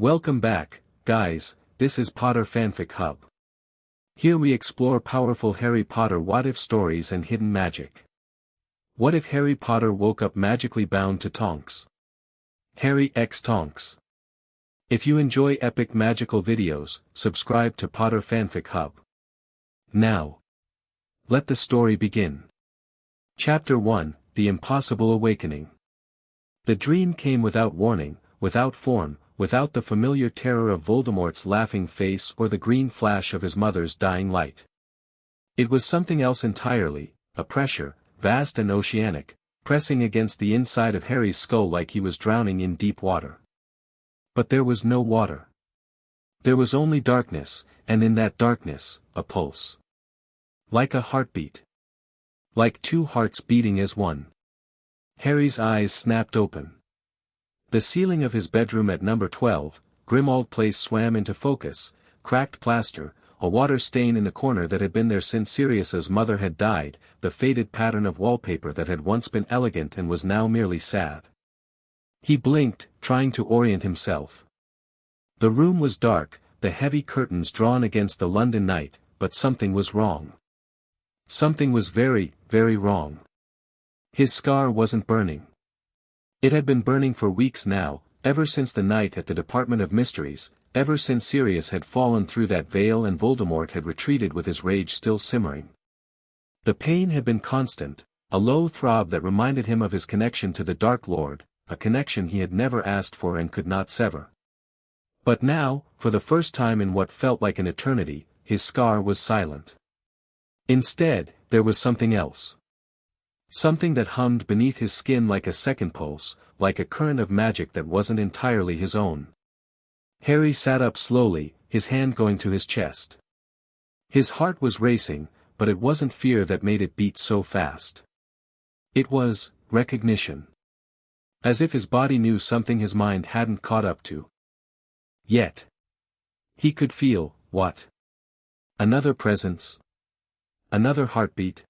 Welcome back, guys. This is Potter Fanfic Hub. Here we explore powerful Harry Potter what-if stories and hidden magic. What if Harry Potter woke up magically bound to Tonks? Harry x Tonks. If you enjoy epic magical videos, subscribe to Potter Fanfic Hub. Now, let the story begin. Chapter 1, The Impossible Awakening. The dream came without warning, without form, without the familiar terror of Voldemort's laughing face or the green flash of his mother's dying light. It was something else entirely, a pressure, vast and oceanic, pressing against the inside of Harry's skull like he was drowning in deep water. But there was no water. There was only darkness, and in that darkness, a pulse. Like a heartbeat. Like two hearts beating as one. Harry's eyes snapped open. The ceiling of his bedroom at number 12, Grimmauld Place swam into focus, cracked plaster, a water stain in the corner that had been there since Sirius's mother had died, the faded pattern of wallpaper that had once been elegant and was now merely sad. He blinked, trying to orient himself. The room was dark, the heavy curtains drawn against the London night, but something was wrong. Something was very, very wrong. His scar wasn't burning. It had been burning for weeks now, ever since the night at the Department of Mysteries, ever since Sirius had fallen through that veil and Voldemort had retreated with his rage still simmering. The pain had been constant, a low throb that reminded him of his connection to the Dark Lord, a connection he had never asked for and could not sever. But now, for the first time in what felt like an eternity, his scar was silent. Instead, there was something else. Something that hummed beneath his skin like a second pulse, like a current of magic that wasn't entirely his own. Harry sat up slowly, his hand going to his chest. His heart was racing, but it wasn't fear that made it beat so fast. It was recognition. As if his body knew something his mind hadn't caught up to. Yet. He could feel, what? Another presence? Another heartbeat?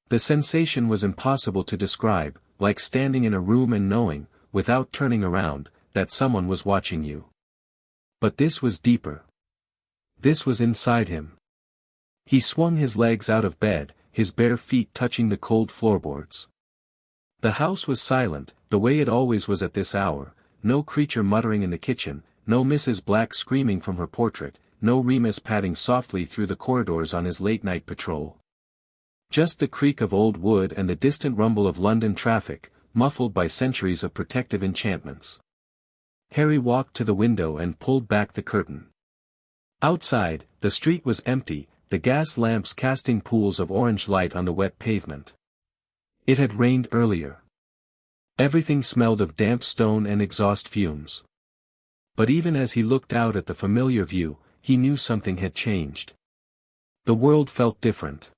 The sensation was impossible to describe, like standing in a room and knowing, without turning around, that someone was watching you. But this was deeper. This was inside him. He swung his legs out of bed, his bare feet touching the cold floorboards. The house was silent, the way it always was at this hour, no creature muttering in the kitchen, no Mrs. Black screaming from her portrait, no Remus padding softly through the corridors on his late-night patrol. Just the creak of old wood and the distant rumble of London traffic, muffled by centuries of protective enchantments. Harry walked to the window and pulled back the curtain. Outside, the street was empty, the gas lamps casting pools of orange light on the wet pavement. It had rained earlier. Everything smelled of damp stone and exhaust fumes. But even as he looked out at the familiar view, he knew something had changed. The world felt different.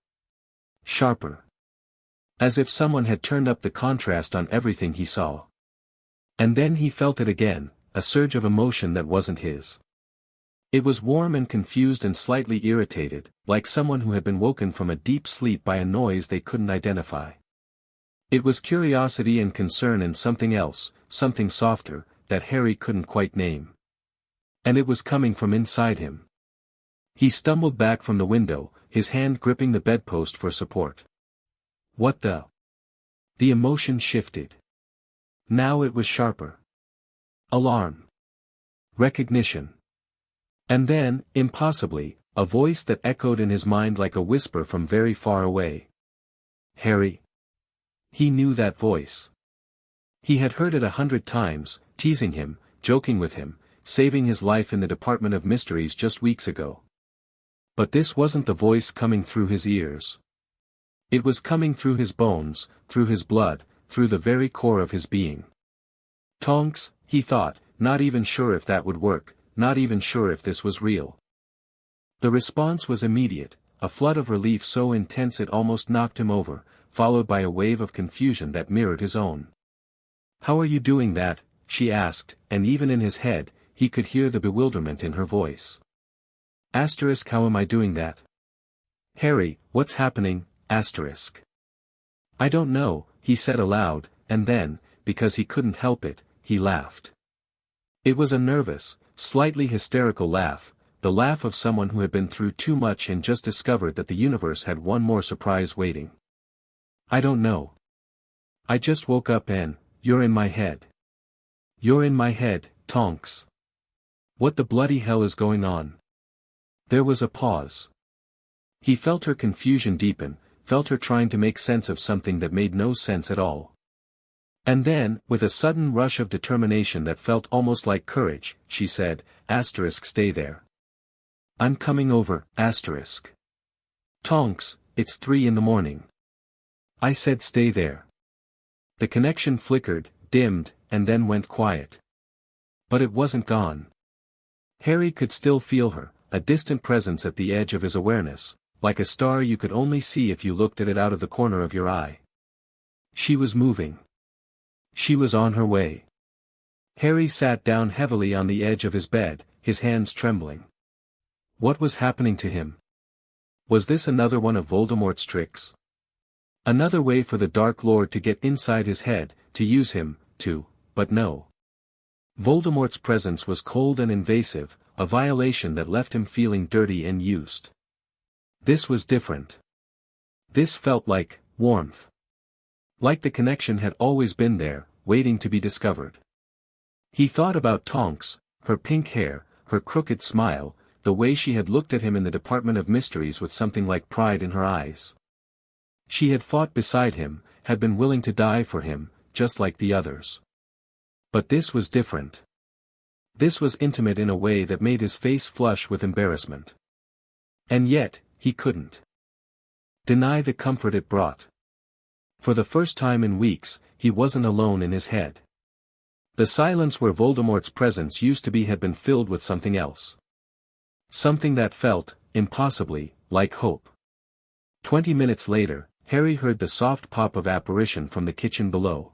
Sharper. As if someone had turned up the contrast on everything he saw. And then he felt it again, a surge of emotion that wasn't his. It was warm and confused and slightly irritated, like someone who had been woken from a deep sleep by a noise they couldn't identify. It was curiosity and concern and something else, something softer, that Harry couldn't quite name. And it was coming from inside him. He stumbled back from the window, his hand gripping the bedpost for support. What the? The emotion shifted. Now it was sharper. Alarm. Recognition. And then, impossibly, a voice that echoed in his mind like a whisper from very far away. Harry. He knew that voice. He had heard it 100 times, teasing him, joking with him, saving his life in the Department of Mysteries just weeks ago. But this wasn't the voice coming through his ears. It was coming through his bones, through his blood, through the very core of his being. Tonks, he thought, not even sure if that would work, not even sure if this was real. The response was immediate, a flood of relief so intense it almost knocked him over, followed by a wave of confusion that mirrored his own. How are you doing that? She asked, and even in his head, he could hear the bewilderment in her voice. How am I doing that? Harry, what's happening? I don't know, he said aloud, and then, because he couldn't help it, he laughed. It was a nervous, slightly hysterical laugh, the laugh of someone who had been through too much and just discovered that the universe had one more surprise waiting. I don't know. I just woke up and, you're in my head. You're in my head, Tonks. What the bloody hell is going on? There was a pause. He felt her confusion deepen, felt her trying to make sense of something that made no sense at all. And then, with a sudden rush of determination that felt almost like courage, she said, stay there. I'm coming over, Tonks, it's 3 in the morning. I said stay there. The connection flickered, dimmed, and then went quiet. But it wasn't gone. Harry could still feel her, a distant presence at the edge of his awareness, like a star you could only see if you looked at it out of the corner of your eye. She was moving. She was on her way. Harry sat down heavily on the edge of his bed, his hands trembling. What was happening to him? Was this another one of Voldemort's tricks? Another way for the Dark Lord to get inside his head, to use him, but no. Voldemort's presence was cold and invasive, a violation that left him feeling dirty and used. This was different. This felt like warmth. Like the connection had always been there, waiting to be discovered. He thought about Tonks, her pink hair, her crooked smile, the way she had looked at him in the Department of Mysteries with something like pride in her eyes. She had fought beside him, had been willing to die for him, just like the others. But this was different. This was intimate in a way that made his face flush with embarrassment. And yet, he couldn't deny the comfort it brought. For the first time in weeks, he wasn't alone in his head. The silence where Voldemort's presence used to be had been filled with something else. Something that felt, impossibly, like hope. 20 minutes later, Harry heard the soft pop of apparition from the kitchen below.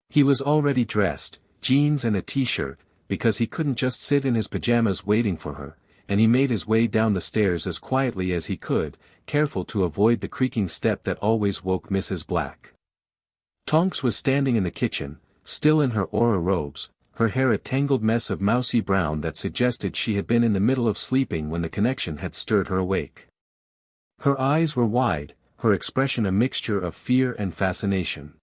He was already dressed, jeans and a t-shirt, because he couldn't just sit in his pajamas waiting for her, and he made his way down the stairs as quietly as he could, careful to avoid the creaking step that always woke Mrs. Black. Tonks was standing in the kitchen, still in her aura robes, her hair a tangled mess of mousy brown that suggested she had been in the middle of sleeping when the connection had stirred her awake. Her eyes were wide, her expression a mixture of fear and fascination.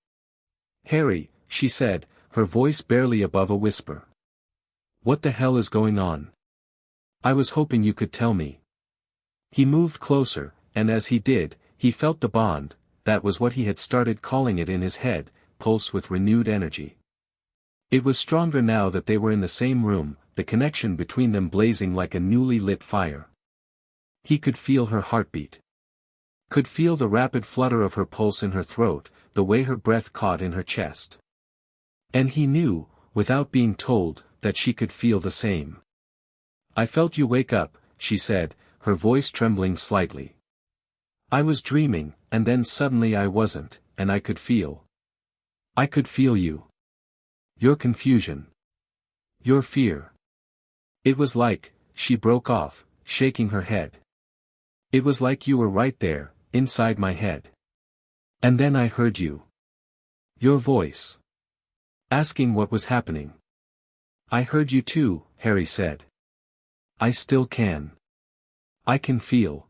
Harry, she said, her voice barely above a whisper. What the hell is going on? I was hoping you could tell me. He moved closer, and as he did, he felt the bond, that was what he had started calling it in his head, pulse with renewed energy. It was stronger now that they were in the same room, the connection between them blazing like a newly lit fire. He could feel her heartbeat. Could feel the rapid flutter of her pulse in her throat, the way her breath caught in her chest. And he knew, without being told, that she could feel the same. I felt you wake up, she said, her voice trembling slightly. I was dreaming, and then suddenly I wasn't, and I could feel. I could feel you. Your confusion. Your fear. It was like, she broke off, shaking her head. It was like you were right there, inside my head. And then I heard you. Your voice. Asking what was happening. I heard you too, Harry said. I still can. I can feel.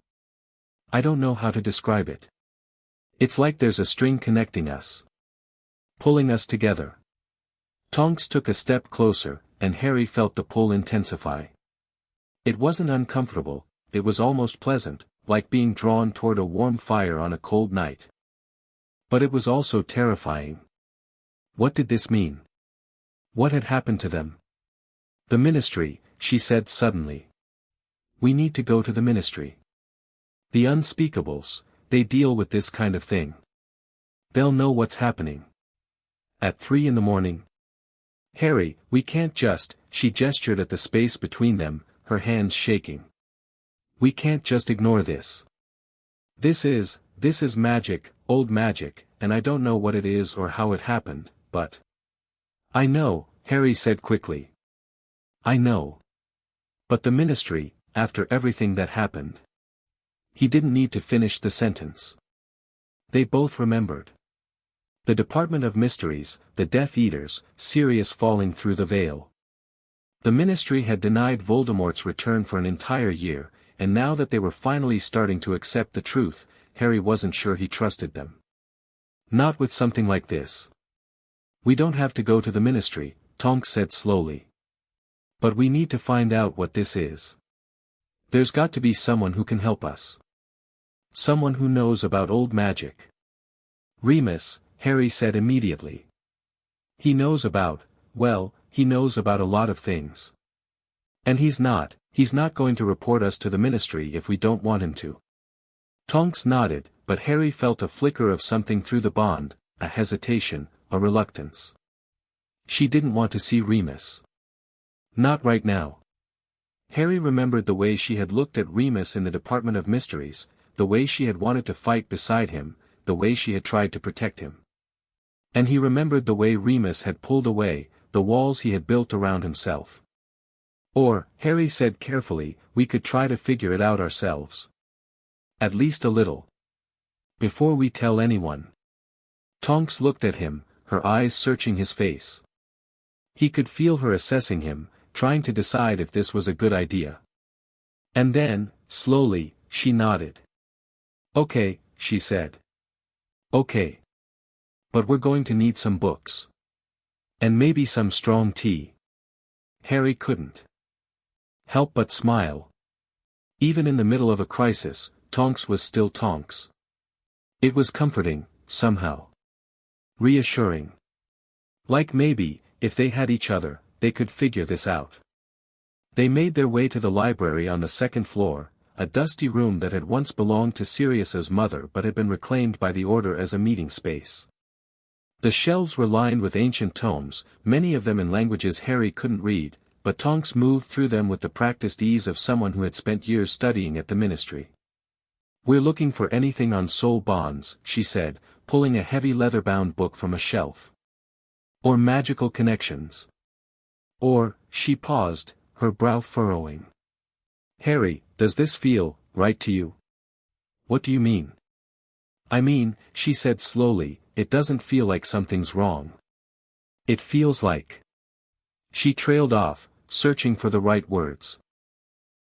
I don't know how to describe it. It's like there's a string connecting us. Pulling us together. Tonks took a step closer, and Harry felt the pull intensify. It wasn't uncomfortable, it was almost pleasant, like being drawn toward a warm fire on a cold night. But it was also terrifying. What did this mean? What had happened to them? The Ministry, she said suddenly. We need to go to the Ministry. The Unspeakables, they deal with this kind of thing. They'll know what's happening. At 3 in the morning. Harry, we can't just, she gestured at the space between them, her hands shaking. We can't just ignore this. This is magic, old magic, and I don't know what it is or how it happened, but... I know, Harry said quickly. I know. But the Ministry, after everything that happened. He didn't need to finish the sentence. They both remembered. The Department of Mysteries, the Death Eaters, Sirius falling through the veil. The Ministry had denied Voldemort's return for an entire year, and now that they were finally starting to accept the truth, Harry wasn't sure he trusted them. Not with something like this. We don't have to go to the Ministry, Tonks said slowly. But we need to find out what this is. There's got to be someone who can help us. Someone who knows about old magic. Remus, Harry said immediately. He knows about a lot of things. And he's not going to report us to the Ministry if we don't want him to. Tonks nodded, but Harry felt a flicker of something through the bond, a hesitation, a reluctance. She didn't want to see Remus. Not right now. Harry remembered the way she had looked at Remus in the Department of Mysteries, the way she had wanted to fight beside him, the way she had tried to protect him. And he remembered the way Remus had pulled away, the walls he had built around himself. Or, Harry said carefully, we could try to figure it out ourselves. At least a little. Before we tell anyone. Tonks looked at him, her eyes searching his face. He could feel her assessing him, trying to decide if this was a good idea. And then, slowly, she nodded. Okay, she said. Okay. But we're going to need some books. And maybe some strong tea. Harry couldn't help but smile. Even in the middle of a crisis, Tonks was still Tonks. It was comforting, somehow. Reassuring. Like maybe, if they had each other, they could figure this out. They made their way to the library on the second floor, a dusty room that had once belonged to Sirius's mother but had been reclaimed by the Order as a meeting space. The shelves were lined with ancient tomes, many of them in languages Harry couldn't read, but Tonks moved through them with the practiced ease of someone who had spent years studying at the Ministry. We're looking for anything on soul bonds, she said, pulling a heavy leather-bound book from a shelf. Or magical connections. Or, she paused, her brow furrowing. Harry, does this feel right to you? What do you mean? I mean, she said slowly, it doesn't feel like something's wrong. It feels like. She trailed off, searching for the right words.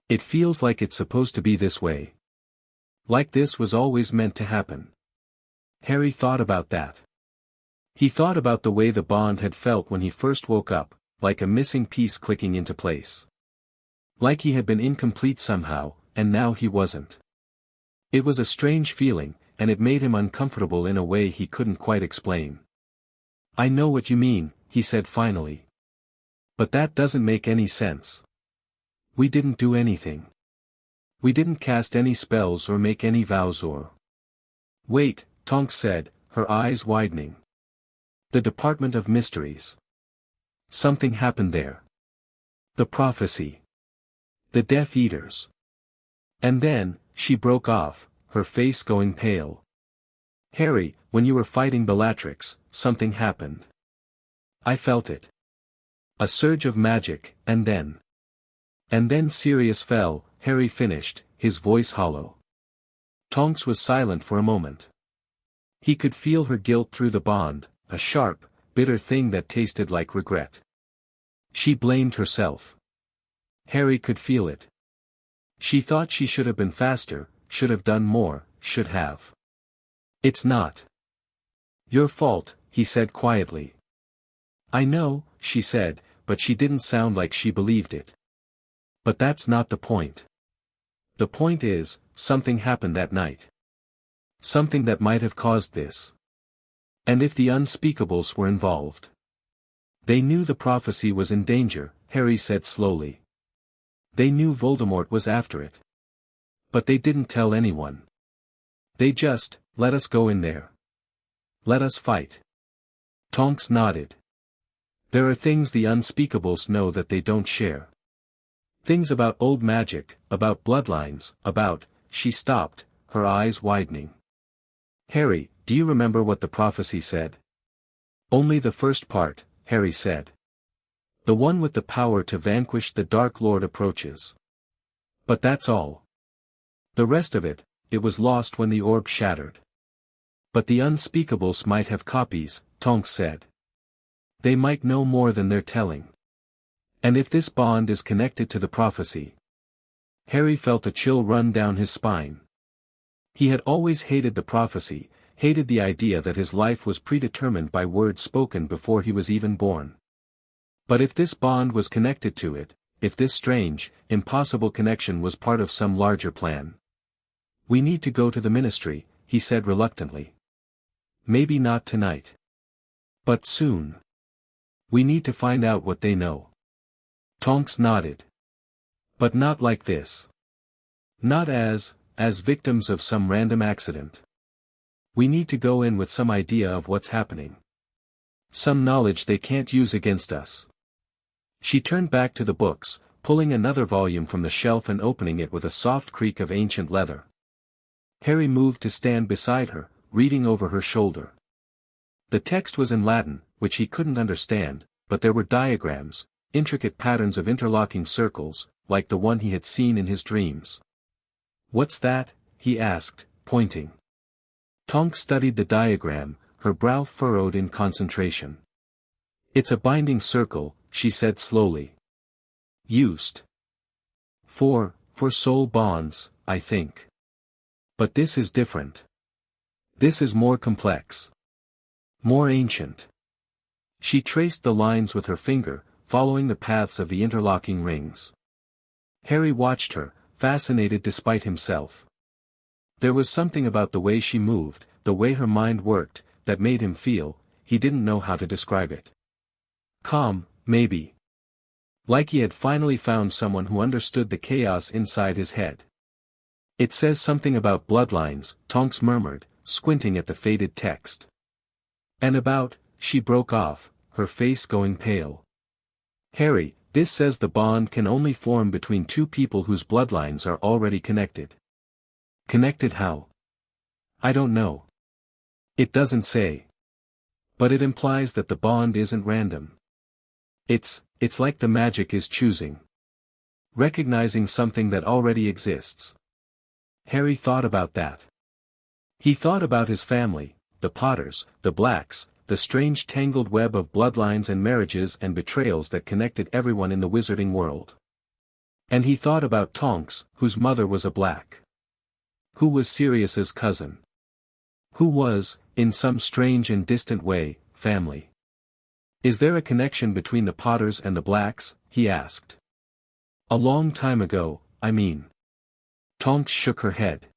It feels like it's supposed to be this way. Like this was always meant to happen. Harry thought about that. He thought about the way the bond had felt when he first woke up, like a missing piece clicking into place. Like he had been incomplete somehow, and now he wasn't. It was a strange feeling, and it made him uncomfortable in a way he couldn't quite explain. I know what you mean, he said finally. But that doesn't make any sense. We didn't do anything. We didn't cast any spells or make any vows or... Wait, Tonks said, her eyes widening. The Department of Mysteries. Something happened there. The prophecy. The Death Eaters. And then, she broke off, her face going pale. Harry, when you were fighting Bellatrix, something happened. I felt it. A surge of magic, and then... And then Sirius fell, Harry finished, his voice hollow. Tonks was silent for a moment. He could feel her guilt through the bond, a sharp, bitter thing that tasted like regret. She blamed herself. Harry could feel it. She thought she should have been faster, should have done more, should have. It's not your fault, he said quietly. I know, she said, but she didn't sound like she believed it. But that's not the point. The point is, something happened that night. Something that might have caused this. And if the unspeakables were involved. They knew the prophecy was in danger, Harry said slowly. They knew Voldemort was after it. But they didn't tell anyone. They just, let us go in there. Let us fight. Tonks nodded. There are things the unspeakables know that they don't share. Things about old magic, about bloodlines, about, she stopped, her eyes widening. Harry, do you remember what the prophecy said? Only the first part, Harry said. The one with the power to vanquish the Dark Lord approaches. But that's all. The rest of it, it was lost when the orb shattered. But the unspeakables might have copies, Tonks said. They might know more than they're telling. And if this bond is connected to the prophecy? Harry felt a chill run down his spine. He had always hated the prophecy, hated the idea that his life was predetermined by words spoken before he was even born. But if this bond was connected to it, if this strange, impossible connection was part of some larger plan. "We need to go to the ministry," he said reluctantly. "Maybe not tonight. But soon. We need to find out what they know." Tonks nodded. "But not like this. Not as victims of some random accident. We need to go in with some idea of what's happening. Some knowledge they can't use against us." She turned back to the books, pulling another volume from the shelf and opening it with a soft creak of ancient leather. Harry moved to stand beside her, reading over her shoulder. The text was in Latin, which he couldn't understand, but there were diagrams, intricate patterns of interlocking circles, like the one he had seen in his dreams. "What's that?" he asked, pointing. Tonks studied the diagram, her brow furrowed in concentration. "It's a binding circle," she said slowly. "Used for soul bonds, I think. But this is different. This is more complex. More ancient." She traced the lines with her finger, following the paths of the interlocking rings. Harry watched her, fascinated despite himself. There was something about the way she moved, the way her mind worked, that made him feel, he didn't know how to describe it. Calm, maybe. Like he had finally found someone who understood the chaos inside his head. "It says something about bloodlines," Tonks murmured, squinting at the faded text. "And about," she broke off, her face going pale. "Harry, this says the bond can only form between two people whose bloodlines are already connected." "Connected how?" "I don't know. It doesn't say. But it implies that the bond isn't random. It's like the magic is choosing. Recognizing something that already exists." Harry thought about that. He thought about his family, the Potters, the Blacks, the strange tangled web of bloodlines and marriages and betrayals that connected everyone in the wizarding world. And he thought about Tonks, whose mother was a Black. Who was Sirius's cousin? Who was, in some strange and distant way, family. "Is there a connection between the Potters and the Blacks?" he asked. "A long time ago, I mean." Tonks shook her head.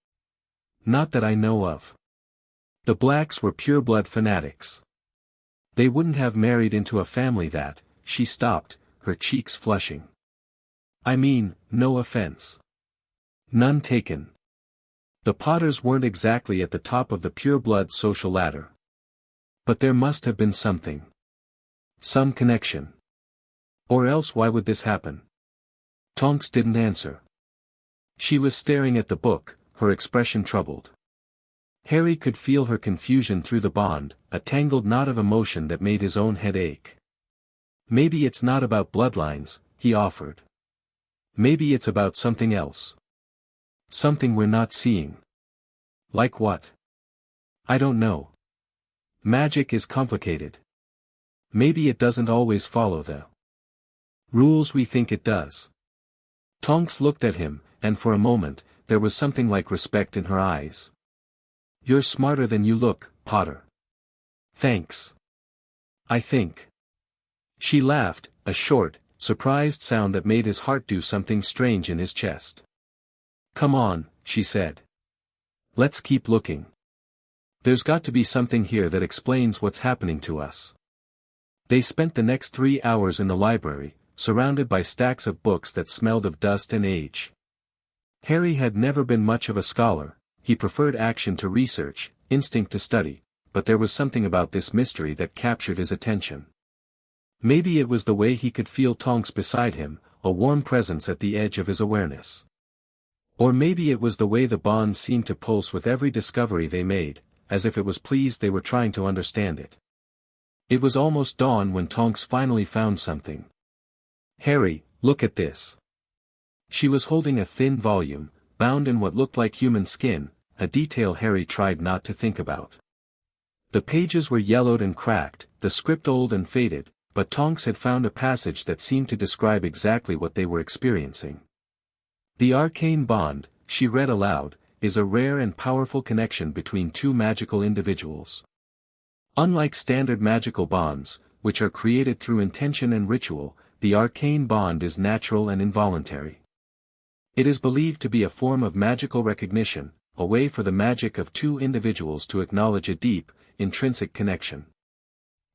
"Not that I know of. The Blacks were pureblood fanatics. They wouldn't have married into a family that," she stopped, her cheeks flushing. "I mean, no offense. None taken. The Potters weren't exactly at the top of the pureblood social ladder. But there must have been something. Some connection. Or else why would this happen?" Tonks didn't answer. She was staring at the book, her expression troubled. Harry could feel her confusion through the bond, a tangled knot of emotion that made his own head ache. "Maybe it's not about bloodlines," he offered. "Maybe it's about something else. Something we're not seeing." "Like what?" "I don't know. Magic is complicated. Maybe it doesn't always follow the rules we think it does." Tonks looked at him, and for a moment, there was something like respect in her eyes. "You're smarter than you look, Potter." "Thanks. I think." She laughed, a short, surprised sound that made his heart do something strange in his chest. "Come on," she said. "Let's keep looking. There's got to be something here that explains what's happening to us." They spent the next 3 hours in the library, surrounded by stacks of books that smelled of dust and age. Harry had never been much of a scholar, he preferred action to research, instinct to study, but there was something about this mystery that captured his attention. Maybe it was the way he could feel Tonks beside him, a warm presence at the edge of his awareness. Or maybe it was the way the bond seemed to pulse with every discovery they made, as if it was pleased they were trying to understand it. It was almost dawn when Tonks finally found something. "Harry, look at this." She was holding a thin volume, bound in what looked like human skin, a detail Harry tried not to think about. The pages were yellowed and cracked, the script old and faded, but Tonks had found a passage that seemed to describe exactly what they were experiencing. The arcane bond, she read aloud, is a rare and powerful connection between two magical individuals. Unlike standard magical bonds, which are created through intention and ritual, the arcane bond is natural and involuntary. It is believed to be a form of magical recognition, a way for the magic of two individuals to acknowledge a deep, intrinsic connection.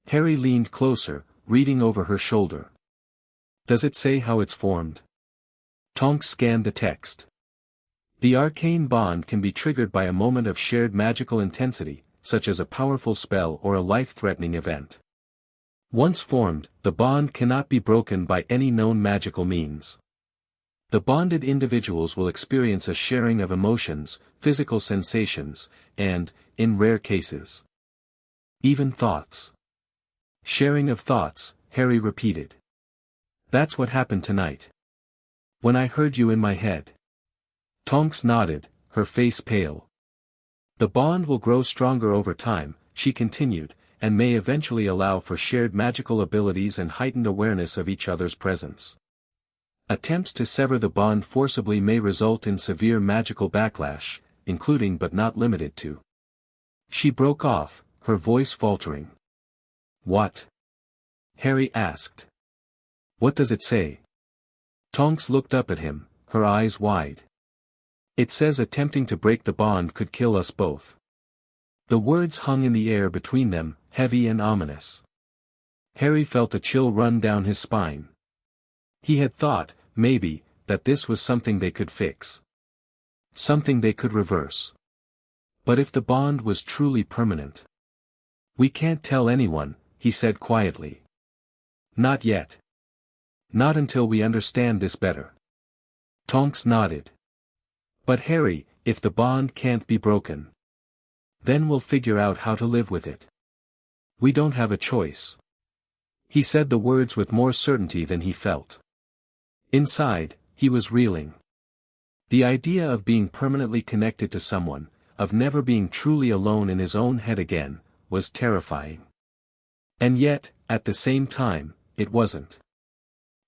Harry leaned closer, reading over her shoulder. Does it say how it's formed? Tonks scanned the text. The arcane bond can be triggered by a moment of shared magical intensity, such as a powerful spell or a life-threatening event. Once formed, the bond cannot be broken by any known magical means. The bonded individuals will experience a sharing of emotions, physical sensations, and, in rare cases, even thoughts. Sharing of thoughts, Harry repeated. That's what happened tonight. When I heard you in my head. Tonks nodded, her face pale. The bond will grow stronger over time, she continued, and may eventually allow for shared magical abilities and heightened awareness of each other's presence. Attempts to sever the bond forcibly may result in severe magical backlash, including but not limited to. She broke off, her voice faltering. What? Harry asked. What does it say? Tonks looked up at him, her eyes wide. It says attempting to break the bond could kill us both. The words hung in the air between them, heavy and ominous. Harry felt a chill run down his spine. He had thought, maybe, that this was something they could fix. Something they could reverse. But if the bond was truly permanent? We can't tell anyone, he said quietly. Not yet. Not until we understand this better. Tonks nodded. But Harry, if the bond can't be broken, then we'll figure out how to live with it. We don't have a choice. He said the words with more certainty than he felt. Inside, he was reeling. The idea of being permanently connected to someone, of never being truly alone in his own head again, was terrifying. And yet, at the same time, it wasn't.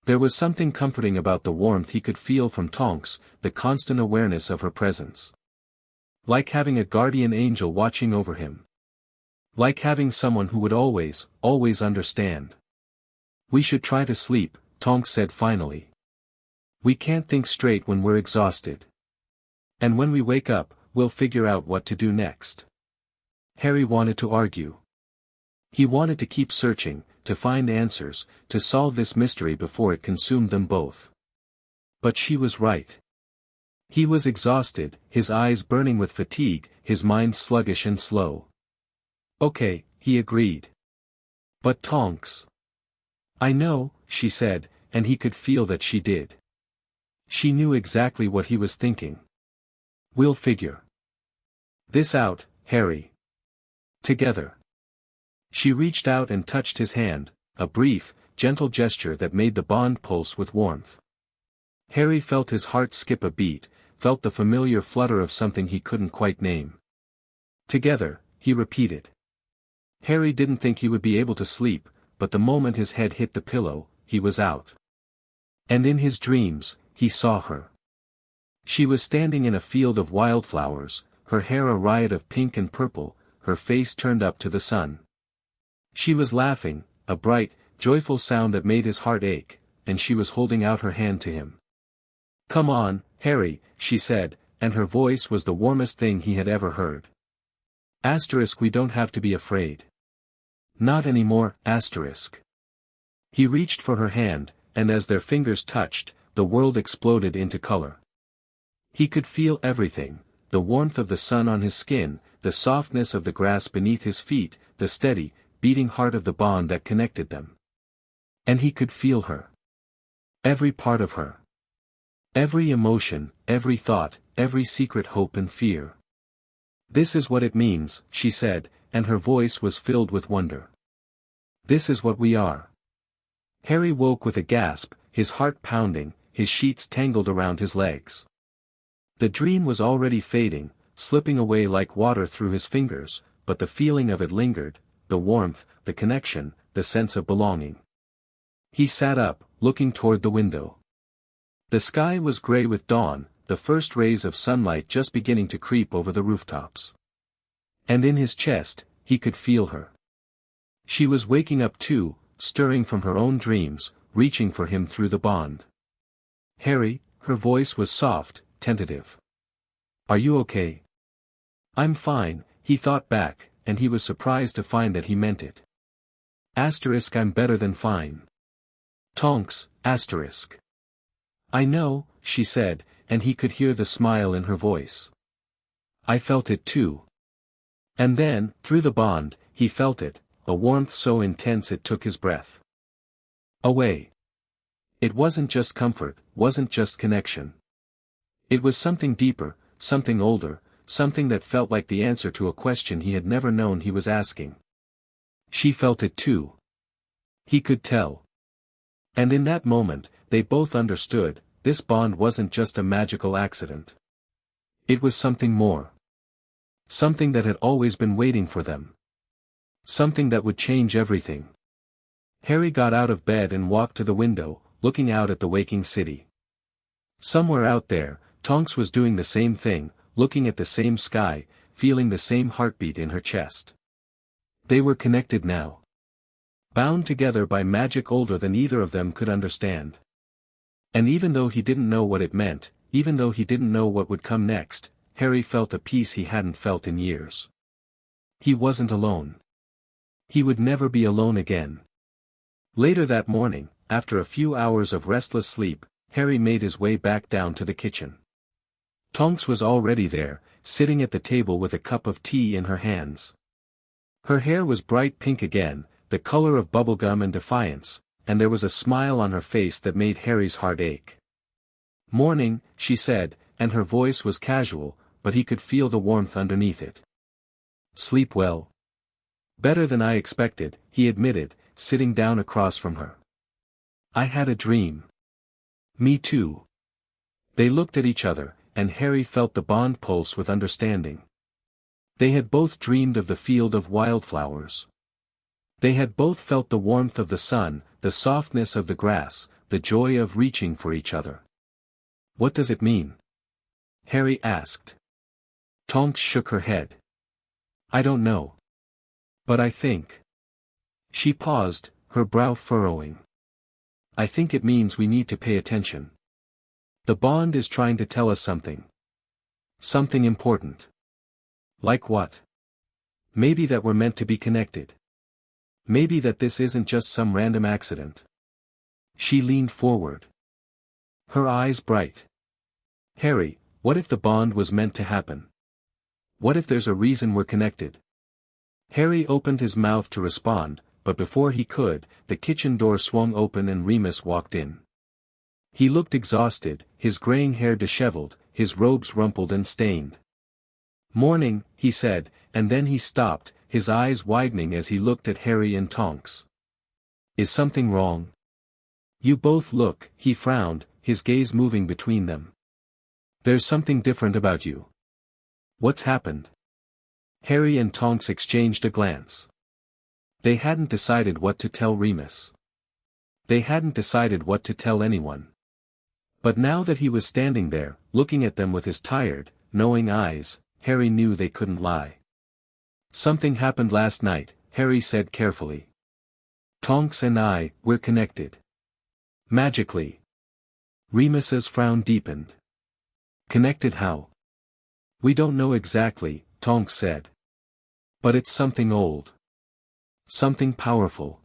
There was something comforting about the warmth he could feel from Tonks, the constant awareness of her presence. Like having a guardian angel watching over him. Like having someone who would always, always understand. We should try to sleep, Tonks said finally. We can't think straight when we're exhausted. And when we wake up, we'll figure out what to do next. Harry wanted to argue. He wanted to keep searching, to find answers, to solve this mystery before it consumed them both. But she was right. He was exhausted, his eyes burning with fatigue, his mind sluggish and slow. Okay, he agreed. But Tonks. I know, she said, and he could feel that she did. She knew exactly what he was thinking. We'll figure this out, Harry. Together. She reached out and touched his hand, a brief, gentle gesture that made the bond pulse with warmth. Harry felt his heart skip a beat, felt the familiar flutter of something he couldn't quite name. Together, he repeated. Harry didn't think he would be able to sleep, but the moment his head hit the pillow, he was out. And in his dreams, he saw her. She was standing in a field of wildflowers, her hair a riot of pink and purple, her face turned up to the sun. She was laughing, a bright, joyful sound that made his heart ache, and she was holding out her hand to him. Come on, Harry, she said, and her voice was the warmest thing he had ever heard. We don't have to be afraid. Not anymore, He reached for her hand, and as their fingers touched, the world exploded into color. He could feel everything, the warmth of the sun on his skin, the softness of the grass beneath his feet, the steady, beating heart of the bond that connected them. And he could feel her. Every part of her. Every emotion, every thought, every secret hope and fear. This is what it means, she said, and her voice was filled with wonder. This is what we are. Harry woke with a gasp, his heart pounding, his sheets tangled around his legs. The dream was already fading, slipping away like water through his fingers, but the feeling of it lingered, the warmth, the connection, the sense of belonging. He sat up, looking toward the window. The sky was gray with dawn, the first rays of sunlight just beginning to creep over the rooftops. And in his chest, he could feel her. She was waking up too, stirring from her own dreams, reaching for him through the bond. Harry, her voice was soft, tentative. Are you okay? I'm fine, he thought back, and he was surprised to find that he meant it. Asterisk, I'm better than fine. Tonks, asterisk. I know, she said, and he could hear the smile in her voice. I felt it too. And then, through the bond, he felt it, a warmth so intense it took his breath away. It wasn't just comfort, wasn't just connection. It was something deeper, something older, something that felt like the answer to a question he had never known he was asking. She felt it too. He could tell. And in that moment, they both understood, this bond wasn't just a magical accident. It was something more. Something that had always been waiting for them. Something that would change everything. Harry got out of bed and walked to the window, looking out at the waking city. Somewhere out there, Tonks was doing the same thing, looking at the same sky, feeling the same heartbeat in her chest. They were connected now. Bound together by magic older than either of them could understand. And even though he didn't know what it meant, even though he didn't know what would come next, Harry felt a peace he hadn't felt in years. He wasn't alone. He would never be alone again. Later that morning, after a few hours of restless sleep, Harry made his way back down to the kitchen. Tonks was already there, sitting at the table with a cup of tea in her hands. Her hair was bright pink again, the color of bubblegum and defiance, and there was a smile on her face that made Harry's heart ache. Morning, she said, and her voice was casual, but he could feel the warmth underneath it. Sleep well? Better than I expected, he admitted, sitting down across from her. I had a dream. Me too. They looked at each other, and Harry felt the bond pulse with understanding. They had both dreamed of the field of wildflowers. They had both felt the warmth of the sun, the softness of the grass, the joy of reaching for each other. What does it mean? Harry asked. Tonks shook her head. I don't know. But I think. She paused, her brow furrowing. I think it means we need to pay attention. The bond is trying to tell us something. Something important. Like what? Maybe that we're meant to be connected. Maybe that this isn't just some random accident. She leaned forward. Her eyes bright. Harry, what if the bond was meant to happen? What if there's a reason we're connected? Harry opened his mouth to respond, but before he could, the kitchen door swung open and Remus walked in. He looked exhausted, his graying hair disheveled, his robes rumpled and stained. Morning, he said, and then he stopped, his eyes widening as he looked at Harry and Tonks. Is something wrong? You both look, he frowned, his gaze moving between them. There's something different about you. What's happened? Harry and Tonks exchanged a glance. They hadn't decided what to tell Remus. They hadn't decided what to tell anyone. But now that he was standing there, looking at them with his tired, knowing eyes, Harry knew they couldn't lie. Something happened last night, Harry said carefully. Tonks and we're connected. Magically. Remus's frown deepened. Connected how? We don't know exactly, Tonks said. But it's something old. Something powerful.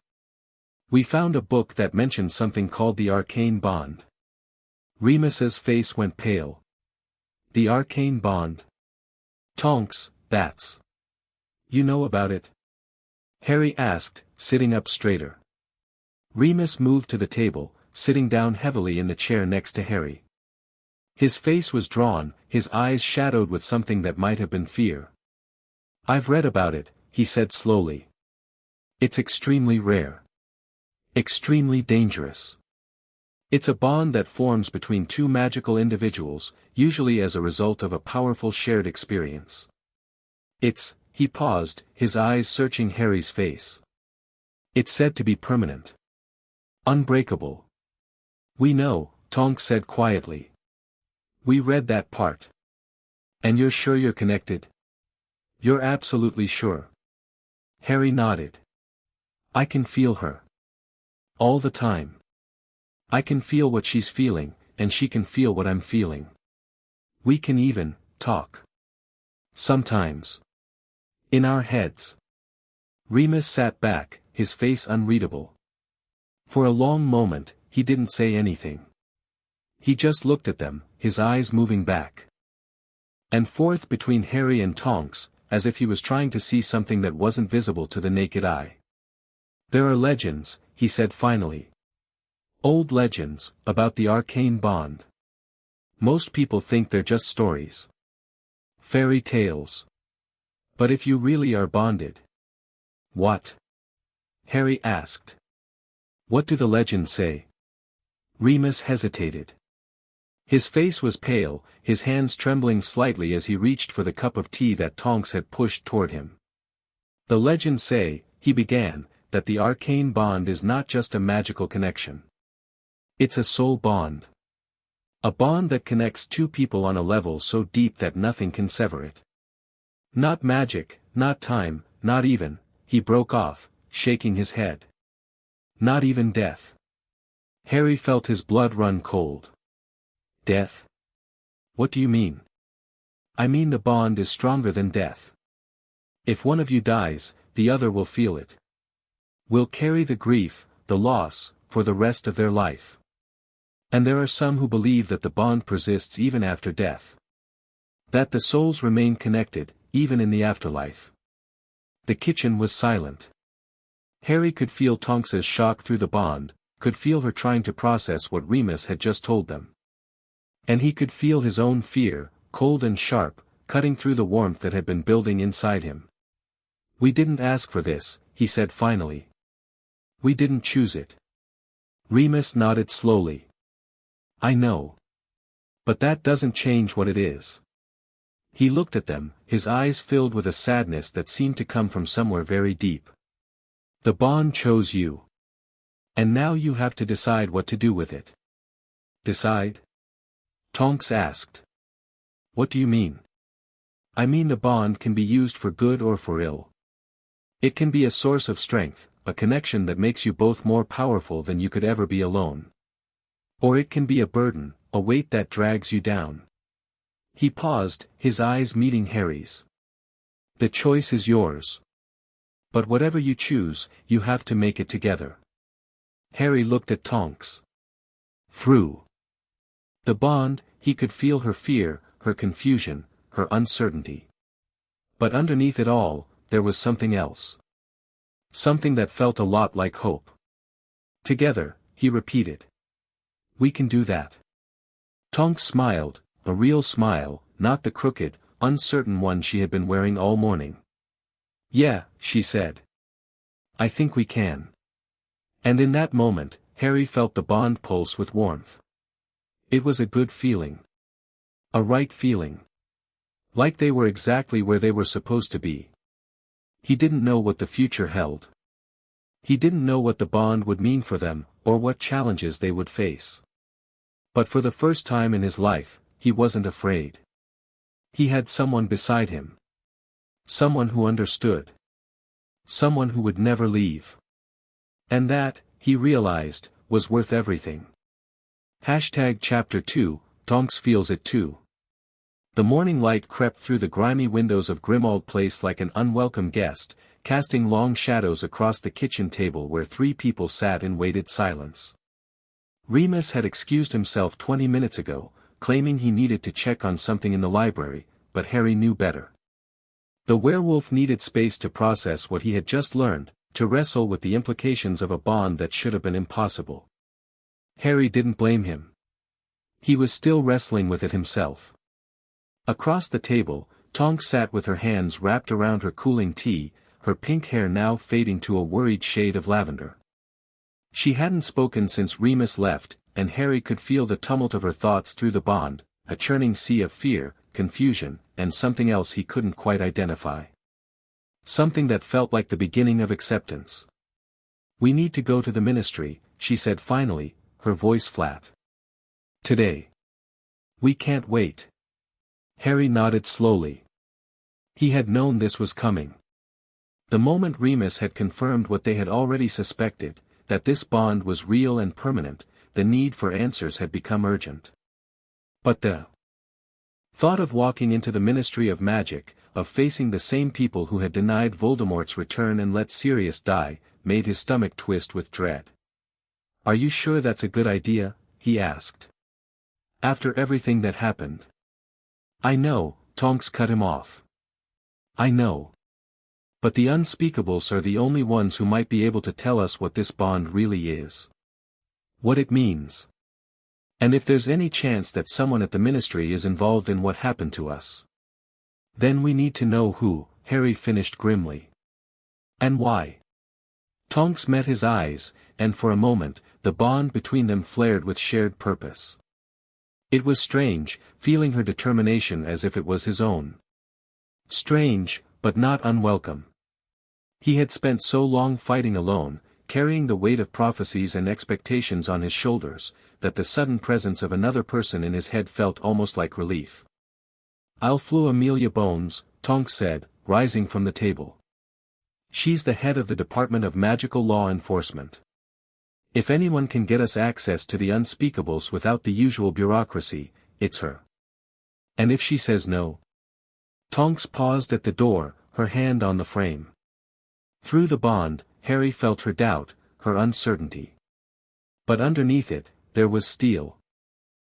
We found a book that mentioned something called the arcane bond. Remus's face went pale. The arcane bond. Tonks, that's. You know about it? Harry asked, sitting up straighter. Remus moved to the table, sitting down heavily in the chair next to Harry. His face was drawn, his eyes shadowed with something that might have been fear. I've read about it, he said slowly. It's extremely rare. Extremely dangerous. It's a bond that forms between two magical individuals, usually as a result of a powerful shared experience. He paused, his eyes searching Harry's face. It's said to be permanent. Unbreakable. We know, Tonks said quietly. We read that part. And you're sure you're connected? You're absolutely sure. Harry nodded. I can feel her. All the time. I can feel what she's feeling, and she can feel what I'm feeling. We can even talk. Sometimes. In our heads. Remus sat back, his face unreadable. For a long moment, he didn't say anything. He just looked at them, his eyes moving back and forth between Harry and Tonks, as if he was trying to see something that wasn't visible to the naked eye. There are legends, he said finally. Old legends, about the arcane bond. Most people think they're just stories. Fairy tales. But if you really are bonded. What? Harry asked. What do the legends say? Remus hesitated. His face was pale, his hands trembling slightly as he reached for the cup of tea that Tonks had pushed toward him. The legends say, he began, that the arcane bond is not just a magical connection. It's a soul bond. A bond that connects two people on a level so deep that nothing can sever it. Not magic, not time, not even, he broke off, shaking his head. Not even death. Harry felt his blood run cold. Death? What do you mean? I mean the bond is stronger than death. If one of you dies, the other will feel it. Will carry the grief, the loss, for the rest of their life. And there are some who believe that the bond persists even after death. That the souls remain connected, even in the afterlife. The kitchen was silent. Harry could feel Tonks's shock through the bond, could feel her trying to process what Remus had just told them. And he could feel his own fear, cold and sharp, cutting through the warmth that had been building inside him. We didn't ask for this, he said finally. We didn't choose it. Remus nodded slowly. I know. But that doesn't change what it is. He looked at them, his eyes filled with a sadness that seemed to come from somewhere very deep. The bond chose you. And now you have to decide what to do with it. Decide? Tonks asked. What do you mean? I mean the bond can be used for good or for ill. It can be a source of strength, a connection that makes you both more powerful than you could ever be alone. Or it can be a burden, a weight that drags you down. He paused, his eyes meeting Harry's. The choice is yours. But whatever you choose, you have to make it together. Harry looked at Tonks. Through the bond, he could feel her fear, her confusion, her uncertainty. But underneath it all, there was something else. Something that felt a lot like hope. Together, he repeated. We can do that. Tonks smiled, a real smile, not the crooked, uncertain one she had been wearing all morning. Yeah, she said. I think we can. And in that moment, Harry felt the bond pulse with warmth. It was a good feeling. A right feeling. Like they were exactly where they were supposed to be. He didn't know what the future held. He didn't know what the bond would mean for them, or what challenges they would face. But for the first time in his life, he wasn't afraid. He had someone beside him. Someone who understood. Someone who would never leave. And that, he realized, was worth everything. Chapter 2, Tonks feels it too. The morning light crept through the grimy windows of Grimmauld Place like an unwelcome guest, casting long shadows across the kitchen table where three people sat in waited silence. Remus had excused himself 20 minutes ago, claiming he needed to check on something in the library, but Harry knew better. The werewolf needed space to process what he had just learned, to wrestle with the implications of a bond that should have been impossible. Harry didn't blame him. He was still wrestling with it himself. Across the table, Tonks sat with her hands wrapped around her cooling tea, her pink hair now fading to a worried shade of lavender. She hadn't spoken since Remus left, and Harry could feel the tumult of her thoughts through the bond, a churning sea of fear, confusion, and something else he couldn't quite identify. Something that felt like the beginning of acceptance. We need to go to the ministry, she said finally, her voice flat. Today. We can't wait. Harry nodded slowly. He had known this was coming. The moment Remus had confirmed what they had already suspected, that this bond was real and permanent, the need for answers had become urgent. But the thought of walking into the Ministry of Magic, of facing the same people who had denied Voldemort's return and let Sirius die, made his stomach twist with dread. Are you sure that's a good idea? He asked. After everything that happened. I know, Tonks cut him off. I know. But the unspeakables are the only ones who might be able to tell us what this bond really is. What it means. And if there's any chance that someone at the Ministry is involved in what happened to us. Then we need to know who, Harry finished grimly. And why? Tonks met his eyes, and for a moment, the bond between them flared with shared purpose. It was strange, feeling her determination as if it was his own. Strange, but not unwelcome. He had spent so long fighting alone, carrying the weight of prophecies and expectations on his shoulders, that the sudden presence of another person in his head felt almost like relief. I'll flew Amelia Bones, Tonks said, rising from the table. She's the head of the Department of Magical Law Enforcement. If anyone can get us access to the unspeakables without the usual bureaucracy, it's her. And if she says no? Tonks paused at the door, her hand on the frame. Through the bond, Harry felt her doubt, her uncertainty. But underneath it, there was steel.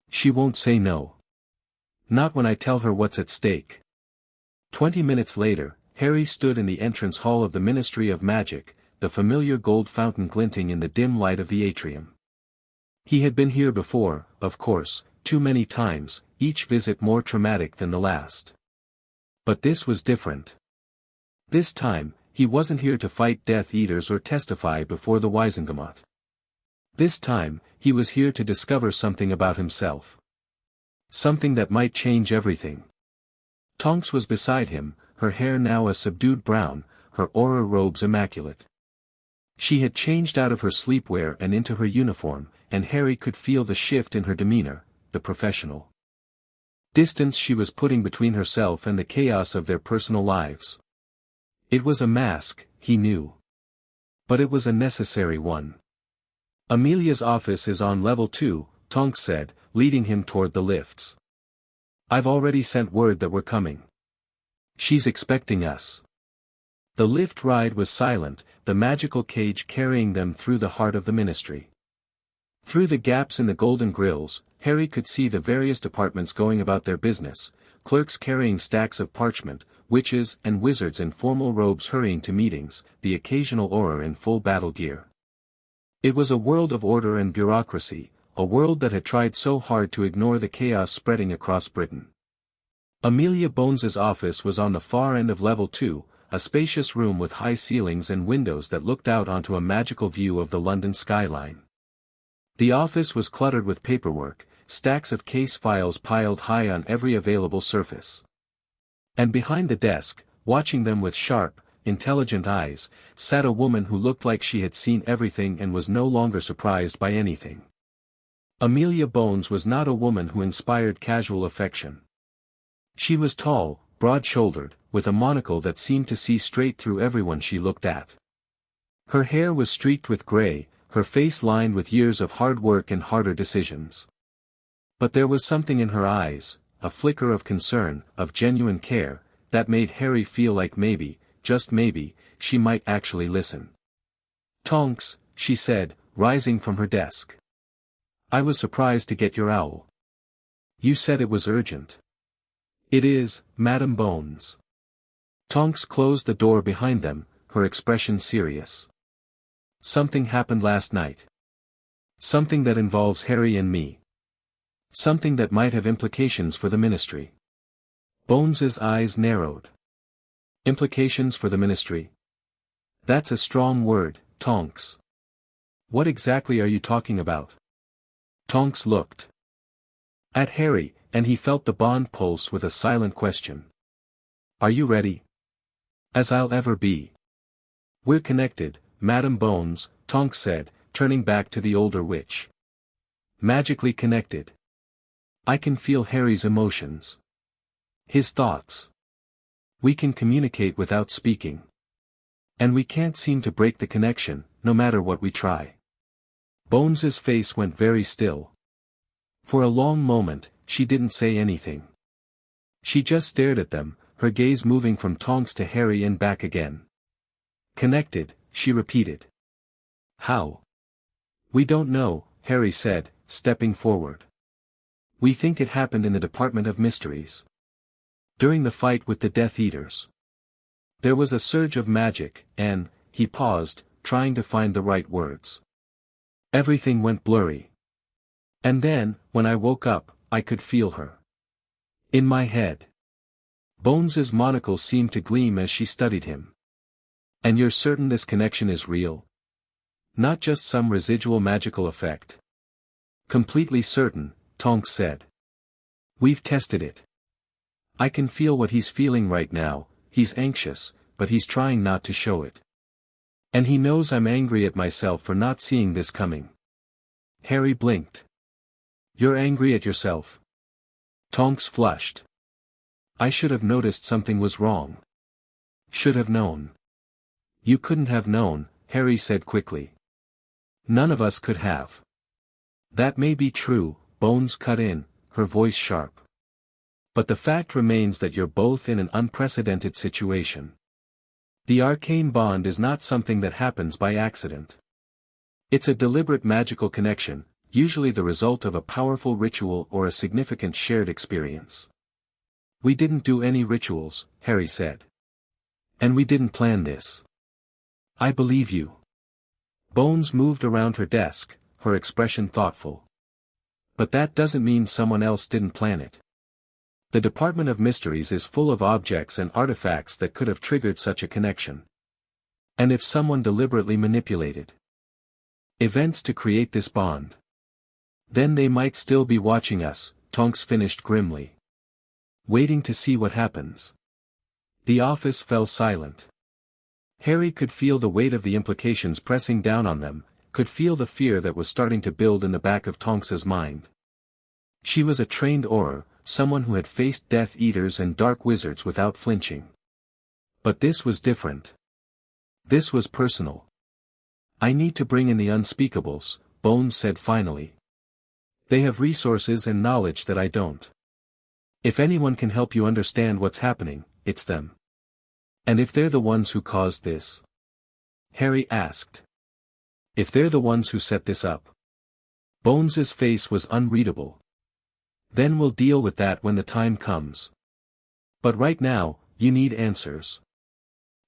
She won't say no. Not when I tell her what's at stake. 20 minutes later, Harry stood in the entrance hall of the Ministry of Magic, the familiar gold fountain glinting in the dim light of the atrium. He had been here before, of course, too many times, each visit more traumatic than the last. But this was different. This time, he wasn't here to fight Death Eaters or testify before the Wizengamot. This time, he was here to discover something about himself. Something that might change everything. Tonks was beside him, her hair now a subdued brown, her aura robes immaculate. She had changed out of her sleepwear and into her uniform, and Harry could feel the shift in her demeanor, the professional distance she was putting between herself and the chaos of their personal lives. It was a mask, he knew. But it was a necessary one. Amelia's office is on level 2, Tonks said, leading him toward the lifts. I've already sent word that we're coming. She's expecting us. The lift ride was silent, the magical cage carrying them through the heart of the Ministry. Through the gaps in the golden grills, Harry could see the various departments going about their business, clerks carrying stacks of parchment, witches and wizards in formal robes hurrying to meetings, the occasional Auror in full battle gear. It was a world of order and bureaucracy, a world that had tried so hard to ignore the chaos spreading across Britain. Amelia Bones's office was on the far end of level 2, a spacious room with high ceilings and windows that looked out onto a magical view of the London skyline. The office was cluttered with paperwork, stacks of case files piled high on every available surface. And behind the desk, watching them with sharp, intelligent eyes, sat a woman who looked like she had seen everything and was no longer surprised by anything. Amelia Bones was not a woman who inspired casual affection. She was tall, broad-shouldered, with a monocle that seemed to see straight through everyone she looked at. Her hair was streaked with gray, her face lined with years of hard work and harder decisions. But there was something in her eyes, a flicker of concern, of genuine care, that made Harry feel like maybe, just maybe, she might actually listen. Tonks, she said, rising from her desk. I was surprised to get your owl. You said it was urgent. It is, Madam Bones. Tonks closed the door behind them, her expression serious. Something happened last night. Something that involves Harry and me. Something that might have implications for the Ministry. Bones's eyes narrowed. Implications for the Ministry? That's a strong word, Tonks. What exactly are you talking about? Tonks looked at Harry, and he felt the bond pulse with a silent question. Are you ready? As I'll ever be. We're connected, Madam Bones, Tonks said, turning back to the older witch. Magically connected. I can feel Harry's emotions. His thoughts. We can communicate without speaking. And we can't seem to break the connection, no matter what we try. Bones's face went very still. For a long moment, she didn't say anything. She just stared at them, her gaze moving from Tonks to Harry and back again. Connected, she repeated. How? We don't know, Harry said, stepping forward. We think it happened in the Department of Mysteries. During the fight with the Death Eaters. There was a surge of magic, and, he paused, trying to find the right words. Everything went blurry. And then, when I woke up, I could feel her. In my head. Bones's monocle seemed to gleam as she studied him. And you're certain this connection is real? Not just some residual magical effect. Completely certain, Tonks said. We've tested it. I can feel what he's feeling right now. He's anxious, but he's trying not to show it. And he knows I'm angry at myself for not seeing this coming. Harry blinked. You're angry at yourself? Tonks flushed. I should have noticed something was wrong. Should have known. You couldn't have known, Harry said quickly. None of us could have. That may be true, Bones cut in, her voice sharp. But the fact remains that you're both in an unprecedented situation. The arcane bond is not something that happens by accident. It's a deliberate magical connection, usually the result of a powerful ritual or a significant shared experience. We didn't do any rituals, Harry said. And we didn't plan this. I believe you. Bones moved around her desk, her expression thoughtful. But that doesn't mean someone else didn't plan it. The Department of Mysteries is full of objects and artifacts that could have triggered such a connection. And if someone deliberately manipulated events to create this bond, then they might still be watching us, Tonks finished grimly. Waiting to see what happens. The office fell silent. Harry could feel the weight of the implications pressing down on them, could feel the fear that was starting to build in the back of Tonks's mind. She was a trained Auror, someone who had faced Death Eaters and Dark Wizards without flinching. But this was different. This was personal. I need to bring in the unspeakables, Bones said finally. They have resources and knowledge that I don't. If anyone can help you understand what's happening, it's them. And if they're the ones who caused this? Harry asked. If they're the ones who set this up? Bones's face was unreadable. Then we'll deal with that when the time comes. But right now, you need answers.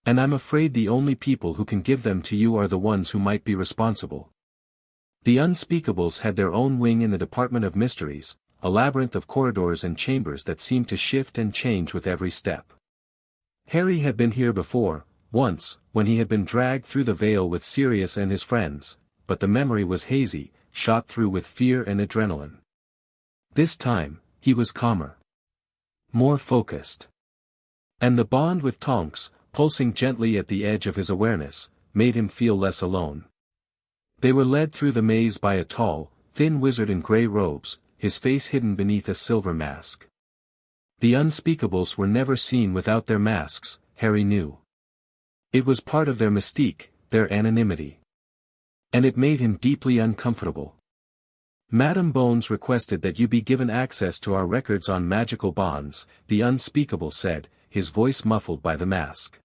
And I'm afraid the only people who can give them to you are the ones who might be responsible. The unspeakables had their own wing in the Department of Mysteries, a labyrinth of corridors and chambers that seemed to shift and change with every step. Harry had been here before, once, when he had been dragged through the veil with Sirius and his friends, but the memory was hazy, shot through with fear and adrenaline. This time, he was calmer. More focused. And the bond with Tonks, pulsing gently at the edge of his awareness, made him feel less alone. They were led through the maze by a tall, thin wizard in grey robes, his face hidden beneath a silver mask. The unspeakables were never seen without their masks, Harry knew. It was part of their mystique, their anonymity. And it made him deeply uncomfortable. Madam Bones requested that you be given access to our records on magical bonds, the unspeakable said, his voice muffled by the mask.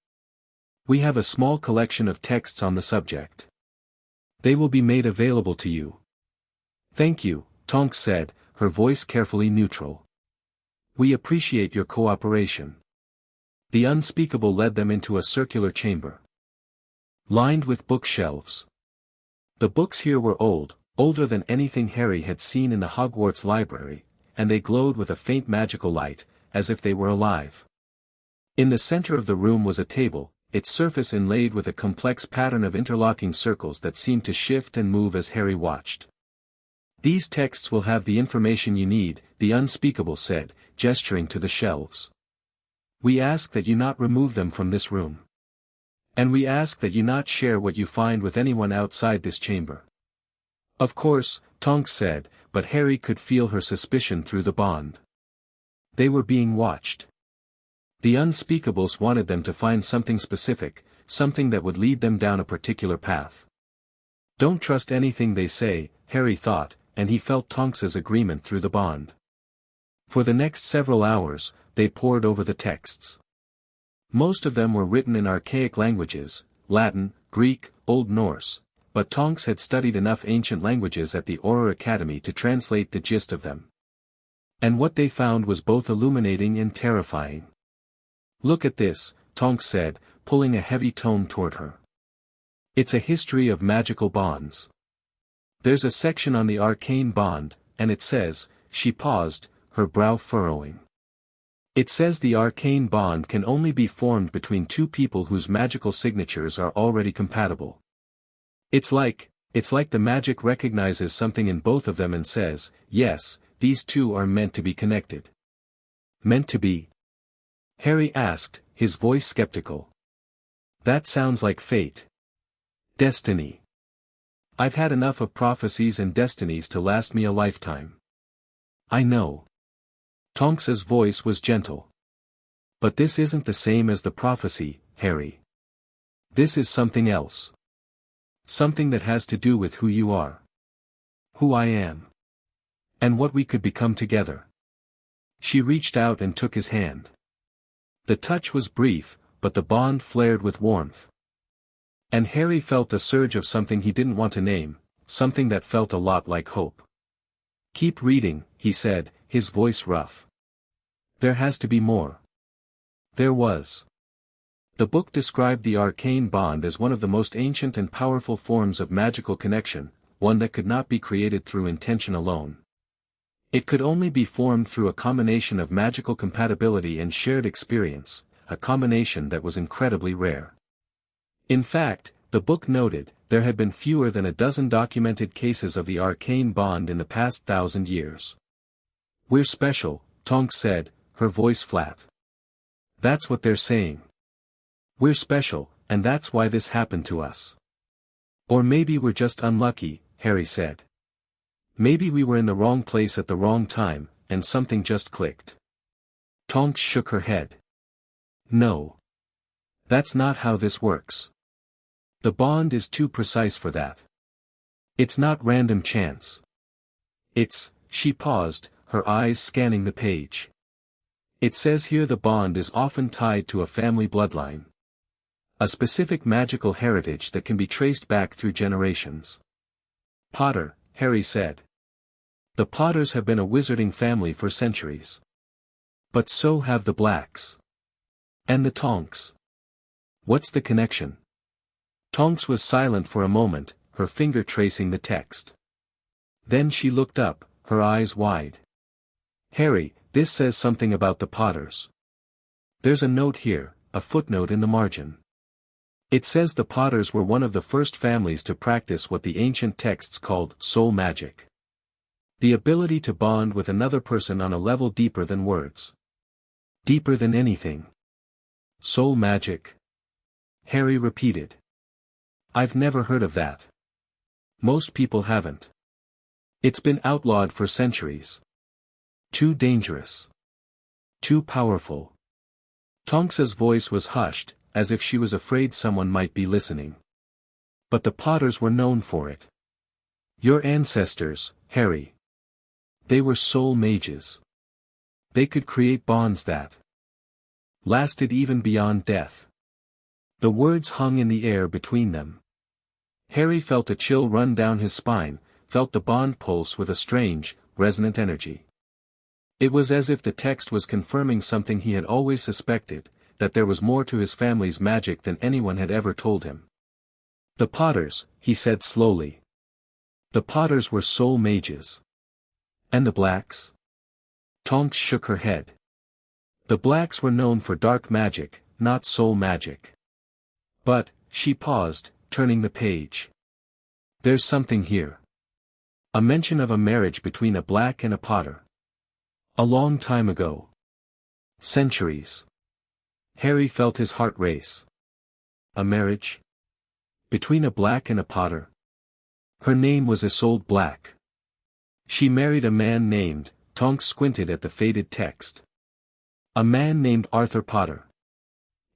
We have a small collection of texts on the subject. They will be made available to you. Thank you, Tonks said, her voice carefully neutral. We appreciate your cooperation. The unspeakable led them into a circular chamber. Lined with bookshelves. The books here were old, older than anything Harry had seen in the Hogwarts library, and they glowed with a faint magical light, as if they were alive. In the center of the room was a table, its surface inlaid with a complex pattern of interlocking circles that seemed to shift and move as Harry watched. These texts will have the information you need, the unspeakable said, gesturing to the shelves. We ask that you not remove them from this room. And we ask that you not share what you find with anyone outside this chamber. Of course, Tonks said, but Harry could feel her suspicion through the bond. They were being watched. The unspeakables wanted them to find something specific, something that would lead them down a particular path. Don't trust anything they say, Harry thought, and he felt Tonks's agreement through the bond. For the next several hours, they pored over the texts. Most of them were written in archaic languages, Latin, Greek, Old Norse, but Tonks had studied enough ancient languages at the Auror Academy to translate the gist of them. And what they found was both illuminating and terrifying. Look at this, Tonks said, pulling a heavy tome toward her. It's a history of magical bonds. There's a section on the arcane bond, and it says, she paused, her brow furrowing. It says the arcane bond can only be formed between two people whose magical signatures are already compatible. It's like the magic recognizes something in both of them and says, yes, these two are meant to be connected. Meant to be? Harry asked, his voice skeptical. That sounds like fate. Destiny. I've had enough of prophecies and destinies to last me a lifetime. I know. Tonks's voice was gentle. But this isn't the same as the prophecy, Harry. This is something else. Something that has to do with who you are. Who I am. And what we could become together. She reached out and took his hand. The touch was brief, but the bond flared with warmth. And Harry felt a surge of something he didn't want to name, something that felt a lot like hope. Keep reading, he said, his voice rough. There has to be more. There was. The book described the arcane bond as one of the most ancient and powerful forms of magical connection, one that could not be created through intention alone. It could only be formed through a combination of magical compatibility and shared experience, a combination that was incredibly rare. In fact, the book noted, there had been fewer than a dozen documented cases of the arcane bond in the past 1,000 years. We're special, Tonks said, her voice flat. That's what they're saying. We're special, and that's why this happened to us. Or maybe we're just unlucky, Harry said. Maybe we were in the wrong place at the wrong time, and something just clicked. Tonks shook her head. No. That's not how this works. The bond is too precise for that. It's not random chance. She paused, her eyes scanning the page. It says here the bond is often tied to a family bloodline. A specific magical heritage that can be traced back through generations. Potter, Harry said. The Potters have been a wizarding family for centuries. But so have the Blacks. And the Tonks. What's the connection? Tonks was silent for a moment, her finger tracing the text. Then she looked up, her eyes wide. Harry, this says something about the Potters. There's a note here, a footnote in the margin. It says the Potters were one of the first families to practice what the ancient texts called soul magic. The ability to bond with another person on a level deeper than words. Deeper than anything. Soul magic. Harry repeated. I've never heard of that. Most people haven't. It's been outlawed for centuries. Too dangerous. Too powerful. Tonks's voice was hushed, as if she was afraid someone might be listening. But the Potters were known for it. Your ancestors, Harry. They were soul mages. They could create bonds that lasted even beyond death. The words hung in the air between them. Harry felt a chill run down his spine, felt the bond pulse with a strange, resonant energy. It was as if the text was confirming something he had always suspected, that there was more to his family's magic than anyone had ever told him. The Potters, he said slowly. The Potters were soul mages. And the Blacks? Tonks shook her head. The Blacks were known for dark magic, not soul magic. But, she paused, turning the page. There's something here. A mention of a marriage between a Black and a Potter. A long time ago. Centuries. Harry felt his heart race. A marriage? Between a Black and a Potter? Her name was Isolde Black. She married a man named, Tonks squinted at the faded text. A man named Arthur Potter.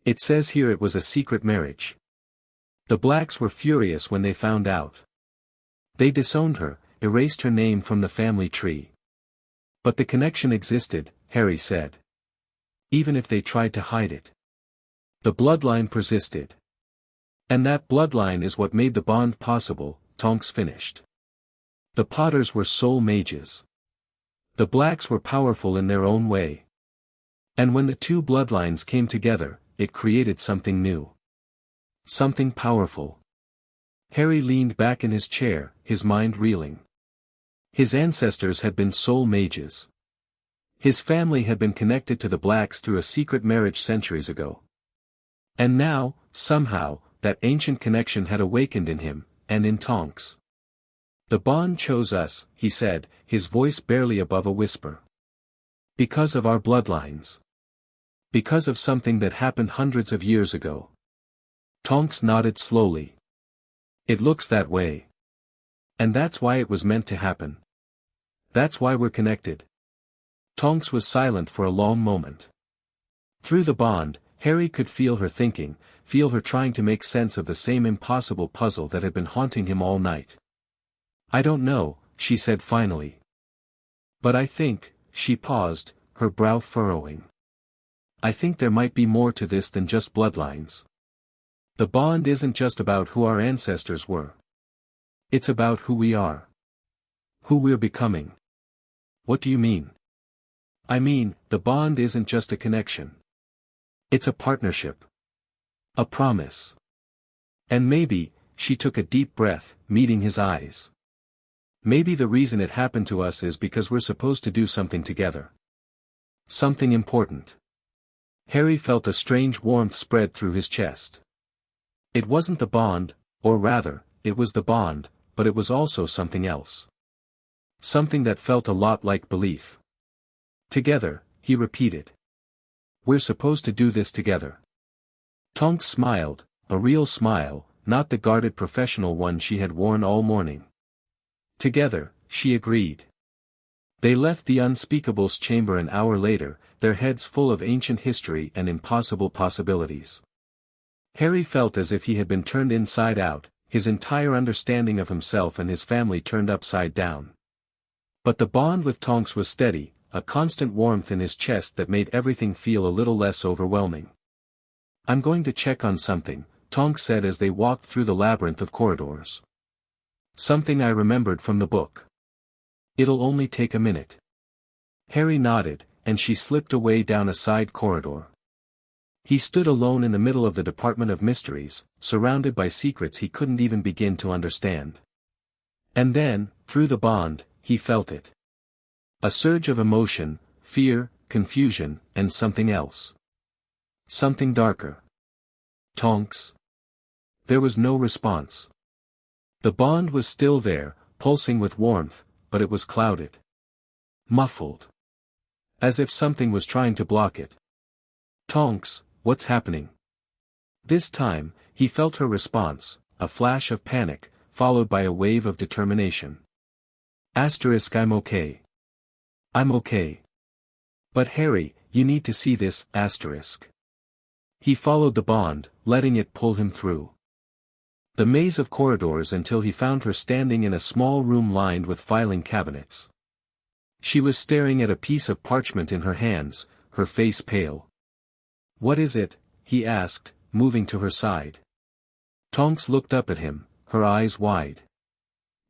It says here it was a secret marriage. The Blacks were furious when they found out. They disowned her, erased her name from the family tree. But the connection existed, Harry said. Even if they tried to hide it. The bloodline persisted. And that bloodline is what made the bond possible, Tonks finished. The Potters were soul mages. The Blacks were powerful in their own way. And when the two bloodlines came together, it created something new. Something powerful. Harry leaned back in his chair, his mind reeling. His ancestors had been soul mages. His family had been connected to the Blacks through a secret marriage centuries ago. And now, somehow, that ancient connection had awakened in him, and in Tonks. The bond chose us, he said, his voice barely above a whisper. Because of our bloodlines. Because of something that happened hundreds of years ago. Tonks nodded slowly. It looks that way. And that's why it was meant to happen. That's why we're connected. Tonks was silent for a long moment. Through the bond, Harry could feel her thinking, feel her trying to make sense of the same impossible puzzle that had been haunting him all night. I don't know, she said finally. But I think, she paused, her brow furrowing. I think there might be more to this than just bloodlines. The bond isn't just about who our ancestors were. It's about who we are. Who we're becoming. What do you mean? I mean, the bond isn't just a connection. It's a partnership. A promise. And maybe, she took a deep breath, meeting his eyes. Maybe the reason it happened to us is because we're supposed to do something together. Something important. Harry felt a strange warmth spread through his chest. It wasn't the bond, or rather, it was the bond, but it was also something else. Something that felt a lot like belief. Together, he repeated. We're supposed to do this together. Tonks smiled, a real smile, not the guarded professional one she had worn all morning. Together, she agreed. They left the unspeakable's chamber an hour later, their heads full of ancient history and impossible possibilities. Harry felt as if he had been turned inside out, his entire understanding of himself and his family turned upside down. But the bond with Tonks was steady, a constant warmth in his chest that made everything feel a little less overwhelming. I'm going to check on something, Tonks said as they walked through the labyrinth of corridors. Something I remembered from the book. It'll only take a minute. Harry nodded, and she slipped away down a side corridor. He stood alone in the middle of the Department of Mysteries, surrounded by secrets he couldn't even begin to understand. And then, through the bond, he felt it. A surge of emotion, fear, confusion, and something else. Something darker. Tonks. There was no response. The bond was still there, pulsing with warmth, but it was clouded. Muffled. As if something was trying to block it. Tonks, what's happening? This time, he felt her response, a flash of panic, followed by a wave of determination. I'm okay. I'm okay. But Harry, you need to see this, He followed the bond, letting it pull him through the maze of corridors until he found her standing in a small room lined with filing cabinets. She was staring at a piece of parchment in her hands, her face pale. What is it? He asked, moving to her side. Tonks looked up at him, her eyes wide.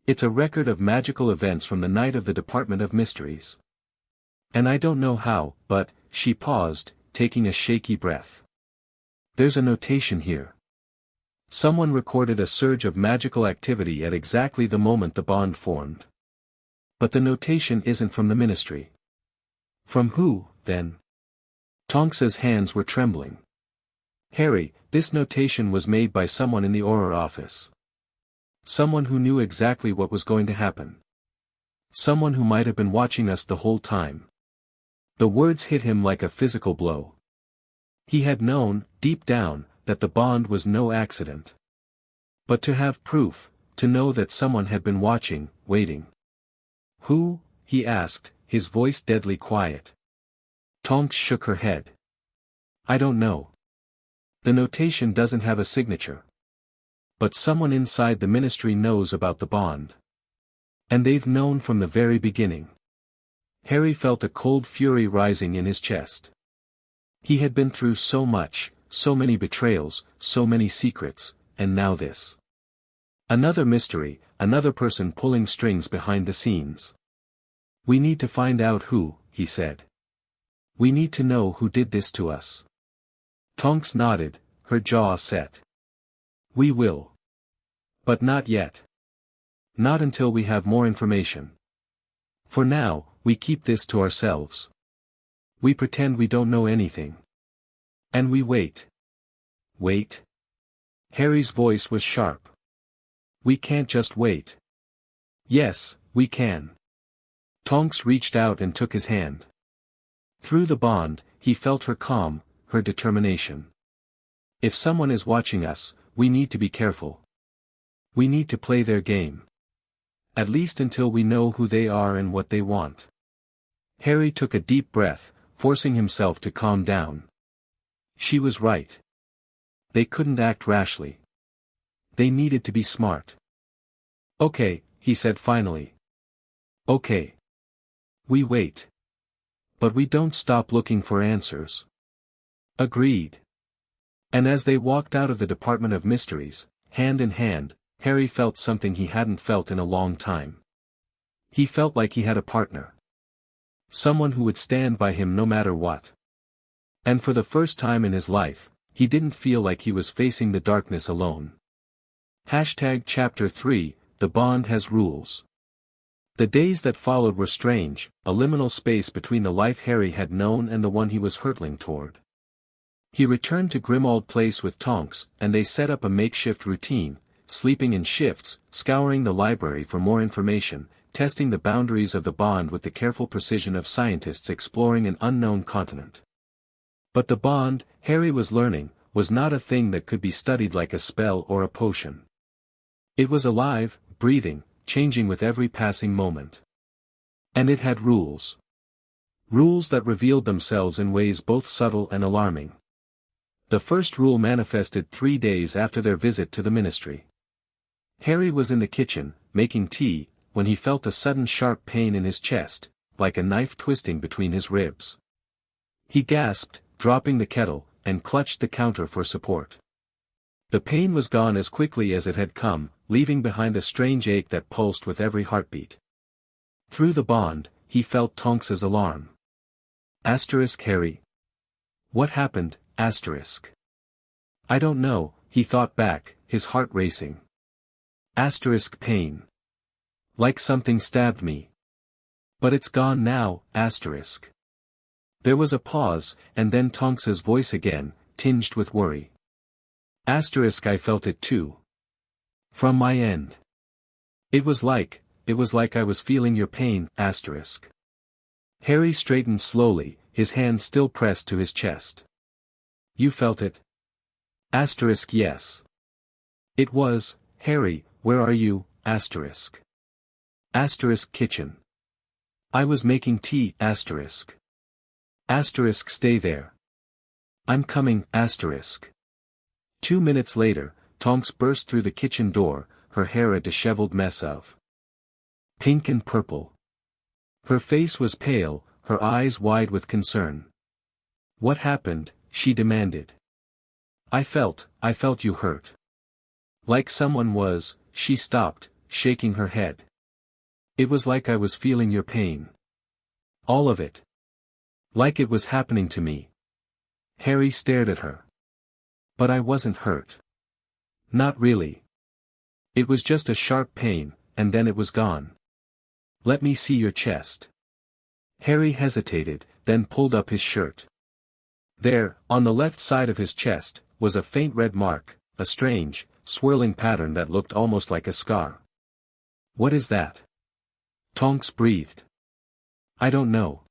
It's a record of magical events from the night of the Department of Mysteries. And I don't know how, but, she paused, taking a shaky breath. There's a notation here. Someone recorded a surge of magical activity at exactly the moment the bond formed. But the notation isn't from the Ministry. From who, then? Tonks's hands were trembling. Harry, this notation was made by someone in the Auror office. Someone who knew exactly what was going to happen. Someone who might have been watching us the whole time. The words hit him like a physical blow. He had known, deep down, that the bond was no accident. But to have proof, to know that someone had been watching, waiting. Who? He asked, his voice deadly quiet. Tonks shook her head. I don't know. The notation doesn't have a signature. But someone inside the ministry knows about the bond. And they've known from the very beginning. Harry felt a cold fury rising in his chest. He had been through so much, so many betrayals, so many secrets, and now this. Another mystery, another person pulling strings behind the scenes. We need to find out who, he said. We need to know who did this to us. Tonks nodded, her jaw set. We will. But not yet. Not until we have more information. For now, we keep this to ourselves. We pretend we don't know anything. And we wait. Wait? Harry's voice was sharp. We can't just wait. Yes, we can. Tonks reached out and took his hand. Through the bond, he felt her calm, her determination. If someone is watching us, we need to be careful. We need to play their game. At least until we know who they are and what they want. Harry took a deep breath, forcing himself to calm down. She was right. They couldn't act rashly. They needed to be smart. Okay, he said finally. Okay. We wait. But we don't stop looking for answers. Agreed. And as they walked out of the Department of Mysteries, hand in hand, Harry felt something he hadn't felt in a long time. He felt like he had a partner. Someone who would stand by him no matter what. And for the first time in his life, he didn't feel like he was facing the darkness alone. Chapter 3, The Bond Has Rules. The days that followed were strange, a liminal space between the life Harry had known and the one he was hurtling toward. He returned to Grimmauld Place with Tonks, and they set up a makeshift routine, sleeping in shifts, scouring the library for more information, testing the boundaries of the bond with the careful precision of scientists exploring an unknown continent. But the bond, Harry was learning, was not a thing that could be studied like a spell or a potion. It was alive, breathing, changing with every passing moment. And it had rules. Rules that revealed themselves in ways both subtle and alarming. The first rule manifested 3 days after their visit to the ministry. Harry was in the kitchen, making tea, when he felt a sudden sharp pain in his chest, like a knife twisting between his ribs. He gasped, dropping the kettle, and clutched the counter for support. The pain was gone as quickly as it had come, leaving behind a strange ache that pulsed with every heartbeat. Through the bond, he felt Tonks's alarm. Harry. What happened? I don't know, he thought back, his heart racing. Pain. Like something stabbed me. But it's gone now, There was a pause, and then Tonks's voice again, tinged with worry. I felt it too. From my end. It was like I was feeling your pain, Harry straightened slowly, his hand still pressed to his chest. You felt it? Yes. It was, Harry, where are you, kitchen. I was making tea, stay there. I'm coming, 2 minutes later, Tonks burst through the kitchen door, her hair a disheveled mess of pink and purple. Her face was pale, her eyes wide with concern. What happened? She demanded. I felt you hurt. Like someone was. She stopped, shaking her head. It was like I was feeling your pain. All of it. Like it was happening to me. Harry stared at her. But I wasn't hurt. Not really. It was just a sharp pain, and then it was gone. Let me see your chest. Harry hesitated, then pulled up his shirt. There, on the left side of his chest, was a faint red mark, a strange, swirling pattern that looked almost like a scar. What is that? Tonks breathed. I don't know.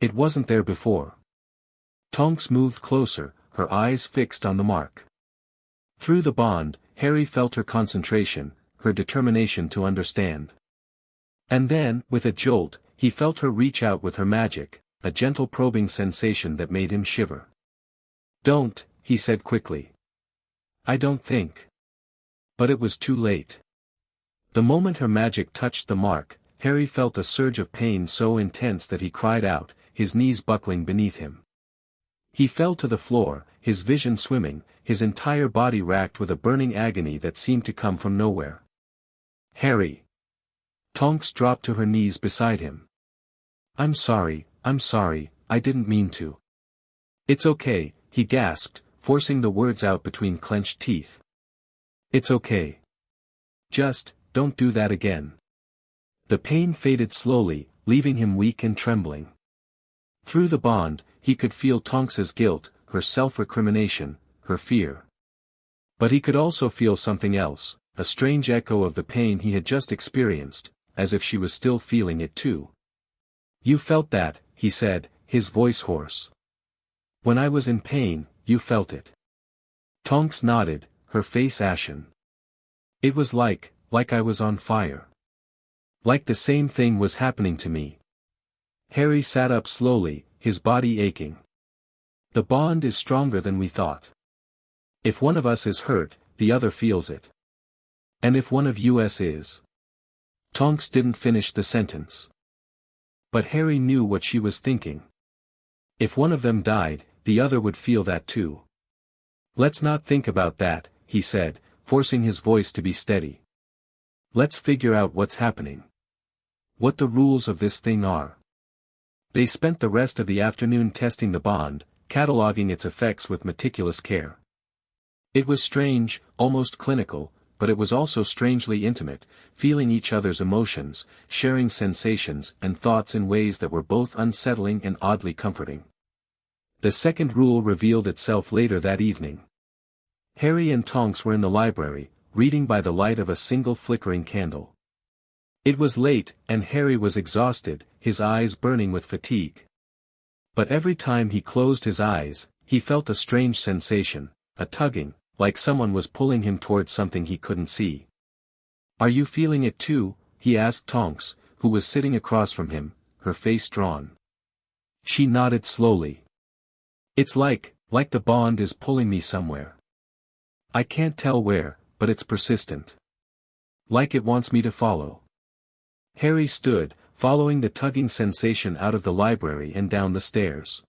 It wasn't there before. Tonks moved closer, her eyes fixed on the mark. Through the bond, Harry felt her concentration, her determination to understand. And then, with a jolt, he felt her reach out with her magic, a gentle probing sensation that made him shiver. "Don't," he said quickly. "I don't think." But it was too late. The moment her magic touched the mark, Harry felt a surge of pain so intense that he cried out, his knees buckling beneath him. He fell to the floor, his vision swimming, his entire body racked with a burning agony that seemed to come from nowhere. "Harry!" Tonks dropped to her knees beside him. I'm sorry, I didn't mean to." "It's okay," he gasped, forcing the words out between clenched teeth. "It's okay. Just, don't do that again." The pain faded slowly, leaving him weak and trembling. Through the bond, he could feel Tonks's guilt, her self-recrimination, her fear. But he could also feel something else, a strange echo of the pain he had just experienced, as if she was still feeling it too. "You felt that," he said, his voice hoarse. "When I was in pain, you felt it." Tonks nodded, her face ashen. "It was like I was on fire. Like the same thing was happening to me." Harry sat up slowly, his body aching. "The bond is stronger than we thought. If one of us is hurt, the other feels it. And if one of us is—" Tonks didn't finish the sentence. But Harry knew what she was thinking. If one of them died, the other would feel that too. "Let's not think about that," he said, forcing his voice to be steady. "Let's figure out what's happening. What the rules of this thing are." They spent the rest of the afternoon testing the bond, cataloging its effects with meticulous care. It was strange, almost clinical, but it was also strangely intimate, feeling each other's emotions, sharing sensations and thoughts in ways that were both unsettling and oddly comforting. The second rule revealed itself later that evening. Harry and Tonks were in the library, reading by the light of a single flickering candle. It was late, and Harry was exhausted, his eyes burning with fatigue. But every time he closed his eyes, he felt a strange sensation, a tugging, like someone was pulling him towards something he couldn't see. "Are you feeling it too?" he asked Tonks, who was sitting across from him, her face drawn. She nodded slowly. "It's like the bond is pulling me somewhere. I can't tell where, but it's persistent. Like it wants me to follow." Harry stood, following the tugging sensation out of the library and down the stairs.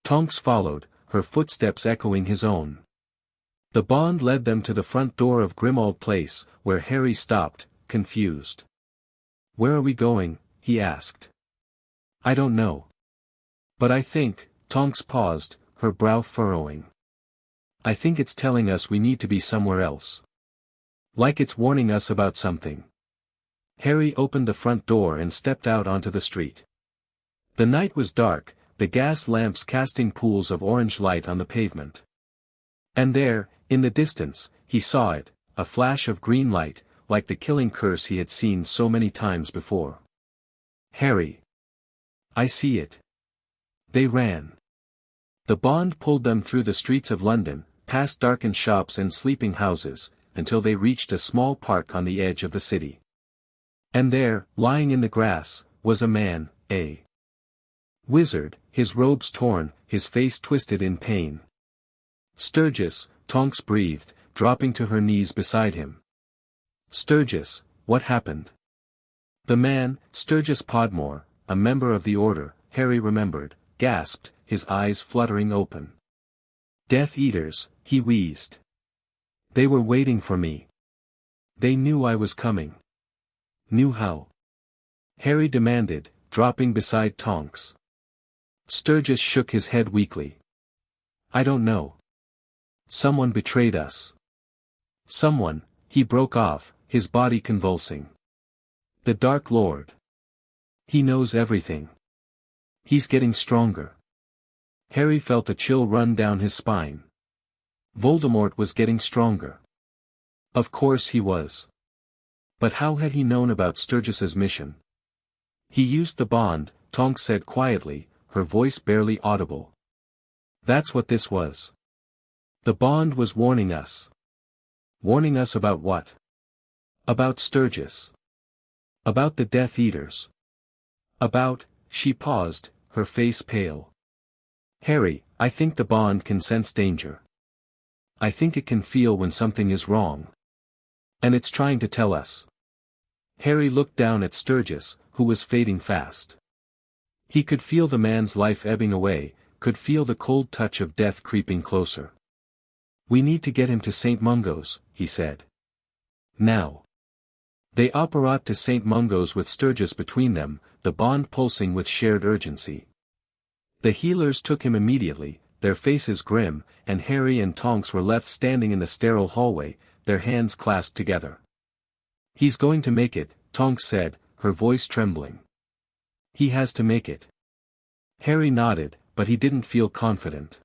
Tonks followed, her footsteps echoing his own. The bond led them to the front door of Grimmauld Place, where Harry stopped, confused. "Where are we going?" he asked. "I don't know. But I think," Tonks paused, her brow furrowing. "I think it's telling us we need to be somewhere else. Like it's warning us about something." Harry opened the front door and stepped out onto the street. The night was dark, the gas lamps casting pools of orange light on the pavement. And there, in the distance, he saw it, a flash of green light, like the killing curse he had seen so many times before. "Harry! I see it." They ran. The bond pulled them through the streets of London, past darkened shops and sleeping houses, until they reached a small park on the edge of the city. And there, lying in the grass, was a man, a wizard, his robes torn, his face twisted in pain. "Sturgis," Tonks breathed, dropping to her knees beside him. "Sturgis, what happened?" The man, Sturgis Podmore, a member of the Order, Harry remembered, gasped, his eyes fluttering open. "Death Eaters," he wheezed. "They were waiting for me. They knew I was coming." "Knew how?" Harry demanded, dropping beside Tonks. Sturgis shook his head weakly. "I don't know. Someone betrayed us." "Someone," he broke off, his body convulsing. "The Dark Lord. He knows everything. He's getting stronger." Harry felt a chill run down his spine. Voldemort was getting stronger. Of course he was. But how had he known about Sturgis's mission? "He used the bond," Tonks said quietly, her voice barely audible. "That's what this was. The bond was warning us." "Warning us about what?" About Sturgis. About the Death Eaters. She paused, her face pale. Harry, I think the bond can sense danger. I think it can feel when something is wrong. And it's trying to tell us. Harry looked down at Sturgis, who was fading fast. He could feel the man's life ebbing away, could feel the cold touch of death creeping closer. We need to get him to St. Mungo's, he said. Now. They apparat to St. Mungo's with Sturgis between them, the bond pulsing with shared urgency. The healers took him immediately, their faces grim, and Harry and Tonks were left standing in the sterile hallway, their hands clasped together. He's going to make it, Tonks said, her voice trembling. He has to make it. Harry nodded, but he didn't feel confident.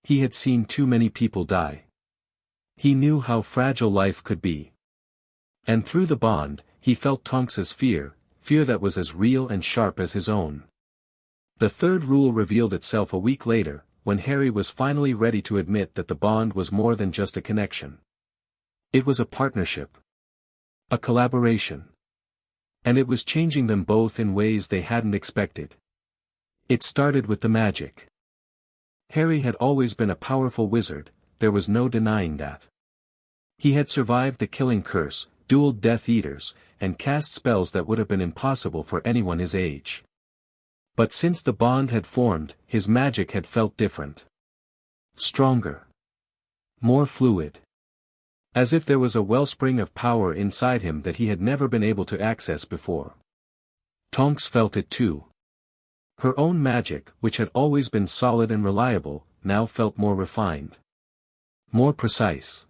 He had seen too many people die. He knew how fragile life could be. And through the bond, he felt Tonks's fear that was as real and sharp as his own. The third rule revealed itself a week later, when Harry was finally ready to admit that the bond was more than just a connection. It was a partnership. A collaboration. And it was changing them both in ways they hadn't expected. It started with the magic. Harry had always been a powerful wizard, there was no denying that. He had survived the killing curse, dueled Death Eaters, and cast spells that would have been impossible for anyone his age. But since the bond had formed, his magic had felt different. Stronger. More fluid. As if there was a wellspring of power inside him that he had never been able to access before. Tonks felt it too. Her own magic, which had always been solid and reliable, now felt more refined. More precise.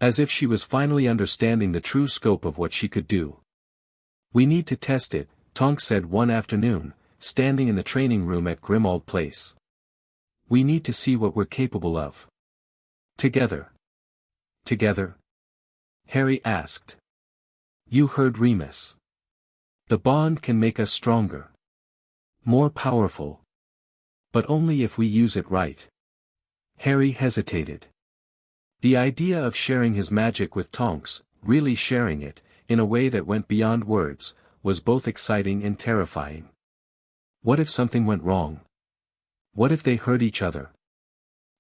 As if she was finally understanding the true scope of what she could do. We need to test it, Tonks said one afternoon, standing in the training room at Grimmauld Place. We need to see what we're capable of. Together. Together? Harry asked. You heard Remus. The bond can make us stronger. More powerful. But only if we use it right. Harry hesitated. The idea of sharing his magic with Tonks, really sharing it, in a way that went beyond words, was both exciting and terrifying. What if something went wrong? What if they hurt each other?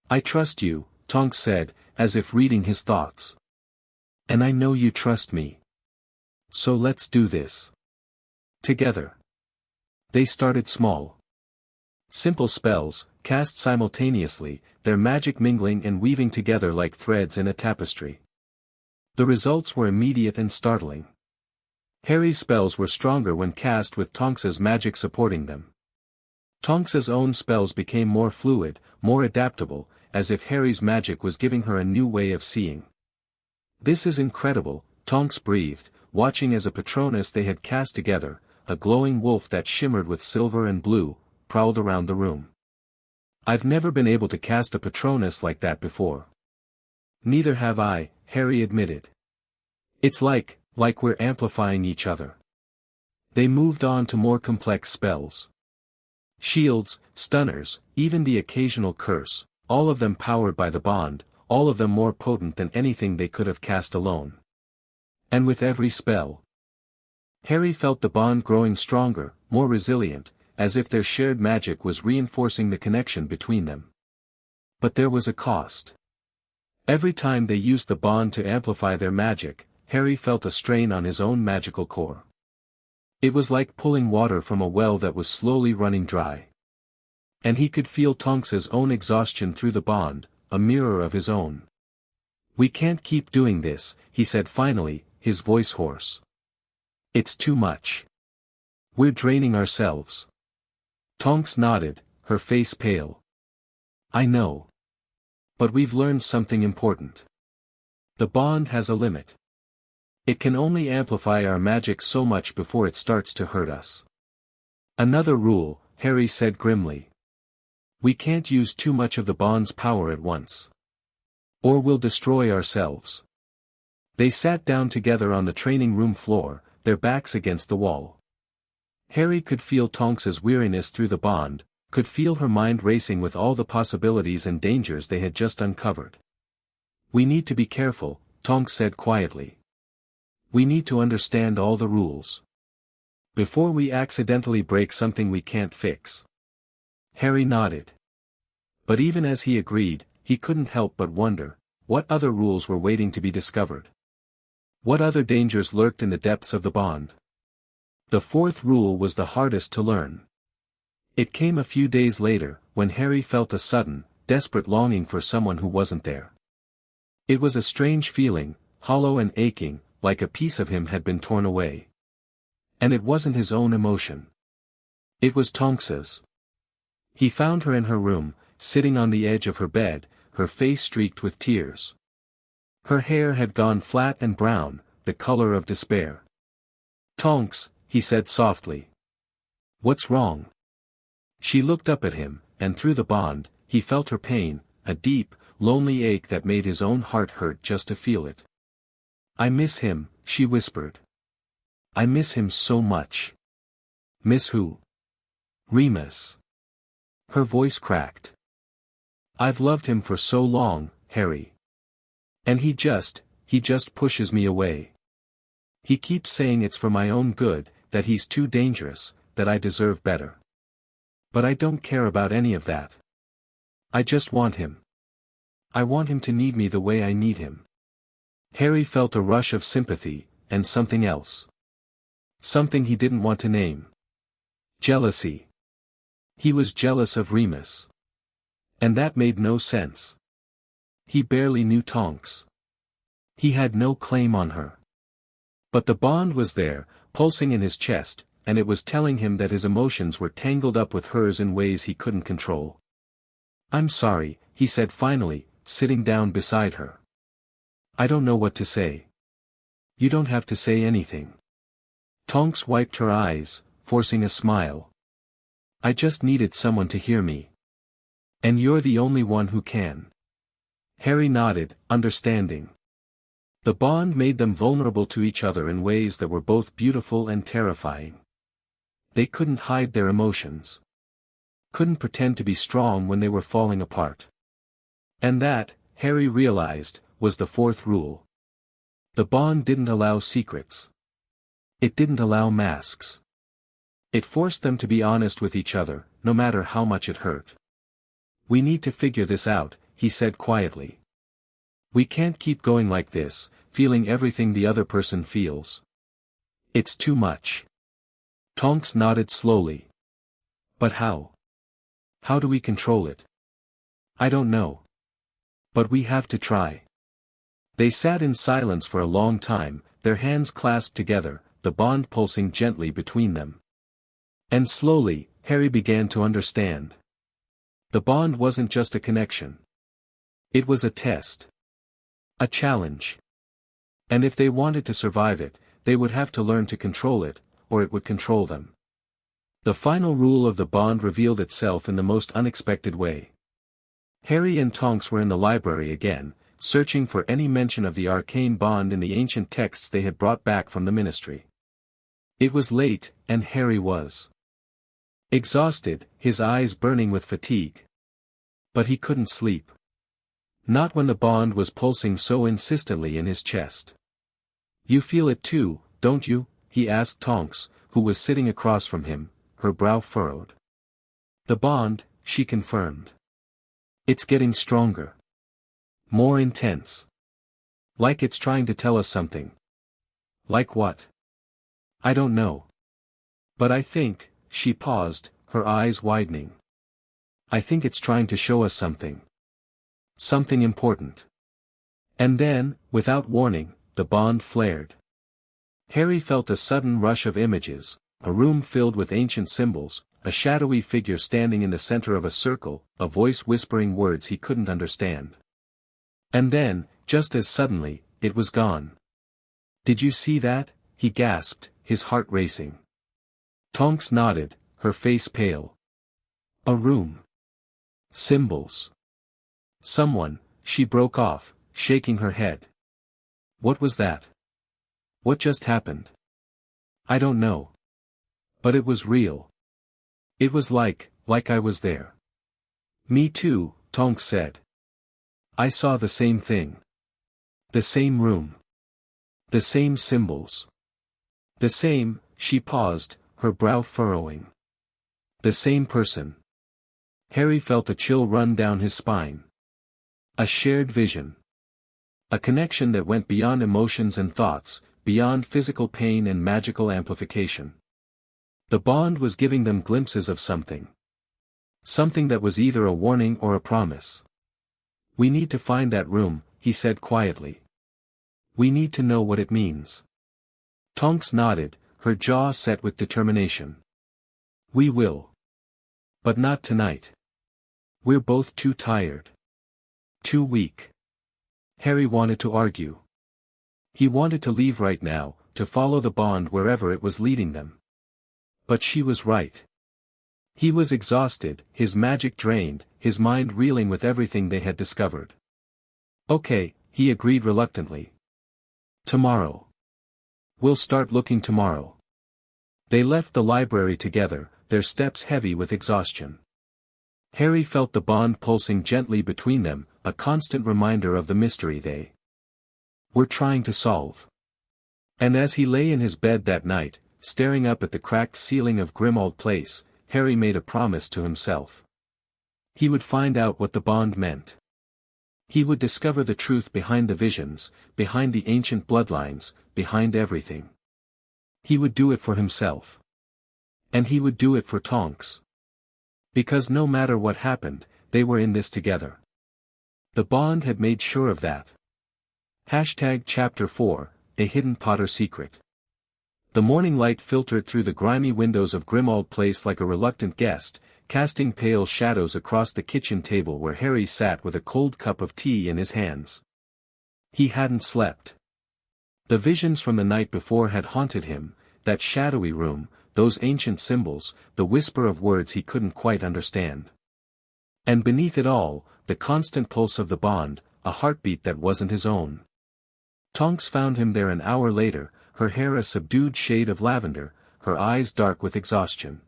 I trust you, Tonks said, as if reading his thoughts. And I know you trust me. So let's do this. Together. They started small. Simple spells, cast simultaneously, their magic mingling and weaving together like threads in a tapestry. The results were immediate and startling. Harry's spells were stronger when cast with Tonks's magic supporting them. Tonks's own spells became more fluid, more adaptable, as if Harry's magic was giving her a new way of seeing. This is incredible, Tonks breathed, watching as a Patronus they had cast together, a glowing wolf that shimmered with silver and blue, prowled around the room. I've never been able to cast a Patronus like that before. Neither have I, Harry admitted. It's like we're amplifying each other. They moved on to more complex spells. Shields, stunners, even the occasional curse, all of them powered by the bond, all of them more potent than anything they could have cast alone. And with every spell, Harry felt the bond growing stronger, more resilient, as if their shared magic was reinforcing the connection between them. But there was a cost. Every time they used the bond to amplify their magic, Harry felt a strain on his own magical core. It was like pulling water from a well that was slowly running dry. And he could feel Tonks's own exhaustion through the bond, a mirror of his own. We can't keep doing this, he said finally, his voice hoarse. It's too much. We're draining ourselves. Tonks nodded, her face pale. I know. But we've learned something important. The bond has a limit. It can only amplify our magic so much before it starts to hurt us. Another rule, Harry said grimly. We can't use too much of the bond's power at once. Or we'll destroy ourselves. They sat down together on the training room floor, their backs against the wall. Harry could feel Tonks's weariness through the bond, could feel her mind racing with all the possibilities and dangers they had just uncovered. We need to be careful, Tonks said quietly. We need to understand all the rules. Before we accidentally break something we can't fix. Harry nodded. But even as he agreed, he couldn't help but wonder, what other rules were waiting to be discovered? What other dangers lurked in the depths of the bond? The fourth rule was the hardest to learn. It came a few days later, when Harry felt a sudden, desperate longing for someone who wasn't there. It was a strange feeling, hollow and aching, like a piece of him had been torn away. And it wasn't his own emotion. It was Tonks's. He found her in her room, sitting on the edge of her bed, her face streaked with tears. Her hair had gone flat and brown, the color of despair. "Tonks," he said softly. "What's wrong?" She looked up at him, and through the bond, he felt her pain, a deep, lonely ache that made his own heart hurt just to feel it. "I miss him," she whispered. "I miss him so much." "Miss who?" "Remus." Her voice cracked. "I've loved him for so long, Harry. And he just pushes me away. He keeps saying it's for my own good, that he's too dangerous, that I deserve better. But I don't care about any of that. I just want him. I want him to need me the way I need him." Harry felt a rush of sympathy, and something else. Something he didn't want to name. Jealousy. He was jealous of Remus. And that made no sense. He barely knew Tonks. He had no claim on her. But the bond was there, pulsing in his chest, and it was telling him that his emotions were tangled up with hers in ways he couldn't control. "I'm sorry," he said finally, sitting down beside her. "I don't know what to say." "You don't have to say anything." Tonks wiped her eyes, forcing a smile. "I just needed someone to hear me. And you're the only one who can." Harry nodded, understanding. The bond made them vulnerable to each other in ways that were both beautiful and terrifying. They couldn't hide their emotions. Couldn't pretend to be strong when they were falling apart. And that, Harry realized, was the fourth rule. The bond didn't allow secrets. It didn't allow masks. It forced them to be honest with each other, no matter how much it hurt. "We need to figure this out," he said quietly. "We can't keep going like this, feeling everything the other person feels. It's too much." Tonks nodded slowly. "But how? How do we control it?" "I don't know. But we have to try." They sat in silence for a long time, their hands clasped together, the bond pulsing gently between them. And slowly, Harry began to understand. The bond wasn't just a connection. It was a test. A challenge. And if they wanted to survive it, they would have to learn to control it, or it would control them. The final rule of the bond revealed itself in the most unexpected way. Harry and Tonks were in the library again, searching for any mention of the arcane bond in the ancient texts they had brought back from the ministry. It was late, and Harry was exhausted, his eyes burning with fatigue. But he couldn't sleep. Not when the bond was pulsing so insistently in his chest. "You feel it too, don't you?" he asked Tonks, who was sitting across from him, her brow furrowed. "The bond," she confirmed. "It's getting stronger. More intense. Like it's trying to tell us something." "Like what?" "I don't know. But I think," she paused, her eyes widening. "I think it's trying to show us something. Something important." And then, without warning, the bond flared. Harry felt a sudden rush of images, a room filled with ancient symbols, a shadowy figure standing in the center of a circle, a voice whispering words he couldn't understand. And then, just as suddenly, it was gone. "Did you see that?" he gasped, his heart racing. Tonks nodded, her face pale. "A room. Symbols. Someone," she broke off, shaking her head. "What was that? What just happened?" "I don't know. But it was real. It was like I was there." "Me too," Tonks said. "I saw the same thing. The same room. The same symbols. The same, she paused, her brow furrowing. The same person. Harry felt a chill run down his spine. A shared vision. A connection that went beyond emotions and thoughts, beyond physical pain and magical amplification. The bond was giving them glimpses of something. Something that was either a warning or a promise. "We need to find that room," he said quietly. "We need to know what it means." Tonks nodded, her jaw set with determination. "We will. But not tonight. We're both too tired. Too weak." Harry wanted to argue. He wanted to leave right now, to follow the bond wherever it was leading them. But she was right. He was exhausted, his magic drained, his mind reeling with everything they had discovered. "Okay," he agreed reluctantly. "Tomorrow. We'll start looking tomorrow." They left the library together, their steps heavy with exhaustion. Harry felt the bond pulsing gently between them, a constant reminder of the mystery they were trying to solve. And as he lay in his bed that night, staring up at the cracked ceiling of Grimmauld Place, Harry made a promise to himself. He would find out what the bond meant. He would discover the truth behind the visions, behind the ancient bloodlines, behind everything. He would do it for himself. And he would do it for Tonks. Because no matter what happened, they were in this together. The bond had made sure of that. Chapter 4, A Hidden Potter Secret. The morning light filtered through the grimy windows of Grimmauld Place like a reluctant guest, casting pale shadows across the kitchen table where Harry sat with a cold cup of tea in his hands. He hadn't slept. The visions from the night before had haunted him, that shadowy room, those ancient symbols, the whisper of words he couldn't quite understand. And beneath it all, the constant pulse of the bond, a heartbeat that wasn't his own. Tonks found him there an hour later, her hair a subdued shade of lavender, her eyes dark with exhaustion.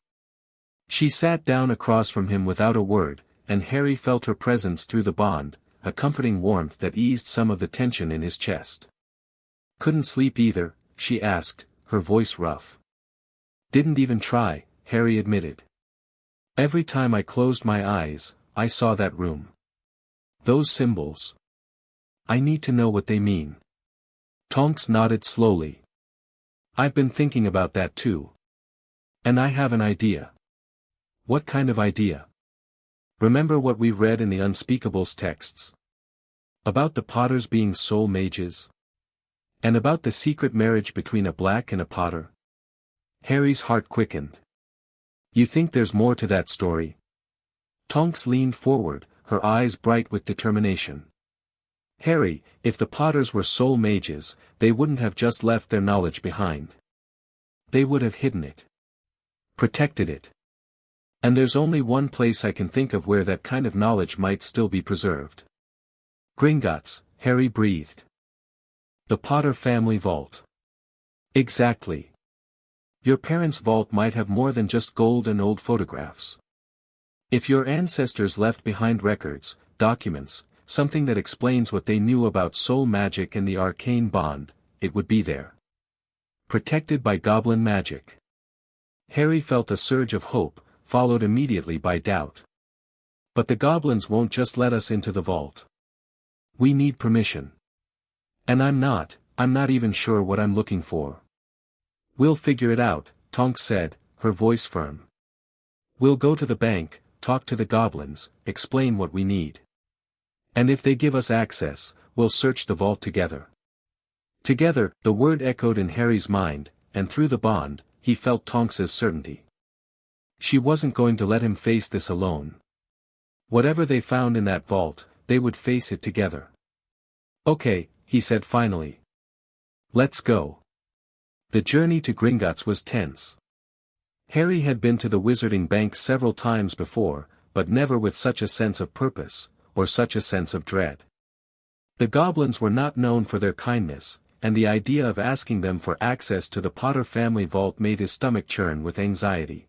She sat down across from him without a word, and Harry felt her presence through the bond, a comforting warmth that eased some of the tension in his chest. "Couldn't sleep either?" she asked, her voice rough. "Didn't even try," Harry admitted. "Every time I closed my eyes, I saw that room. Those symbols. I need to know what they mean." Tonks nodded slowly. "I've been thinking about that too. And I have an idea." "What kind of idea?" "Remember what we read in the Unspeakable's texts? About the Potters being soul mages? And about the secret marriage between a black and a Potter?" Harry's heart quickened. "You think there's more to that story?" Tonks leaned forward, her eyes bright with determination. "Harry, if the Potters were soul mages, they wouldn't have just left their knowledge behind. They would have hidden it. Protected it. And there's only one place I can think of where that kind of knowledge might still be preserved." "Gringotts," Harry breathed. "The Potter family vault." "Exactly. Your parents' vault might have more than just gold and old photographs. If your ancestors left behind records, documents, something that explains what they knew about soul magic and the arcane bond, it would be there. Protected by goblin magic." Harry felt a surge of hope, followed immediately by doubt. "But the goblins won't just let us into the vault. We need permission. And I'm not even sure what I'm looking for." "We'll figure it out," Tonks said, her voice firm. "We'll go to the bank, talk to the goblins, explain what we need. And if they give us access, we'll search the vault together." Together, the word echoed in Harry's mind, and through the bond, he felt Tonks's certainty. She wasn't going to let him face this alone. Whatever they found in that vault, they would face it together. "Okay," he said finally. "Let's go." The journey to Gringotts was tense. Harry had been to the Wizarding Bank several times before, but never with such a sense of purpose, or such a sense of dread. The goblins were not known for their kindness, and the idea of asking them for access to the Potter family vault made his stomach churn with anxiety.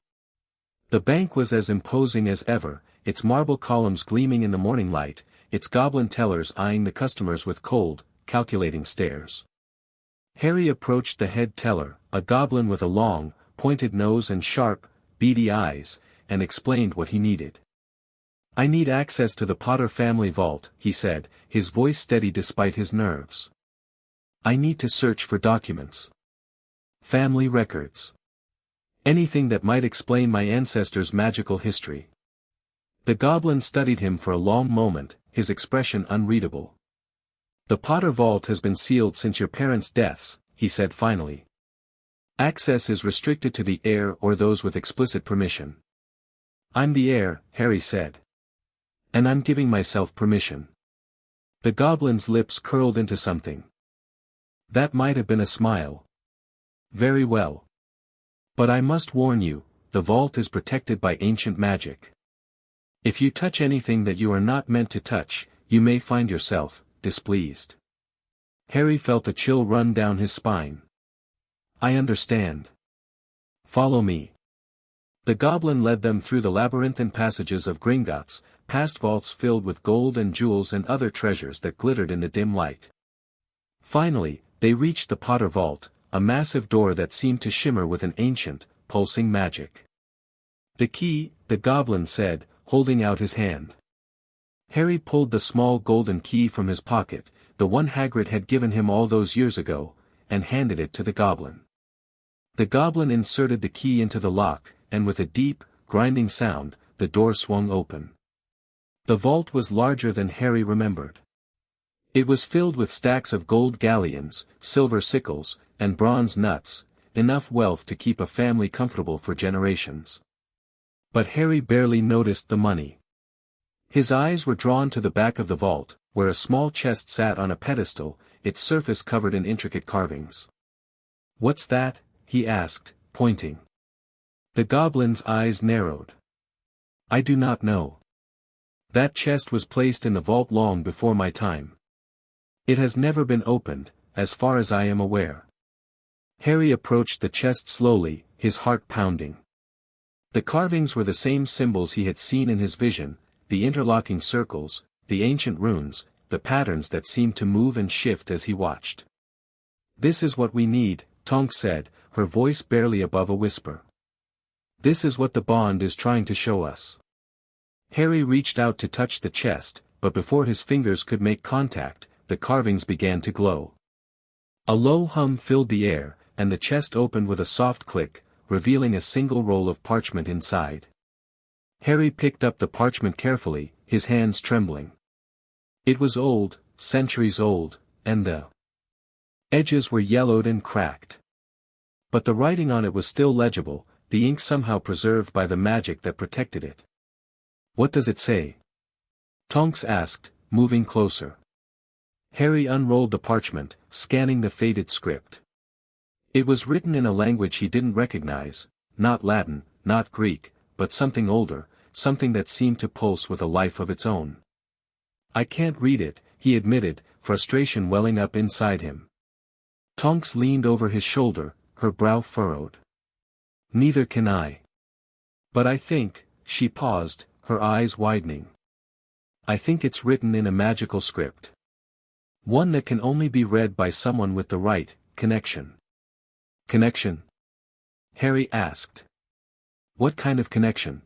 The bank was as imposing as ever, its marble columns gleaming in the morning light, its goblin tellers eyeing the customers with cold, calculating stares. Harry approached the head teller, a goblin with a long, pointed nose and sharp, beady eyes, and explained what he needed. "I need access to the Potter family vault," he said, his voice steady despite his nerves. "I need to search for documents. Family records. Anything that might explain my ancestors' magical history." The goblin studied him for a long moment, his expression unreadable. "The Potter vault has been sealed since your parents' deaths," he said finally. "Access is restricted to the heir or those with explicit permission." "I'm the heir," Harry said. "And I'm giving myself permission." The goblin's lips curled into something. That might have been a smile. "Very well. But I must warn you, the vault is protected by ancient magic. If you touch anything that you are not meant to touch, you may find yourself displeased." Harry felt a chill run down his spine. "I understand. Follow me." The goblin led them through the labyrinthine passages of Gringotts, past vaults filled with gold and jewels and other treasures that glittered in the dim light. Finally, they reached the Potter vault, a massive door that seemed to shimmer with an ancient, pulsing magic. "The key," the goblin said, holding out his hand. Harry pulled the small golden key from his pocket, the one Hagrid had given him all those years ago, and handed it to the goblin. The goblin inserted the key into the lock, and with a deep, grinding sound, the door swung open. The vault was larger than Harry remembered. It was filled with stacks of gold galleons, silver sickles, and bronze nuts, enough wealth to keep a family comfortable for generations. But Harry barely noticed the money. His eyes were drawn to the back of the vault, where a small chest sat on a pedestal, its surface covered in intricate carvings. "What's that?" he asked, pointing. The goblin's eyes narrowed. "I do not know. That chest was placed in the vault long before my time. It has never been opened, as far as I am aware." Harry approached the chest slowly, his heart pounding. The carvings were the same symbols he had seen in his vision, the interlocking circles, the ancient runes, the patterns that seemed to move and shift as he watched. "This is what we need," Tonks said, her voice barely above a whisper. "This is what the bond is trying to show us." Harry reached out to touch the chest, but before his fingers could make contact, the carvings began to glow. A low hum filled the air, and the chest opened with a soft click, revealing a single roll of parchment inside. Harry picked up the parchment carefully, his hands trembling. It was old, centuries old, and the edges were yellowed and cracked. But the writing on it was still legible, the ink somehow preserved by the magic that protected it. "What does it say?" Tonks asked, moving closer. Harry unrolled the parchment, scanning the faded script. It was written in a language he didn't recognize, not Latin, not Greek, but something older, something that seemed to pulse with a life of its own. "I can't read it," he admitted, frustration welling up inside him. Tonks leaned over his shoulder, her brow furrowed. "Neither can I. But I think," she paused, her eyes widening. "I think it's written in a magical script. One that can only be read by someone with the right connection." "Connection?" Harry asked. "What kind of connection?"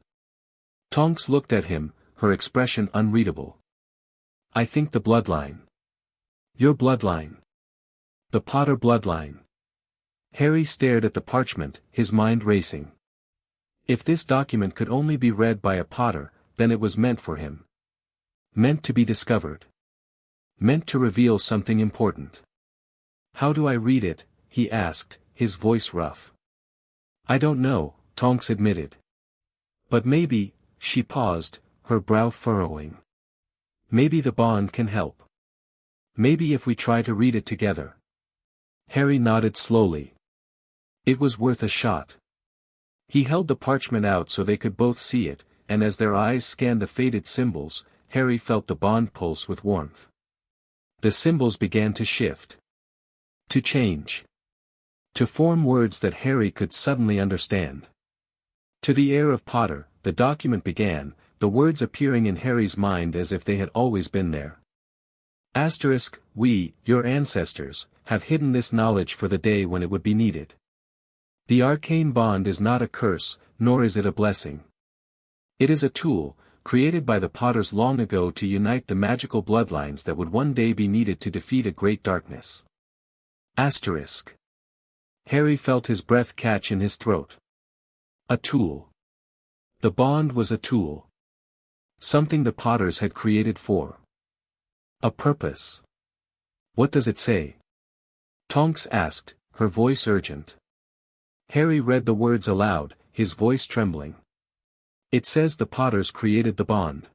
Tonks looked at him, her expression unreadable. "I think the bloodline." "Your bloodline?" "The Potter bloodline." Harry stared at the parchment, his mind racing. If this document could only be read by a Potter, then it was meant for him. Meant to be discovered. Meant to reveal something important. "How do I read it?" he asked, his voice rough. "I don't know," Tonks admitted. "But maybe," she paused, her brow furrowing. "Maybe the bond can help. Maybe if we try to read it together." Harry nodded slowly. It was worth a shot. He held the parchment out so they could both see it, and as their eyes scanned the faded symbols, Harry felt the bond pulse with warmth. The symbols began to shift. To change. To form words that Harry could suddenly understand. "To the heir of Potter," the document began, the words appearing in Harry's mind as if they had always been there. We, your ancestors, have hidden this knowledge for the day when it would be needed. The arcane bond is not a curse, nor is it a blessing. It is a tool, created by the potters long ago to unite the magical bloodlines that would one day be needed to defeat a great darkness. Harry felt his breath catch in his throat. A tool. The bond was a tool. Something the potters had created for a purpose. What does it say? Tonks asked, her voice urgent. Harry read the words aloud, his voice trembling. It says the potters created the bond.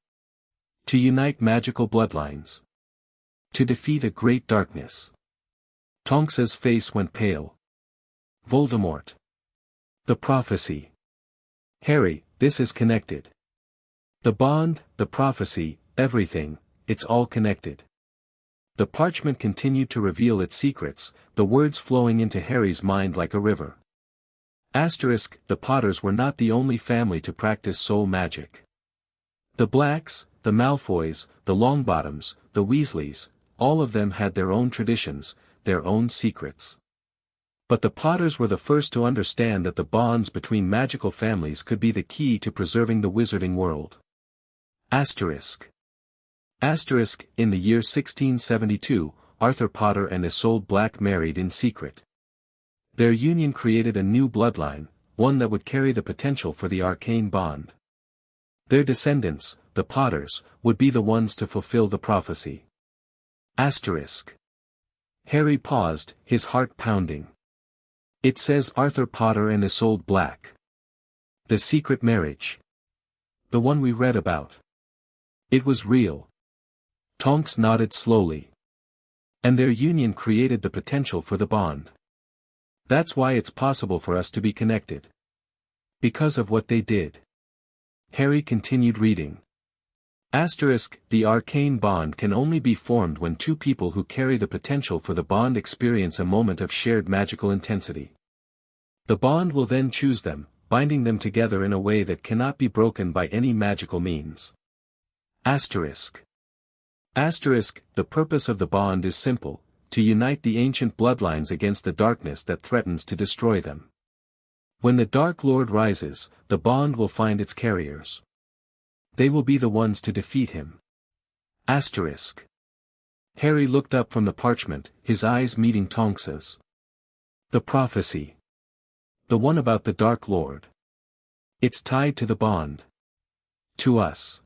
To unite magical bloodlines. To defeat a great darkness. Tonks's face went pale. Voldemort. The prophecy. Harry, this is connected. The bond, the prophecy, everything, it's all connected. The parchment continued to reveal its secrets, the words flowing into Harry's mind like a river. The Potters were not the only family to practice soul magic. The Blacks, the Malfoys, the Longbottoms, the Weasleys, all of them had their own traditions, their own secrets. But the Potters were the first to understand that the bonds between magical families could be the key to preserving the wizarding world. In the year 1672, Arthur Potter and Isolde Black married in secret. Their union created a new bloodline, one that would carry the potential for the arcane bond. Their descendants, the Potters, would be the ones to fulfill the prophecy. Harry paused, his heart pounding. It says Arthur Potter and Isolde Black. The secret marriage. The one we read about. It was real. Tonks nodded slowly. And their union created the potential for the bond. That's why it's possible for us to be connected. Because of what they did. Harry continued reading. The arcane bond can only be formed when two people who carry the potential for the bond experience a moment of shared magical intensity. The bond will then choose them, binding them together in a way that cannot be broken by any magical means. The purpose of the bond is simple, to unite the ancient bloodlines against the darkness that threatens to destroy them. When the Dark Lord rises, the bond will find its carriers. They will be the ones to defeat him. Harry looked up from the parchment, his eyes meeting Tonks's. The prophecy. The one about the Dark Lord. It's tied to the bond. To us.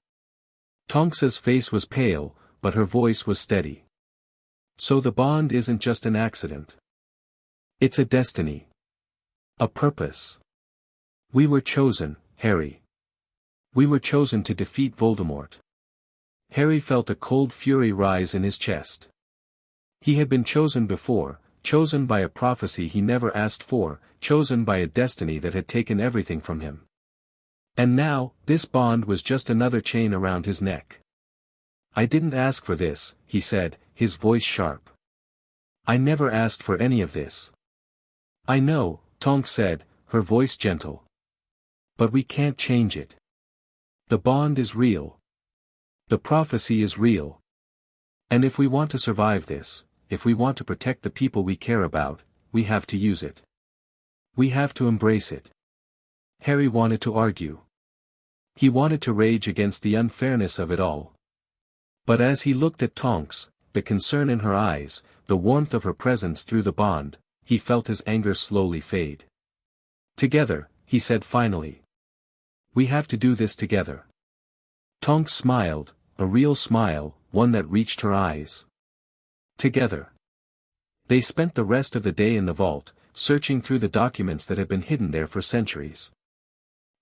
Tonks's face was pale, but her voice was steady. So the bond isn't just an accident. It's a destiny. A purpose. We were chosen, Harry. We were chosen to defeat Voldemort. Harry felt a cold fury rise in his chest. He had been chosen before, chosen by a prophecy he never asked for, chosen by a destiny that had taken everything from him. And now, this bond was just another chain around his neck. I didn't ask for this, he said, his voice sharp. I never asked for any of this. I know, Tonks said, her voice gentle. But we can't change it. The bond is real. The prophecy is real. And if we want to survive this, if we want to protect the people we care about, we have to use it. We have to embrace it. Harry wanted to argue. He wanted to rage against the unfairness of it all. But as he looked at Tonks, the concern in her eyes, the warmth of her presence through the bond, he felt his anger slowly fade. Together, he said finally. We have to do this together. Tonks smiled, a real smile, one that reached her eyes. Together. They spent the rest of the day in the vault, searching through the documents that had been hidden there for centuries.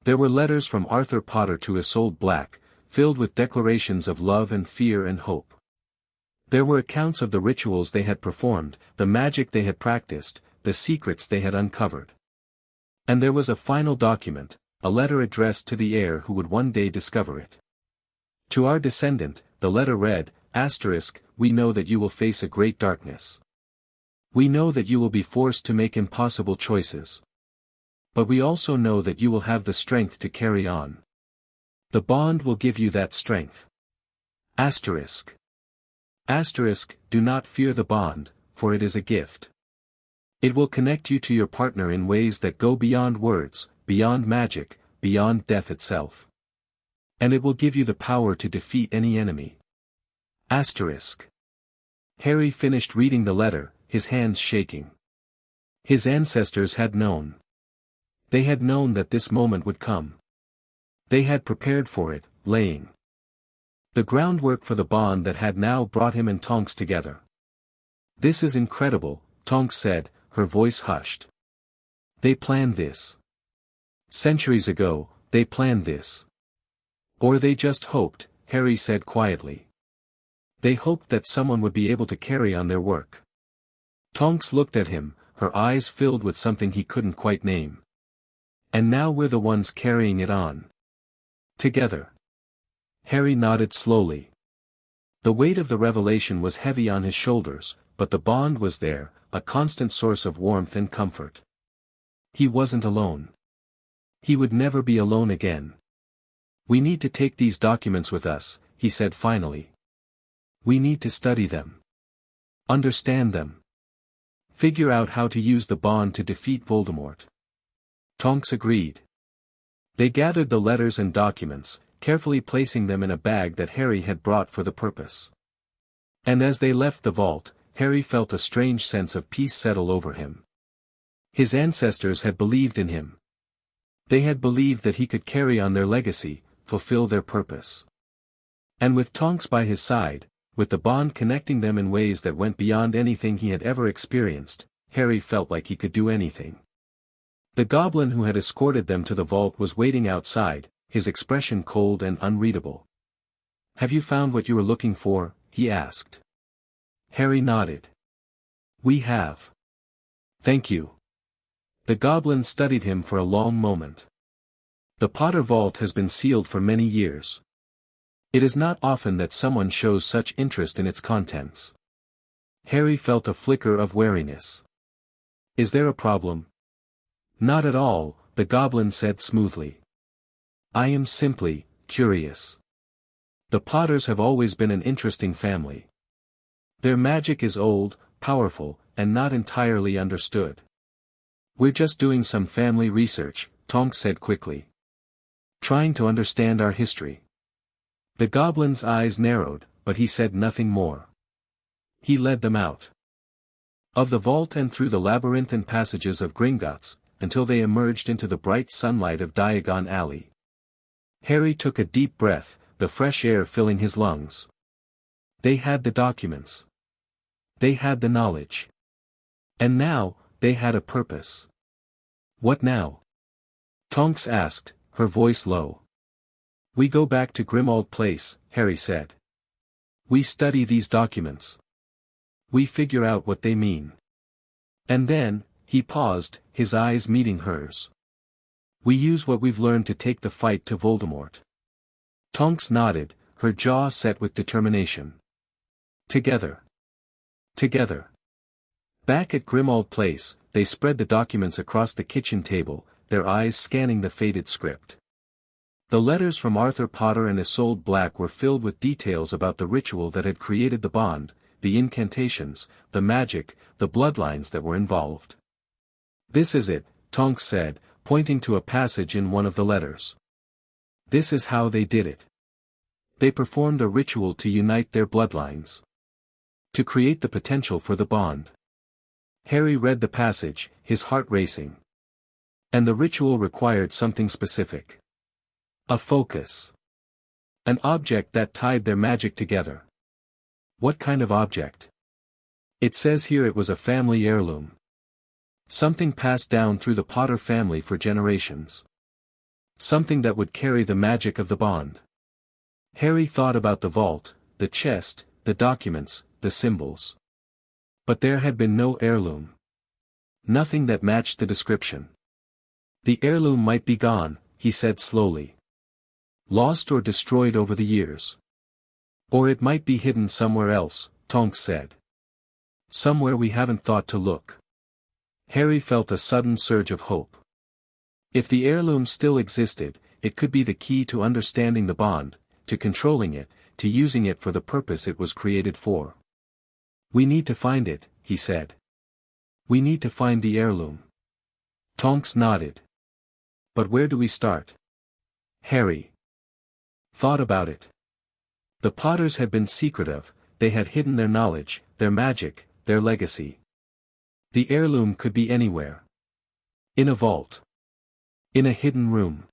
There were letters from Arthur Potter to Isolde Black, filled with declarations of love and fear and hope. There were accounts of the rituals they had performed, the magic they had practiced, the secrets they had uncovered. And there was a final document, a letter addressed to the heir who would one day discover it. To our descendant, the letter read, we know that you will face a great darkness. We know that you will be forced to make impossible choices. But we also know that you will have the strength to carry on. The bond will give you that strength. Do not fear the bond, for it is a gift. It will connect you to your partner in ways that go beyond words, beyond magic, beyond death itself. And it will give you the power to defeat any enemy. Harry finished reading the letter, his hands shaking. His ancestors had known. They had known that this moment would come. They had prepared for it, laying the groundwork for the bond that had now brought him and Tonks together. This is incredible, Tonks said, her voice hushed. They planned this. Centuries ago, they planned this. Or they just hoped, Harry said quietly. They hoped that someone would be able to carry on their work. Tonks looked at him, her eyes filled with something he couldn't quite name. And now we're the ones carrying it on. Together. Harry nodded slowly. The weight of the revelation was heavy on his shoulders, but the bond was there, a constant source of warmth and comfort. He wasn't alone. He would never be alone again. We need to take these documents with us, he said finally. We need to study them. Understand them. Figure out how to use the bond to defeat Voldemort. Tonks agreed. They gathered the letters and documents, carefully placing them in a bag that Harry had brought for the purpose. And as they left the vault, Harry felt a strange sense of peace settle over him. His ancestors had believed in him. They had believed that he could carry on their legacy, fulfill their purpose. And with Tonks by his side, with the bond connecting them in ways that went beyond anything he had ever experienced, Harry felt like he could do anything. The goblin who had escorted them to the vault was waiting outside, his expression cold and unreadable. Have you found what you were looking for? He asked. Harry nodded. We have. Thank you. The goblin studied him for a long moment. The Potter vault has been sealed for many years. It is not often that someone shows such interest in its contents. Harry felt a flicker of wariness. Is there a problem? Not at all, the goblin said smoothly. I am simply curious. The Potters have always been an interesting family. Their magic is old, powerful, and not entirely understood. We're just doing some family research, Tonks said quickly. Trying to understand our history. The goblin's eyes narrowed, but he said nothing more. He led them out of the vault and through the labyrinth and passages of Gringotts, until they emerged into the bright sunlight of Diagon Alley. Harry took a deep breath, the fresh air filling his lungs. They had the documents. They had the knowledge. And now, they had a purpose. What now? Tonks asked, her voice low. We go back to Grimmauld Place, Harry said. We study these documents. We figure out what they mean. And then, he paused, his eyes meeting hers. We use what we've learned to take the fight to Voldemort. Tonks nodded, her jaw set with determination. Together. Together. Back at Grimmauld Place, they spread the documents across the kitchen table, their eyes scanning the faded script. The letters from Arthur Potter and Isolde Black were filled with details about the ritual that had created the bond, the incantations, the magic, the bloodlines that were involved. This is it, Tonks said, pointing to a passage in one of the letters. This is how they did it. They performed a ritual to unite their bloodlines. To create the potential for the bond. Harry read the passage, his heart racing. And the ritual required something specific. A focus. An object that tied their magic together. What kind of object? It says here it was a family heirloom. Something passed down through the Potter family for generations. Something that would carry the magic of the bond. Harry thought about the vault, the chest, the documents, the symbols. But there had been no heirloom. Nothing that matched the description. The heirloom might be gone, he said slowly. Lost or destroyed over the years. Or it might be hidden somewhere else, Tonks said. Somewhere we haven't thought to look. Harry felt a sudden surge of hope. If the heirloom still existed, it could be the key to understanding the bond, to controlling it, to using it for the purpose it was created for. We need to find it, he said. We need to find the heirloom. Tonks nodded. But where do we start? Harry thought about it. The Potters had been secretive, they had hidden their knowledge, their magic, their legacy. The heirloom could be anywhere. In a vault. In a hidden room.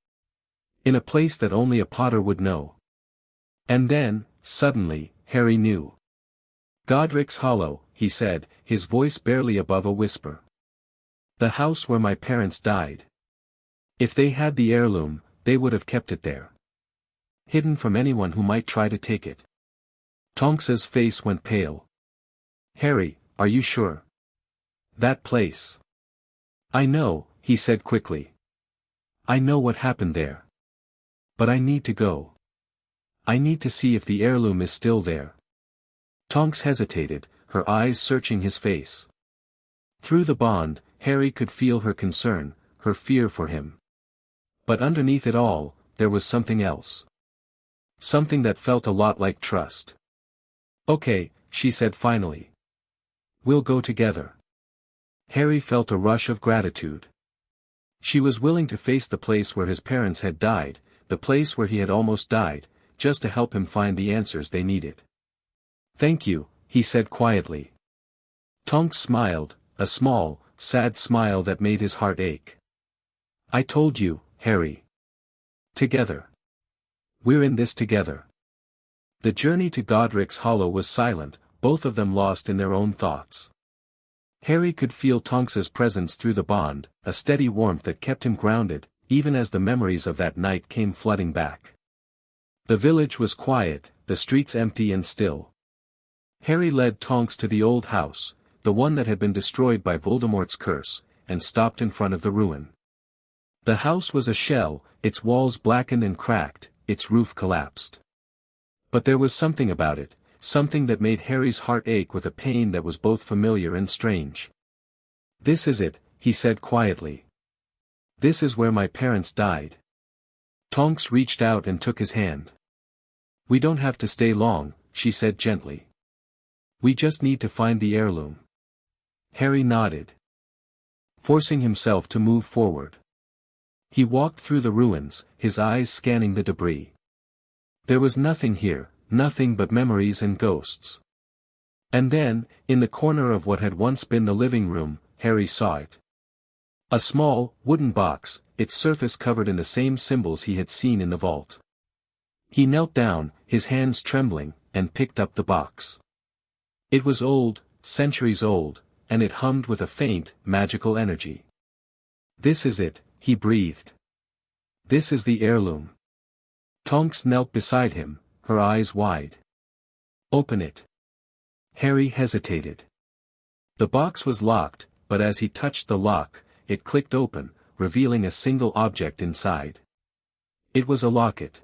In a place that only a Potter would know. And then, suddenly, Harry knew. Godric's Hollow, he said, his voice barely above a whisper. The house where my parents died. If they had the heirloom, they would have kept it there. Hidden from anyone who might try to take it. Tonks's face went pale. Harry, are you sure? That place. I know, he said quickly. I know what happened there. But I need to go. I need to see if the heirloom is still there. Tonks hesitated, her eyes searching his face. Through the bond, Harry could feel her concern, her fear for him. But underneath it all, there was something else. Something that felt a lot like trust. Okay, she said finally. We'll go together. Harry felt a rush of gratitude. She was willing to face the place where his parents had died, the place where he had almost died, just to help him find the answers they needed. Thank you, he said quietly. Tonks smiled, a small, sad smile that made his heart ache. I told you, Harry. Together. We're in this together. The journey to Godric's Hollow was silent, both of them lost in their own thoughts. Harry could feel Tonks's presence through the bond, a steady warmth that kept him grounded, even as the memories of that night came flooding back. The village was quiet, the streets empty and still. Harry led Tonks to the old house, the one that had been destroyed by Voldemort's curse, and stopped in front of the ruin. The house was a shell, its walls blackened and cracked, its roof collapsed. But there was something about it, something that made Harry's heart ache with a pain that was both familiar and strange. This is it, he said quietly. This is where my parents died. Tonks reached out and took his hand. We don't have to stay long, she said gently. We just need to find the heirloom. Harry nodded, forcing himself to move forward. He walked through the ruins, his eyes scanning the debris. There was nothing here, nothing but memories and ghosts. And then, in the corner of what had once been the living room, Harry saw it. A small, wooden box, its surface covered in the same symbols he had seen in the vault. He knelt down, his hands trembling, and picked up the box. It was old, centuries old, and it hummed with a faint, magical energy. This is it, he breathed. This is the heirloom. Tonks knelt beside him, her eyes wide. Open it. Harry hesitated. The box was locked, but as he touched the lock, it clicked open, revealing a single object inside. It was a locket.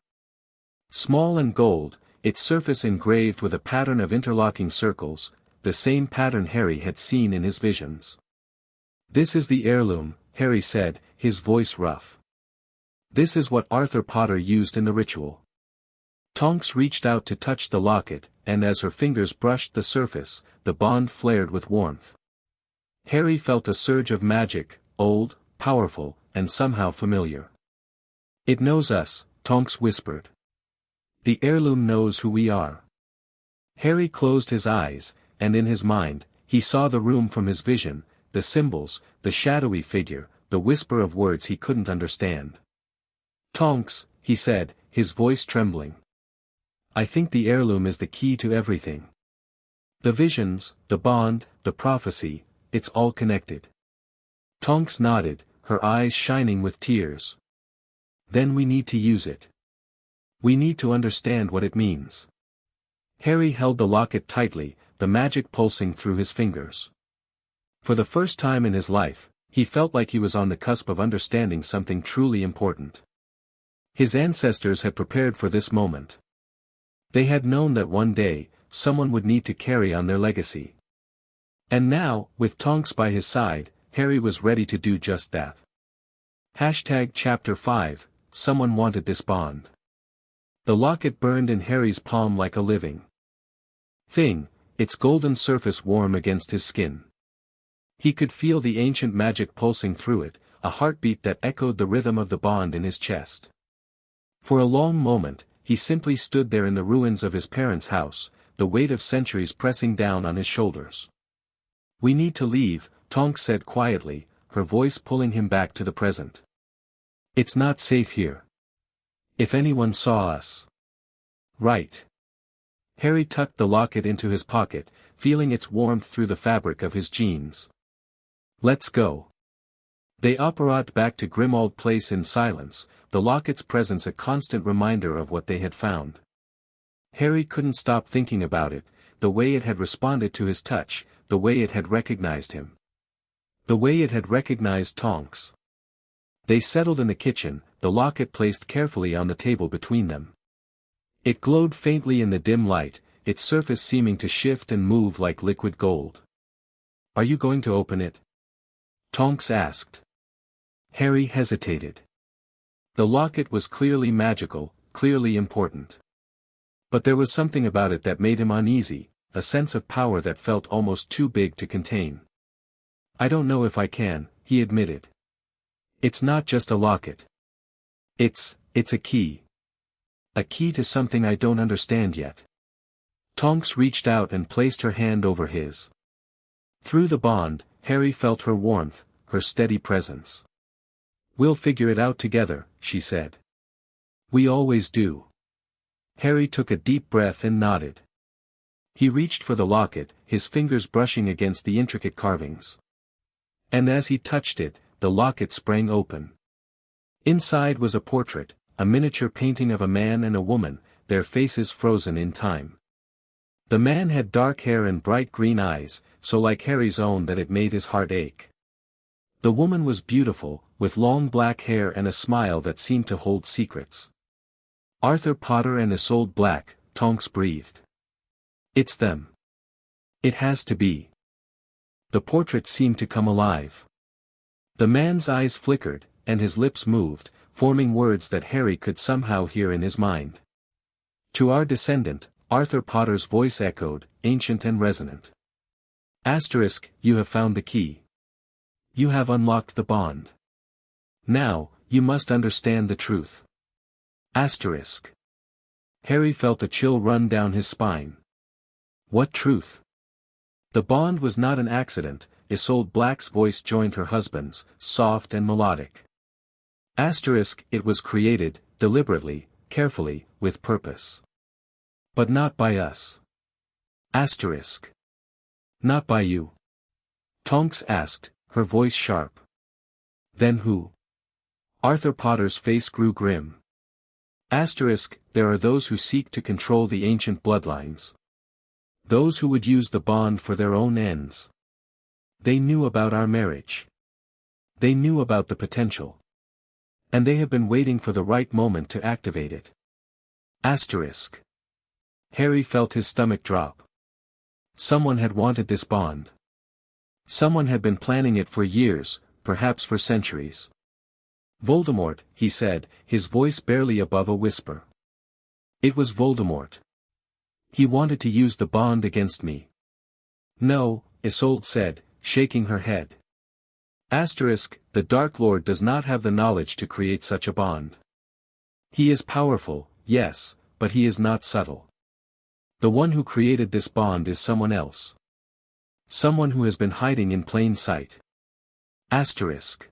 Small and gold, its surface engraved with a pattern of interlocking circles, the same pattern Harry had seen in his visions. This is the heirloom, Harry said, his voice rough. This is what Arthur Potter used in the ritual. Tonks reached out to touch the locket, and as her fingers brushed the surface, the bond flared with warmth. Harry felt a surge of magic, old, powerful, and somehow familiar. It knows us, Tonks whispered. The heirloom knows who we are. Harry closed his eyes, and in his mind, he saw the room from his vision, the symbols, the shadowy figure, the whisper of words he couldn't understand. Tonks, he said, his voice trembling. I think the heirloom is the key to everything. The visions, the bond, the prophecy, it's all connected. Tonks nodded, her eyes shining with tears. Then we need to use it. We need to understand what it means. Harry held the locket tightly, the magic pulsing through his fingers. For the first time in his life, he felt like he was on the cusp of understanding something truly important. His ancestors had prepared for this moment. They had known that one day, someone would need to carry on their legacy. And now, with Tonks by his side, Harry was ready to do just that. Chapter 5, Someone wanted this bond. The locket burned in Harry's palm like a living thing, its golden surface warm against his skin. He could feel the ancient magic pulsing through it, a heartbeat that echoed the rhythm of the bond in his chest. For a long moment, he simply stood there in the ruins of his parents' house, the weight of centuries pressing down on his shoulders. "We need to leave," Tonks said quietly, her voice pulling him back to the present. "It's not safe here. If anyone saw us." "Right." Harry tucked the locket into his pocket, feeling its warmth through the fabric of his jeans. "Let's go." They operated back to Grimmauld Place in silence, the locket's presence a constant reminder of what they had found. Harry couldn't stop thinking about it, the way it had responded to his touch, the way it had recognized him. The way it had recognized Tonks. They settled in the kitchen, the locket placed carefully on the table between them. It glowed faintly in the dim light, its surface seeming to shift and move like liquid gold. "Are you going to open it?" Tonks asked. Harry hesitated. The locket was clearly magical, clearly important. But there was something about it that made him uneasy, a sense of power that felt almost too big to contain. "I don't know if I can," he admitted. "It's not just a locket. It's a key. A key to something I don't understand yet." Tonks reached out and placed her hand over his. Through the bond, Harry felt her warmth, her steady presence. "We'll figure it out together," she said. "We always do." Harry took a deep breath and nodded. He reached for the locket, his fingers brushing against the intricate carvings. And as he touched it, the locket sprang open. Inside was a portrait, a miniature painting of a man and a woman, their faces frozen in time. The man had dark hair and bright green eyes, so like Harry's own that it made his heart ache. The woman was beautiful, with long black hair and a smile that seemed to hold secrets. "Arthur Potter and Isolde Black," Tonks breathed. "It's them. It has to be." The portrait seemed to come alive. The man's eyes flickered, and his lips moved, forming words that Harry could somehow hear in his mind. "To our descendant," Arthur Potter's voice echoed, ancient and resonant. Asterisk, "You have found the key. You have unlocked the bond. Now, you must understand the truth." Asterisk. Harry felt a chill run down his spine. What truth? The bond was not an accident, Isolde Black's voice joined her husband's, soft and melodic. Asterisk, it was created, deliberately, carefully, with purpose. But not by us. Asterisk. Not by you. Tonks asked, her voice sharp. Then who? Arthur Potter's face grew grim. Asterisk, there are those who seek to control the ancient bloodlines. Those who would use the bond for their own ends. They knew about our marriage. They knew about the potential. And they have been waiting for the right moment to activate it. Asterisk. Harry felt his stomach drop. Someone had wanted this bond. Someone had been planning it for years, perhaps for centuries. "Voldemort," he said, his voice barely above a whisper. "It was Voldemort. He wanted to use the bond against me." "No," Isolde said, shaking her head. Asterisk, the Dark Lord does not have the knowledge to create such a bond. He is powerful, yes, but he is not subtle. The one who created this bond is someone else. Someone who has been hiding in plain sight. Asterisk.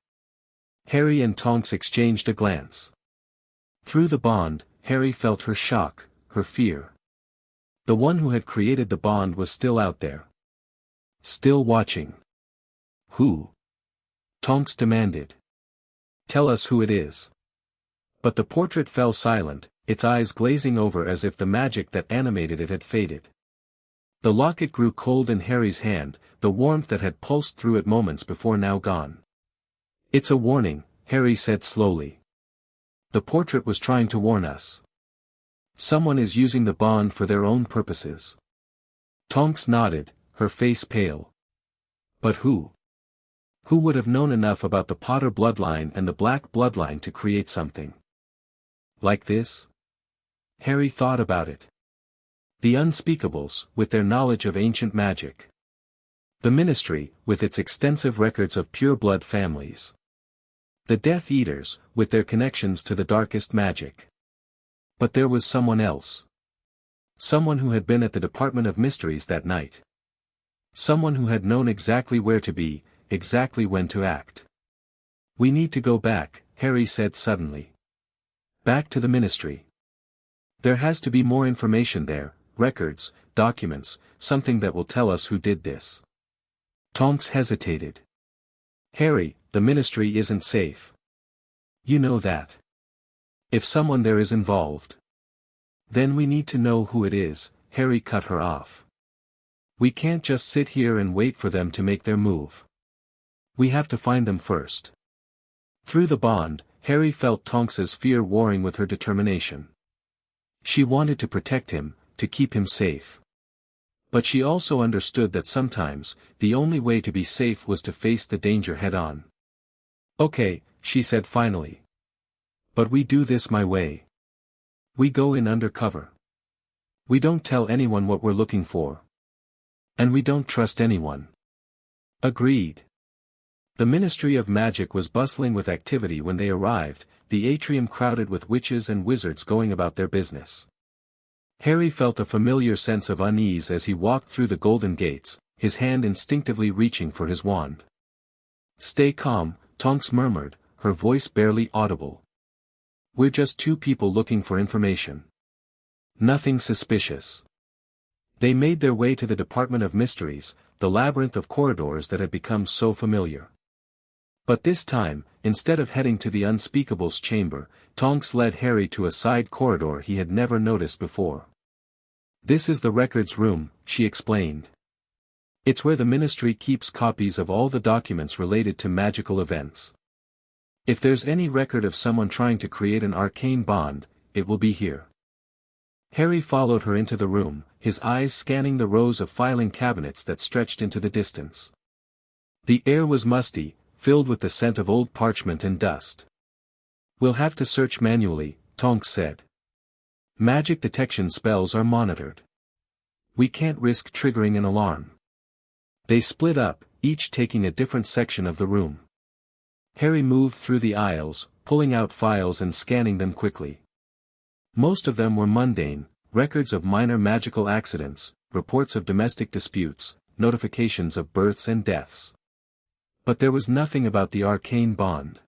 Harry and Tonks exchanged a glance. Through the bond, Harry felt her shock, her fear. The one who had created the bond was still out there. Still watching. Who? Tonks demanded. "Tell us who it is." But the portrait fell silent, its eyes glazing over as if the magic that animated it had faded. The locket grew cold in Harry's hand, the warmth that had pulsed through it moments before now gone. "It's a warning," Harry said slowly. "The portrait was trying to warn us. Someone is using the bond for their own purposes." Tonks nodded, her face pale. "But who? Who would have known enough about the Potter bloodline and the Black bloodline to create something like this?" Harry thought about it. The Unspeakables, with their knowledge of ancient magic. The Ministry, with its extensive records of pure-blood families. The Death Eaters, with their connections to the darkest magic. But there was someone else. Someone who had been at the Department of Mysteries that night. Someone who had known exactly where to be, exactly when to act. "We need to go back," Harry said suddenly. "Back to the Ministry. There has to be more information there, records, documents, something that will tell us who did this." Tonks hesitated. "Harry, the Ministry isn't safe. You know that. If someone there is involved, then we need to know who it is," Harry cut her off. "We can't just sit here and wait for them to make their move. We have to find them first." Through the bond, Harry felt Tonks's fear warring with her determination. She wanted to protect him, to keep him safe. But she also understood that sometimes, the only way to be safe was to face the danger head-on. "Okay," she said finally. "But we do this my way. We go in undercover. We don't tell anyone what we're looking for. And we don't trust anyone." Agreed. The Ministry of Magic was bustling with activity when they arrived, the atrium crowded with witches and wizards going about their business. Harry felt a familiar sense of unease as he walked through the golden gates, his hand instinctively reaching for his wand. "Stay calm," Tonks murmured, her voice barely audible. "We're just two people looking for information. Nothing suspicious." They made their way to the Department of Mysteries, the labyrinth of corridors that had become so familiar. But this time, instead of heading to the Unspeakable's chamber, Tonks led Harry to a side corridor he had never noticed before. "This is the records room," she explained. "It's where the Ministry keeps copies of all the documents related to magical events. If there's any record of someone trying to create an arcane bond, it will be here." Harry followed her into the room, his eyes scanning the rows of filing cabinets that stretched into the distance. The air was musty, filled with the scent of old parchment and dust. "We'll have to search manually," Tonks said. "Magic detection spells are monitored. We can't risk triggering an alarm." They split up, each taking a different section of the room. Harry moved through the aisles, pulling out files and scanning them quickly. Most of them were mundane, records of minor magical accidents, reports of domestic disputes, notifications of births and deaths. But there was nothing about the arcane bond.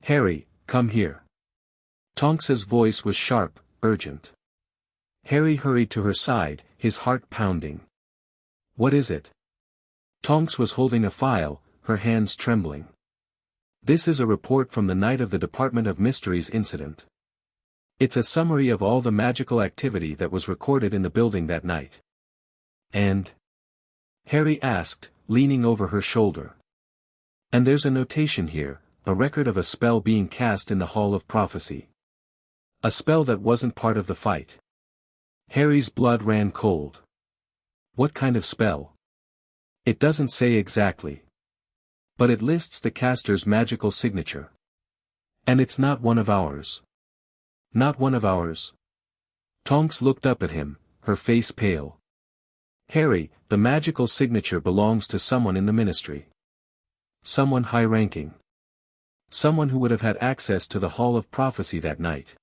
"Harry, come here." Tonks's voice was sharp, urgent. Harry hurried to her side, his heart pounding. "What is it?" Tonks was holding a file, her hands trembling. "This is a report from the night of the Department of Mysteries incident. It's a summary of all the magical activity that was recorded in the building that night." "And?" Harry asked, leaning over her shoulder. "And there's a notation here, a record of a spell being cast in the Hall of Prophecy. A spell that wasn't part of the fight." Harry's blood ran cold. "What kind of spell?" "It doesn't say exactly. But it lists the caster's magical signature. And it's not one of ours." "Not one of ours?" Tonks looked up at him, her face pale. "Harry, the magical signature belongs to someone in the Ministry. Someone high-ranking. Someone who would have had access to the Hall of Prophecy that night."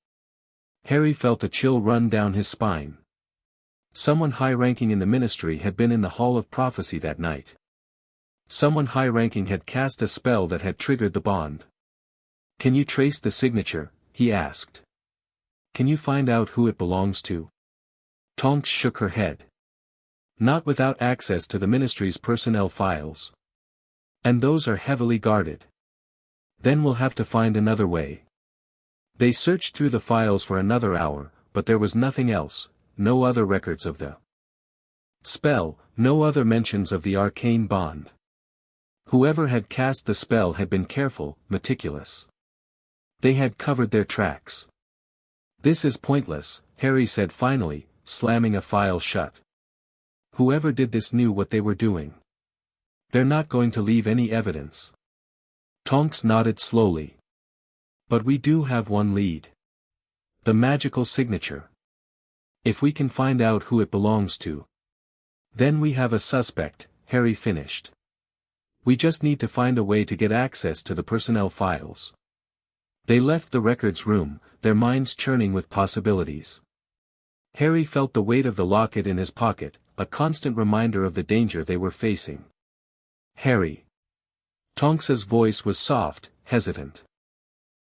Harry felt a chill run down his spine. Someone high-ranking in the Ministry had been in the Hall of Prophecy that night. Someone high-ranking had cast a spell that had triggered the bond. "Can you trace the signature?" he asked. "Can you find out who it belongs to?" Tonks shook her head. "Not without access to the Ministry's personnel files. And those are heavily guarded. Then we'll have to find another way." They searched through the files for another hour, but there was nothing else, no other records of the spell, no other mentions of the arcane bond. Whoever had cast the spell had been careful, meticulous. They had covered their tracks. "This is pointless," Harry said finally, slamming a file shut. "Whoever did this knew what they were doing. They're not going to leave any evidence." Tonks nodded slowly. "But we do have one lead. The magical signature. If we can find out who it belongs to, then we have a suspect, Harry finished. We just need to find a way to get access to the personnel files. They left the records room, their minds churning with possibilities. Harry felt the weight of the locket in his pocket, a constant reminder of the danger they were facing. Harry. Tonks's voice was soft, hesitant.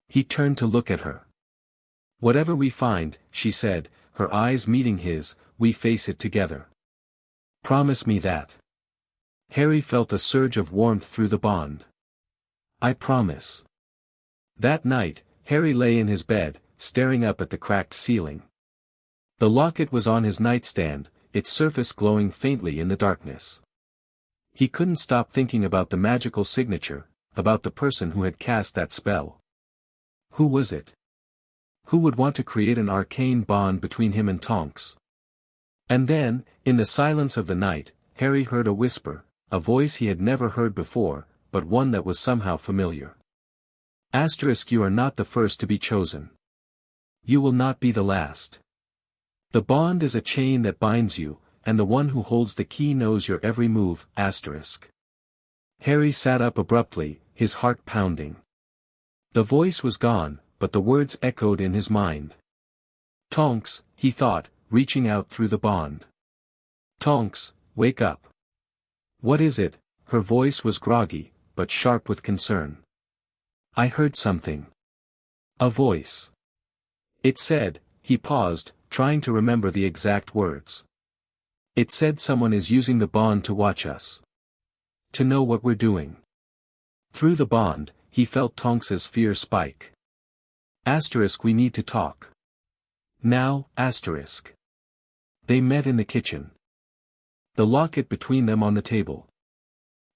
He turned to look at her. Whatever we find, she said, her eyes meeting his, we face it together. Promise me that. Harry felt a surge of warmth through the bond. I promise. That night, Harry lay in his bed, staring up at the cracked ceiling. The locket was on his nightstand, its surface glowing faintly in the darkness. He couldn't stop thinking about the magical signature, about the person who had cast that spell. Who was it? Who would want to create an arcane bond between him and Tonks? And then, in the silence of the night, Harry heard a whisper, a voice he had never heard before, but one that was somehow familiar. Asterisk, you are not the first to be chosen. You will not be the last. The bond is a chain that binds you, and the one who holds the key knows your every move, asterisk. Harry sat up abruptly, his heart pounding. The voice was gone, but the words echoed in his mind. Tonks, he thought, reaching out through the bond. Tonks, wake up. What is it? Her voice was groggy, but sharp with concern. I heard something. A voice. It said, he paused, trying to remember the exact words. It said someone is using the bond to watch us. To know what we're doing. Through the bond, he felt Tonks's fear spike. Asterisk, we need to talk. Now, asterisk. They met in the kitchen. The locket between them on the table.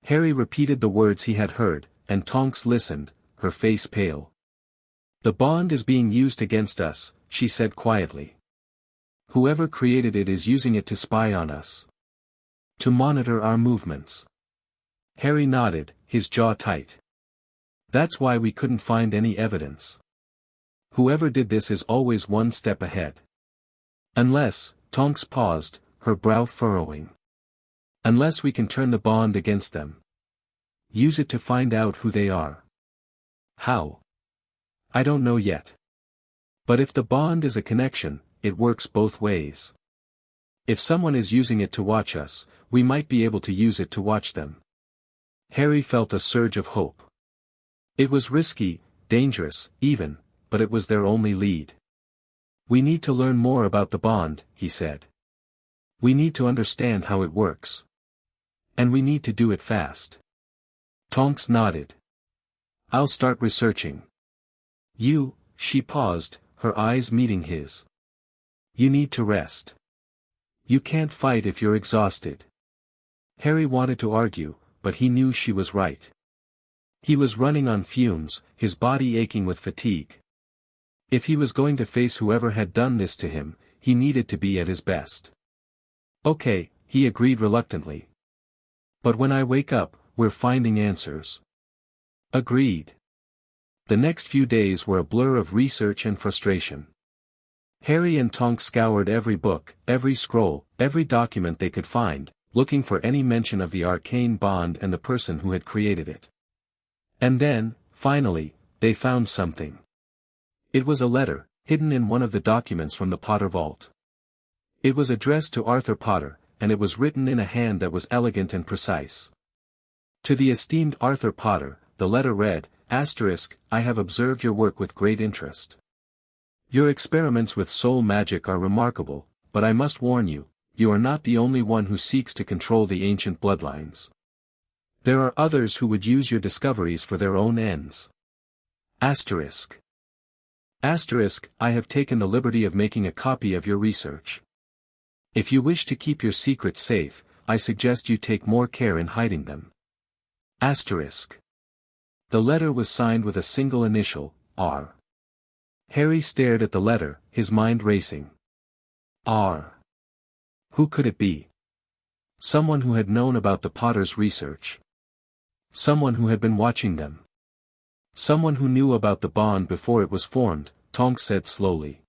Harry repeated the words he had heard, and Tonks listened, her face pale. The bond is being used against us, she said quietly. Whoever created it is using it to spy on us. To monitor our movements. Harry nodded, his jaw tight. That's why we couldn't find any evidence. Whoever did this is always one step ahead. Unless, Tonks paused, her brow furrowing. Unless we can turn the bond against them. Use it to find out who they are. How? I don't know yet. But if the bond is a connection, it works both ways. If someone is using it to watch us, we might be able to use it to watch them. Harry felt a surge of hope. It was risky, dangerous, even, but it was their only lead. We need to learn more about the bond, he said. We need to understand how it works. And we need to do it fast. Tonks nodded. I'll start researching. You, she paused, her eyes meeting his. You need to rest. You can't fight if you're exhausted. Harry wanted to argue, but he knew she was right. He was running on fumes, his body aching with fatigue. If he was going to face whoever had done this to him, he needed to be at his best. Okay, he agreed reluctantly. But when I wake up, we're finding answers. Agreed. The next few days were a blur of research and frustration. Harry and Tonks scoured every book, every scroll, every document they could find, looking for any mention of the arcane bond and the person who had created it. And then, finally, they found something. It was a letter, hidden in one of the documents from the Potter vault. It was addressed to Arthur Potter, and it was written in a hand that was elegant and precise. To the esteemed Arthur Potter, the letter read, Asterisk, I have observed your work with great interest. Your experiments with soul magic are remarkable, but I must warn you, you are not the only one who seeks to control the ancient bloodlines. There are others who would use your discoveries for their own ends. Asterisk. Asterisk, I have taken the liberty of making a copy of your research. If you wish to keep your secrets safe, I suggest you take more care in hiding them. Asterisk. The letter was signed with a single initial, R. Harry stared at the letter, his mind racing. R. Who could it be? Someone who had known about the Potter's research. Someone who had been watching them. Someone who knew about the bond before it was formed, Tonks said slowly.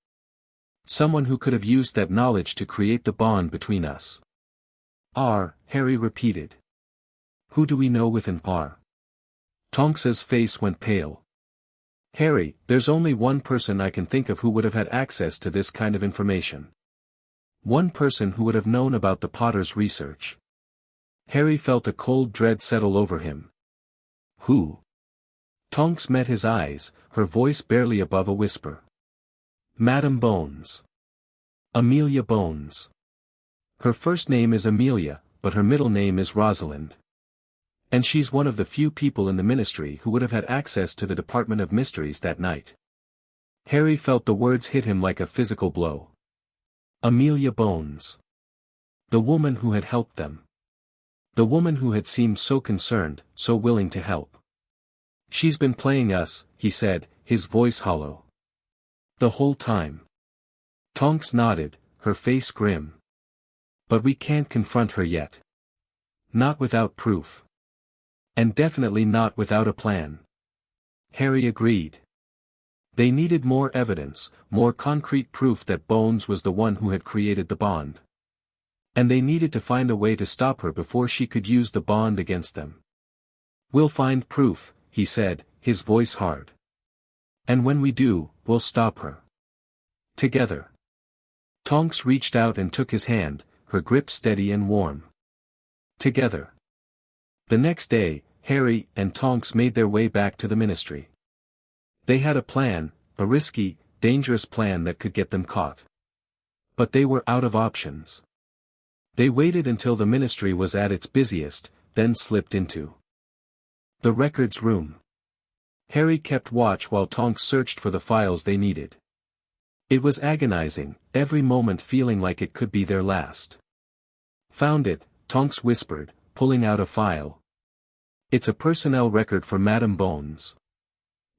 Someone who could have used that knowledge to create the bond between us. Harry repeated. Who do we know with an R? Tonks's face went pale. Harry, there's only one person I can think of who would have had access to this kind of information. One person who would have known about the Potter's research. Harry felt a cold dread settle over him. Who? Tonks met his eyes, her voice barely above a whisper. Madame Bones. Amelia Bones. Her first name is Amelia, but her middle name is Rosalind. And she's one of the few people in the ministry who would have had access to the Department of Mysteries that night. Harry felt the words hit him like a physical blow. Amelia Bones. The woman who had helped them. The woman who had seemed so concerned, so willing to help. She's been playing us, he said, his voice hollow. The whole time. Tonks nodded, her face grim. But we can't confront her yet. Not without proof. And definitely not without a plan. Harry agreed. They needed more evidence, more concrete proof that Bones was the one who had created the bond. And they needed to find a way to stop her before she could use the bond against them. We'll find proof, he said, his voice hard. And when we do, we'll stop her. Together. Tonks reached out and took his hand, her grip steady and warm. Together. The next day, Harry and Tonks made their way back to the ministry. They had a plan, a risky, dangerous plan that could get them caught. But they were out of options. They waited until the ministry was at its busiest, then slipped into the records room. Harry kept watch while Tonks searched for the files they needed. It was agonizing, every moment feeling like it could be their last. Found it, Tonks whispered, pulling out a file. It's a personnel record for Madame Bones.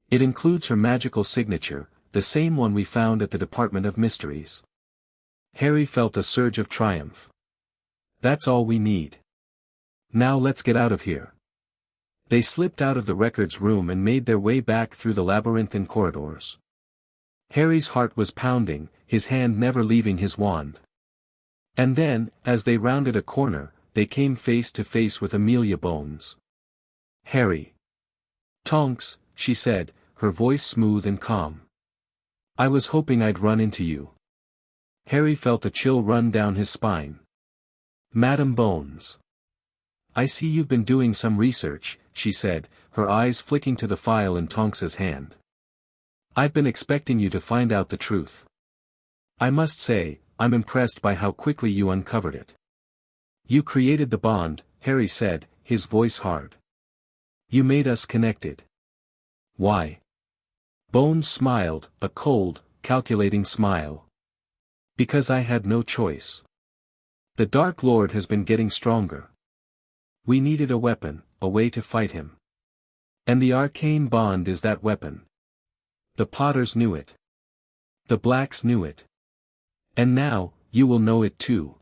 It includes her magical signature, the same one we found at the Department of Mysteries. Harry felt a surge of triumph. That's all we need. Now let's get out of here. They slipped out of the records room and made their way back through the labyrinthine corridors. Harry's heart was pounding, his hand never leaving his wand. And then, as they rounded a corner, they came face to face with Amelia Bones. Harry. Tonks, she said, her voice smooth and calm. I was hoping I'd run into you. Harry felt a chill run down his spine. Madame Bones. I see you've been doing some research, she said, her eyes flicking to the file in Tonks's hand. I've been expecting you to find out the truth. I must say, I'm impressed by how quickly you uncovered it. You created the bond, Harry said, his voice hard. You made us connected. Why? Bones smiled, a cold, calculating smile. Because I had no choice. The Dark Lord has been getting stronger. We needed a weapon, a way to fight him. And the arcane bond is that weapon. The Potters knew it. The Blacks knew it. And now, you will know it too.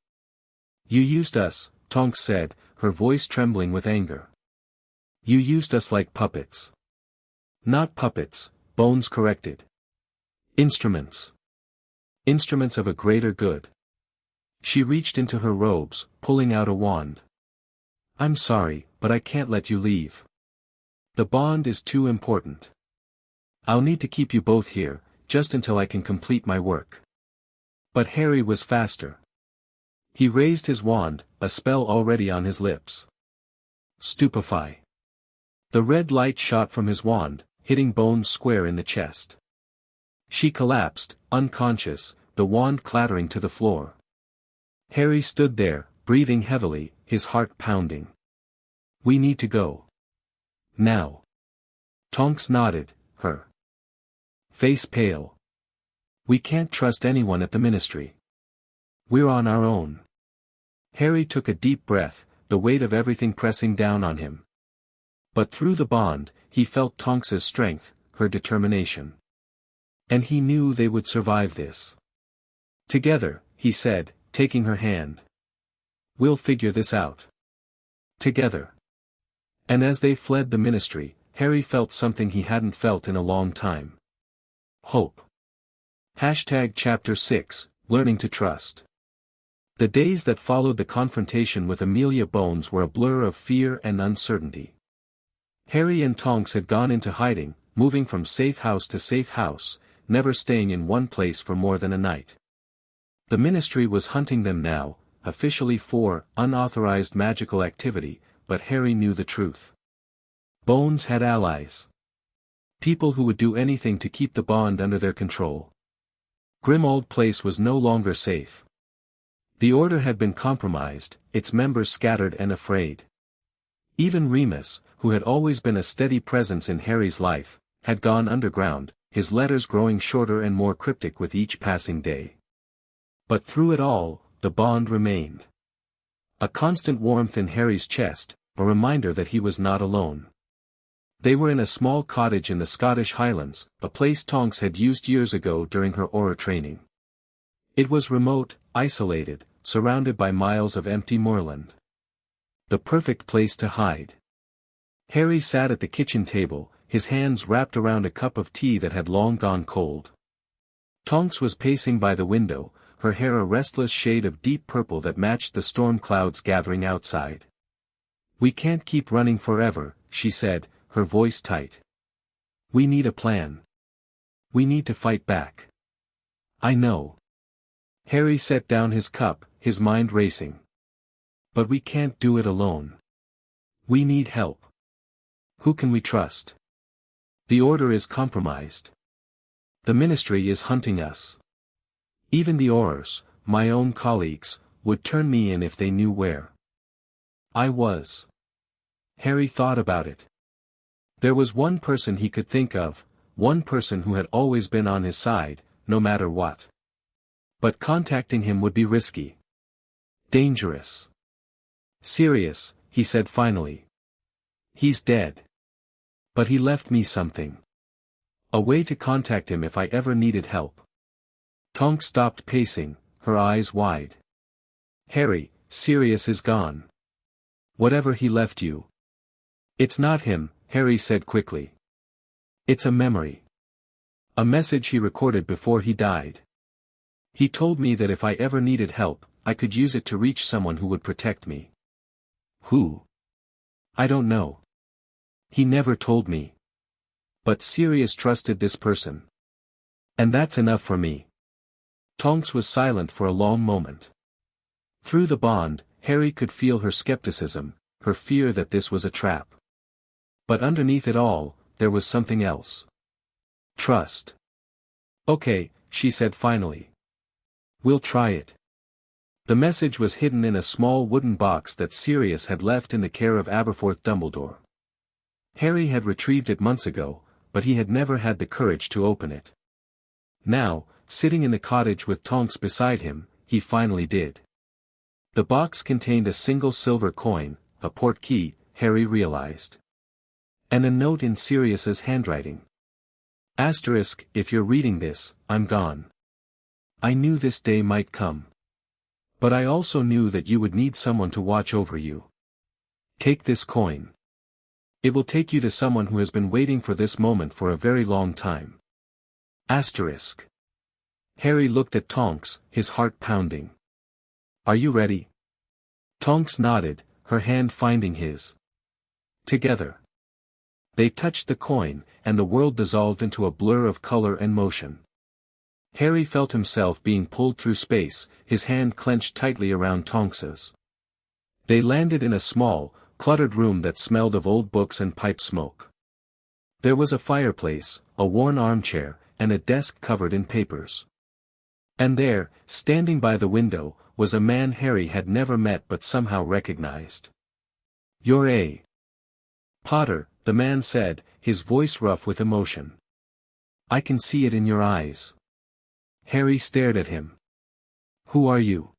You used us, Tonks said, her voice trembling with anger. You used us like puppets. Not puppets, Bones corrected. Instruments. Instruments of a greater good. She reached into her robes, pulling out a wand. I'm sorry, but I can't let you leave. The bond is too important. I'll need to keep you both here, just until I can complete my work. But Harry was faster. He raised his wand, a spell already on his lips. Stupefy. The red light shot from his wand, hitting Bones square in the chest. She collapsed, unconscious, the wand clattering to the floor. Harry stood there, breathing heavily, his heart pounding. We need to go. Now. Tonks nodded, her face pale. We can't trust anyone at the ministry. We're on our own. Harry took a deep breath, the weight of everything pressing down on him. But through the bond, he felt Tonks's strength, her determination. And he knew they would survive this. Together, he said, taking her hand. We'll figure this out. Together. And as they fled the ministry, Harry felt something he hadn't felt in a long time. Hope. Chapter 6, Learning to Trust. The days that followed the confrontation with Amelia Bones were a blur of fear and uncertainty. Harry and Tonks had gone into hiding, moving from safe house to safe house, never staying in one place for more than a night. The Ministry was hunting them now, officially for unauthorized magical activity, but Harry knew the truth. Bones had allies. People who would do anything to keep the bond under their control. Grimmauld Place was no longer safe. The order had been compromised, its members scattered and afraid. Even Remus, who had always been a steady presence in Harry's life, had gone underground, his letters growing shorter and more cryptic with each passing day. But through it all, the bond remained. A constant warmth in Harry's chest, a reminder that he was not alone. They were in a small cottage in the Scottish Highlands, a place Tonks had used years ago during her aura training. It was remote, isolated, surrounded by miles of empty moorland. The perfect place to hide. Harry sat at the kitchen table, his hands wrapped around a cup of tea that had long gone cold. Tonks was pacing by the window, her hair a restless shade of deep purple that matched the storm clouds gathering outside. "We can't keep running forever," she said, her voice tight. "We need a plan. We need to fight back." "I know." Harry set down his cup, his mind racing. "But we can't do it alone. We need help. Who can we trust? The order is compromised. The Ministry is hunting us. Even the Aurors, my own colleagues, would turn me in if they knew where I was." Harry thought about it. There was one person he could think of, one person who had always been on his side, no matter what. But contacting him would be risky. Dangerous. "Sirius," he said finally. "He's dead. But he left me something. A way to contact him if I ever needed help." Tonks stopped pacing, her eyes wide. "Harry, Sirius is gone. Whatever he left you." "It's not him," Harry said quickly. "It's a memory. A message he recorded before he died. He told me that if I ever needed help, I could use it to reach someone who would protect me." "Who?" "I don't know. He never told me. But Sirius trusted this person. And that's enough for me." Tonks was silent for a long moment. Through the bond, Harry could feel her skepticism, her fear that this was a trap. But underneath it all, there was something else. Trust. "Okay," she said finally. "We'll try it." The message was hidden in a small wooden box that Sirius had left in the care of Aberforth Dumbledore. Harry had retrieved it months ago, but he had never had the courage to open it. Now, sitting in the cottage with Tonks beside him, he finally did. The box contained a single silver coin, a portkey, Harry realized. And a note in Sirius's handwriting. "Asterisk, if you're reading this, I'm gone. I knew this day might come. But I also knew that you would need someone to watch over you. Take this coin. It will take you to someone who has been waiting for this moment for a very long time. Asterisk." Harry looked at Tonks, his heart pounding. "Are you ready?" Tonks nodded, her hand finding his. Together. They touched the coin, and the world dissolved into a blur of color and motion. Harry felt himself being pulled through space, his hand clenched tightly around Tonks's. They landed in a small, cluttered room that smelled of old books and pipe smoke. There was a fireplace, a worn armchair, and a desk covered in papers. And there, standing by the window, was a man Harry had never met but somehow recognized. "You're a Potter," the man said, his voice rough with emotion. "I can see it in your eyes." Harry stared at him. "Who are you?"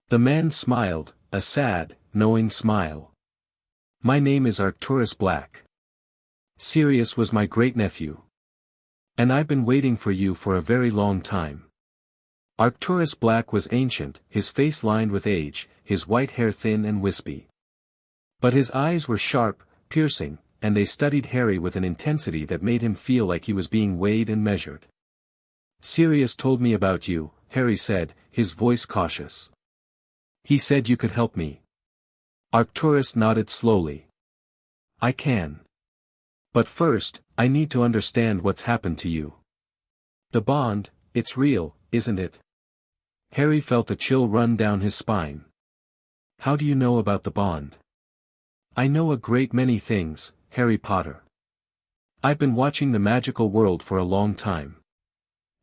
The man smiled, a sad, knowing smile. "My name is Arcturus Black. Sirius was my great-nephew. And I've been waiting for you for a very long time." Arcturus Black was ancient, his face lined with age, his white hair thin and wispy. But his eyes were sharp, piercing, and they studied Harry with an intensity that made him feel like he was being weighed and measured. Sirius told me about you, Harry said, his voice cautious. He said you could help me. Arcturus nodded slowly. I can. But first, I need to understand what's happened to you. The bond, it's real, isn't it? Harry felt a chill run down his spine. How do you know about the bond? I know a great many things, Harry Potter. I've been watching the magical world for a long time.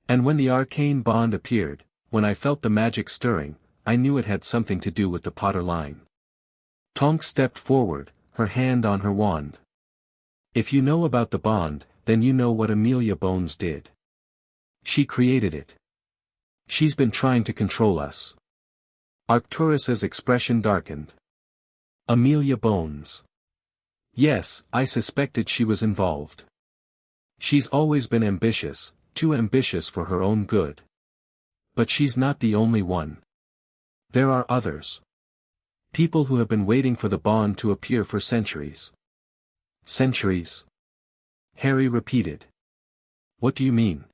And when the arcane bond appeared, when I felt the magic stirring, I knew it had something to do with the Potter line. Tonks stepped forward, her hand on her wand. If you know about the bond, then you know what Amelia Bones did. She created it. She's been trying to control us. Arcturus's expression darkened. Amelia Bones. Yes, I suspected she was involved. She's always been ambitious, too ambitious for her own good. But she's not the only one. There are others. People who have been waiting for the bond to appear for centuries. Centuries? Harry repeated. What do you mean?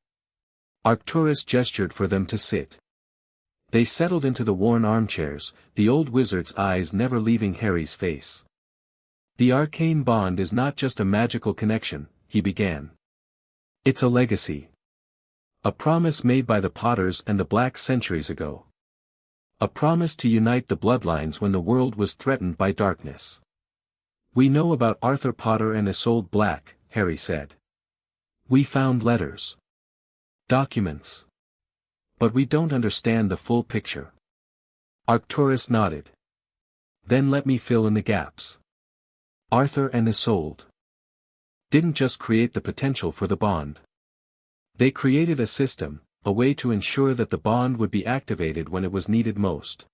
Arcturus gestured for them to sit. They settled into the worn armchairs, the old wizard's eyes never leaving Harry's face. The arcane bond is not just a magical connection, he began. It's a legacy. A promise made by the Potters and the Blacks centuries ago. A promise to unite the bloodlines when the world was threatened by darkness. We know about Arthur Potter and Isolde Black, Harry said. We found letters. Documents. But we don't understand the full picture. Arcturus nodded. Then let me fill in the gaps. Arthur and Isolde didn't just create the potential for the bond. They created a system, a way to ensure that the bond would be activated when it was needed most.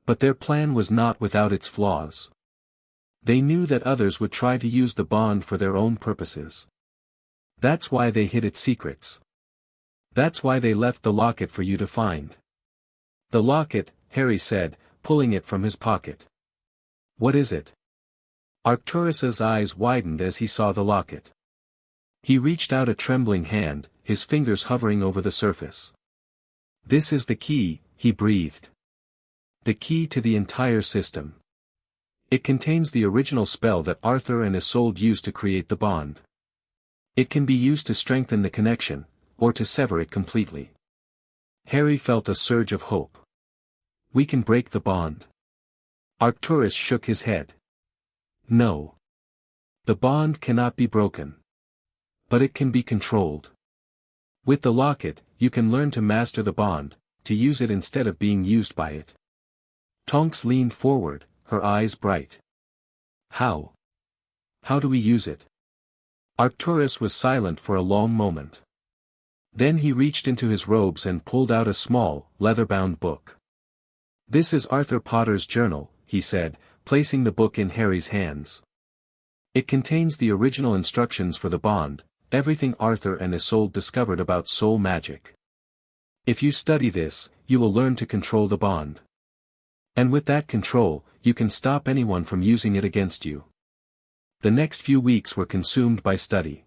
But their plan was not without its flaws. They knew that others would try to use the bond for their own purposes. That's why they hid its secrets. That's why they left the locket for you to find. The locket, Harry said, pulling it from his pocket. What is it? Arcturus's eyes widened as he saw the locket. He reached out a trembling hand, his fingers hovering over the surface. This is the key, he breathed. The key to the entire system. It contains the original spell that Arthur and Isolde used to create the bond. It can be used to strengthen the connection, or to sever it completely. Harry felt a surge of hope. We can break the bond. Arcturus shook his head. No. The bond cannot be broken. But it can be controlled. With the locket, you can learn to master the bond, to use it instead of being used by it. Tonks leaned forward, her eyes bright. How? How do we use it? Arcturus was silent for a long moment. Then he reached into his robes and pulled out a small, leather-bound book. This is Arthur Potter's journal, he said, placing the book in Harry's hands. It contains the original instructions for the bond, everything Arthur and Isolde discovered about soul magic. If you study this, you will learn to control the bond. And with that control, you can stop anyone from using it against you. The next few weeks were consumed by study.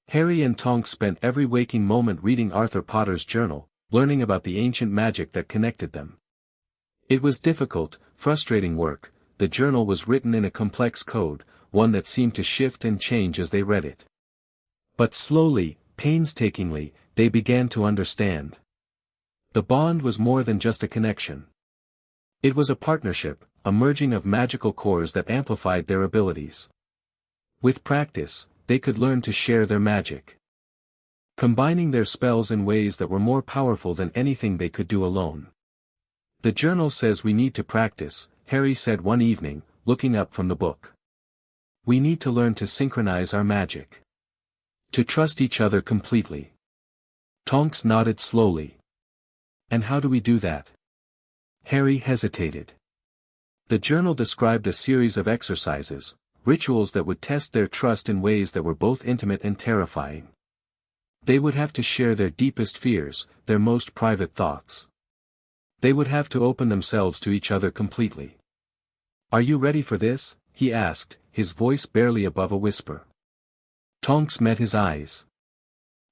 Harry and Tonks spent every waking moment reading Arthur Potter's journal, learning about the ancient magic that connected them. It was difficult, frustrating work. The journal was written in a complex code, one that seemed to shift and change as they read it. But slowly, painstakingly, they began to understand. The bond was more than just a connection. It was a partnership, a merging of magical cores that amplified their abilities. With practice, they could learn to share their magic. Combining their spells in ways that were more powerful than anything they could do alone. The journal says we need to practice, Harry said one evening, looking up from the book. We need to learn to synchronize our magic. To trust each other completely. Tonks nodded slowly. And how do we do that? Harry hesitated. The journal described a series of exercises, rituals that would test their trust in ways that were both intimate and terrifying. They would have to share their deepest fears, their most private thoughts. They would have to open themselves to each other completely. Are you ready for this? He asked, his voice barely above a whisper. Tonks met his eyes.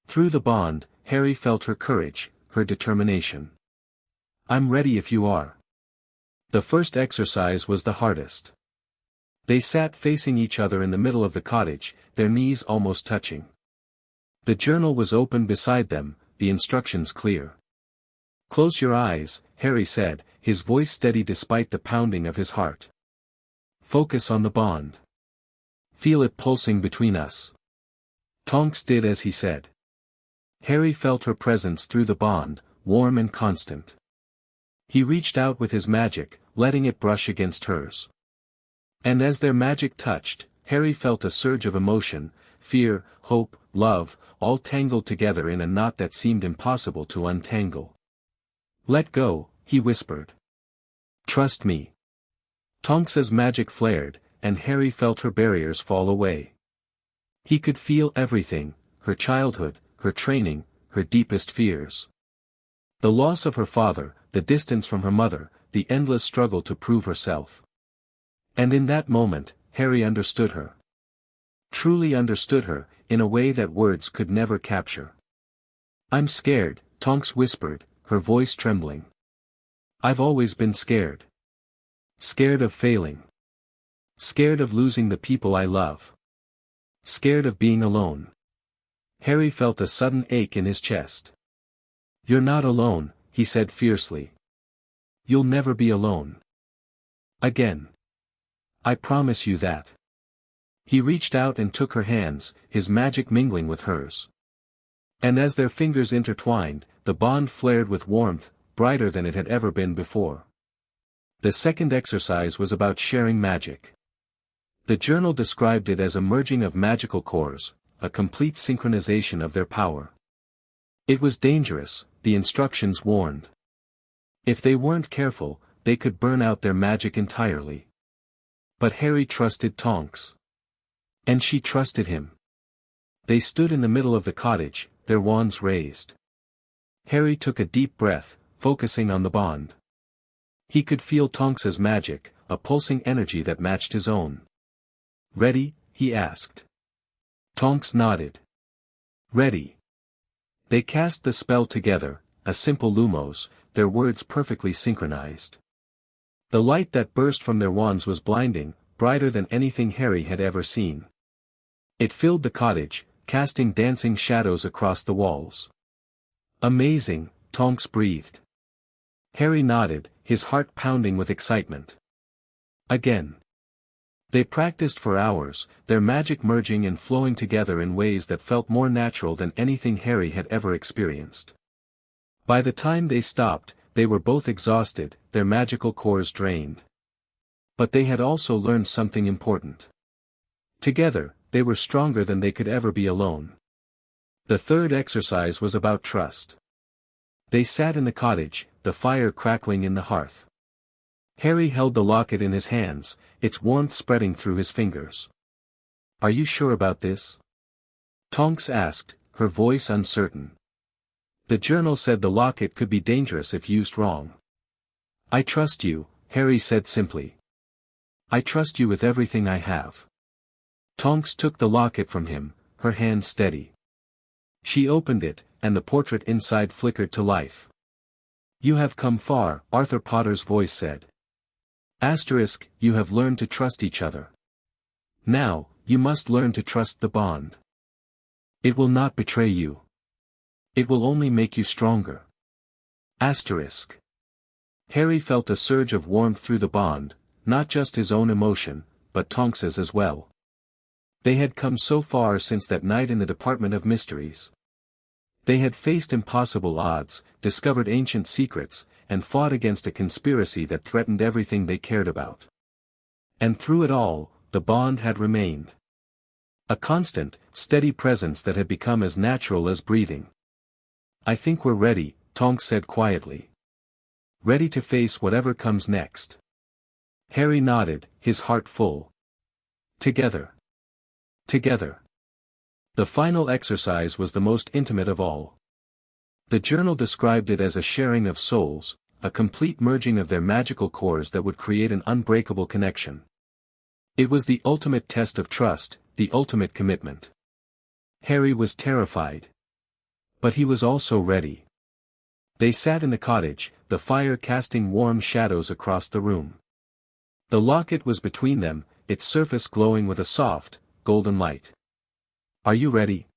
Through the bond, Harry felt her courage, her determination. "I'm ready if you are." The first exercise was the hardest. They sat facing each other in the middle of the cottage, their knees almost touching. The journal was open beside them, the instructions clear. "Close your eyes," Harry said, his voice steady despite the pounding of his heart. "Focus on the bond. Feel it pulsing between us." Tonks did as he said. Harry felt her presence through the bond, warm and constant. He reached out with his magic, letting it brush against hers. And as their magic touched, Harry felt a surge of emotion, fear, hope, love, all tangled together in a knot that seemed impossible to untangle. "Let go," he whispered. "Trust me." Tonks's magic flared, and Harry felt her barriers fall away. He could feel everything, her childhood, her training, her deepest fears. The loss of her father, the distance from her mother, the endless struggle to prove herself. And in that moment, Harry understood her. Truly understood her, in a way that words could never capture. "I'm scared," Tonks whispered, her voice trembling. "I've always been scared. Scared of failing. Scared of losing the people I love. Scared of being alone." Harry felt a sudden ache in his chest. "You're not alone," he said fiercely. "You'll never be alone. Again. I promise you that." He reached out and took her hands, his magic mingling with hers. And as their fingers intertwined, the bond flared with warmth, brighter than it had ever been before. The second exercise was about sharing magic. The journal described it as a merging of magical cores, a complete synchronization of their power. It was dangerous, the instructions warned. If they weren't careful, they could burn out their magic entirely. But Harry trusted Tonks. And she trusted him. They stood in the middle of the cottage, their wands raised. Harry took a deep breath, focusing on the bond. He could feel Tonks's magic, a pulsing energy that matched his own. "Ready?" he asked. Tonks nodded. "Ready." They cast the spell together, a simple lumos, their words perfectly synchronized. The light that burst from their wands was blinding, brighter than anything Harry had ever seen. It filled the cottage, casting dancing shadows across the walls. "Amazing," Tonks breathed. Harry nodded, his heart pounding with excitement. Again. They practiced for hours, their magic merging and flowing together in ways that felt more natural than anything Harry had ever experienced. By the time they stopped, they were both exhausted, their magical cores drained. But they had also learned something important. Together, they were stronger than they could ever be alone. The third exercise was about trust. They sat in the cottage, the fire crackling in the hearth. Harry held the locket in his hands, its warmth spreading through his fingers. "Are you sure about this?" Tonks asked, her voice uncertain. "The journal said the locket could be dangerous if used wrong." "I trust you," Harry said simply. "I trust you with everything I have." Tonks took the locket from him, her hand steady. She opened it, and the portrait inside flickered to life. "You have come far," Arthur Potter's voice said. Asterisk, "You have learned to trust each other. Now, you must learn to trust the bond. It will not betray you. It will only make you stronger." Asterisk. Harry felt a surge of warmth through the bond, not just his own emotion, but Tonks's as well. They had come so far since that night in the Department of Mysteries. They had faced impossible odds, discovered ancient secrets, and fought against a conspiracy that threatened everything they cared about. And through it all, the bond had remained. A constant, steady presence that had become as natural as breathing. "I think we're ready," Tonks said quietly. "Ready to face whatever comes next." Harry nodded, his heart full. Together. Together. The final exercise was the most intimate of all. The journal described it as a sharing of souls, a complete merging of their magical cores that would create an unbreakable connection. It was the ultimate test of trust, the ultimate commitment. Harry was terrified. But he was also ready. They sat in the cottage, the fire casting warm shadows across the room. The locket was between them, its surface glowing with a soft, golden light. "Are you ready?"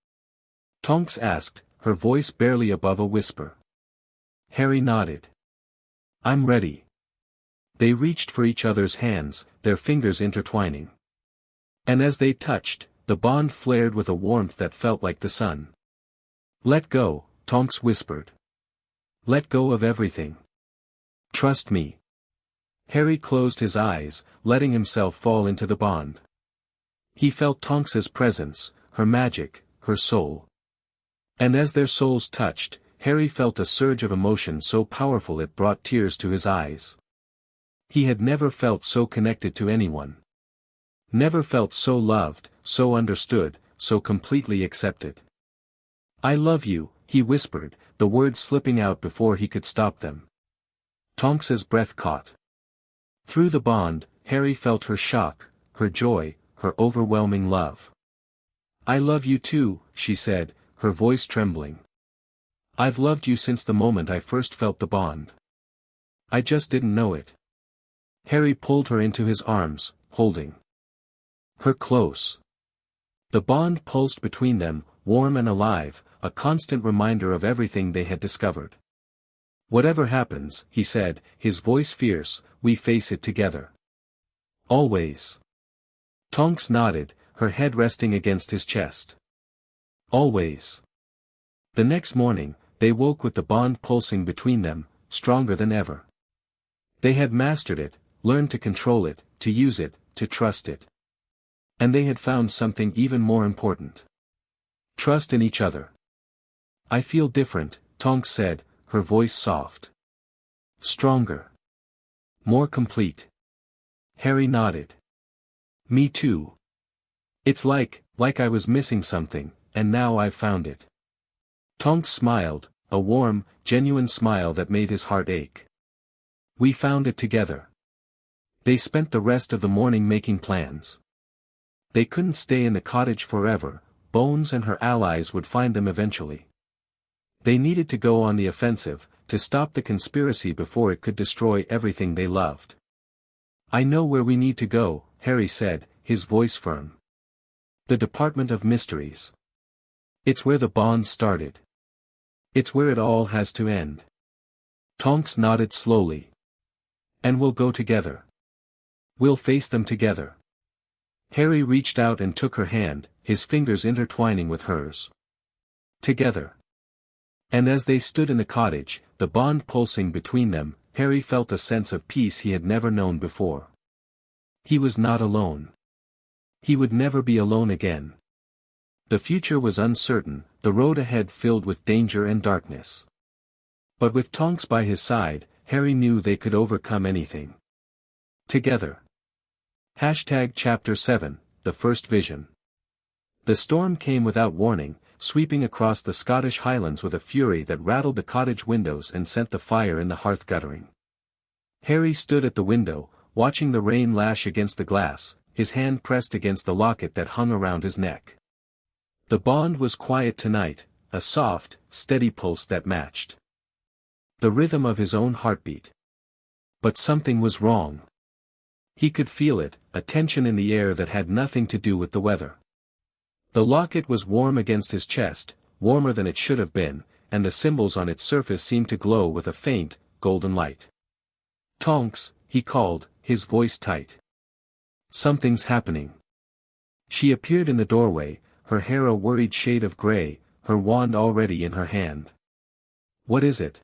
Tonks asked, her voice barely above a whisper. Harry nodded. "I'm ready." They reached for each other's hands, their fingers intertwining. And as they touched, the bond flared with a warmth that felt like the sun. "Let go," Tonks whispered. "Let go of everything. Trust me." Harry closed his eyes, letting himself fall into the bond. He felt Tonks's presence, her magic, her soul. And as their souls touched, Harry felt a surge of emotion so powerful it brought tears to his eyes. He had never felt so connected to anyone. Never felt so loved, so understood, so completely accepted. "I love you," he whispered, the words slipping out before he could stop them. Tonks's breath caught. Through the bond, Harry felt her shock, her joy, her overwhelming love. "I love you too," she said, her voice trembling. "I've loved you since the moment I first felt the bond. I just didn't know it." Harry pulled her into his arms, holding her close. The bond pulsed between them, warm and alive, a constant reminder of everything they had discovered. "Whatever happens," he said, his voice fierce, "we face it together. Always." Tonks nodded, her head resting against his chest. "Always." The next morning, they woke with the bond pulsing between them, stronger than ever. They had mastered it, learned to control it, to use it, to trust it. And they had found something even more important. Trust in each other. "I feel different," Tonks said, her voice soft. "Stronger. More complete." Harry nodded. "Me too. It's like I was missing something, and now I've found it." Tonks smiled, a warm, genuine smile that made his heart ache. "We found it together." They spent the rest of the morning making plans. They couldn't stay in the cottage forever, Bones and her allies would find them eventually. They needed to go on the offensive, to stop the conspiracy before it could destroy everything they loved. "I know where we need to go," Harry said, his voice firm. "The Department of Mysteries. It's where the bond started. It's where it all has to end." Tonks nodded slowly. "And we'll go together. We'll face them together." Harry reached out and took her hand, his fingers intertwining with hers. Together. And as they stood in the cottage, the bond pulsing between them, Harry felt a sense of peace he had never known before. He was not alone. He would never be alone again. The future was uncertain, the road ahead filled with danger and darkness. But with Tonks by his side, Harry knew they could overcome anything. Together. Chapter 7, The First Vision. The storm came without warning, sweeping across the Scottish Highlands with a fury that rattled the cottage windows and sent the fire in the hearth guttering. Harry stood at the window, watching the rain lash against the glass, his hand pressed against the locket that hung around his neck. The bond was quiet tonight, a soft, steady pulse that matched the rhythm of his own heartbeat. But something was wrong. He could feel it, a tension in the air that had nothing to do with the weather. The locket was warm against his chest, warmer than it should have been, and the symbols on its surface seemed to glow with a faint, golden light. "Tonks," he called, his voice tight. "Something's happening." She appeared in the doorway, her hair a worried shade of gray, her wand already in her hand. "What is it?"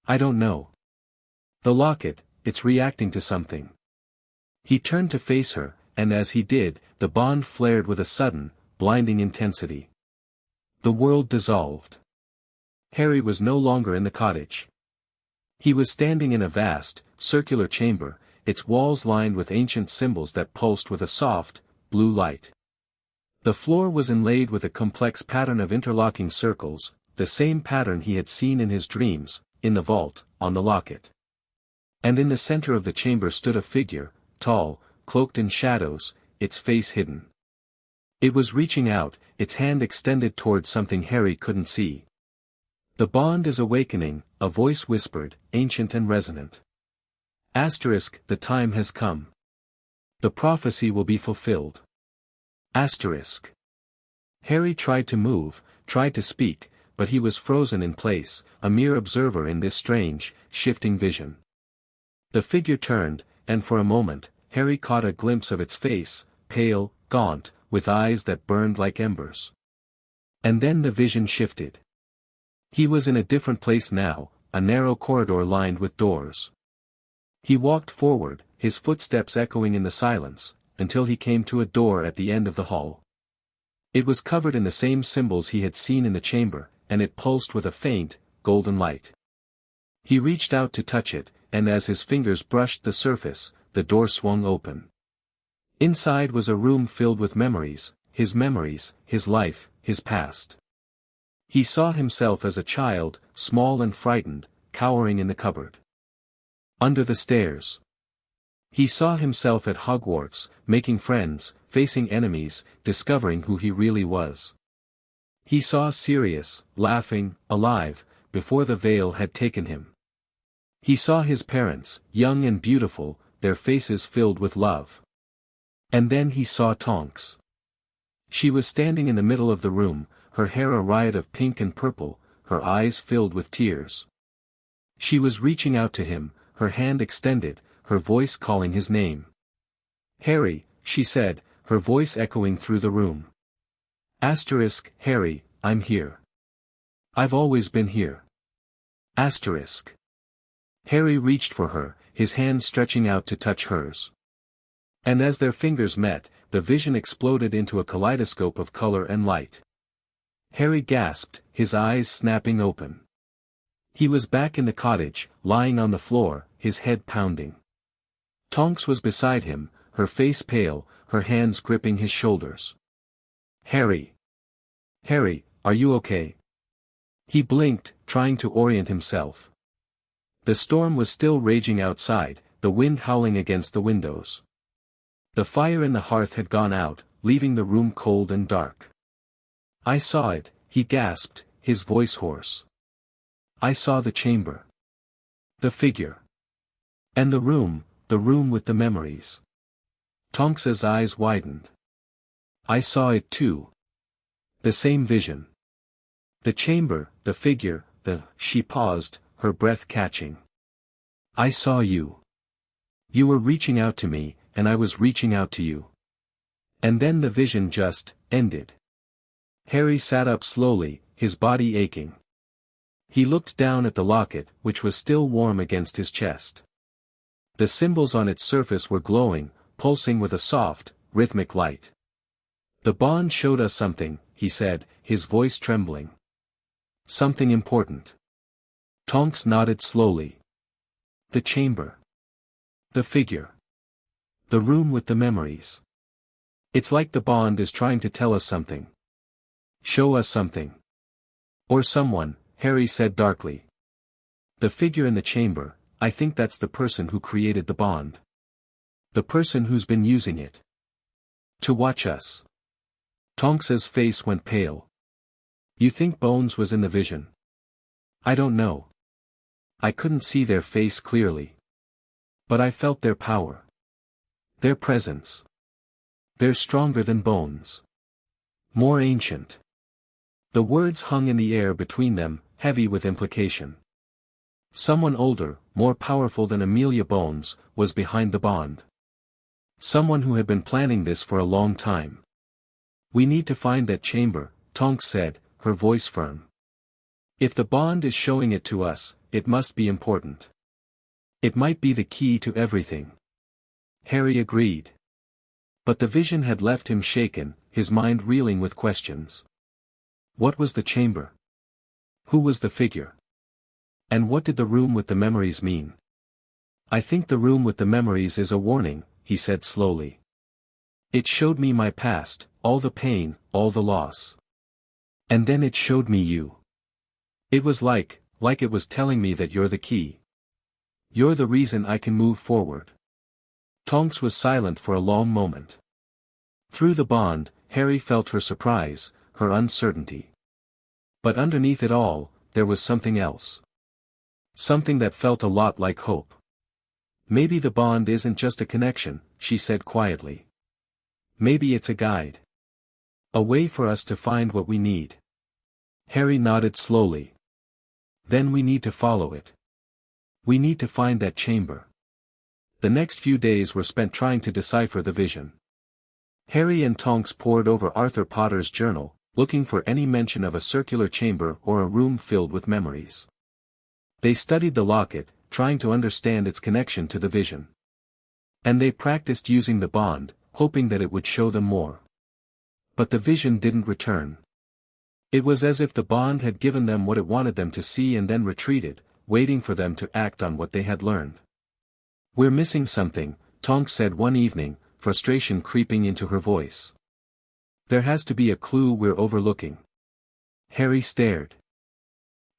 "I don't know. The locket, it's reacting to something." He turned to face her, and as he did, the bond flared with a sudden, blinding intensity. The world dissolved. Harry was no longer in the cottage. He was standing in a vast, circular chamber, its walls lined with ancient symbols that pulsed with a soft, blue light. The floor was inlaid with a complex pattern of interlocking circles, the same pattern he had seen in his dreams, in the vault, on the locket. And in the center of the chamber stood a figure, tall, cloaked in shadows, its face hidden. It was reaching out, its hand extended towards something Harry couldn't see. The bond is awakening, a voice whispered, ancient and resonant. Asterisk, the time has come. The prophecy will be fulfilled. Asterisk. Harry tried to move, tried to speak, but he was frozen in place, a mere observer in this strange, shifting vision. The figure turned, and for a moment, Harry caught a glimpse of its face, pale, gaunt, with eyes that burned like embers. And then the vision shifted. He was in a different place now, a narrow corridor lined with doors. He walked forward, his footsteps echoing in the silence, until he came to a door at the end of the hall. It was covered in the same symbols he had seen in the chamber, and it pulsed with a faint, golden light. He reached out to touch it, and as his fingers brushed the surface, the door swung open. Inside was a room filled with memories, his life, his past. He saw himself as a child, small and frightened, cowering in the cupboard. Under the stairs. He saw himself at Hogwarts, making friends, facing enemies, discovering who he really was. He saw Sirius, laughing, alive, before the veil had taken him. He saw his parents, young and beautiful, their faces filled with love. And then he saw Tonks. She was standing in the middle of the room, her hair a riot of pink and purple, her eyes filled with tears. She was reaching out to him, her hand extended, her voice calling his name. Harry, she said, her voice echoing through the room. Asterisk, Harry, I'm here. I've always been here. Asterisk. Harry reached for her, his hand stretching out to touch hers. And as their fingers met, the vision exploded into a kaleidoscope of color and light. Harry gasped, his eyes snapping open. He was back in the cottage, lying on the floor, his head pounding. Tonks was beside him, her face pale, her hands gripping his shoulders. Harry. Harry, are you okay? He blinked, trying to orient himself. The storm was still raging outside, the wind howling against the windows. The fire in the hearth had gone out, leaving the room cold and dark. I saw it, he gasped, his voice hoarse. I saw the chamber. The figure. And the room with the memories. Tonks's eyes widened. I saw it too. The same vision. The chamber, the figure, she paused, her breath catching. I saw you. You were reaching out to me, and I was reaching out to you. And then the vision just ended. Harry sat up slowly, his body aching. He looked down at the locket, which was still warm against his chest. The symbols on its surface were glowing, pulsing with a soft, rhythmic light. The bond showed us something, he said, his voice trembling. Something important. Tonks nodded slowly. The chamber. The figure. The room with the memories. It's like the bond is trying to tell us something. Show us something. Or someone, Harry said darkly. The figure in the chamber, I think that's the person who created the bond. The person who's been using it. To watch us. Tonks's face went pale. You think Bones was in the vision? I don't know. I couldn't see their face clearly. But I felt their power. Their presence. They're stronger than Bones. More ancient. The words hung in the air between them, heavy with implication. Someone older, more powerful than Amelia Bones, was behind the bond. Someone who had been planning this for a long time. We need to find that chamber, Tonks said, her voice firm. If the bond is showing it to us, it must be important. It might be the key to everything. Harry agreed. But the vision had left him shaken, his mind reeling with questions. What was the chamber? Who was the figure? And what did the room with the memories mean? I think the room with the memories is a warning, he said slowly. It showed me my past, all the pain, all the loss. And then it showed me you. It was like it was telling me that you're the key. You're the reason I can move forward. Tonks was silent for a long moment. Through the bond, Harry felt her surprise, her uncertainty. But underneath it all, there was something else. Something that felt a lot like hope. Maybe the bond isn't just a connection, she said quietly. Maybe it's a guide. A way for us to find what we need. Harry nodded slowly. Then we need to follow it. We need to find that chamber. The next few days were spent trying to decipher the vision. Harry and Tonks pored over Arthur Potter's journal, looking for any mention of a circular chamber or a room filled with memories. They studied the locket, trying to understand its connection to the vision. And they practiced using the bond, hoping that it would show them more. But the vision didn't return. It was as if the bond had given them what it wanted them to see and then retreated, waiting for them to act on what they had learned. "We're missing something," Tonks said one evening, frustration creeping into her voice. "There has to be a clue we're overlooking." Harry stared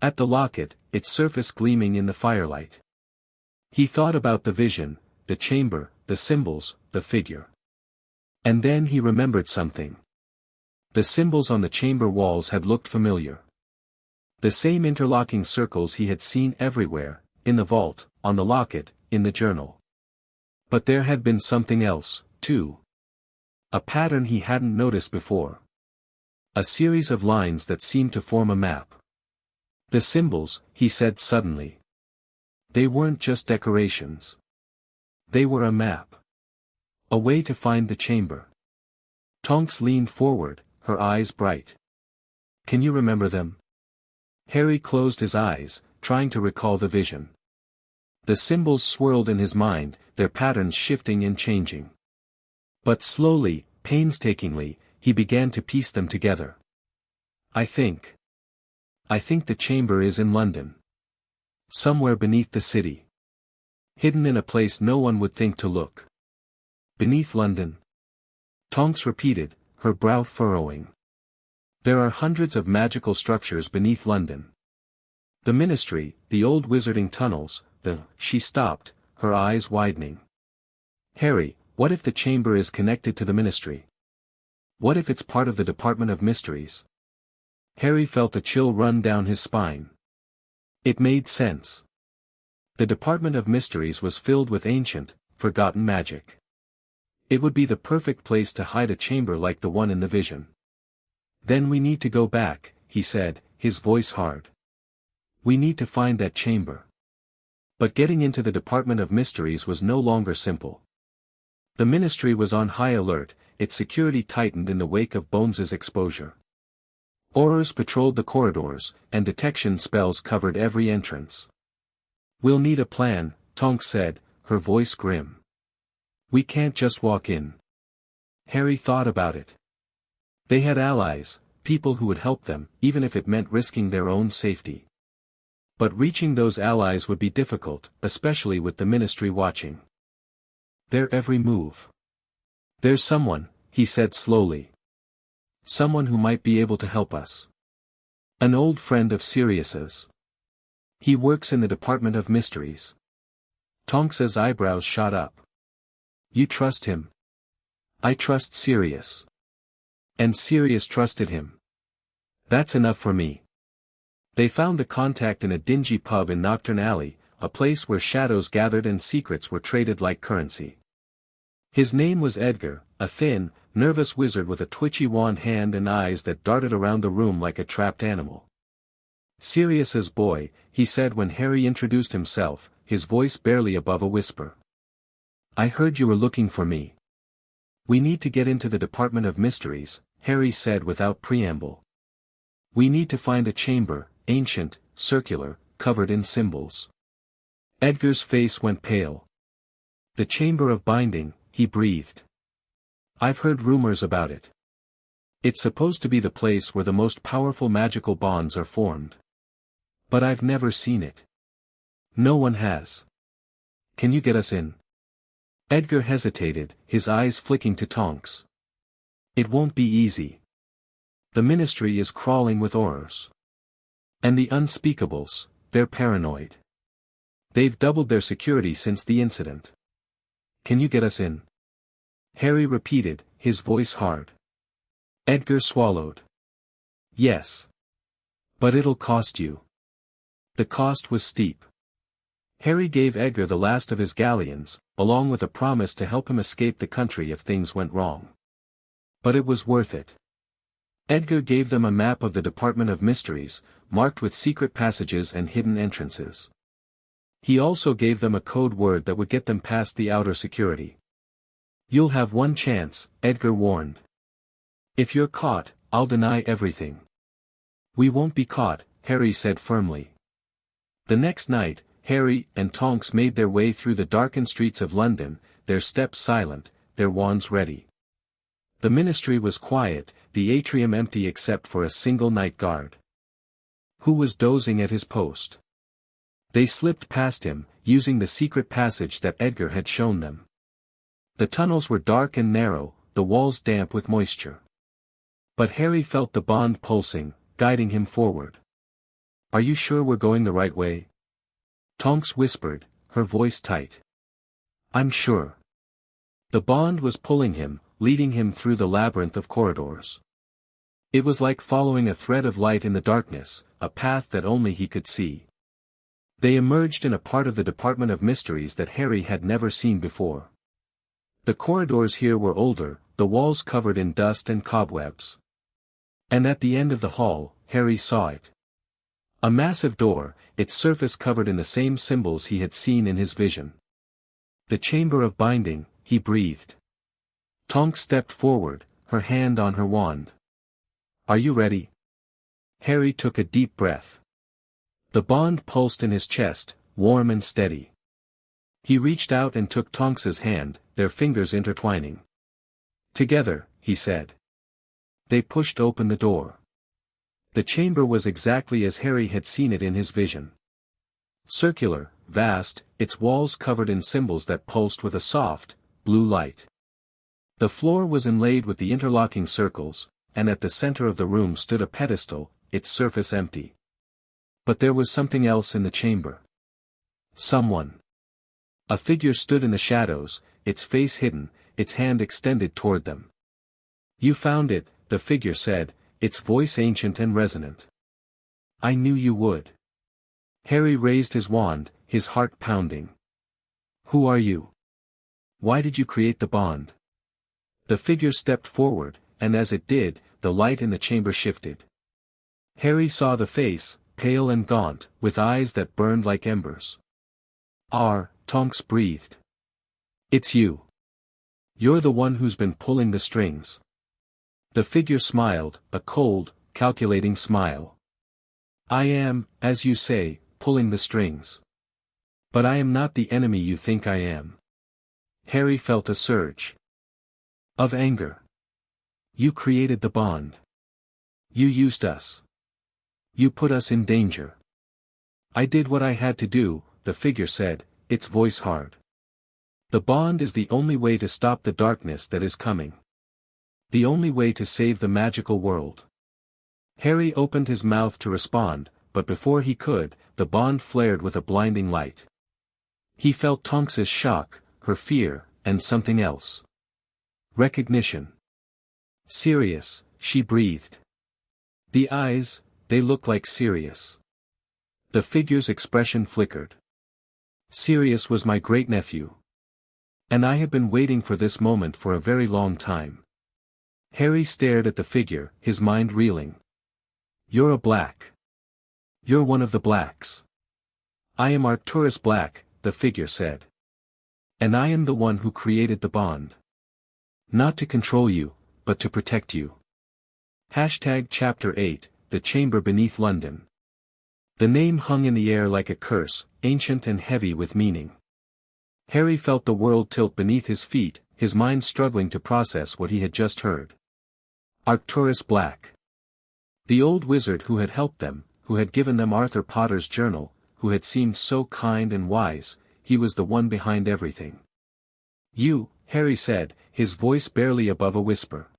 at the locket, its surface gleaming in the firelight. He thought about the vision, the chamber, the symbols, the figure. And then he remembered something. The symbols on the chamber walls had looked familiar. The same interlocking circles he had seen everywhere, in the vault, on the locket, in the journal. But there had been something else, too. A pattern he hadn't noticed before. A series of lines that seemed to form a map. The symbols, he said suddenly. They weren't just decorations. They were a map. A way to find the chamber. Tonks leaned forward, her eyes bright. "Can you remember them?" Harry closed his eyes, trying to recall the vision. The symbols swirled in his mind, their patterns shifting and changing. But slowly, painstakingly, he began to piece them together. I think the chamber is in London. Somewhere beneath the city. Hidden in a place no one would think to look. Beneath London. Tonks repeated, her brow furrowing. There are hundreds of magical structures beneath London. The Ministry, the old wizarding tunnels, she stopped, her eyes widening. Harry, what if the chamber is connected to the Ministry? What if it's part of the Department of Mysteries? Harry felt a chill run down his spine. It made sense. The Department of Mysteries was filled with ancient, forgotten magic. It would be the perfect place to hide a chamber like the one in the vision. Then we need to go back, he said, his voice hard. We need to find that chamber. But getting into the Department of Mysteries was no longer simple. The Ministry was on high alert, its security tightened in the wake of Bones's exposure. Aurors patrolled the corridors, and detection spells covered every entrance. We'll need a plan, Tonks said, her voice grim. We can't just walk in. Harry thought about it. They had allies, people who would help them, even if it meant risking their own safety. But reaching those allies would be difficult, especially with the Ministry watching their every move. There's someone, he said slowly. Someone who might be able to help us. An old friend of Sirius's. He works in the Department of Mysteries. Tonks's eyebrows shot up. You trust him? I trust Sirius. And Sirius trusted him. That's enough for me. They found the contact in a dingy pub in Nocturne Alley, a place where shadows gathered and secrets were traded like currency. His name was Edgar, a thin, nervous wizard with a twitchy wand hand and eyes that darted around the room like a trapped animal. Sirius's boy, he said when Harry introduced himself, his voice barely above a whisper. I heard you were looking for me. We need to get into the Department of Mysteries, Harry said without preamble. We need to find a chamber, ancient, circular, covered in symbols. Edgar's face went pale. The Chamber of Binding, he breathed. I've heard rumors about it. It's supposed to be the place where the most powerful magical bonds are formed. But I've never seen it. No one has. Can you get us in? Edgar hesitated, his eyes flicking to Tonks. It won't be easy. The Ministry is crawling with Aurors. And the Unspeakables, they're paranoid. They've doubled their security since the incident. Can you get us in? Harry repeated, his voice hard. Edgar swallowed. Yes. But it'll cost you. The cost was steep. Harry gave Edgar the last of his galleons, along with a promise to help him escape the country if things went wrong. But it was worth it. Edgar gave them a map of the Department of Mysteries, marked with secret passages and hidden entrances. He also gave them a code word that would get them past the outer security. "You'll have one chance," Edgar warned. "If you're caught, I'll deny everything." "We won't be caught," Harry said firmly. The next night, Harry and Tonks made their way through the darkened streets of London, their steps silent, their wands ready. The ministry was quiet, the atrium empty except for a single night guard, who was dozing at his post. They slipped past him, using the secret passage that Edgar had shown them. The tunnels were dark and narrow, the walls damp with moisture. But Harry felt the bond pulsing, guiding him forward. "Are you sure we're going the right way?" Tonks whispered, her voice tight. "I'm sure." The bond was pulling him, leading him through the labyrinth of corridors. It was like following a thread of light in the darkness, a path that only he could see. They emerged in a part of the Department of Mysteries that Harry had never seen before. The corridors here were older, the walls covered in dust and cobwebs. And at the end of the hall, Harry saw it. A massive door, its surface covered in the same symbols he had seen in his vision. "The Chamber of Binding," he breathed. Tonks stepped forward, her hand on her wand. "Are you ready?" Harry took a deep breath. The bond pulsed in his chest, warm and steady. He reached out and took Tonks's hand, their fingers intertwining. "Together," he said. They pushed open the door. The chamber was exactly as Harry had seen it in his vision. Circular, vast, its walls covered in symbols that pulsed with a soft, blue light. The floor was inlaid with the interlocking circles, and at the center of the room stood a pedestal, its surface empty. But there was something else in the chamber. Someone. A figure stood in the shadows, its face hidden, its hand extended toward them. "You found it," the figure said, its voice ancient and resonant. "I knew you would." Harry raised his wand, his heart pounding. "Who are you? Why did you create the bond?" The figure stepped forward, and as it did, the light in the chamber shifted. Harry saw the face, pale and gaunt, with eyes that burned like embers. Tonks breathed. "It's you. You're the one who's been pulling the strings." The figure smiled, a cold, calculating smile. "I am, as you say, pulling the strings. But I am not the enemy you think I am." Harry felt a surge of anger. "You created the bond. You used us. You put us in danger." "I did what I had to do," the figure said, its voice hard. "The bond is the only way to stop the darkness that is coming. The only way to save the magical world." Harry opened his mouth to respond, but before he could, the bond flared with a blinding light. He felt Tonks's shock, her fear, and something else. Recognition. "Sirius," she breathed. The eyes, they looked like Sirius. The figure's expression flickered. "Sirius was my great-nephew. And I have been waiting for this moment for a very long time." Harry stared at the figure, his mind reeling. "You're a Black. You're one of the Blacks." "I am Arcturus Black," the figure said. "And I am the one who created the bond. Not to control you, but to protect you." Chapter 8, The Chamber Beneath London. The name hung in the air like a curse, ancient and heavy with meaning. Harry felt the world tilt beneath his feet, his mind struggling to process what he had just heard. Arcturus Black. The old wizard who had helped them, who had given them Arthur Potter's journal, who had seemed so kind and wise, he was the one behind everything. "You," Harry said, his voice barely above a whisper.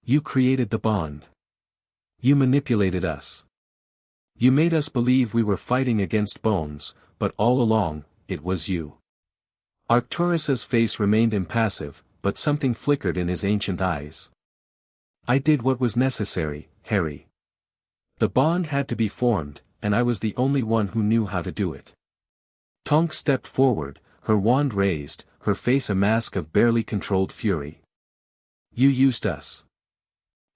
"You created the bond. You manipulated us. You made us believe we were fighting against bones, but all along, it was you." Arcturus's face remained impassive, but something flickered in his ancient eyes. "I did what was necessary, Harry. The bond had to be formed, and I was the only one who knew how to do it. Tonks stepped forward, her wand raised, her face a mask of barely controlled fury. You used us.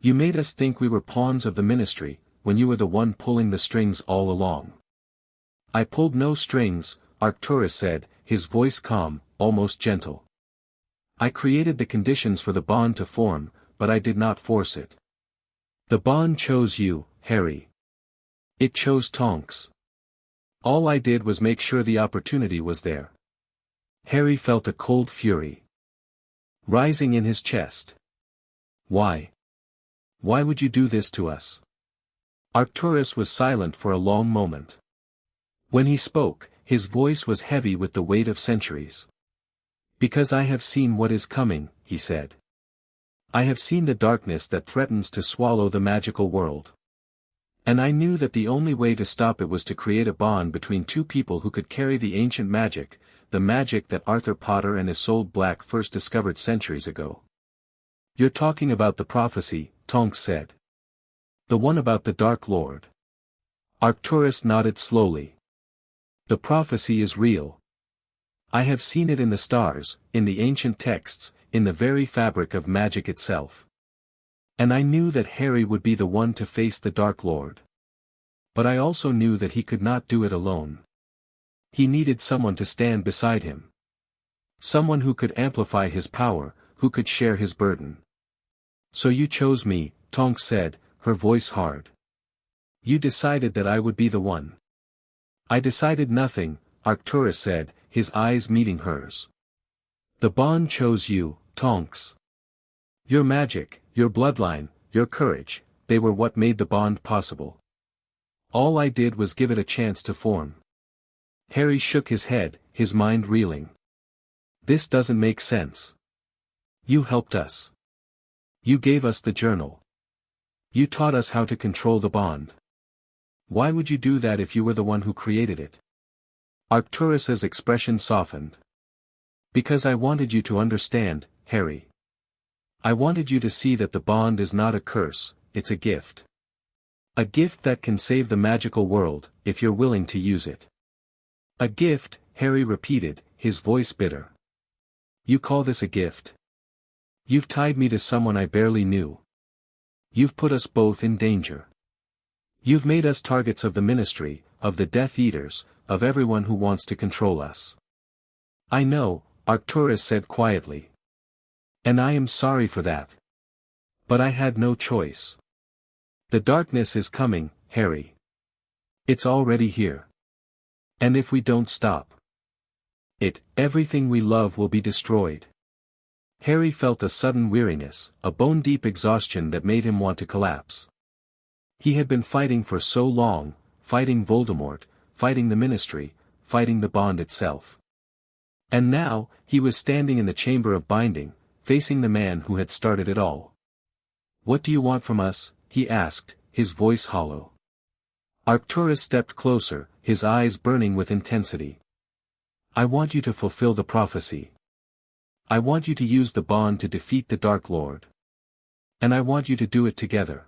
You made us think we were pawns of the ministry, when you were the one pulling the strings all along. I pulled no strings, Arcturus said, his voice calm, almost gentle. I created the conditions for the bond to form, but I did not force it. The bond chose you, Harry. It chose Tonks. All I did was make sure the opportunity was there. Harry felt a cold fury rising in his chest. Why? Why would you do this to us? Arcturus was silent for a long moment. When he spoke, his voice was heavy with the weight of centuries. Because I have seen what is coming, he said. I have seen the darkness that threatens to swallow the magical world. And I knew that the only way to stop it was to create a bond between two people who could carry the ancient magic, the magic that Arthur Potter and Isolde Black first discovered centuries ago. You're talking about the prophecy, Tonks said. The one about the Dark Lord. Arcturus nodded slowly. The prophecy is real. I have seen it in the stars, in the ancient texts, in the very fabric of magic itself. And I knew that Harry would be the one to face the Dark Lord. But I also knew that he could not do it alone. He needed someone to stand beside him. Someone who could amplify his power, who could share his burden. So you chose me, Tonks said, her voice hard. You decided that I would be the one. I decided nothing, Arcturus said, his eyes meeting hers. The bond chose you, Tonks. Your magic, your bloodline, your courage, they were what made the bond possible. All I did was give it a chance to form. Harry shook his head, his mind reeling. This doesn't make sense. You helped us. You gave us the journal. You taught us how to control the bond. Why would you do that if you were the one who created it? Arcturus's expression softened. Because I wanted you to understand, Harry. I wanted you to see that the bond is not a curse, it's a gift. A gift that can save the magical world, if you're willing to use it. A gift, Harry repeated, his voice bitter. You call this a gift? You've tied me to someone I barely knew. You've put us both in danger. You've made us targets of the ministry, of the Death Eaters, of everyone who wants to control us. I know, Arcturus said quietly. And I am sorry for that. But I had no choice. The darkness is coming, Harry. It's already here. And if we don't stop it, everything we love will be destroyed. Harry felt a sudden weariness, a bone-deep exhaustion that made him want to collapse. He had been fighting for so long, fighting Voldemort, fighting the ministry, fighting the bond itself. And now, he was standing in the chamber of binding, facing the man who had started it all. What do you want from us? He asked, his voice hollow. Arcturus stepped closer, his eyes burning with intensity. I want you to fulfill the prophecy. I want you to use the bond to defeat the Dark Lord. And I want you to do it together.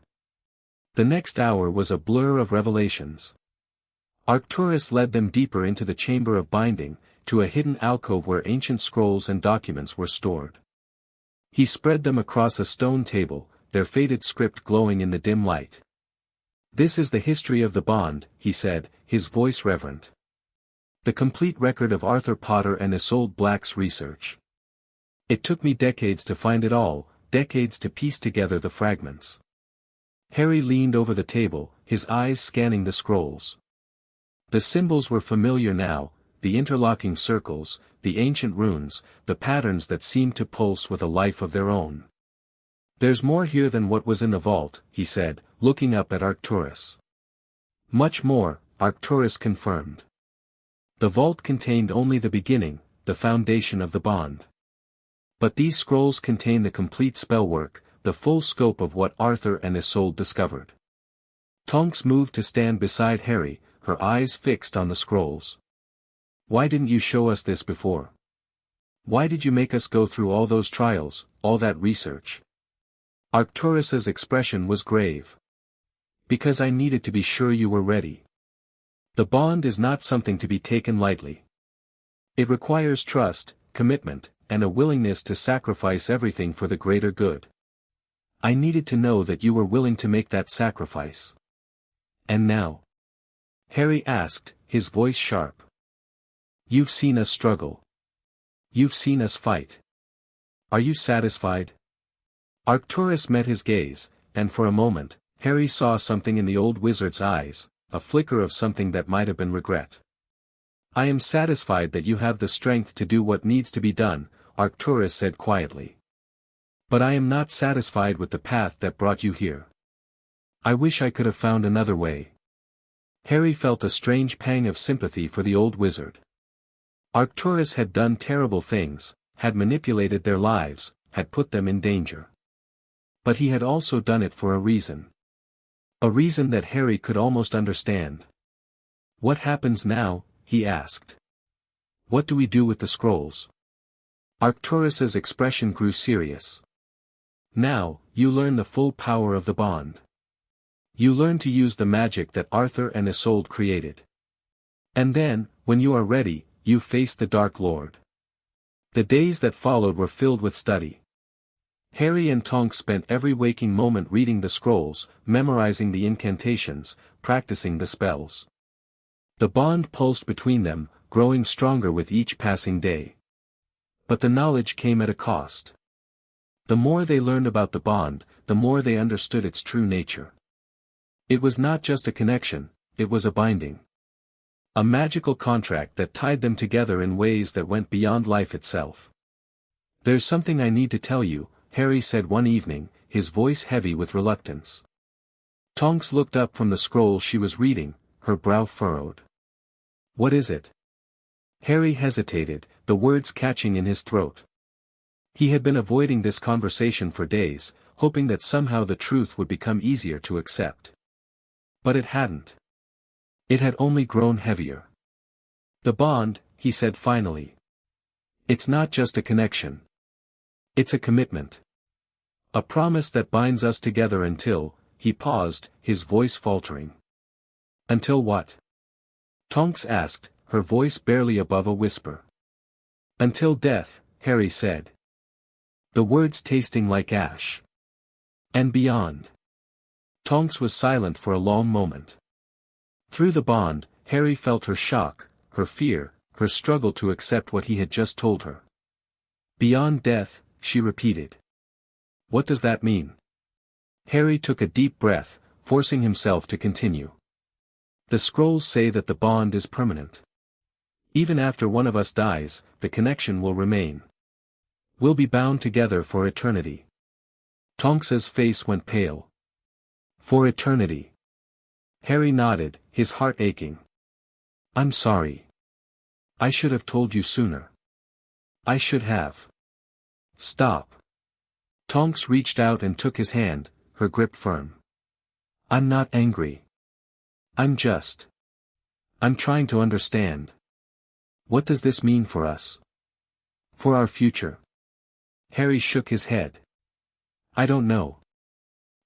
The next hour was a blur of revelations. Arcturus led them deeper into the chamber of binding, to a hidden alcove where ancient scrolls and documents were stored. He spread them across a stone table, their faded script glowing in the dim light. This is the history of the bond, he said, his voice reverent. The complete record of Arthur Potter and Isolde Black's research. It took me decades to find it all, decades to piece together the fragments. Harry leaned over the table, his eyes scanning the scrolls. The symbols were familiar now, the interlocking circles, the ancient runes, the patterns that seemed to pulse with a life of their own. There's more here than what was in the vault, he said, looking up at Arcturus. Much more, Arcturus confirmed. The vault contained only the beginning, the foundation of the bond. But these scrolls contain the complete spellwork, the full scope of what Arthur and Isolde discovered. Tonks moved to stand beside Harry, her eyes fixed on the scrolls. Why didn't you show us this before? Why did you make us go through all those trials, all that research? Arcturus's expression was grave. Because I needed to be sure you were ready. The bond is not something to be taken lightly. It requires trust, commitment, and a willingness to sacrifice everything for the greater good. I needed to know that you were willing to make that sacrifice. And now? Harry asked, his voice sharp. You've seen us struggle. You've seen us fight. Are you satisfied? Arcturus met his gaze, and for a moment, Harry saw something in the old wizard's eyes, a flicker of something that might have been regret. I am satisfied that you have the strength to do what needs to be done, Arcturus said quietly. But I am not satisfied with the path that brought you here. I wish I could have found another way. Harry felt a strange pang of sympathy for the old wizard. Arcturus had done terrible things, had manipulated their lives, had put them in danger. But he had also done it for a reason. A reason that Harry could almost understand. What happens now? He asked. What do we do with the scrolls? Arcturus's expression grew serious. Now, you learn the full power of the bond. You learn to use the magic that Arthur and Isolde created. And then, when you are ready, you face the Dark Lord. The days that followed were filled with study. Harry and Tonks spent every waking moment reading the scrolls, memorizing the incantations, practicing the spells. The bond pulsed between them, growing stronger with each passing day. But the knowledge came at a cost. The more they learned about the bond, the more they understood its true nature. It was not just a connection, it was a binding. A magical contract that tied them together in ways that went beyond life itself. There's something I need to tell you, Harry said one evening, his voice heavy with reluctance. Tonks looked up from the scroll she was reading, her brow furrowed. What is it? Harry hesitated, the words catching in his throat. He had been avoiding this conversation for days, hoping that somehow the truth would become easier to accept. But it hadn't. It had only grown heavier. The bond, he said finally. It's not just a connection. It's a commitment. A promise that binds us together until, he paused, his voice faltering. Until what? Tonks asked, her voice barely above a whisper. Until death, Harry said. The words tasting like ash. And beyond. Tonks was silent for a long moment. Through the bond, Harry felt her shock, her fear, her struggle to accept what he had just told her. Beyond death, she repeated. What does that mean? Harry took a deep breath, forcing himself to continue. The scrolls say that the bond is permanent. Even after one of us dies, the connection will remain. We'll be bound together for eternity. Tonks's face went pale. For eternity. Harry nodded, his heart aching. I'm sorry. I should have told you sooner. I should have. Stop. Tonks reached out and took his hand, her grip firm. I'm not angry. I'm trying to understand. What does this mean for us? For our future? Harry shook his head. I don't know.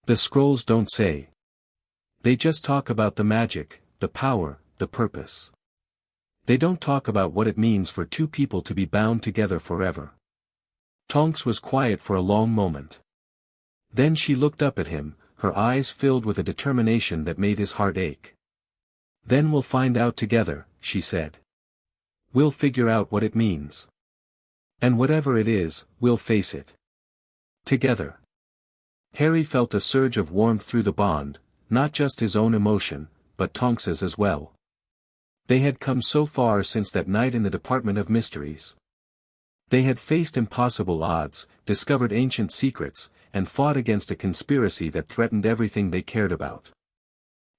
The scrolls don't say. They just talk about the magic, the power, the purpose. They don't talk about what it means for two people to be bound together forever. Tonks was quiet for a long moment. Then she looked up at him, her eyes filled with a determination that made his heart ache. Then we'll find out together, she said. We'll figure out what it means. And whatever it is, we'll face it. Together. Harry felt a surge of warmth through the bond, not just his own emotion, but Tonks's as well. They had come so far since that night in the Department of Mysteries. They had faced impossible odds, discovered ancient secrets, and fought against a conspiracy that threatened everything they cared about.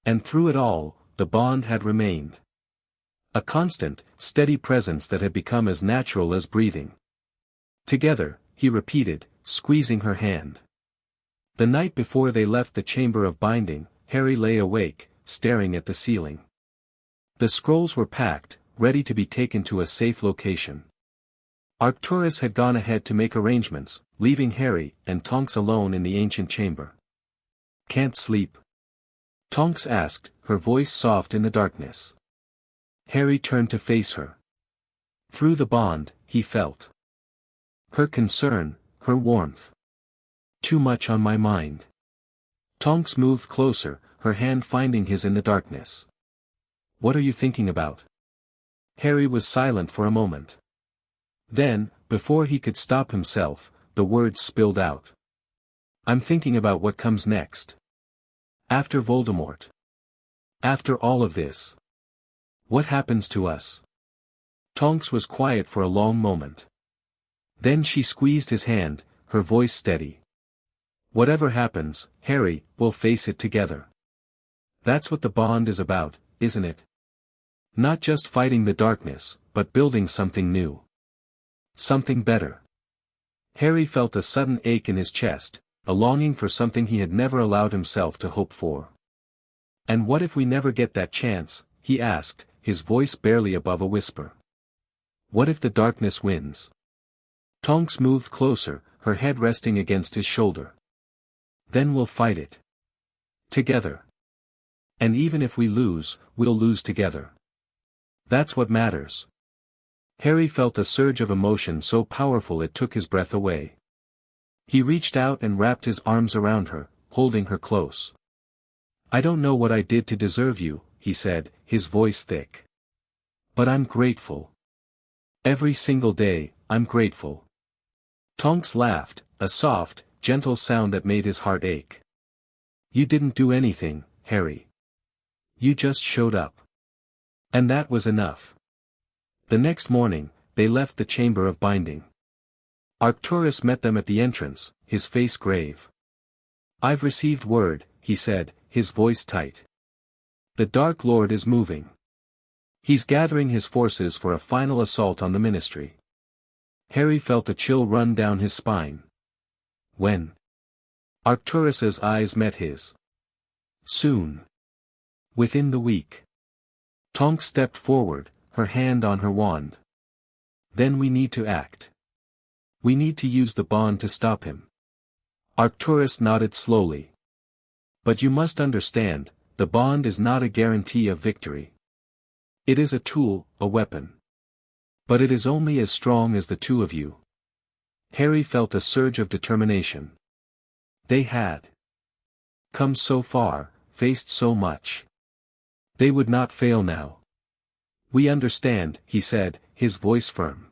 And through it all, the bond had remained. A constant, steady presence that had become as natural as breathing. Together, he repeated, squeezing her hand. The night before they left the chamber of binding, Harry lay awake, staring at the ceiling. The scrolls were packed, ready to be taken to a safe location. Arcturus had gone ahead to make arrangements, leaving Harry and Tonks alone in the ancient chamber. Can't sleep? Tonks asked, her voice soft in the darkness. Harry turned to face her. Through the bond, he felt her concern, her warmth. Too much on my mind. Tonks moved closer, her hand finding his in the darkness. What are you thinking about? Harry was silent for a moment. Then, before he could stop himself, the words spilled out. I'm thinking about what comes next. After Voldemort. After all of this. What happens to us? Tonks was quiet for a long moment. Then she squeezed his hand, her voice steady. Whatever happens, Harry, we'll face it together. That's what the bond is about, isn't it? Not just fighting the darkness, but building something new. Something better. Harry felt a sudden ache in his chest, a longing for something he had never allowed himself to hope for. And what if we never get that chance, he asked, his voice barely above a whisper. What if the darkness wins? Tonks moved closer, her head resting against his shoulder. Then we'll fight it. Together. And even if we lose, we'll lose together. That's what matters. Harry felt a surge of emotion so powerful it took his breath away. He reached out and wrapped his arms around her, holding her close. I don't know what I did to deserve you, he said, his voice thick. But I'm grateful. Every single day, I'm grateful. Tonks laughed, a soft, gentle sound that made his heart ache. You didn't do anything, Harry. You just showed up. And that was enough. The next morning, they left the chamber of binding. Arcturus met them at the entrance, his face grave. I've received word, he said, his voice tight. The Dark Lord is moving. He's gathering his forces for a final assault on the Ministry. Harry felt a chill run down his spine. When? Arcturus's eyes met his. Soon. Within the week. Tonks stepped forward, her hand on her wand. Then we need to act. We need to use the bond to stop him. Arcturus nodded slowly. But you must understand, the bond is not a guarantee of victory. It is a tool, a weapon. But it is only as strong as the two of you. Harry felt a surge of determination. They had come so far, faced so much. They would not fail now. We understand, he said, his voice firm.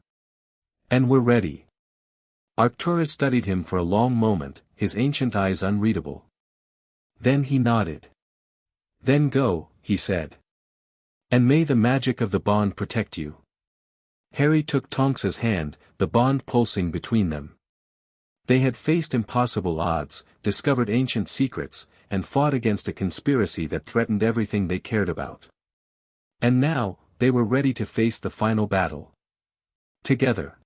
And we're ready. Arcturus studied him for a long moment, his ancient eyes unreadable. Then he nodded. Then go, he said. And may the magic of the bond protect you. Harry took Tonks's hand, the bond pulsing between them. They had faced impossible odds, discovered ancient secrets, and fought against a conspiracy that threatened everything they cared about. And now, they were ready to face the final battle. Together.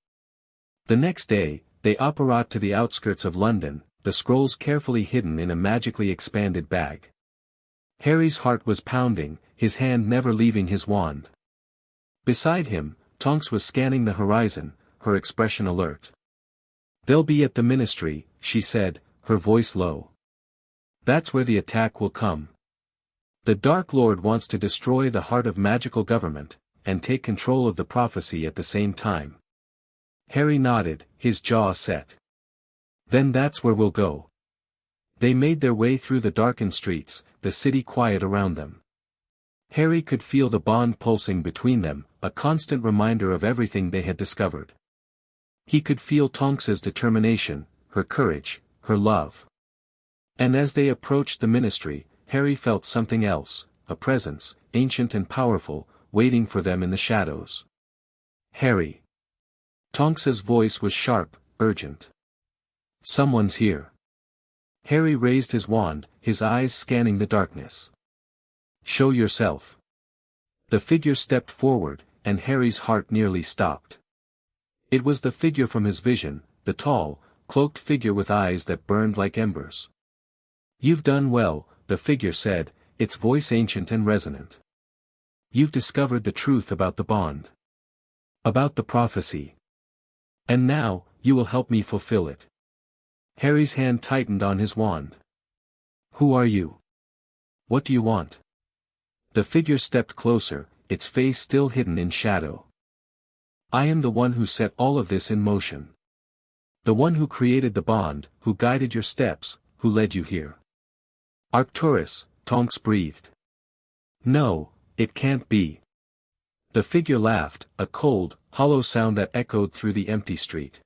The next day, they apparat to the outskirts of London, the scrolls carefully hidden in a magically expanded bag. Harry's heart was pounding, his hand never leaving his wand. Beside him, Tonks was scanning the horizon, her expression alert. They'll be at the Ministry, she said, her voice low. That's where the attack will come. The Dark Lord wants to destroy the heart of magical government, and take control of the prophecy at the same time. Harry nodded, his jaw set. Then that's where we'll go. They made their way through the darkened streets, the city quiet around them. Harry could feel the bond pulsing between them, a constant reminder of everything they had discovered. He could feel Tonks's determination, her courage, her love. And as they approached the Ministry, Harry felt something else, a presence, ancient and powerful, waiting for them in the shadows. Harry. Tonks's voice was sharp, urgent. Someone's here. Harry raised his wand, his eyes scanning the darkness. Show yourself. The figure stepped forward, and Harry's heart nearly stopped. It was the figure from his vision, the tall, cloaked figure with eyes that burned like embers. You've done well, the figure said, its voice ancient and resonant. You've discovered the truth about the bond. About the prophecy. And now, you will help me fulfill it. Harry's hand tightened on his wand. Who are you? What do you want? The figure stepped closer, its face still hidden in shadow. I am the one who set all of this in motion. The one who created the bond, who guided your steps, who led you here. Arcturus, Tonks breathed. No, it can't be. The figure laughed, a cold, hollow sound that echoed through the empty street.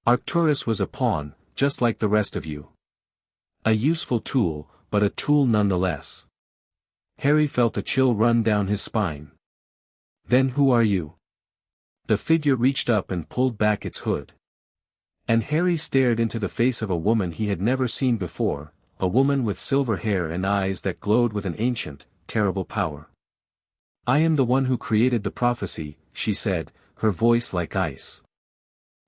Arcturus was a pawn, just like the rest of you. A useful tool, but a tool nonetheless. Harry felt a chill run down his spine. Then who are you? The figure reached up and pulled back its hood. And Harry stared into the face of a woman he had never seen before, a woman with silver hair and eyes that glowed with an ancient, terrible power. I am the one who created the prophecy, she said, her voice like ice.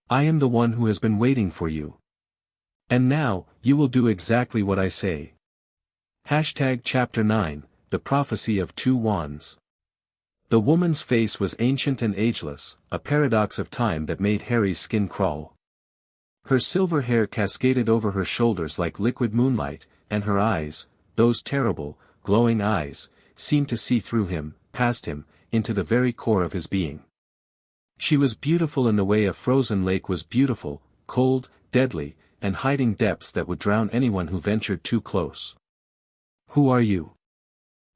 I am the one who has been waiting for you. And now, you will do exactly what I say. Chapter 9, The Prophecy of Two Wands. The woman's face was ancient and ageless, a paradox of time that made Harry's skin crawl. Her silver hair cascaded over her shoulders like liquid moonlight, and her eyes, those terrible, glowing eyes, seemed to see through him, past him, into the very core of his being. She was beautiful in the way a frozen lake was beautiful, cold, deadly, and hiding depths that would drown anyone who ventured too close. Who are you?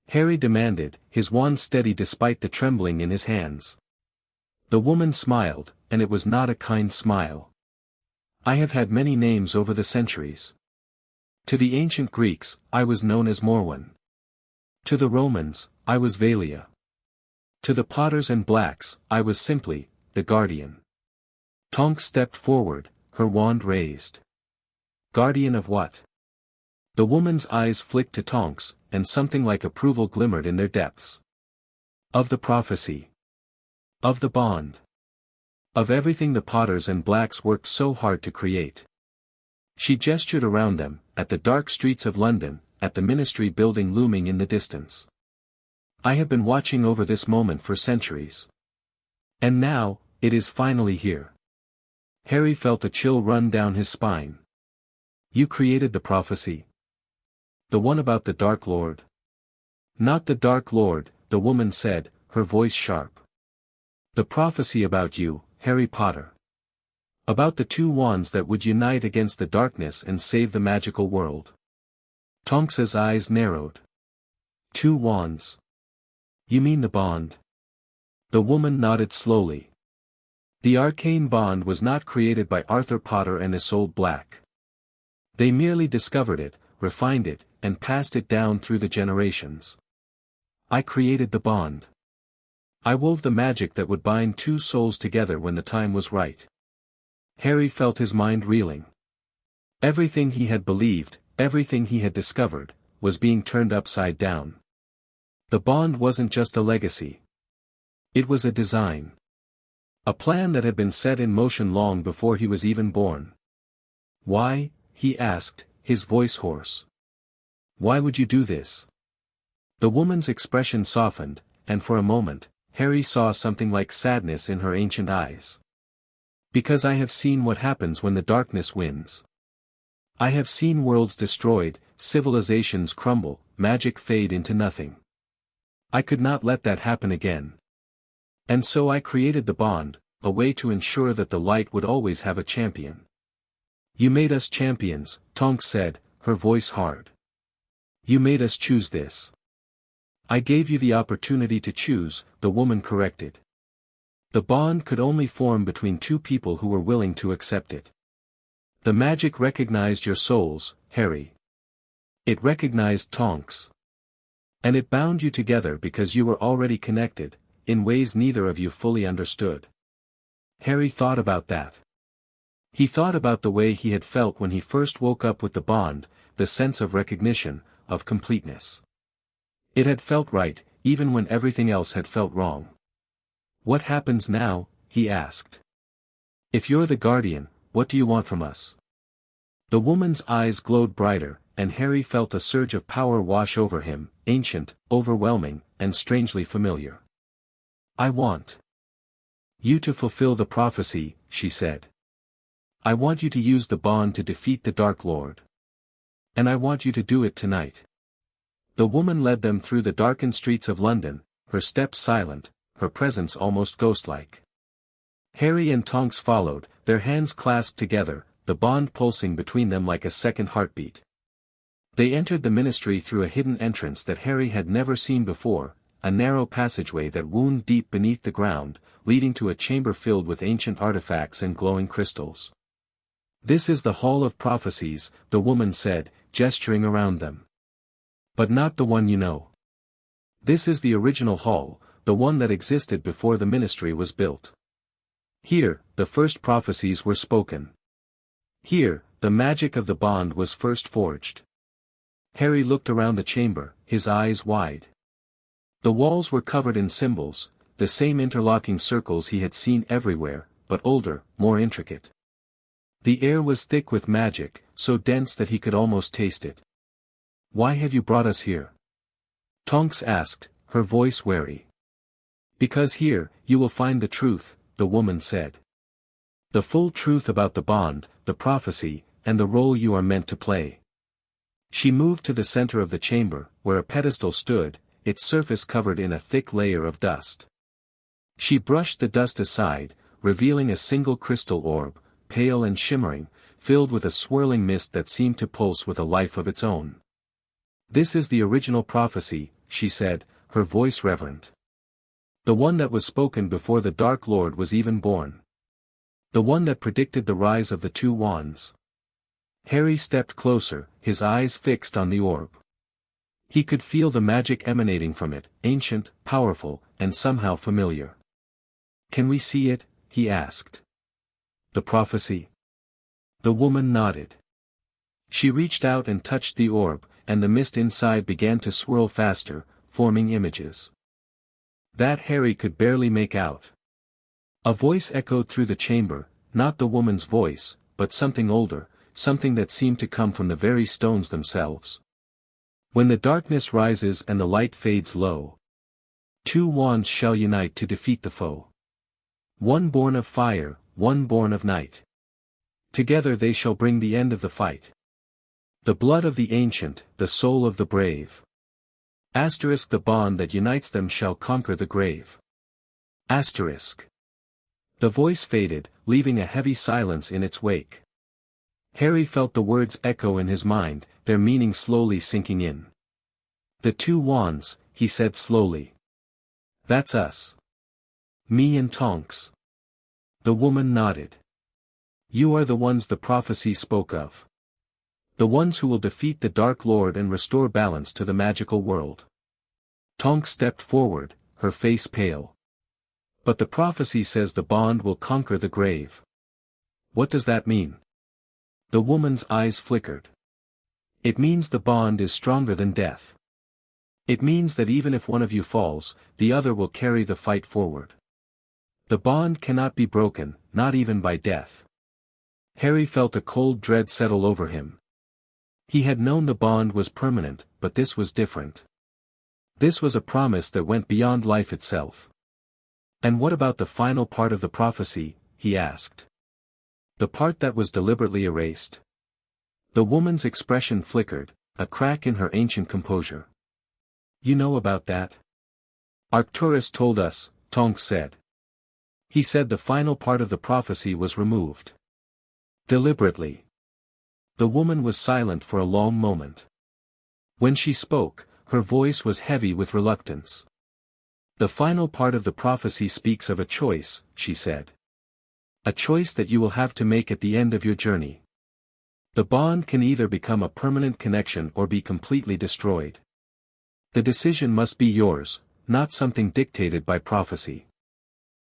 Harry demanded, his wand steady despite the trembling in his hands. The woman smiled, and it was not a kind smile. I have had many names over the centuries. To the ancient Greeks, I was known as Morwen. To the Romans, I was Valia. To the Potters and Blacks, I was simply, the Guardian. Tonks stepped forward, her wand raised. Guardian of what? The woman's eyes flicked to Tonks, and something like approval glimmered in their depths. Of the prophecy. Of the bond. Of everything the Potters and Blacks worked so hard to create. She gestured around them, at the dark streets of London, at the ministry building looming in the distance. I have been watching over this moment for centuries. And now, it is finally here. Harry felt a chill run down his spine. You created the prophecy. The one about the Dark Lord? Not the Dark Lord, the woman said, her voice sharp. The prophecy about you, Harry Potter. About the two wands that would unite against the darkness and save the magical world. Tonks's eyes narrowed. Two wands. You mean the bond? The woman nodded slowly. The arcane bond was not created by Arthur Potter and Isolde Black. They merely discovered it, refined it, and passed it down through the generations. I created the bond. I wove the magic that would bind two souls together when the time was right. Harry felt his mind reeling. Everything he had believed, everything he had discovered, was being turned upside down. The bond wasn't just a legacy. It was a design. A plan that had been set in motion long before he was even born. Why, he asked, his voice hoarse. Why would you do this? The woman's expression softened, and for a moment, Harry saw something like sadness in her ancient eyes. Because I have seen what happens when the darkness wins. I have seen worlds destroyed, civilizations crumble, magic fade into nothing. I could not let that happen again. And so I created the bond, a way to ensure that the light would always have a champion. You made us champions, Tonks said, her voice hard. You made us choose this. I gave you the opportunity to choose, the woman corrected. The bond could only form between two people who were willing to accept it. The magic recognized your souls, Harry. It recognized Tonks. And it bound you together because you were already connected, in ways neither of you fully understood. Harry thought about that. He thought about the way he had felt when he first woke up with the bond, the sense of recognition, of completeness. It had felt right, even when everything else had felt wrong. What happens now? He asked. If you're the guardian, what do you want from us? The woman's eyes glowed brighter, and Harry felt a surge of power wash over him, ancient, overwhelming, and strangely familiar. I want you to fulfill the prophecy, she said. I want you to use the bond to defeat the Dark Lord. And I want you to do it tonight. The woman led them through the darkened streets of London, her steps silent, her presence almost ghost-like. Harry and Tonks followed, their hands clasped together, the bond pulsing between them like a second heartbeat. They entered the ministry through a hidden entrance that Harry had never seen before, a narrow passageway that wound deep beneath the ground, leading to a chamber filled with ancient artifacts and glowing crystals. "This is the Hall of Prophecies," the woman said, gesturing around them. "But not the one you know. This is the original hall, the one that existed before the ministry was built. Here, the first prophecies were spoken. Here, the magic of the bond was first forged." Harry looked around the chamber, his eyes wide. The walls were covered in symbols, the same interlocking circles he had seen everywhere, but older, more intricate. The air was thick with magic, so dense that he could almost taste it. "Why have you brought us here?" Tonks asked, her voice wary. "Because here, you will find the truth," the woman said. "The full truth about the bond, the prophecy, and the role you are meant to play." She moved to the center of the chamber, where a pedestal stood, its surface covered in a thick layer of dust. She brushed the dust aside, revealing a single crystal orb, pale and shimmering, filled with a swirling mist that seemed to pulse with a life of its own. "This is the original prophecy," she said, her voice reverent. "The one that was spoken before the Dark Lord was even born. The one that predicted the rise of the two wands." Harry stepped closer, his eyes fixed on the orb. He could feel the magic emanating from it, ancient, powerful, and somehow familiar. "Can we see it?" he asked. "The prophecy?" The woman nodded. She reached out and touched the orb, and the mist inside began to swirl faster, forming images that Harry could barely make out. A voice echoed through the chamber, not the woman's voice, but something older, something that seemed to come from the very stones themselves. "When the darkness rises and the light fades low, two wands shall unite to defeat the foe. One born of fire, one born of night. Together they shall bring the end of the fight. The blood of the ancient, the soul of the brave. Asterisk, the bond that unites them shall conquer the grave. Asterisk." The voice faded, leaving a heavy silence in its wake. Harry felt the words echo in his mind, their meaning slowly sinking in. "The two wands," he said slowly. "That's us. Me and Tonks." The woman nodded. "You are the ones the prophecy spoke of. The ones who will defeat the Dark Lord and restore balance to the magical world." Tonks stepped forward, her face pale. "But the prophecy says the bond will conquer the grave. What does that mean?" The woman's eyes flickered. "It means the bond is stronger than death. It means that even if one of you falls, the other will carry the fight forward. The bond cannot be broken, not even by death." Harry felt a cold dread settle over him. He had known the bond was permanent, but this was different. This was a promise that went beyond life itself. "And what about the final part of the prophecy?" he asked. "The part that was deliberately erased?" The woman's expression flickered, a crack in her ancient composure. "You know about that?" "Arcturus told us," Tonks said. "He said the final part of the prophecy was removed. Deliberately." The woman was silent for a long moment. When she spoke, her voice was heavy with reluctance. "The final part of the prophecy speaks of a choice," she said. "A choice that you will have to make at the end of your journey. The bond can either become a permanent connection or be completely destroyed. The decision must be yours, not something dictated by prophecy."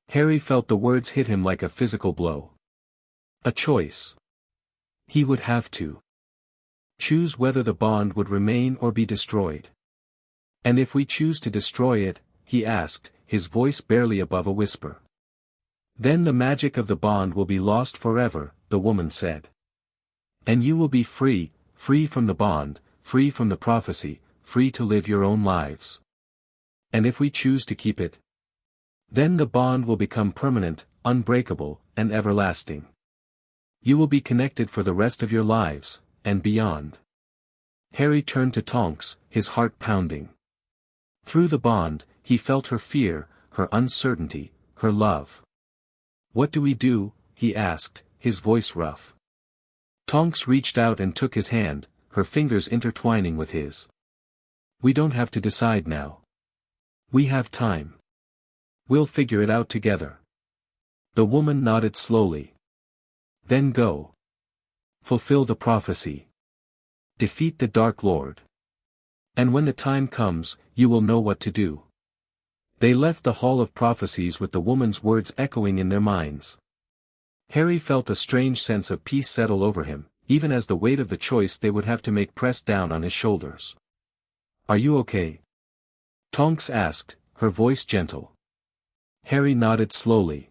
Harry felt the words hit him like a physical blow. A choice. He would have to choose whether the bond would remain or be destroyed. "And if we choose to destroy it?" he asked, his voice barely above a whisper. "Then the magic of the bond will be lost forever," the woman said. "And you will be free, free from the bond, free from the prophecy, free to live your own lives. And if we choose to keep it? Then the bond will become permanent, unbreakable, and everlasting. You will be connected for the rest of your lives, and beyond." Harry turned to Tonks, his heart pounding. Through the bond, he felt her fear, her uncertainty, her love. "What do we do?" he asked, his voice rough. Tonks reached out and took his hand, her fingers intertwining with his. "We don't have to decide now. We have time. We'll figure it out together." The woman nodded slowly. "Then go. Fulfill the prophecy. Defeat the Dark Lord. And when the time comes, you will know what to do." They left the Hall of Prophecies with the woman's words echoing in their minds. Harry felt a strange sense of peace settle over him, even as the weight of the choice they would have to make pressed down on his shoulders. "Are you okay?" Tonks asked, her voice gentle. Harry nodded slowly.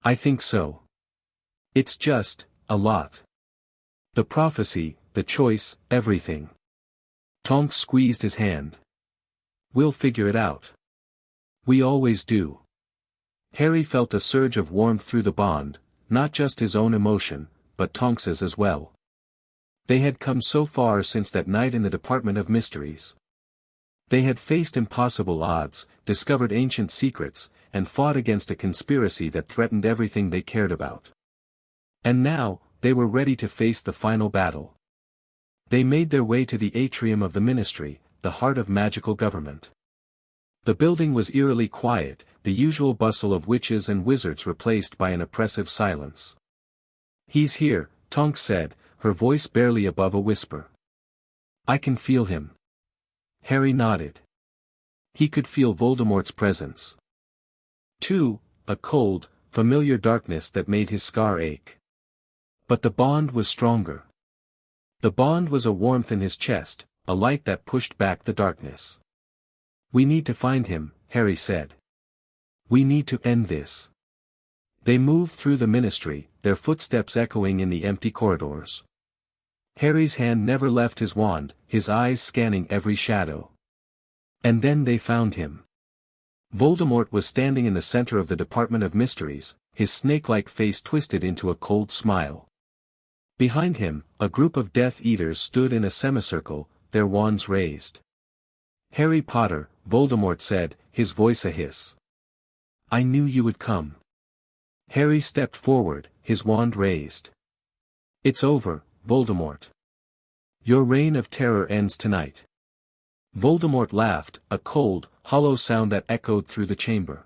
"I think so. It's just, a lot. The prophecy, the choice, everything." Tonks squeezed his hand. "We'll figure it out. We always do." Harry felt a surge of warmth through the bond, not just his own emotion, but Tonks's as well. They had come so far since that night in the Department of Mysteries. They had faced impossible odds, discovered ancient secrets, and fought against a conspiracy that threatened everything they cared about. And now, they were ready to face the final battle. They made their way to the atrium of the Ministry, the heart of magical government. The building was eerily quiet, the usual bustle of witches and wizards replaced by an oppressive silence. "He's here," Tonks said, her voice barely above a whisper. "I can feel him." Harry nodded. He could feel Voldemort's presence. Too, a cold, familiar darkness that made his scar ache. But the bond was stronger. The bond was a warmth in his chest, a light that pushed back the darkness. "We need to find him," Harry said. "We need to end this." They moved through the Ministry, their footsteps echoing in the empty corridors. Harry's hand never left his wand, his eyes scanning every shadow. And then they found him. Voldemort was standing in the center of the Department of Mysteries, his snake-like face twisted into a cold smile. Behind him, a group of Death Eaters stood in a semicircle, their wands raised. "Harry Potter," Voldemort said, his voice a hiss. "I knew you would come." Harry stepped forward, his wand raised. "It's over, Voldemort. Your reign of terror ends tonight." Voldemort laughed, a cold, hollow sound that echoed through the chamber.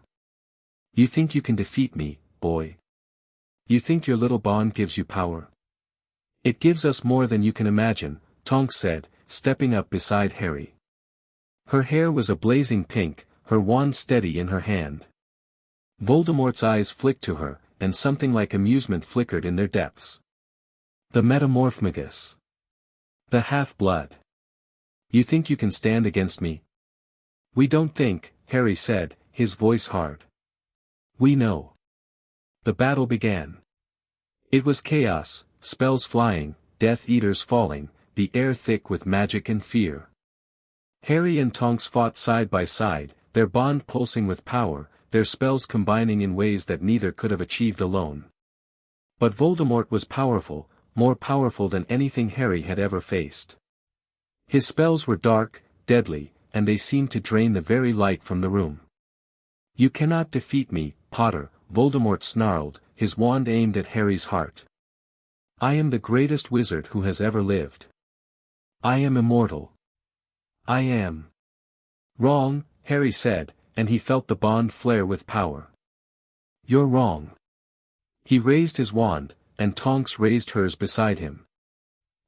"You think you can defeat me, boy? You think your little bond gives you power? It gives us more than you can imagine," Tonks said, stepping up beside Harry. Her hair was a blazing pink, her wand steady in her hand. Voldemort's eyes flicked to her, and something like amusement flickered in their depths. "The Metamorphmagus. The Half-Blood. You think you can stand against me?" "We don't think," Harry said, his voice hard. "We know." The battle began. It was chaos, spells flying, Death Eaters falling, the air thick with magic and fear. Harry and Tonks fought side by side, their bond pulsing with power, their spells combining in ways that neither could have achieved alone. But Voldemort was powerful, more powerful than anything Harry had ever faced. His spells were dark, deadly, and they seemed to drain the very light from the room. "You cannot defeat me, Potter," Voldemort snarled, his wand aimed at Harry's heart. "I am the greatest wizard who has ever lived. I am immortal. I am." "Wrong," Harry said, and he felt the bond flare with power. "You're wrong." He raised his wand, and Tonks raised hers beside him.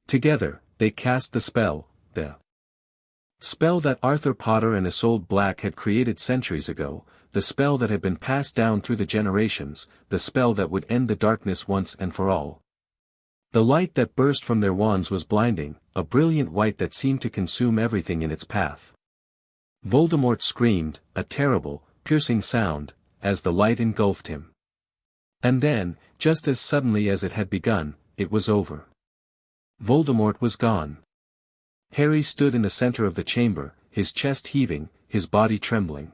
Together, they cast the spell, the spell that Arthur Potter and Isolde Black had created centuries ago, the spell that had been passed down through the generations, the spell that would end the darkness once and for all. The light that burst from their wands was blinding, a brilliant white that seemed to consume everything in its path. Voldemort screamed, a terrible, piercing sound, as the light engulfed him. And then, just as suddenly as it had begun, it was over. Voldemort was gone. Harry stood in the center of the chamber, his chest heaving, his body trembling.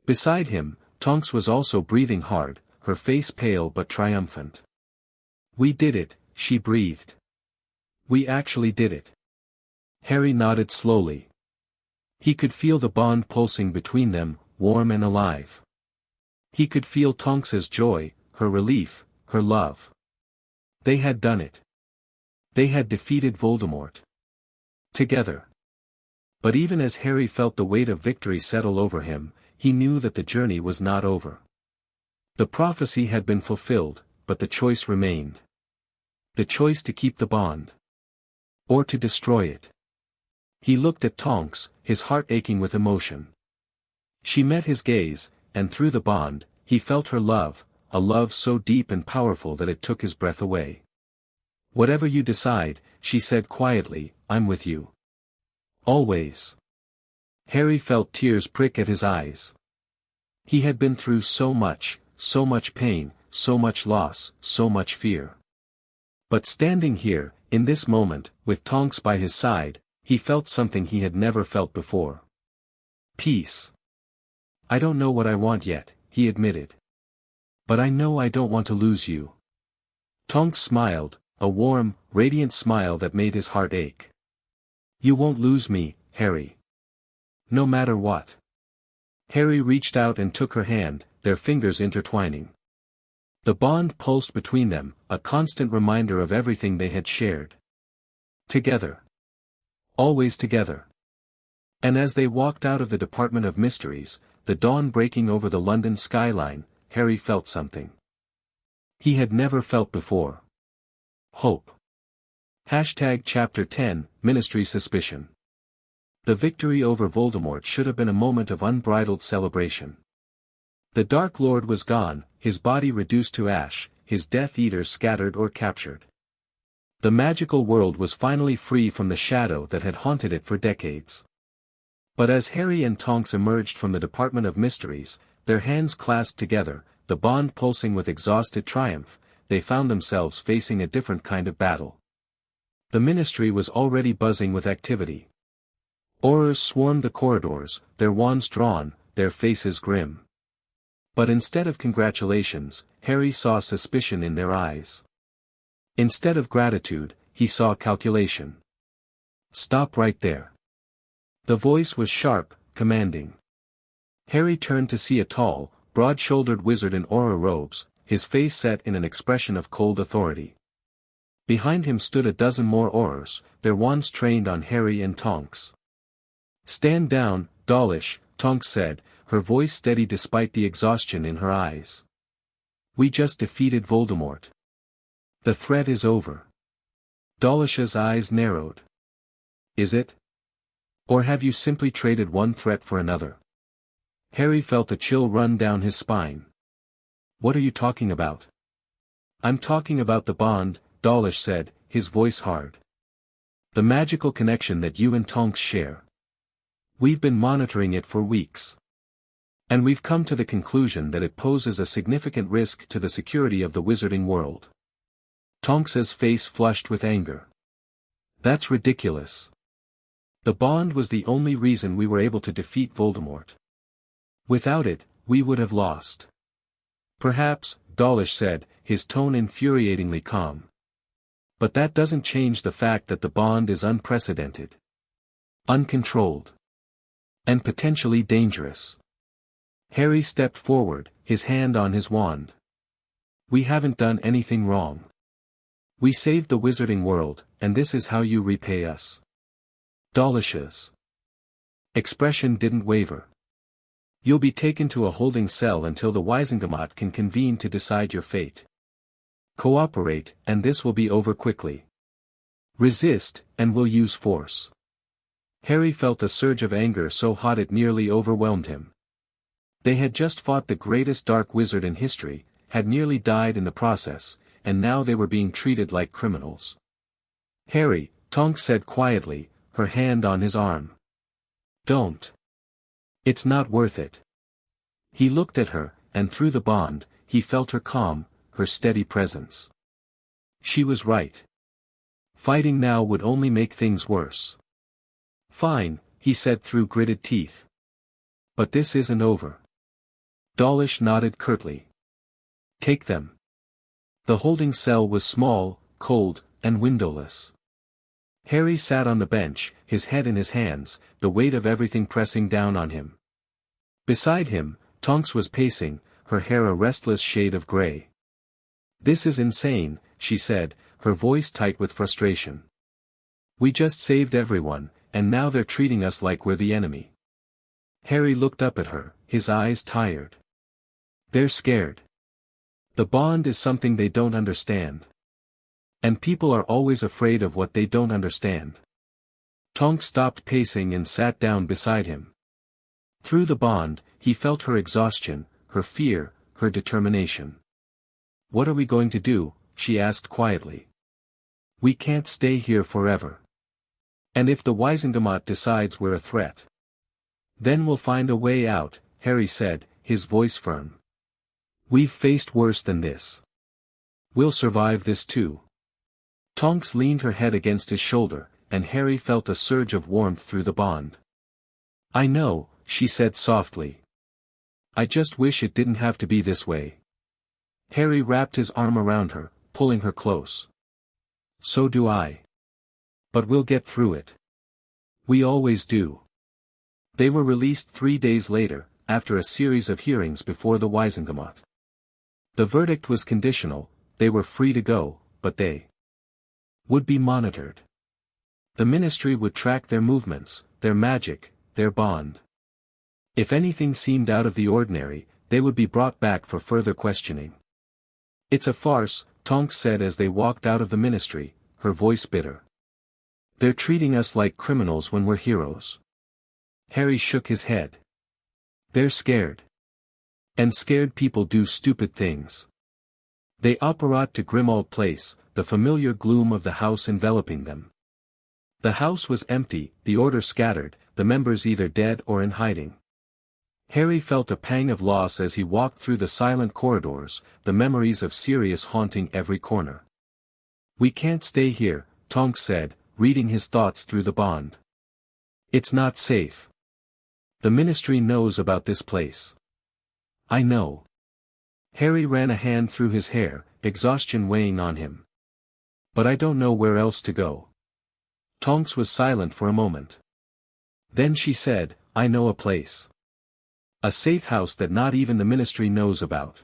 Beside him, Tonks was also breathing hard, her face pale but triumphant. "We did it," she breathed. "We actually did it." Harry nodded slowly. He could feel the bond pulsing between them, warm and alive. He could feel Tonks's joy, her relief, her love. They had done it. They had defeated Voldemort. Together. But even as Harry felt the weight of victory settle over him, he knew that the journey was not over. The prophecy had been fulfilled, but the choice remained. The choice to keep the bond. Or to destroy it. He looked at Tonks, his heart aching with emotion. She met his gaze, and through the bond, he felt her love, a love so deep and powerful that it took his breath away. "Whatever you decide," she said quietly, "I'm with you. Always." Harry felt tears prick at his eyes. He had been through so much pain, so much loss, so much fear. But standing here, in this moment, with Tonks by his side, he felt something he had never felt before. Peace. "I don't know what I want yet," he admitted. "But I know I don't want to lose you." Tonks smiled, a warm, radiant smile that made his heart ache. "You won't lose me, Harry. No matter what." Harry reached out and took her hand, their fingers intertwining. The bond pulsed between them, a constant reminder of everything they had shared. Together. Always together. And as they walked out of the Department of Mysteries, the dawn breaking over the London skyline, Harry felt something he had never felt before. Hope. Chapter 10, Ministry Suspicion. The victory over Voldemort should have been a moment of unbridled celebration. The Dark Lord was gone, his body reduced to ash, his Death Eaters scattered or captured. The magical world was finally free from the shadow that had haunted it for decades. But as Harry and Tonks emerged from the Department of Mysteries, their hands clasped together, the bond pulsing with exhausted triumph, they found themselves facing a different kind of battle. The Ministry was already buzzing with activity. Aurors swarmed the corridors, their wands drawn, their faces grim. But instead of congratulations, Harry saw suspicion in their eyes. Instead of gratitude, he saw calculation. "Stop right there." The voice was sharp, commanding. Harry turned to see a tall, broad-shouldered wizard in aura robes, his face set in an expression of cold authority. Behind him stood a dozen more Aurors, their wands trained on Harry and Tonks. "Stand down, Dawlish," Tonks said, her voice steady despite the exhaustion in her eyes. "We just defeated Voldemort. The threat is over." Dawlish's eyes narrowed. "Is it? Or have you simply traded one threat for another?" Harry felt a chill run down his spine. "What are you talking about?" "I'm talking about the bond," Dawlish said, his voice hard. "The magical connection that you and Tonks share. We've been monitoring it for weeks. And we've come to the conclusion that it poses a significant risk to the security of the wizarding world." Tonks's face flushed with anger. "That's ridiculous. The bond was the only reason we were able to defeat Voldemort. Without it, we would have lost." "Perhaps," Dawlish said, his tone infuriatingly calm. "But that doesn't change the fact that the bond is unprecedented. Uncontrolled. And potentially dangerous." Harry stepped forward, his hand on his wand. "We haven't done anything wrong. We saved the wizarding world, and this is how you repay us." Dawlish's expression didn't waver. "You'll be taken to a holding cell until the Wizengamot can convene to decide your fate. Cooperate, and this will be over quickly. Resist, and we'll use force." Harry felt a surge of anger so hot it nearly overwhelmed him. They had just fought the greatest dark wizard in history, had nearly died in the process, and now they were being treated like criminals. "Harry," Tonks said quietly, her hand on his arm. "Don't. It's not worth it." He looked at her, and through the bond, he felt her calm, her steady presence. She was right. Fighting now would only make things worse. "Fine," he said through gritted teeth. "But this isn't over." Dawlish nodded curtly. "Take them." The holding cell was small, cold, and windowless. Harry sat on the bench, his head in his hands, the weight of everything pressing down on him. Beside him, Tonks was pacing, her hair a restless shade of grey. "This is insane," she said, her voice tight with frustration. "We just saved everyone, and now they're treating us like we're the enemy." Harry looked up at her, his eyes tired. "They're scared. The bond is something they don't understand. And people are always afraid of what they don't understand." Tonks stopped pacing and sat down beside him. Through the bond, he felt her exhaustion, her fear, her determination. "What are we going to do?" she asked quietly. "We can't stay here forever. And if the Wisengamot decides we're a threat, then we'll find a way out," Harry said, his voice firm. "We've faced worse than this. We'll survive this too." Tonks leaned her head against his shoulder, and Harry felt a surge of warmth through the bond. "I know," she said softly. "I just wish it didn't have to be this way." Harry wrapped his arm around her, pulling her close. "So do I. But we'll get through it. We always do." They were released 3 days later, after a series of hearings before the Wisengamot. The verdict was conditional, they were free to go, but they would be monitored. The ministry would track their movements, their magic, their bond. If anything seemed out of the ordinary, they would be brought back for further questioning. "It's a farce," Tonks said as they walked out of the ministry, her voice bitter. "They're treating us like criminals when we're heroes." Harry shook his head. "They're scared. And scared people do stupid things." They apparat to Grimmauld Place, the familiar gloom of the house enveloping them. The house was empty, the order scattered, the members either dead or in hiding. Harry felt a pang of loss as he walked through the silent corridors, the memories of Sirius haunting every corner. "We can't stay here," Tonks said, reading his thoughts through the bond. "It's not safe. The ministry knows about this place." "I know." Harry ran a hand through his hair, exhaustion weighing on him. "But I don't know where else to go." Tonks was silent for a moment. Then she said, "I know a place. A safe house that not even the ministry knows about.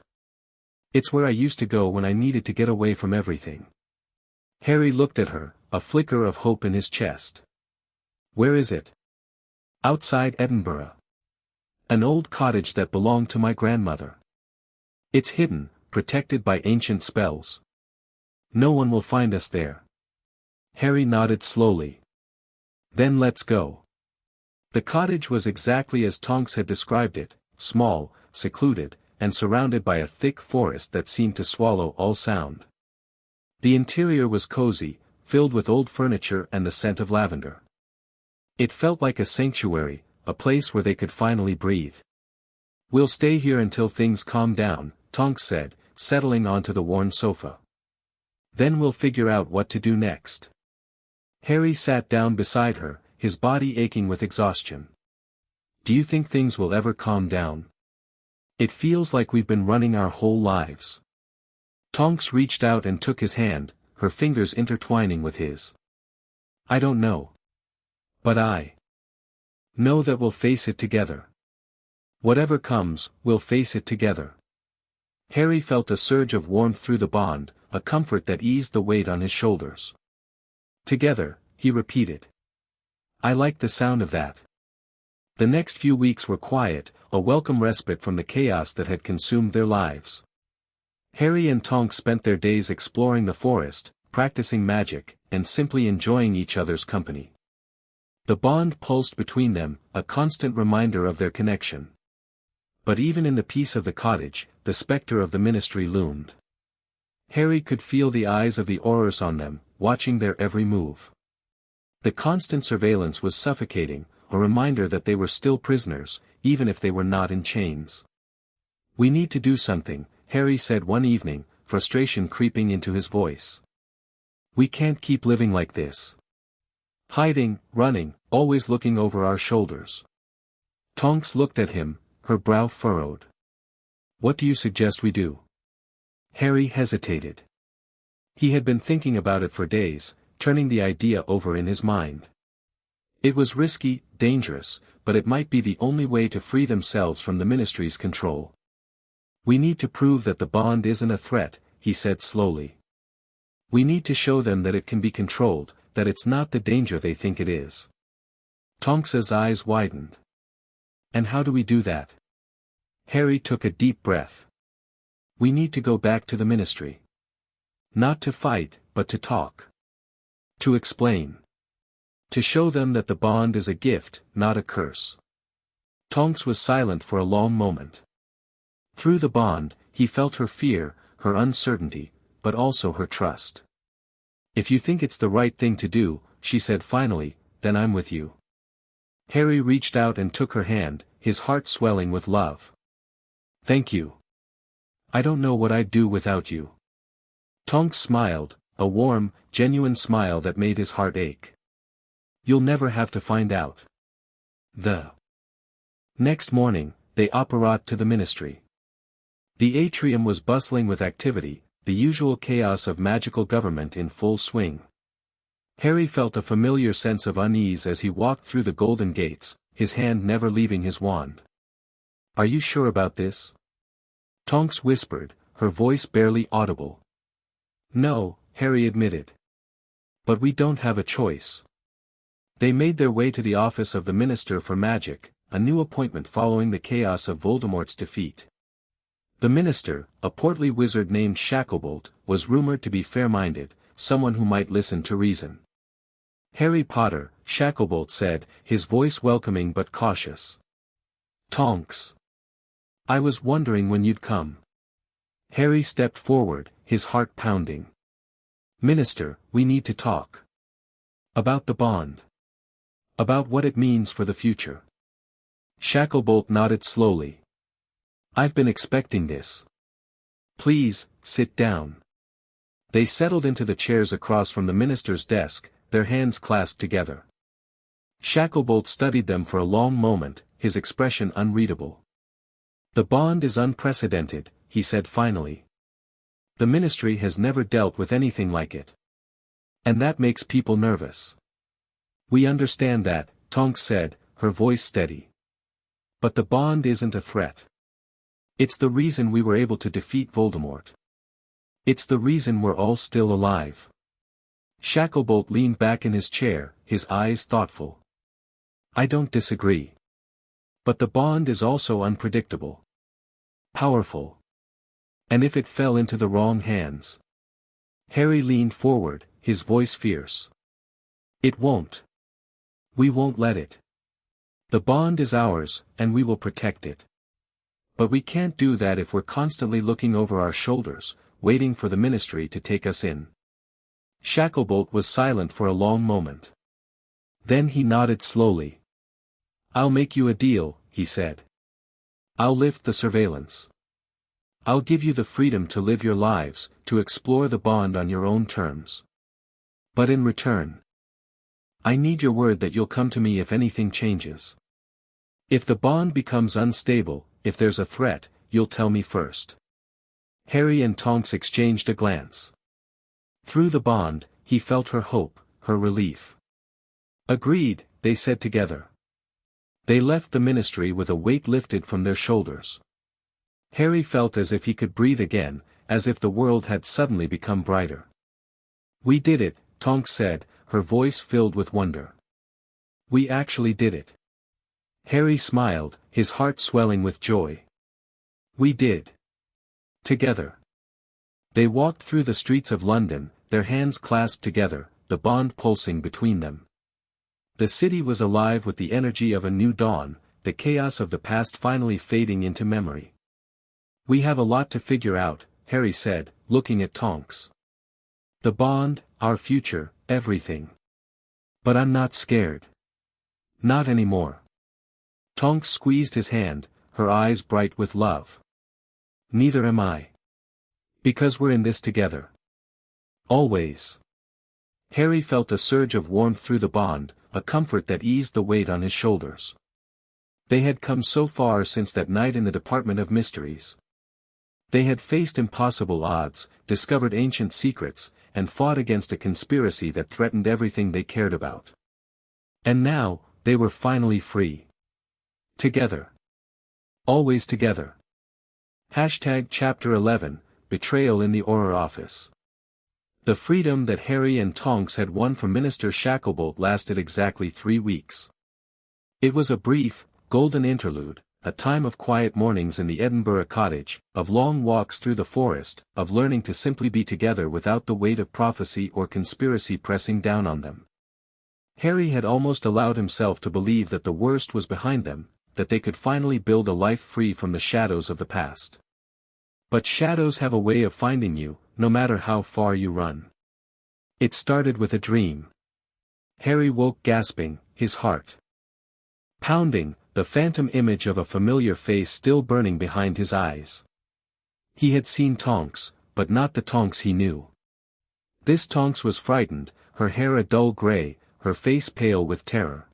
It's where I used to go when I needed to get away from everything." Harry looked at her, a flicker of hope in his chest. "Where is it?" "Outside Edinburgh. An old cottage that belonged to my grandmother. It's hidden, protected by ancient spells. No one will find us there." Harry nodded slowly. "Then let's go." The cottage was exactly as Tonks had described it, small, secluded, and surrounded by a thick forest that seemed to swallow all sound. The interior was cozy, filled with old furniture and the scent of lavender. It felt like a sanctuary, a place where they could finally breathe. "We'll stay here until things calm down," Tonks said, settling onto the worn sofa. "Then we'll figure out what to do next." Harry sat down beside her, his body aching with exhaustion. "Do you think things will ever calm down? It feels like we've been running our whole lives." Tonks reached out and took his hand, her fingers intertwining with his. "I don't know. But I know that we'll face it together. Whatever comes, we'll face it together." Harry felt a surge of warmth through the bond, a comfort that eased the weight on his shoulders. "Together," he repeated. "I like the sound of that." The next few weeks were quiet, a welcome respite from the chaos that had consumed their lives. Harry and Tonks spent their days exploring the forest, practicing magic, and simply enjoying each other's company. The bond pulsed between them, a constant reminder of their connection. But even in the peace of the cottage, the specter of the ministry loomed. Harry could feel the eyes of the Aurors on them, watching their every move. The constant surveillance was suffocating, a reminder that they were still prisoners, even if they were not in chains. "We need to do something," Harry said one evening, frustration creeping into his voice. "We can't keep living like this. Hiding, running, always looking over our shoulders." Tonks looked at him, her brow furrowed. "What do you suggest we do?" Harry hesitated. He had been thinking about it for days, turning the idea over in his mind. It was risky, dangerous, but it might be the only way to free themselves from the Ministry's control. "We need to prove that the bond isn't a threat," he said slowly. "We need to show them that it can be controlled, that it's not the danger they think it is." Tonks's eyes widened. "And how do we do that?" Harry took a deep breath. "We need to go back to the Ministry. Not to fight, but to talk. To explain. To show them that the bond is a gift, not a curse." Tonks was silent for a long moment. Through the bond, he felt her fear, her uncertainty, but also her trust. "If you think it's the right thing to do," she said finally, "then I'm with you." Harry reached out and took her hand, his heart swelling with love. "Thank you. I don't know what I'd do without you." Tonks smiled, a warm, genuine smile that made his heart ache. "You'll never have to find out." The next morning, they apparat to the Ministry. The atrium was bustling with activity, the usual chaos of magical government in full swing. Harry felt a familiar sense of unease as he walked through the golden gates, his hand never leaving his wand. "Are you sure about this?" Tonks whispered, her voice barely audible. "No," Harry admitted. "But we don't have a choice." They made their way to the office of the Minister for Magic, a new appointment following the chaos of Voldemort's defeat. The minister, a portly wizard named Shacklebolt, was rumored to be fair-minded, someone who might listen to reason. "Harry Potter," Shacklebolt said, his voice welcoming but cautious. "Tonks. I was wondering when you'd come." Harry stepped forward, his heart pounding. "Minister, we need to talk. About the bond. About what it means for the future." Shacklebolt nodded slowly. "I've been expecting this. Please, sit down." They settled into the chairs across from the minister's desk, their hands clasped together. Shacklebolt studied them for a long moment, his expression unreadable. "The bond is unprecedented," he said finally. "The Ministry has never dealt with anything like it. And that makes people nervous." "We understand that," Tonks said, her voice steady. "But the bond isn't a threat. It's the reason we were able to defeat Voldemort. It's the reason we're all still alive." Shacklebolt leaned back in his chair, his eyes thoughtful. "I don't disagree. But the bond is also unpredictable. Powerful. And if it fell into the wrong hands?" Harry leaned forward, his voice fierce. "It won't. We won't let it. The bond is ours, and we will protect it. But we can't do that if we're constantly looking over our shoulders, waiting for the Ministry to take us in." Shacklebolt was silent for a long moment. Then he nodded slowly. "I'll make you a deal," he said. "I'll lift the surveillance. I'll give you the freedom to live your lives, to explore the bond on your own terms. But in return, I need your word that you'll come to me if anything changes. If the bond becomes unstable, if there's a threat, you'll tell me first." Harry and Tonks exchanged a glance. Through the bond, he felt her hope, her relief. "Agreed," they said together. They left the Ministry with a weight lifted from their shoulders. Harry felt as if he could breathe again, as if the world had suddenly become brighter. "We did it," Tonks said, her voice filled with wonder. "We actually did it." Harry smiled, his heart swelling with joy. "We did. Together." They walked through the streets of London, their hands clasped together, the bond pulsing between them. The city was alive with the energy of a new dawn, the chaos of the past finally fading into memory. "We have a lot to figure out," Harry said, looking at Tonks. "The bond, our future, everything. But I'm not scared. Not anymore." Tonks squeezed his hand, her eyes bright with love. "Neither am I. Because we're in this together. Always." Harry felt a surge of warmth through the bond, a comfort that eased the weight on his shoulders. They had come so far since that night in the Department of Mysteries. They had faced impossible odds, discovered ancient secrets, and fought against a conspiracy that threatened everything they cared about. And now, they were finally free. Together. Always together. Chapter 11, Betrayal in the Auror Office. The freedom that Harry and Tonks had won from Minister Shacklebolt lasted exactly 3 weeks. It was a brief, golden interlude, a time of quiet mornings in the Edinburgh cottage, of long walks through the forest, of learning to simply be together without the weight of prophecy or conspiracy pressing down on them. Harry had almost allowed himself to believe that the worst was behind them, that they could finally build a life free from the shadows of the past. But shadows have a way of finding you, no matter how far you run. It started with a dream. Harry woke gasping, his heart pounding, the phantom image of a familiar face still burning behind his eyes. He had seen Tonks, but not the Tonks he knew. This Tonks was frightened, her hair a dull grey, her face pale with terror.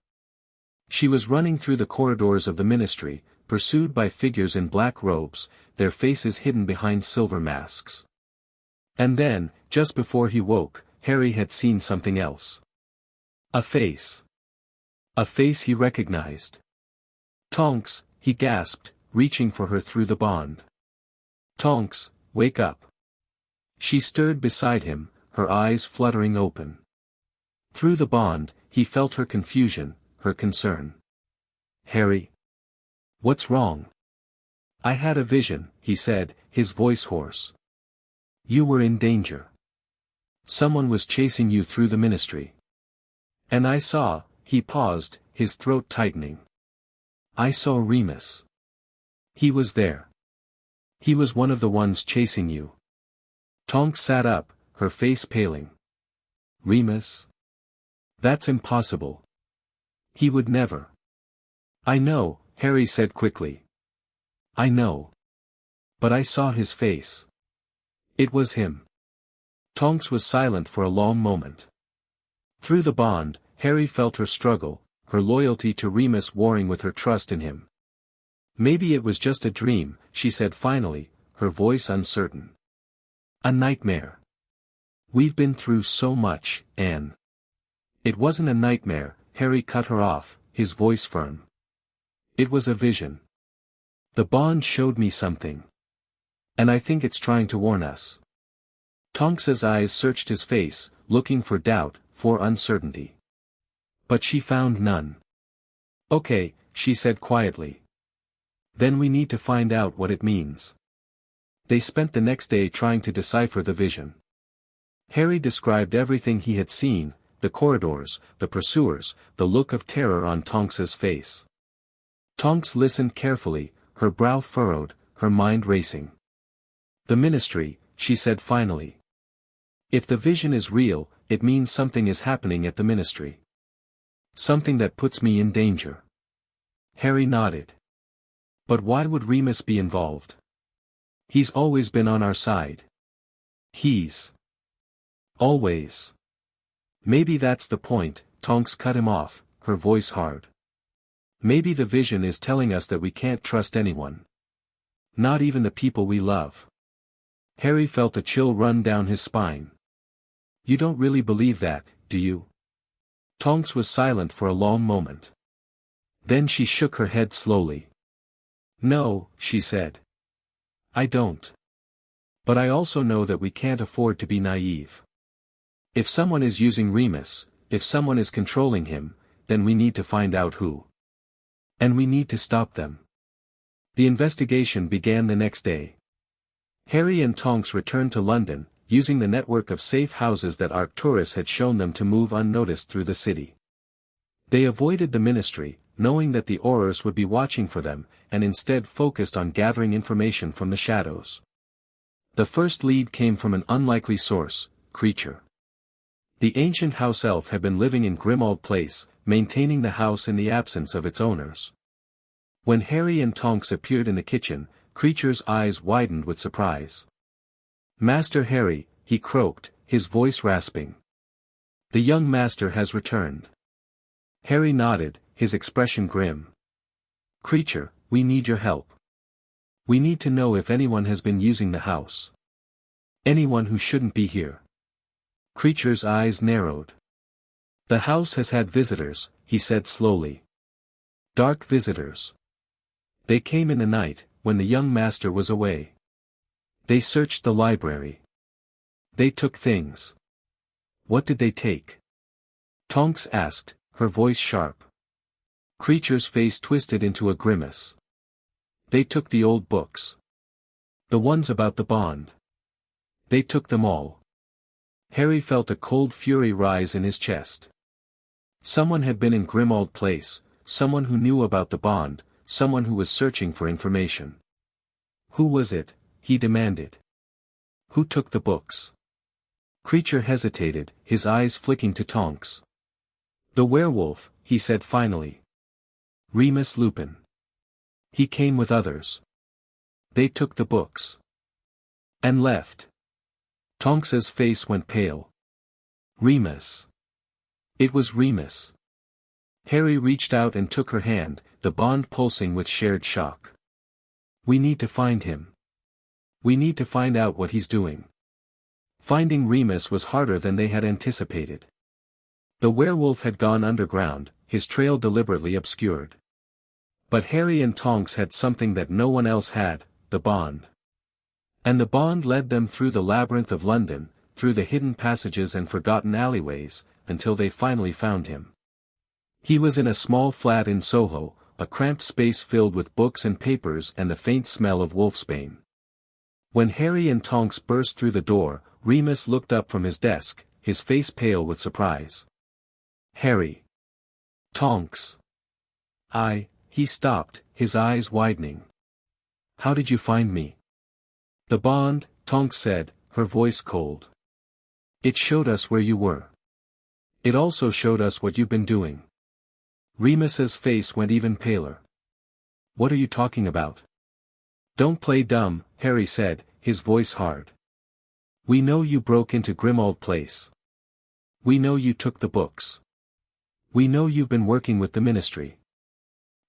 She was running through the corridors of the ministry, pursued by figures in black robes, their faces hidden behind silver masks. And then, just before he woke, Harry had seen something else. A face. A face he recognized. "Tonks," he gasped, reaching for her through the bond. "Tonks, wake up." She stirred beside him, her eyes fluttering open. Through the bond, he felt her confusion, her concern. "Harry? What's wrong?" "I had a vision," he said, his voice hoarse. "You were in danger. Someone was chasing you through the ministry. And I saw," he paused, his throat tightening. "I saw Remus. He was there. He was one of the ones chasing you." Tonks sat up, her face paling. "Remus? That's impossible. He would never." "I know," Harry said quickly. "I know. But I saw his face. It was him." Tonks was silent for a long moment. Through the bond, Harry felt her struggle, her loyalty to Remus warring with her trust in him. "Maybe it was just a dream," she said finally, her voice uncertain. "A nightmare. We've been through so much, Anne." "It wasn't a nightmare," Harry cut her off, his voice firm. "It was a vision. The bond showed me something. And I think it's trying to warn us." Tonks's eyes searched his face, looking for doubt, for uncertainty. But she found none. "Okay," she said quietly. "Then we need to find out what it means." They spent the next day trying to decipher the vision. Harry described everything he had seen, the corridors, the pursuers, the look of terror on Tonks's face. Tonks listened carefully, her brow furrowed, her mind racing. "The ministry," she said finally. "If the vision is real, it means something is happening at the ministry. Something that puts me in danger." Harry nodded. "But why would Remus be involved? He's always been on our side. He's always." "Maybe that's the point," Tonks cut him off, her voice hard. "Maybe the vision is telling us that we can't trust anyone. Not even the people we love." Harry felt a chill run down his spine. "You don't really believe that, do you?" Tonks was silent for a long moment. Then she shook her head slowly. "No," she said. "I don't. But I also know that we can't afford to be naive. If someone is using Remus, if someone is controlling him, then we need to find out who. And we need to stop them." The investigation began the next day. Harry and Tonks returned to London, using the network of safe houses that Arcturus had shown them to move unnoticed through the city. They avoided the ministry, knowing that the Aurors would be watching for them, and instead focused on gathering information from the shadows. The first lead came from an unlikely source, Creature. The ancient house elf had been living in Grimmauld Place, maintaining the house in the absence of its owners. When Harry and Tonks appeared in the kitchen, Creature's eyes widened with surprise. "Master Harry," he croaked, his voice rasping. "The young master has returned." Harry nodded, his expression grim. "Creature, we need your help. We need to know if anyone has been using the house. Anyone who shouldn't be here." Creature's eyes narrowed. The house has had visitors, he said slowly. Dark visitors. They came in the night, when the young master was away. They searched the library. They took things. What did they take? Tonks asked, her voice sharp. Creature's face twisted into a grimace. They took the old books. The ones about the bond. They took them all. Harry felt a cold fury rise in his chest. Someone had been in Grimmauld Place, someone who knew about the bond, someone who was searching for information. Who was it? He demanded. Who took the books? Creature hesitated, his eyes flicking to Tonks. The werewolf, he said finally. Remus Lupin. He came with others. They took the books. And left. Tonks's face went pale. Remus. It was Remus. Harry reached out and took her hand, the bond pulsing with shared shock. We need to find him. We need to find out what he's doing. Finding Remus was harder than they had anticipated. The werewolf had gone underground, his trail deliberately obscured. But Harry and Tonks had something that no one else had, the bond. And the bond led them through the labyrinth of London, through the hidden passages and forgotten alleyways, until they finally found him. He was in a small flat in Soho, a cramped space filled with books and papers and the faint smell of wolfsbane. When Harry and Tonks burst through the door, Remus looked up from his desk, his face pale with surprise. Harry. Tonks. He stopped, his eyes widening. How did you find me? The bond, Tonks said, her voice cold. It showed us where you were. It also showed us what you've been doing. Remus's face went even paler. What are you talking about? Don't play dumb, Harry said, his voice hard. We know you broke into Grimmauld Place. We know you took the books. We know you've been working with the Ministry.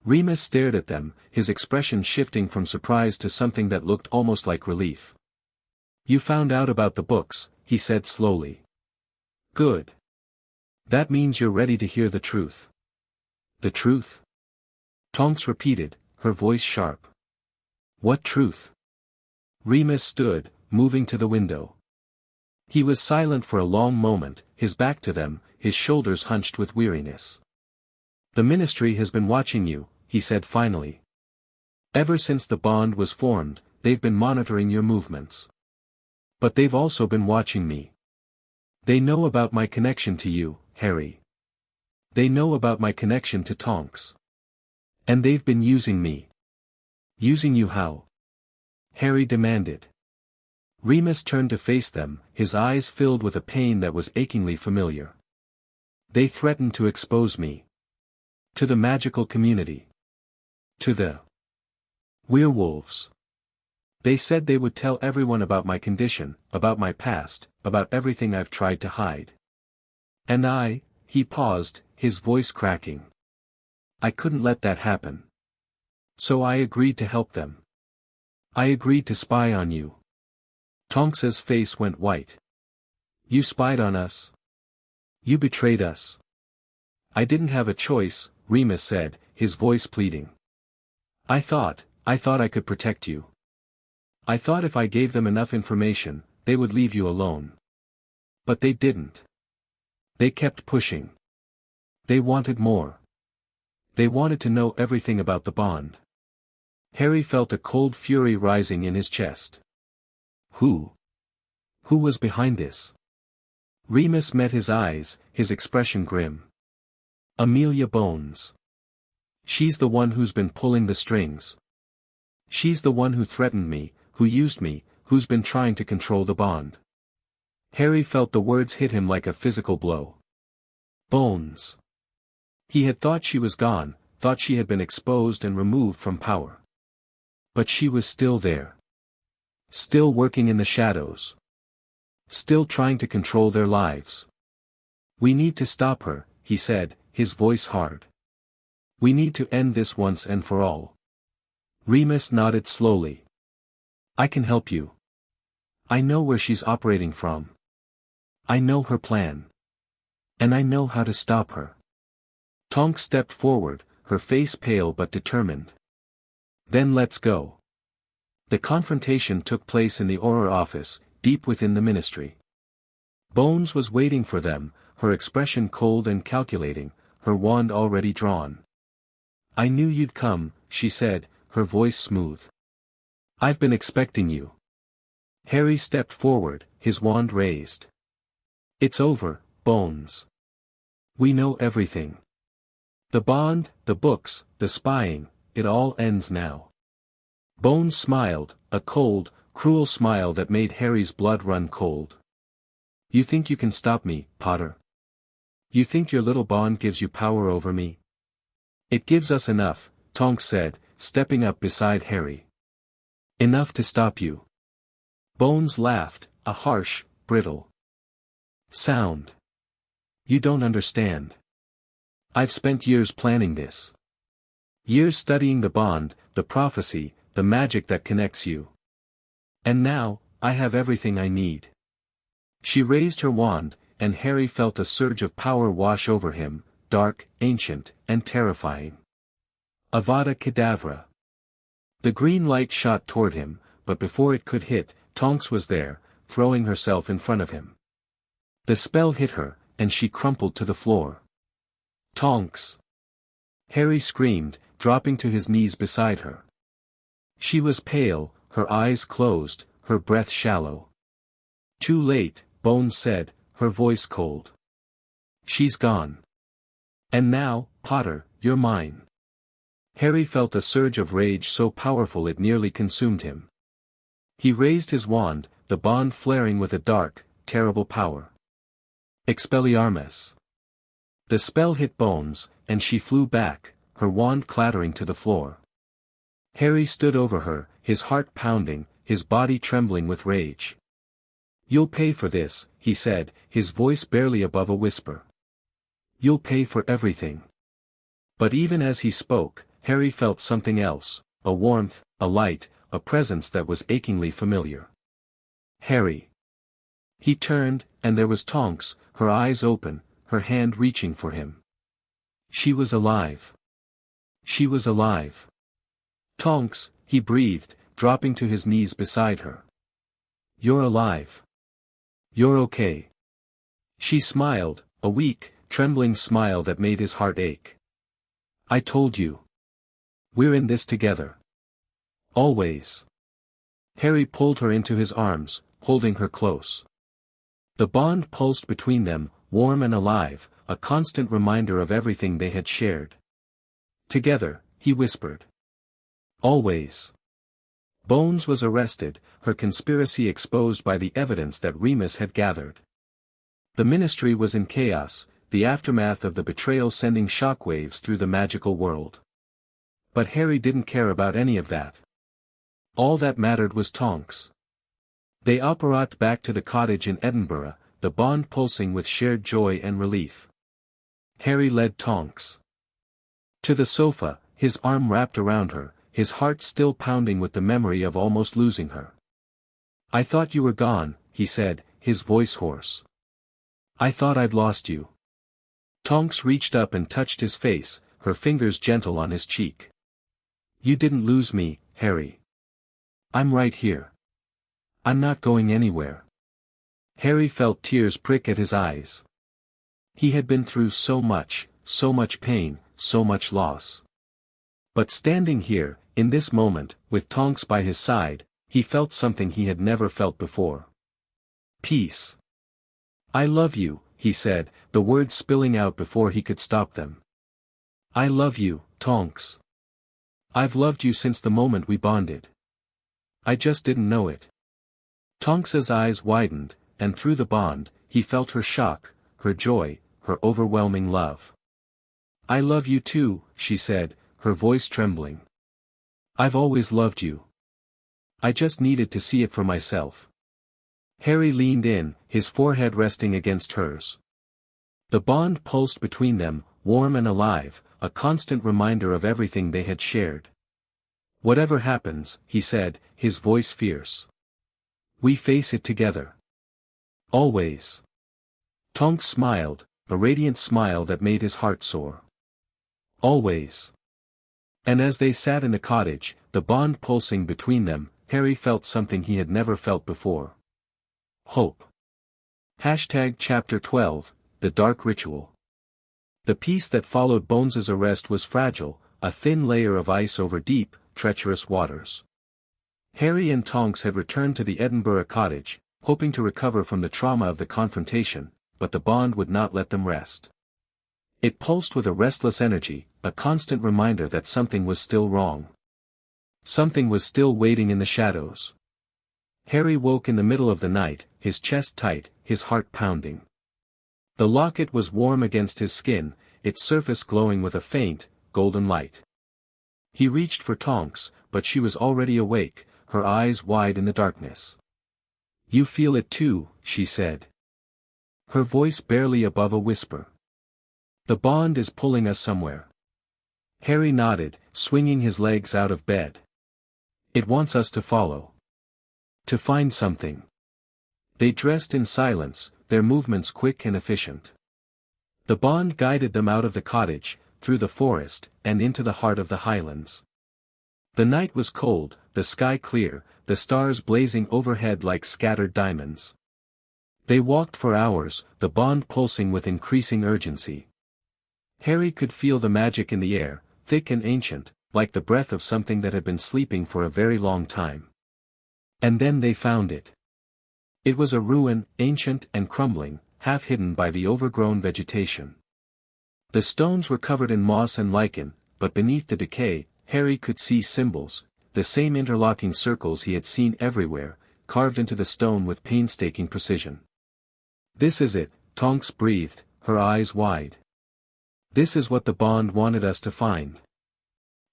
Remus stared at them, his expression shifting from surprise to something that looked almost like relief. You found out about the books, he said slowly. Good. That means you're ready to hear the truth. The truth? Tonks repeated, her voice sharp. What truth? Remus stood, moving to the window. He was silent for a long moment, his back to them, his shoulders hunched with weariness. The Ministry has been watching you, he said finally. Ever since the bond was formed, they've been monitoring your movements. But they've also been watching me. They know about my connection to you, Harry. They know about my connection to Tonks. And they've been using me. Using you how? Harry demanded. Remus turned to face them, his eyes filled with a pain that was achingly familiar. They threatened to expose me. To the magical community. To the werewolves. They said they would tell everyone about my condition, about my past, about everything I've tried to hide. And he paused, his voice cracking. I couldn't let that happen. So I agreed to help them. I agreed to spy on you. Tonks's face went white. You spied on us. You betrayed us. I didn't have a choice, Remus said, his voice pleading. I thought I could protect you. I thought if I gave them enough information, they would leave you alone. But they didn't. They kept pushing. They wanted more. They wanted to know everything about the bond. Harry felt a cold fury rising in his chest. Who? Who was behind this? Remus met his eyes, his expression grim. Amelia Bones. She's the one who's been pulling the strings. She's the one who threatened me, who used me, who's been trying to control the bond. Harry felt the words hit him like a physical blow. Bones. He had thought she was gone, thought she had been exposed and removed from power. But she was still there. Still working in the shadows. Still trying to control their lives. We need to stop her, he said, his voice hard. We need to end this once and for all. Remus nodded slowly. I can help you. I know where she's operating from. I know her plan. And I know how to stop her. Tonks stepped forward, her face pale but determined. Then let's go. The confrontation took place in the Auror office, deep within the ministry. Bones was waiting for them, her expression cold and calculating, her wand already drawn. I knew you'd come, she said, her voice smooth. I've been expecting you. Harry stepped forward, his wand raised. It's over, Bones. We know everything. The bond, the books, the spying, it all ends now. Bones smiled, a cold, cruel smile that made Harry's blood run cold. You think you can stop me, Potter? You think your little bond gives you power over me? It gives us enough, Tonks said, stepping up beside Harry. Enough to stop you. Bones laughed, a harsh, brittle sound. You don't understand. I've spent years planning this. Years studying the bond, the prophecy, the magic that connects you. And now, I have everything I need. She raised her wand, and Harry felt a surge of power wash over him, dark, ancient, and terrifying. Avada Kedavra. The green light shot toward him, but before it could hit, Tonks was there, throwing herself in front of him. The spell hit her, and she crumpled to the floor. Tonks! Harry screamed, dropping to his knees beside her. She was pale, her eyes closed, her breath shallow. Too late, Bones said, her voice cold. She's gone. And now, Potter, you're mine. Harry felt a surge of rage so powerful it nearly consumed him. He raised his wand, the bond flaring with a dark, terrible power. Expelliarmus. The spell hit Bones, and she flew back, her wand clattering to the floor. Harry stood over her, his heart pounding, his body trembling with rage. You'll pay for this, he said, his voice barely above a whisper. You'll pay for everything. But even as he spoke, Harry felt something else, a warmth, a light, a presence that was achingly familiar. Harry. He turned, and there was Tonks, her eyes open, her hand reaching for him. She was alive. She was alive. Tonks, he breathed, dropping to his knees beside her. You're alive. You're okay. She smiled, a weak, trembling smile that made his heart ache. I told you. We're in this together. Always. Harry pulled her into his arms, holding her close. The bond pulsed between them, warm and alive, a constant reminder of everything they had shared. Together, he whispered. Always. Bones was arrested, her conspiracy exposed by the evidence that Remus had gathered. The ministry was in chaos, the aftermath of the betrayal sending shockwaves through the magical world. But Harry didn't care about any of that. All that mattered was Tonks. They apparat back to the cottage in Edinburgh, the bond pulsing with shared joy and relief. Harry led Tonks to the sofa, his arm wrapped around her, his heart still pounding with the memory of almost losing her. I thought you were gone, he said, his voice hoarse. I thought I'd lost you. Tonks reached up and touched his face, her fingers gentle on his cheek. You didn't lose me, Harry. I'm right here. I'm not going anywhere. Harry felt tears prick at his eyes. He had been through so much pain, so much loss. But standing here, in this moment, with Tonks by his side, he felt something he had never felt before. Peace. I love you, he said, the words spilling out before he could stop them. I love you, Tonks. I've loved you since the moment we bonded. I just didn't know it. Tonks's eyes widened, and through the bond, he felt her shock, her joy, her overwhelming love. I love you too, she said, her voice trembling. I've always loved you. I just needed to see it for myself. Harry leaned in, his forehead resting against hers. The bond pulsed between them, warm and alive, a constant reminder of everything they had shared. Whatever happens, he said, his voice fierce. We face it together. Always. Tonks smiled, a radiant smile that made his heart soar. Always. And as they sat in the cottage, the bond pulsing between them, Harry felt something he had never felt before. Hope. Chapter 12, The Dark Ritual. The peace that followed Bones's arrest was fragile, a thin layer of ice over deep, treacherous waters. Harry and Tonks had returned to the Edinburgh cottage, hoping to recover from the trauma of the confrontation, but the bond would not let them rest. It pulsed with a restless energy, a constant reminder that something was still wrong. Something was still waiting in the shadows. Harry woke in the middle of the night, his chest tight, his heart pounding. The locket was warm against his skin, its surface glowing with a faint, golden light. He reached for Tonks, but she was already awake, her eyes wide in the darkness. "You feel it too," she said. Her voice barely above a whisper. "The bond is pulling us somewhere." Harry nodded, swinging his legs out of bed. "It wants us to follow. To find something." They dressed in silence, their movements quick and efficient. The bond guided them out of the cottage, through the forest, and into the heart of the highlands. The night was cold, the sky clear, the stars blazing overhead like scattered diamonds. They walked for hours, the bond pulsing with increasing urgency. Harry could feel the magic in the air, thick and ancient, like the breath of something that had been sleeping for a very long time. And then they found it. It was a ruin, ancient and crumbling, half hidden by the overgrown vegetation. The stones were covered in moss and lichen, but beneath the decay, Harry could see symbols, the same interlocking circles he had seen everywhere, carved into the stone with painstaking precision. "This is it," Tonks breathed, her eyes wide. "This is what the bond wanted us to find."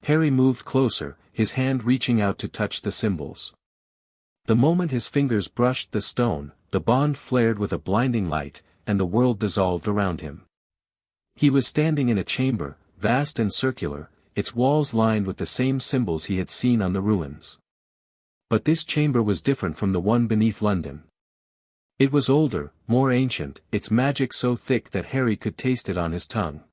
Harry moved closer, his hand reaching out to touch the symbols. The moment his fingers brushed the stone, the bond flared with a blinding light, and the world dissolved around him. He was standing in a chamber, vast and circular, its walls lined with the same symbols he had seen on the ruins. But this chamber was different from the one beneath London. It was older, more ancient, its magic so thick that Harry could taste it on his tongue.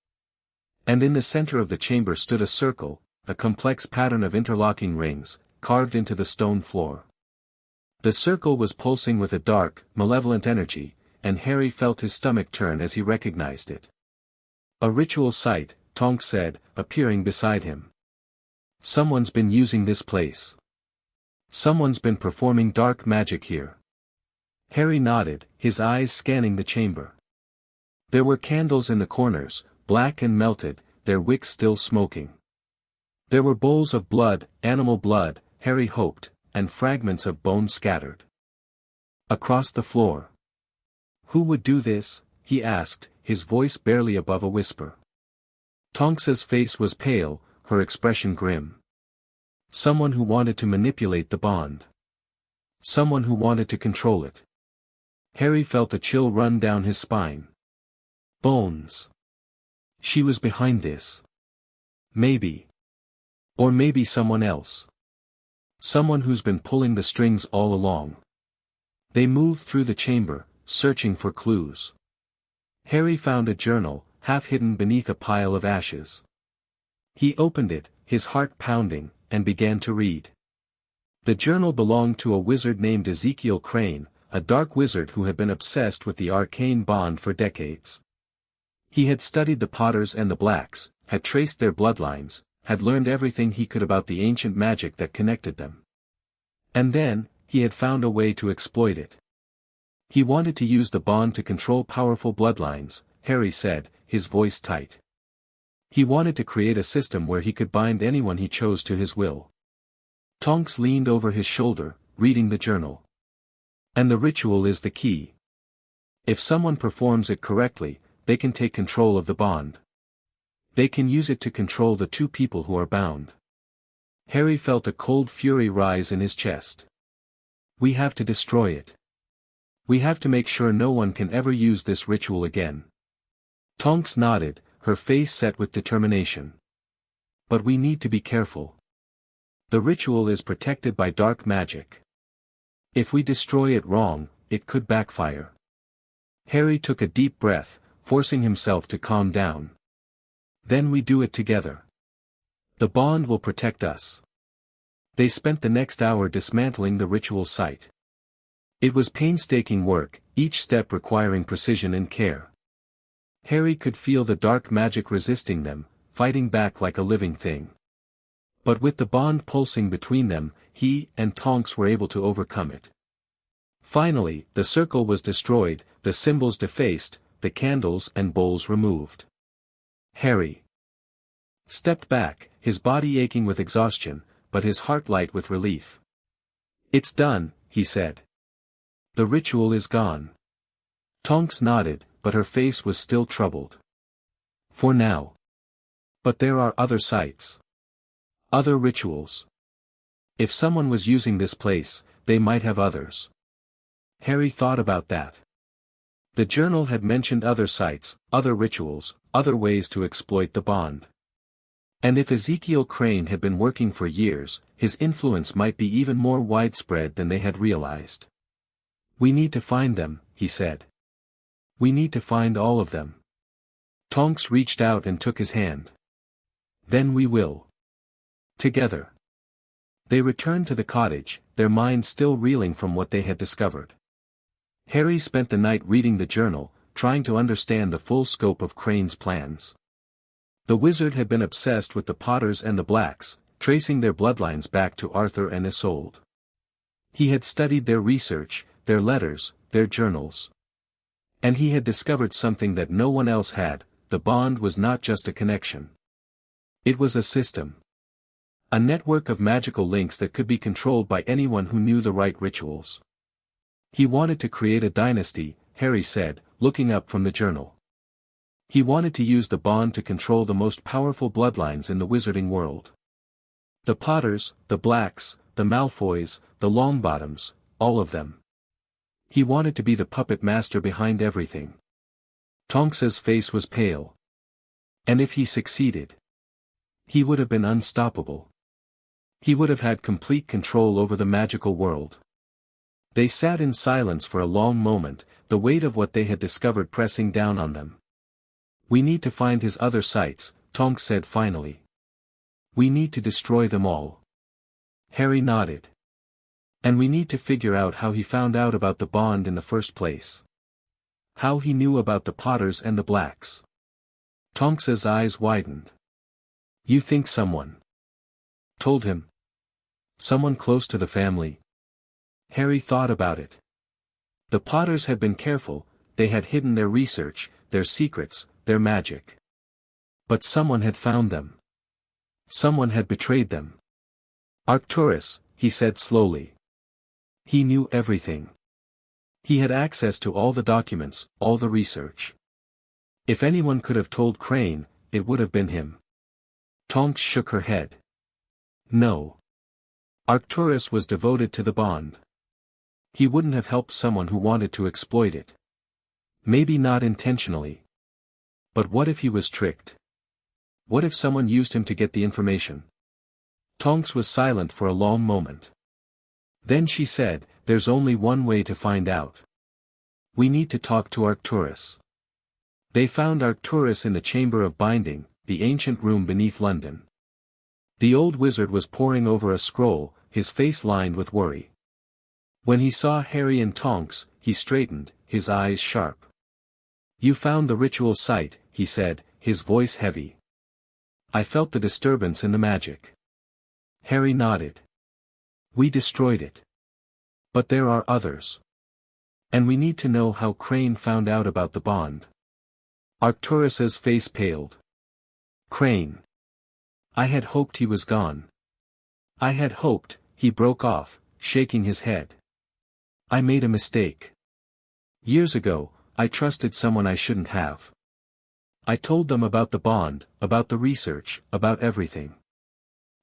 And in the center of the chamber stood a circle, a complex pattern of interlocking rings, carved into the stone floor. The circle was pulsing with a dark, malevolent energy, and Harry felt his stomach turn as he recognized it. "A ritual site," Tonks said, appearing beside him. "Someone's been using this place. Someone's been performing dark magic here." Harry nodded, his eyes scanning the chamber. There were candles in the corners, black and melted, their wicks still smoking. There were bowls of blood, animal blood, Harry hoped, and fragments of bone scattered across the floor. "Who would do this?" he asked, his voice barely above a whisper. Tonks's face was pale, her expression grim. "Someone who wanted to manipulate the bond. Someone who wanted to control it." Harry felt a chill run down his spine. Bones. She was behind this. Maybe. Or maybe someone else. Someone who's been pulling the strings all along. They moved through the chamber, searching for clues. Harry found a journal, half hidden beneath a pile of ashes. He opened it, his heart pounding, and began to read. The journal belonged to a wizard named Ezekiel Crane, a dark wizard who had been obsessed with the arcane bond for decades. He had studied the Potters and the Blacks, had traced their bloodlines, had learned everything he could about the ancient magic that connected them. And then, he had found a way to exploit it. He wanted to use the bond to control powerful bloodlines, Harry said, his voice tight. He wanted to create a system where he could bind anyone he chose to his will. Tonks leaned over his shoulder, reading the journal. "And the ritual is the key. If someone performs it correctly, they can take control of the bond. They can use it to control the two people who are bound." Harry felt a cold fury rise in his chest. "We have to destroy it. We have to make sure no one can ever use this ritual again." Tonks nodded, her face set with determination. "But we need to be careful. The ritual is protected by dark magic. If we destroy it wrong, it could backfire." Harry took a deep breath, forcing himself to calm down. Then we do it together. The bond will protect us. They spent the next hour dismantling the ritual site. It was painstaking work, each step requiring precision and care. Harry could feel the dark magic resisting them, fighting back like a living thing. But with the bond pulsing between them, he and Tonks were able to overcome it. Finally, the circle was destroyed, the symbols defaced, the candles and bowls removed. Harry stepped back, his body aching with exhaustion, but his heart light with relief. "It's done," he said. "The ritual is gone." Tonks nodded, but her face was still troubled. "For now. But there are other sites. Other rituals. If someone was using this place, they might have others." Harry thought about that. The journal had mentioned other sites, other rituals, other ways to exploit the bond. And if Ezekiel Crane had been working for years, his influence might be even more widespread than they had realized. "We need to find them," he said. "We need to find all of them." Tonks reached out and took his hand. "Then we will. Together." They returned to the cottage, their minds still reeling from what they had discovered. Harry spent the night reading the journal, trying to understand the full scope of Crane's plans. The wizard had been obsessed with the Potters and the Blacks, tracing their bloodlines back to Arthur and Isolde. He had studied their research, their letters, their journals. And he had discovered something that no one else had: the bond was not just a connection. It was a system. A network of magical links that could be controlled by anyone who knew the right rituals. He wanted to create a dynasty, Harry said, looking up from the journal. He wanted to use the bond to control the most powerful bloodlines in the wizarding world. The Potters, the Blacks, the Malfoys, the Longbottoms, all of them. He wanted to be the puppet master behind everything. Tonks's face was pale. And if he succeeded, he would have been unstoppable. He would have had complete control over the magical world. They sat in silence for a long moment, the weight of what they had discovered pressing down on them. "We need to find his other sites," Tonks said finally. "We need to destroy them all." Harry nodded. "And we need to figure out how he found out about the bond in the first place. How he knew about the Potters and the Blacks." Tonks's eyes widened. "You think someone told him? Someone close to the family?" Harry thought about it. The Potters had been careful, they had hidden their research, their secrets, their magic. But someone had found them. Someone had betrayed them. "Arcturus," he said slowly. "He knew everything. He had access to all the documents, all the research. If anyone could have told Crane, it would have been him." Tonks shook her head. "No. Arcturus was devoted to the bond. He wouldn't have helped someone who wanted to exploit it. Maybe not intentionally. But what if he was tricked? What if someone used him to get the information?" Tonks was silent for a long moment. Then she said, "There's only one way to find out. We need to talk to Arcturus." They found Arcturus in the Chamber of Binding, the ancient room beneath London. The old wizard was poring over a scroll, his face lined with worry. When he saw Harry and Tonks, he straightened, his eyes sharp. "You found the ritual site," he said, his voice heavy. "I felt the disturbance in the magic." Harry nodded. "We destroyed it. But there are others. And we need to know how Crane found out about the bond." Arcturus's face paled. "Crane. I had hoped he was gone. I had hoped," he broke off, shaking his head. "I made a mistake. Years ago, I trusted someone I shouldn't have. I told them about the bond, about the research, about everything.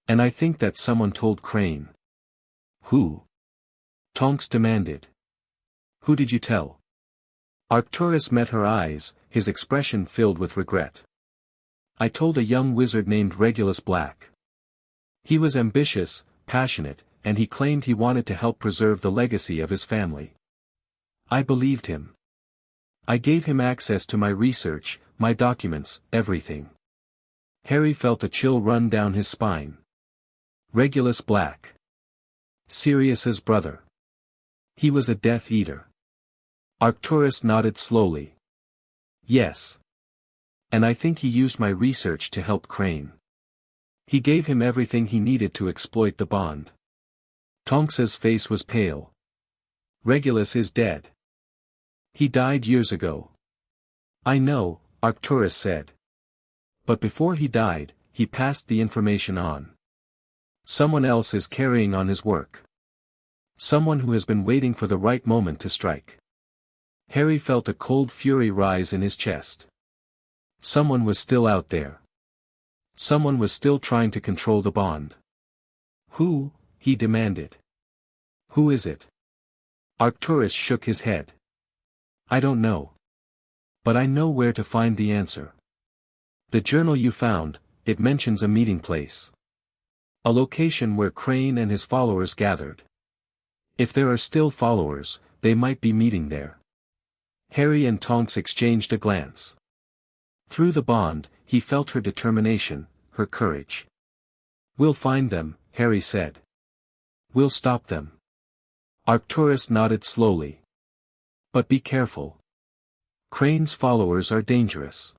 And I think that someone told Crane." "Who?" Tonks demanded. "Who did you tell?" Arcturus met her eyes, his expression filled with regret. "I told a young wizard named Regulus Black. He was ambitious, passionate, and he claimed he wanted to help preserve the legacy of his family. I believed him. I gave him access to my research, my documents, everything. Harry felt a chill run down his spine. Regulus Black. Sirius's brother. He was a Death Eater. Arcturus nodded slowly. Yes. And I think he used my research to help Crane. He gave him everything he needed to exploit the bond. Tonks's face was pale. Regulus is dead. He died years ago. I know, Arcturus said. But before he died, he passed the information on. Someone else is carrying on his work. Someone who has been waiting for the right moment to strike. Harry felt a cold fury rise in his chest. Someone was still out there. Someone was still trying to control the bond. Who? He demanded. Who is it? Arcturus shook his head. I don't know. But I know where to find the answer. The journal you found, it mentions a meeting place. A location where Crane and his followers gathered. If there are still followers, they might be meeting there. Harry and Tonks exchanged a glance. Through the bond, he felt her determination, her courage. We'll find them, Harry said. We'll stop them. Arcturus nodded slowly. But be careful. Crane's followers are dangerous.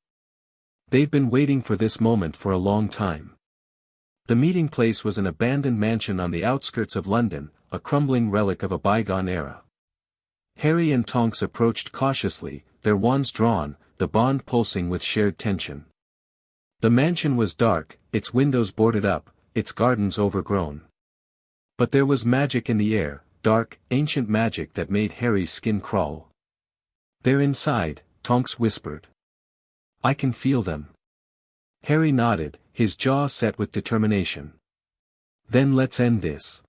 They've been waiting for this moment for a long time. The meeting place was an abandoned mansion on the outskirts of London, a crumbling relic of a bygone era. Harry and Tonks approached cautiously, their wands drawn, the bond pulsing with shared tension. The mansion was dark, its windows boarded up, its gardens overgrown. But there was magic in the air, dark, ancient magic that made Harry's skin crawl. They're inside, Tonks whispered. I can feel them. Harry nodded, his jaw set with determination. Then let's end this.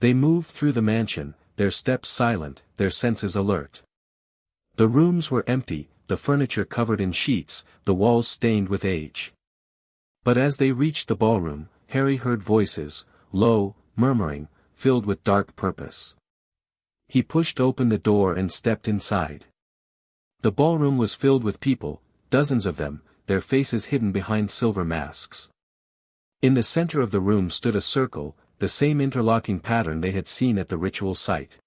They moved through the mansion, their steps silent, their senses alert. The rooms were empty, the furniture covered in sheets, the walls stained with age. But as they reached the ballroom, Harry heard voices, low, murmuring, filled with dark purpose. He pushed open the door and stepped inside. The ballroom was filled with people, dozens of them, their faces hidden behind silver masks. In the center of the room stood a circle, the same interlocking pattern they had seen at the ritual site.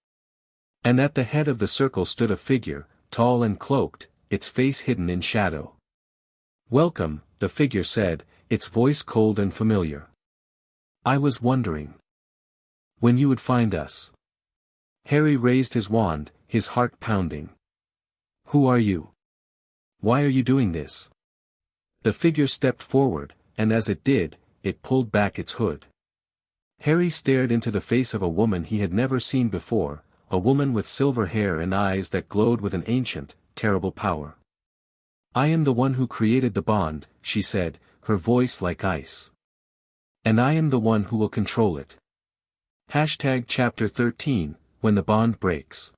And at the head of the circle stood a figure, tall and cloaked, its face hidden in shadow. Welcome, the figure said, its voice cold and familiar. I was wondering when you would find us. Harry raised his wand, his heart pounding. Who are you? Why are you doing this? The figure stepped forward, and as it did, it pulled back its hood. Harry stared into the face of a woman he had never seen before, a woman with silver hair and eyes that glowed with an ancient, terrible power. I am the one who created the bond, she said, her voice like ice. And I am the one who will control it. Chapter 13, When the Bond Breaks.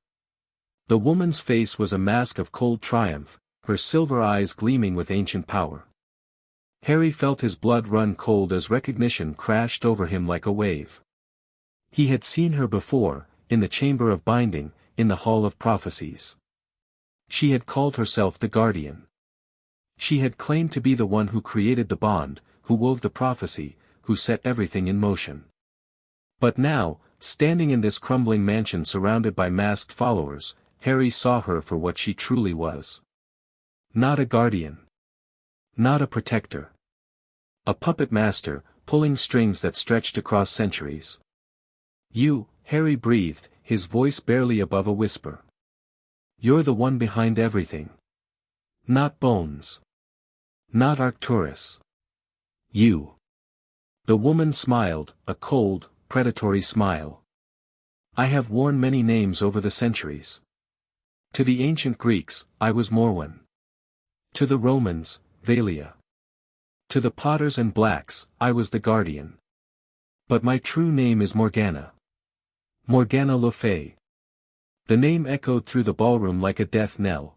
The woman's face was a mask of cold triumph, her silver eyes gleaming with ancient power. Harry felt his blood run cold as recognition crashed over him like a wave. He had seen her before, in the Chamber of Binding, in the Hall of Prophecies. She had called herself the Guardian. She had claimed to be the one who created the bond, who wove the prophecy, who set everything in motion. But now, standing in this crumbling mansion surrounded by masked followers, Harry saw her for what she truly was. Not a guardian. Not a protector. A puppet master, pulling strings that stretched across centuries. You, Harry breathed, his voice barely above a whisper. You're the one behind everything. Not Bones. Not Arcturus. You. The woman smiled, a cold, predatory smile. I have worn many names over the centuries. To the ancient Greeks, I was Morwen. To the Romans, Valia. To the Potters and Blacks, I was the Guardian. But my true name is Morgana. Morgana Le Fay. The name echoed through the ballroom like a death knell.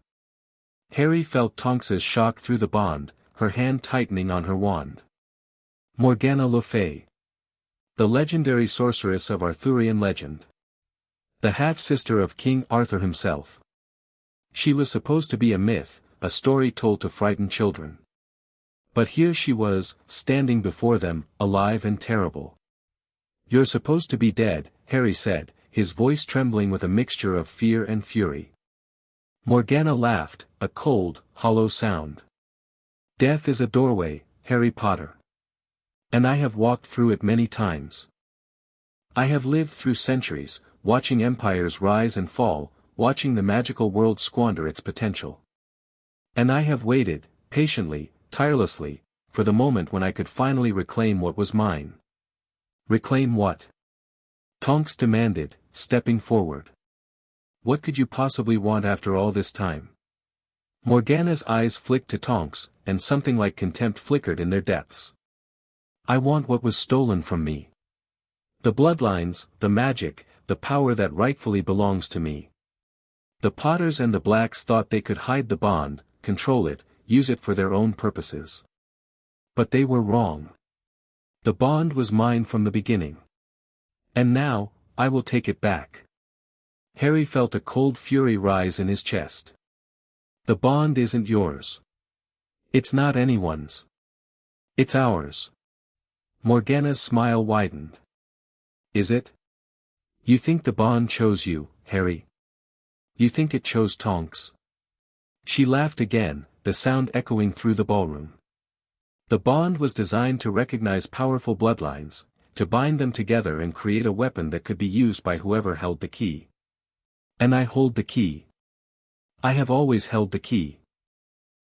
Harry felt Tonks's shock through the bond, her hand tightening on her wand. Morgana Le Fay. The legendary sorceress of Arthurian legend. The half-sister of King Arthur himself. She was supposed to be a myth, a story told to frighten children. But here she was, standing before them, alive and terrible. "You're supposed to be dead," Harry said, his voice trembling with a mixture of fear and fury. Morgana laughed, a cold, hollow sound. "Death is a doorway, Harry Potter. And I have walked through it many times. I have lived through centuries, watching empires rise and fall, watching the magical world squander its potential. And I have waited, patiently, tirelessly, for the moment when I could finally reclaim what was mine." "Reclaim what?" Tonks demanded, stepping forward. "What could you possibly want after all this time?" Morgana's eyes flicked to Tonks, and something like contempt flickered in their depths. "I want what was stolen from me. The bloodlines, the magic, the power that rightfully belongs to me. The Potters and the Blacks thought they could hide the bond, control it, use it for their own purposes. But they were wrong. The bond was mine from the beginning. And now, I will take it back." Harry felt a cold fury rise in his chest. "The bond isn't yours. It's not anyone's. It's ours." Morgana's smile widened. "Is it? You think the bond chose you, Harry? You think it chose Tonks?" She laughed again, the sound echoing through the ballroom. "The bond was designed to recognize powerful bloodlines, to bind them together and create a weapon that could be used by whoever held the key. And I hold the key. I have always held the key."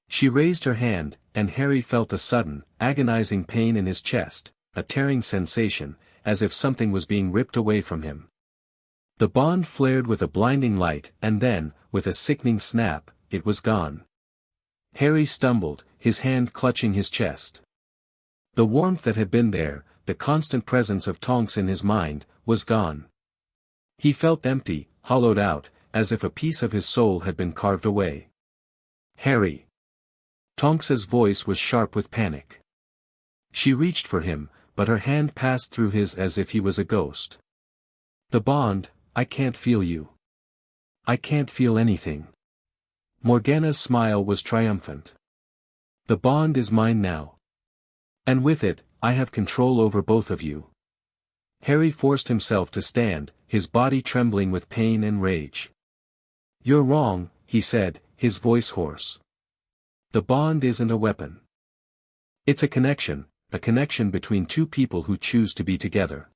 She raised her hand, and Harry felt a sudden, agonizing pain in his chest, a tearing sensation, as if something was being ripped away from him. The bond flared with a blinding light, and then, with a sickening snap, it was gone. Harry stumbled, his hand clutching his chest. The warmth that had been there, the constant presence of Tonks in his mind, was gone. He felt empty, hollowed out, as if a piece of his soul had been carved away. "Harry!" Tonks's voice was sharp with panic. She reached for him, but her hand passed through his as if he was a ghost. "The bond, I can't feel you. I can't feel anything." Morgana's smile was triumphant. "The bond is mine now. And with it, I have control over both of you." Harry forced himself to stand, his body trembling with pain and rage. "You're wrong," he said, his voice hoarse. "The bond isn't a weapon. It's a connection between two people who choose to be together.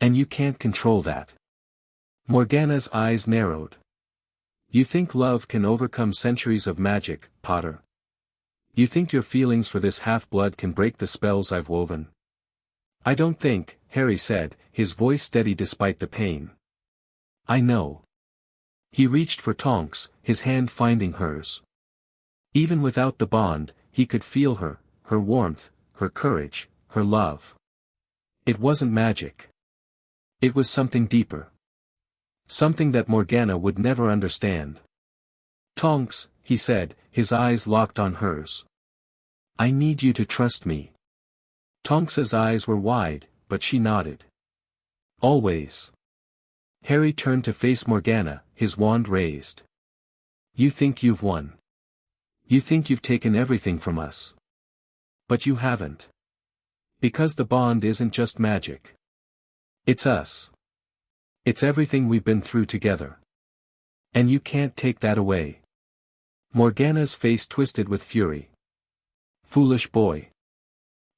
And you can't control that." Morgana's eyes narrowed. "You think love can overcome centuries of magic, Potter? You think your feelings for this half-blood can break the spells I've woven?" "I don't think," Harry said, his voice steady despite the pain. "I know." He reached for Tonks, his hand finding hers. Even without the bond, he could feel her, her warmth, her courage, her love. It wasn't magic. It was something deeper. Something that Morgana would never understand. "Tonks," he said, his eyes locked on hers. "I need you to trust me." Tonks's eyes were wide, but she nodded. "Always." Harry turned to face Morgana, his wand raised. "You think you've won. You think you've taken everything from us. But you haven't. Because the bond isn't just magic. It's us. It's everything we've been through together. And you can't take that away." Morgana's face twisted with fury. "Foolish boy.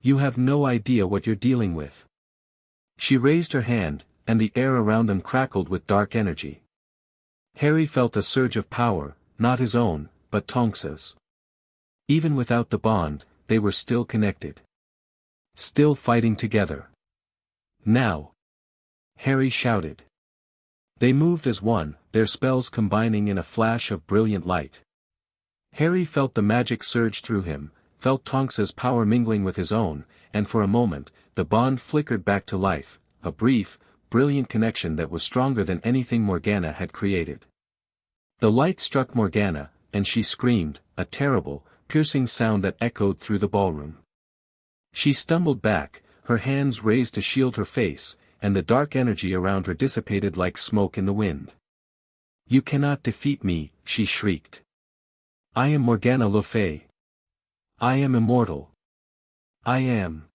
You have no idea what you're dealing with." She raised her hand, and the air around them crackled with dark energy. Harry felt a surge of power, not his own, but Tonks's. Even without the bond, they were still connected. Still fighting together. "Now!" Harry shouted. They moved as one, their spells combining in a flash of brilliant light. Harry felt the magic surge through him, felt Tonks's power mingling with his own, and for a moment, the bond flickered back to life, a brief, brilliant connection that was stronger than anything Morgana had created. The light struck Morgana, and she screamed, a terrible, piercing sound that echoed through the ballroom. She stumbled back, her hands raised to shield her face, and the dark energy around her dissipated like smoke in the wind. You cannot defeat me, she shrieked. I am Morgana Le Fay. I am immortal. I am.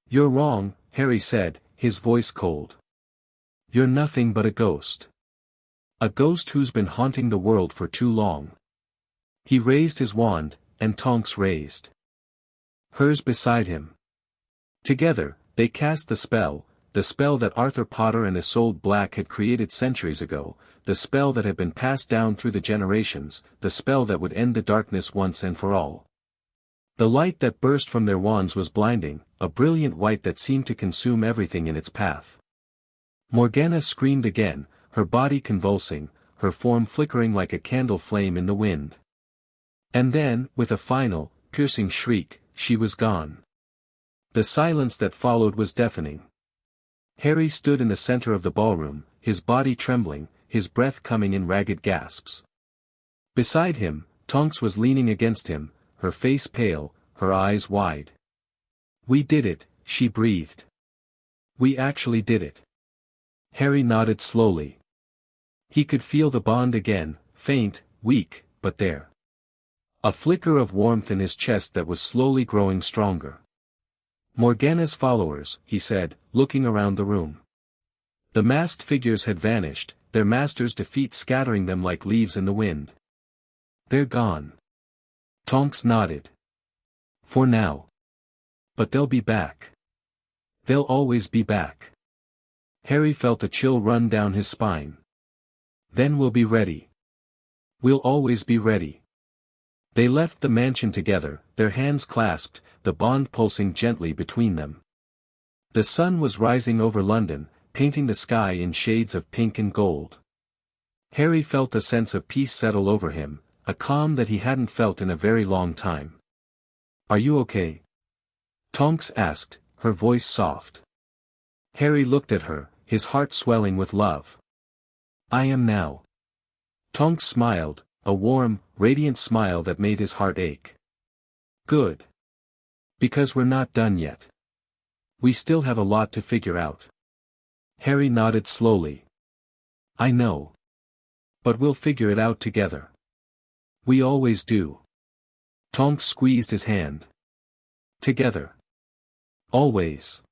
You're wrong, Harry said, his voice cold. You're nothing but a ghost. A ghost who's been haunting the world for too long. He raised his wand, and Tonks raised hers beside him. Together, they cast the spell that Arthur Potter and Isolde Black had created centuries ago, the spell that had been passed down through the generations, the spell that would end the darkness once and for all. The light that burst from their wands was blinding, a brilliant white that seemed to consume everything in its path. Morgana screamed again, her body convulsing, her form flickering like a candle flame in the wind. And then, with a final, piercing shriek, she was gone. The silence that followed was deafening. Harry stood in the center of the ballroom, his body trembling, his breath coming in ragged gasps. Beside him, Tonks was leaning against him, her face pale, her eyes wide. We did it, she breathed. We actually did it. Harry nodded slowly. He could feel the bond again, faint, weak, but there. A flicker of warmth in his chest that was slowly growing stronger. Morgana's followers, he said, looking around the room. The masked figures had vanished, their master's defeat scattering them like leaves in the wind. They're gone. Tonks nodded. For now. But they'll be back. They'll always be back. Harry felt a chill run down his spine. Then we'll be ready. We'll always be ready. They left the mansion together, their hands clasped, the bond pulsing gently between them. The sun was rising over London, painting the sky in shades of pink and gold. Harry felt a sense of peace settle over him, a calm that he hadn't felt in a very long time. Are you okay? Tonks asked, her voice soft. Harry looked at her, his heart swelling with love. I am now. Tonks smiled, a warm, radiant smile that made his heart ache. Good. Because we're not done yet. We still have a lot to figure out. Harry nodded slowly. I know. But we'll figure it out together. We always do. Tonks squeezed his hand. Together. Always.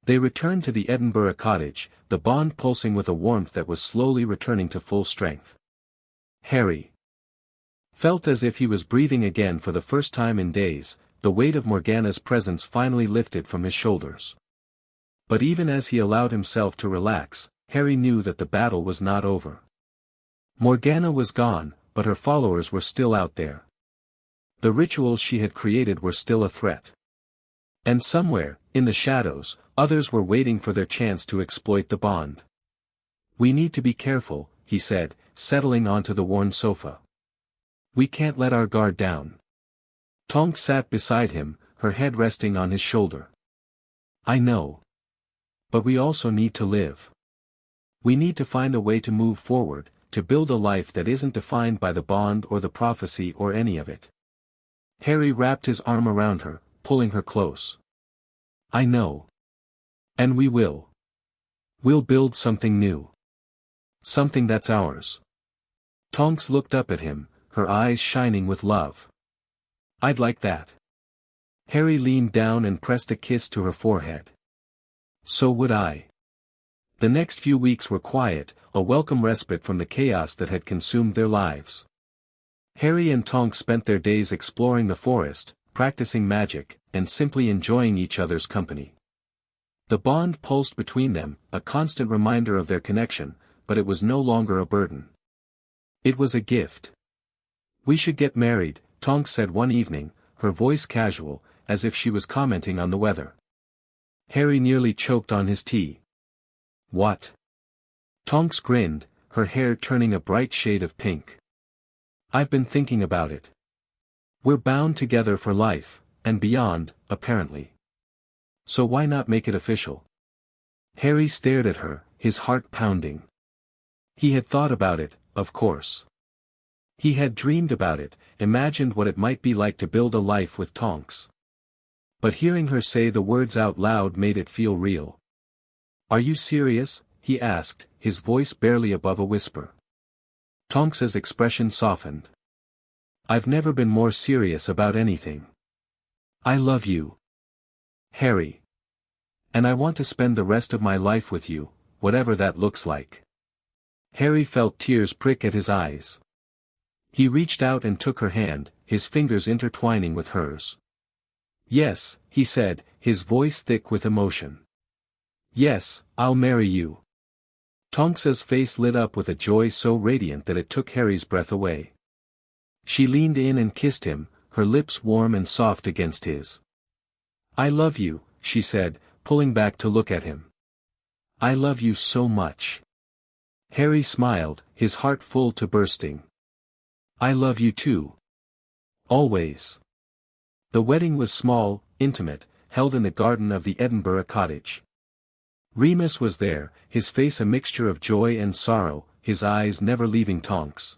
They returned to the Edinburgh cottage, the bond pulsing with a warmth that was slowly returning to full strength. Harry felt as if he was breathing again for the first time in days, the weight of Morgana's presence finally lifted from his shoulders. But even as he allowed himself to relax, Harry knew that the battle was not over. Morgana was gone, but her followers were still out there. The rituals she had created were still a threat. And somewhere, in the shadows, others were waiting for their chance to exploit the bond. We need to be careful, he said, settling onto the worn sofa. We can't let our guard down. Tonks sat beside him, her head resting on his shoulder. I know. But we also need to live. We need to find a way to move forward, to build a life that isn't defined by the bond or the prophecy or any of it. Harry wrapped his arm around her, pulling her close. I know. And we will. We'll build something new. Something that's ours. Tonks looked up at him, her eyes shining with love. I'd like that. Harry leaned down and pressed a kiss to her forehead. So would I. The next few weeks were quiet, a welcome respite from the chaos that had consumed their lives. Harry and Tonks spent their days exploring the forest, practicing magic, and simply enjoying each other's company. The bond pulsed between them, a constant reminder of their connection, but it was no longer a burden. It was a gift. We should get married, Tonks said one evening, her voice casual, as if she was commenting on the weather. Harry nearly choked on his tea. What? Tonks grinned, her hair turning a bright shade of pink. I've been thinking about it. We're bound together for life, and beyond, apparently. So why not make it official? Harry stared at her, his heart pounding. He had thought about it, of course. He had dreamed about it, imagined what it might be like to build a life with Tonks. But hearing her say the words out loud made it feel real. Are you serious? He asked, his voice barely above a whisper. Tonks's expression softened. I've never been more serious about anything. I love you, Harry. And I want to spend the rest of my life with you, whatever that looks like. Harry felt tears prick at his eyes. He reached out and took her hand, his fingers intertwining with hers. Yes, he said, his voice thick with emotion. Yes, I'll marry you. Tonks's face lit up with a joy so radiant that it took Harry's breath away. She leaned in and kissed him, her lips warm and soft against his. I love you, she said, pulling back to look at him. I love you so much. Harry smiled, his heart full to bursting. I love you too. Always. The wedding was small, intimate, held in the garden of the Edinburgh cottage. Remus was there, his face a mixture of joy and sorrow, his eyes never leaving Tonks.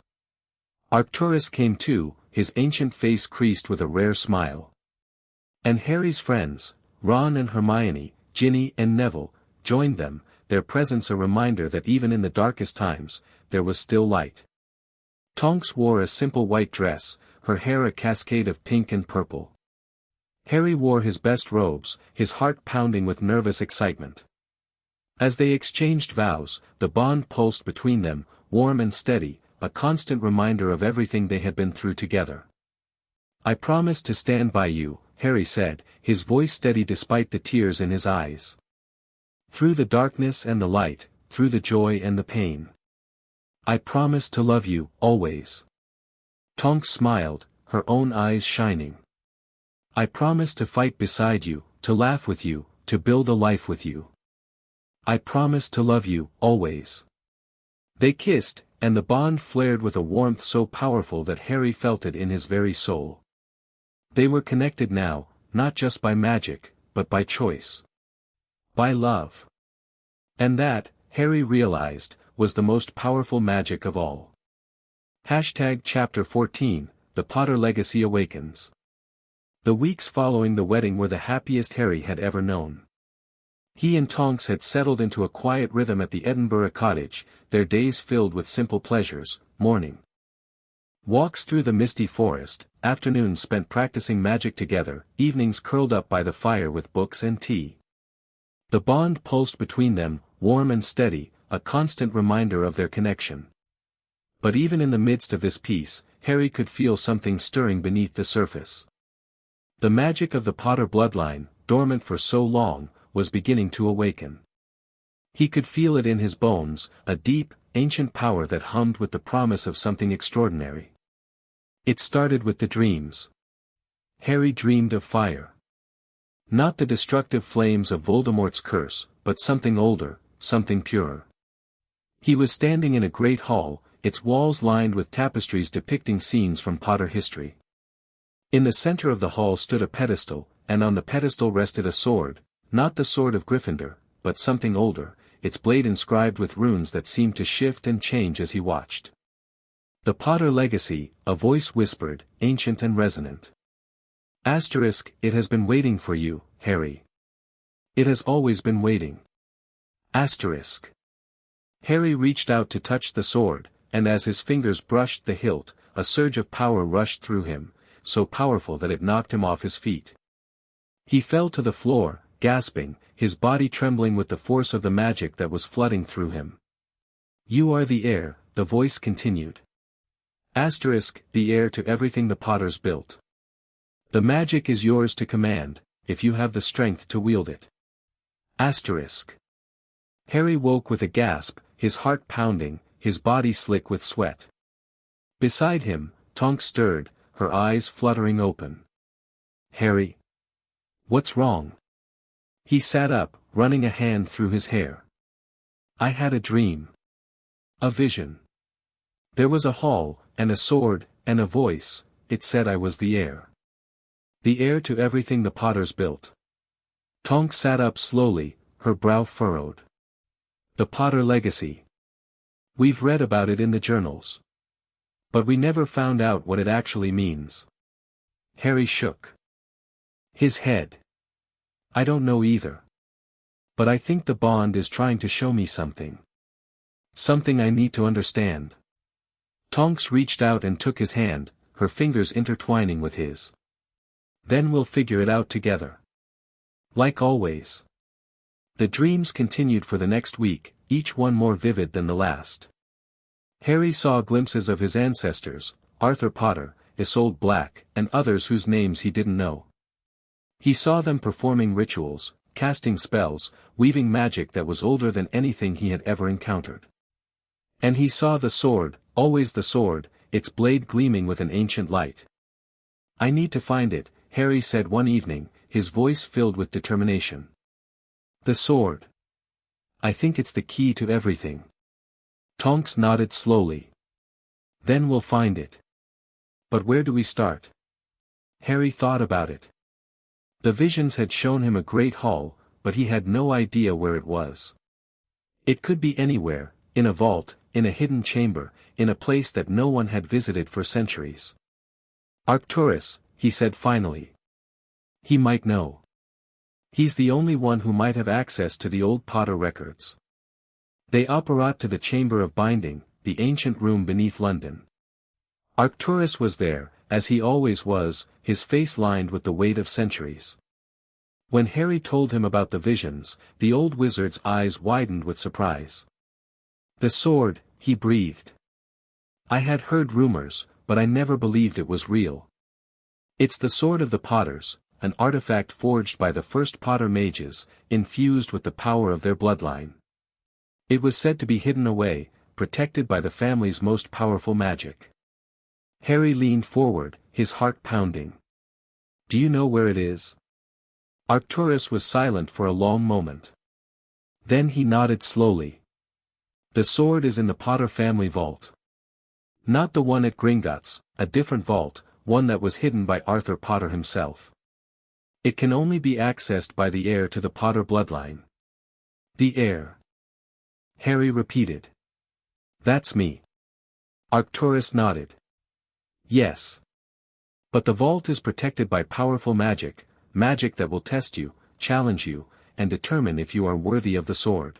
Arcturus came too, his ancient face creased with a rare smile. And Harry's friends, Ron and Hermione, Ginny and Neville, joined them, their presence a reminder that even in the darkest times, there was still light. Tonks wore a simple white dress, her hair a cascade of pink and purple. Harry wore his best robes, his heart pounding with nervous excitement. As they exchanged vows, the bond pulsed between them, warm and steady, a constant reminder of everything they had been through together. I promise to stand by you, Harry said, his voice steady despite the tears in his eyes. Through the darkness and the light, through the joy and the pain. I promise to love you, always. Tonks smiled, her own eyes shining. I promise to fight beside you, to laugh with you, to build a life with you. I promise to love you, always. They kissed, and the bond flared with a warmth so powerful that Harry felt it in his very soul. They were connected now, not just by magic, but by choice. By love. And that, Harry realized, was the most powerful magic of all. Chapter 14, The Potter Legacy Awakens. The weeks following the wedding were the happiest Harry had ever known. He and Tonks had settled into a quiet rhythm at the Edinburgh cottage, their days filled with simple pleasures, morning walks through the misty forest, afternoons spent practicing magic together, evenings curled up by the fire with books and tea. The bond pulsed between them, warm and steady, a constant reminder of their connection. But even in the midst of this peace, Harry could feel something stirring beneath the surface. The magic of the Potter bloodline, dormant for so long, was beginning to awaken. He could feel it in his bones, a deep, ancient power that hummed with the promise of something extraordinary. It started with the dreams. Harry dreamed of fire. Not the destructive flames of Voldemort's curse, but something older, something purer. He was standing in a great hall, its walls lined with tapestries depicting scenes from Potter history. In the center of the hall stood a pedestal, and on the pedestal rested a sword, not the sword of Gryffindor, but something older, its blade inscribed with runes that seemed to shift and change as he watched. The Potter Legacy, a voice whispered, ancient and resonant. Asterisk, it has been waiting for you, Harry. It has always been waiting. Asterisk. Harry reached out to touch the sword, and as his fingers brushed the hilt, a surge of power rushed through him, so powerful that it knocked him off his feet. He fell to the floor, gasping, his body trembling with the force of the magic that was flooding through him. You are the heir, the voice continued. Asterisk, the heir to everything the Potters built. The magic is yours to command, if you have the strength to wield it. Asterisk. Harry woke with a gasp, his heart pounding, his body slick with sweat. Beside him, Tonks stirred, her eyes fluttering open. Harry. What's wrong? He sat up, running a hand through his hair. I had a dream. A vision. There was a hall, and a sword, and a voice, it said I was the heir. The heir to everything the Potters built. Tonks sat up slowly, her brow furrowed. The Potter Legacy. We've read about it in the journals. But we never found out what it actually means. Harry shook his head. I don't know either. But I think the bond is trying to show me something. Something I need to understand. Tonks reached out and took his hand, her fingers intertwining with his. Then we'll figure it out together. Like always. The dreams continued for the next week, each one more vivid than the last. Harry saw glimpses of his ancestors, Arthur Potter, Isolde Black, and others whose names he didn't know. He saw them performing rituals, casting spells, weaving magic that was older than anything he had ever encountered. And he saw the sword, always the sword, its blade gleaming with an ancient light. "I need to find it," Harry said one evening, his voice filled with determination. "The sword. I think it's the key to everything." Tonks nodded slowly. "Then we'll find it. But where do we start?" Harry thought about it. The visions had shown him a great hall, but he had no idea where it was. It could be anywhere, in a vault, in a hidden chamber, in a place that no one had visited for centuries. "Arcturus," he said finally. "He might know. He's the only one who might have access to the old Potter records. They apparat to the Chamber of Binding, the ancient room beneath London." Arcturus was there, as he always was, his face lined with the weight of centuries. When Harry told him about the visions, the old wizard's eyes widened with surprise. "The sword," he breathed. "I had heard rumors, but I never believed it was real. It's the sword of the Potters, an artifact forged by the first Potter mages, infused with the power of their bloodline. It was said to be hidden away, protected by the family's most powerful magic." Harry leaned forward, his heart pounding. "Do you know where it is?" Arcturus was silent for a long moment. Then he nodded slowly. "The sword is in the Potter family vault. Not the one at Gringotts, a different vault, one that was hidden by Arthur Potter himself. It can only be accessed by the heir to the Potter bloodline." "The heir?" Harry repeated. "That's me." Arcturus nodded. "Yes. But the vault is protected by powerful magic, magic that will test you, challenge you, and determine if you are worthy of the sword."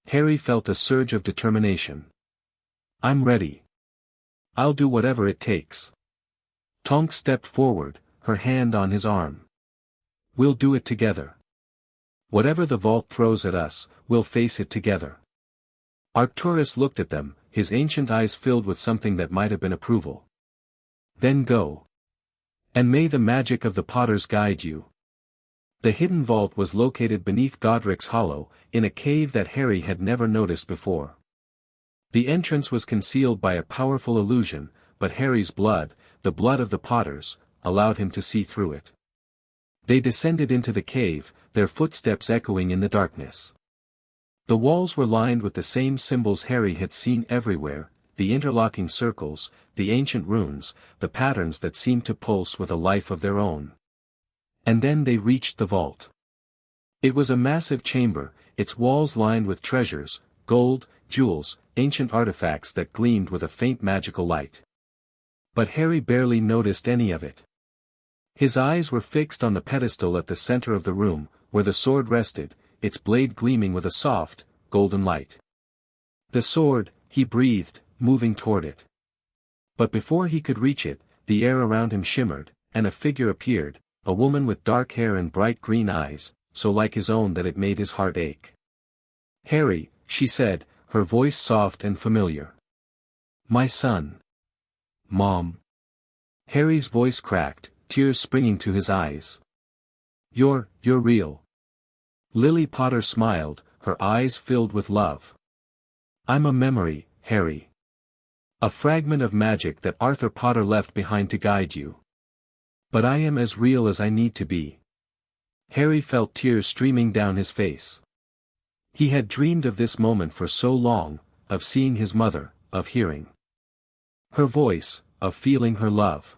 Harry felt a surge of determination. "I'm ready. I'll do whatever it takes." Tonks stepped forward, her hand on his arm. "We'll do it together. Whatever the vault throws at us, we'll face it together." Arcturus looked at them, his ancient eyes filled with something that might have been approval. "Then go. And may the magic of the Potters guide you." The hidden vault was located beneath Godric's Hollow, in a cave that Harry had never noticed before. The entrance was concealed by a powerful illusion, but Harry's blood, the blood of the Potters, allowed him to see through it. They descended into the cave, their footsteps echoing in the darkness. The walls were lined with the same symbols Harry had seen everywhere, the interlocking circles, the ancient runes, the patterns that seemed to pulse with a life of their own. And then they reached the vault. It was a massive chamber, its walls lined with treasures, gold, jewels, ancient artifacts that gleamed with a faint magical light. But Harry barely noticed any of it. His eyes were fixed on the pedestal at the center of the room, where the sword rested, its blade gleaming with a soft, golden light. "The sword," he breathed, moving toward it. But before he could reach it, the air around him shimmered, and a figure appeared, a woman with dark hair and bright green eyes, so like his own that it made his heart ache. "Harry," she said, her voice soft and familiar. "My son." "Mom." Harry's voice cracked, tears springing to his eyes. You're real." Lily Potter smiled, her eyes filled with love. "I'm a memory, Harry. A fragment of magic that Arthur Potter left behind to guide you. But I am as real as I need to be." Harry felt tears streaming down his face. He had dreamed of this moment for so long, of seeing his mother, of hearing her voice, of feeling her love.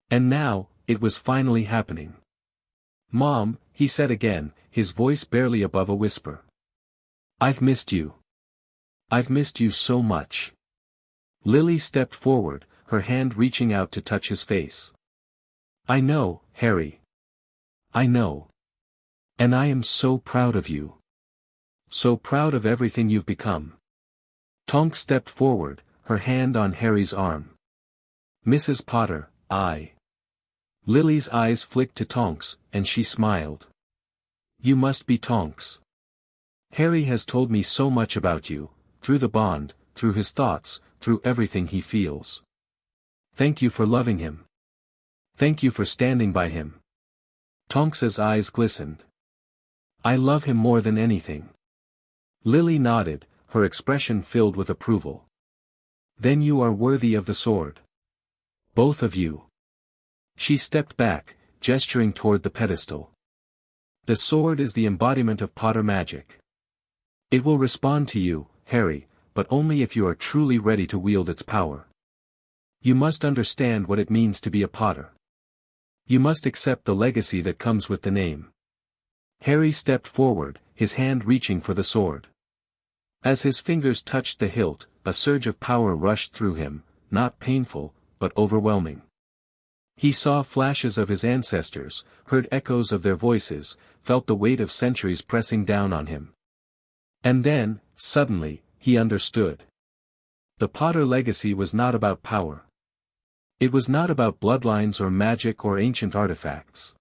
And now, it was finally happening. "Mom," he said again, his voice barely above a whisper. "I've missed you. I've missed you so much." Lily stepped forward, her hand reaching out to touch his face. "I know, Harry. I know. And I am so proud of you. So proud of everything you've become." Tonks stepped forward, her hand on Harry's arm. "Mrs. Potter, Lily's eyes flicked to Tonks, and she smiled. "You must be Tonks. Harry has told me so much about you, through the bond, through his thoughts, through everything he feels. Thank you for loving him. Thank you for standing by him." Tonks's eyes glistened. "I love him more than anything." Lily nodded, her expression filled with approval. "Then you are worthy of the sword. Both of you." She stepped back, gesturing toward the pedestal. "The sword is the embodiment of Potter magic. It will respond to you, Harry, but only if you are truly ready to wield its power. You must understand what it means to be a Potter. You must accept the legacy that comes with the name." Harry stepped forward, his hand reaching for the sword. As his fingers touched the hilt, a surge of power rushed through him, not painful, but overwhelming. He saw flashes of his ancestors, heard echoes of their voices, felt the weight of centuries pressing down on him. And then, suddenly, he understood. The Potter legacy was not about power. It was not about bloodlines or magic or ancient artifacts.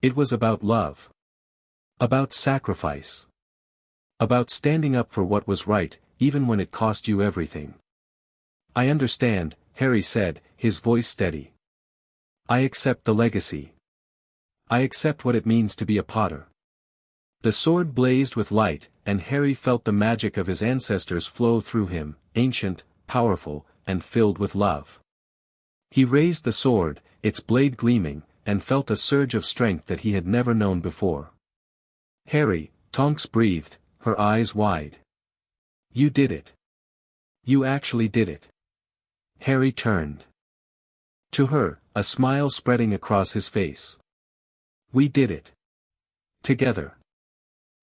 It was about love. About sacrifice. About standing up for what was right, even when it cost you everything. "I understand," Harry said, his voice steady. "I accept the legacy. I accept what it means to be a Potter." The sword blazed with light, and Harry felt the magic of his ancestors flow through him, ancient, powerful, and filled with love. He raised the sword, its blade gleaming, and felt a surge of strength that he had never known before. "Harry," Tonks breathed, her eyes wide. "You did it. You actually did it." Harry turned to her, a smile spreading across his face. "We did it. Together."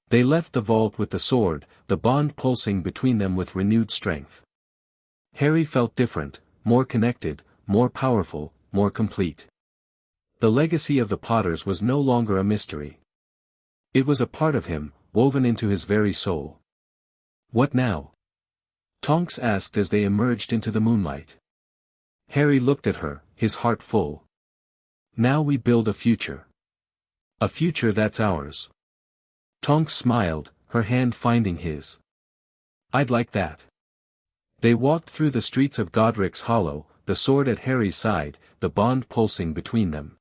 They left the vault with the sword, the bond pulsing between them with renewed strength. Harry felt different, more connected, more powerful, more complete. The legacy of the Potters was no longer a mystery. It was a part of him, woven into his very soul. "What now?" Tonks asked as they emerged into the moonlight. Harry looked at her, his heart full. "Now we build a future. A future that's ours." Tonks smiled, her hand finding his. "I'd like that." They walked through the streets of Godric's Hollow, the sword at Harry's side, the bond pulsing between them.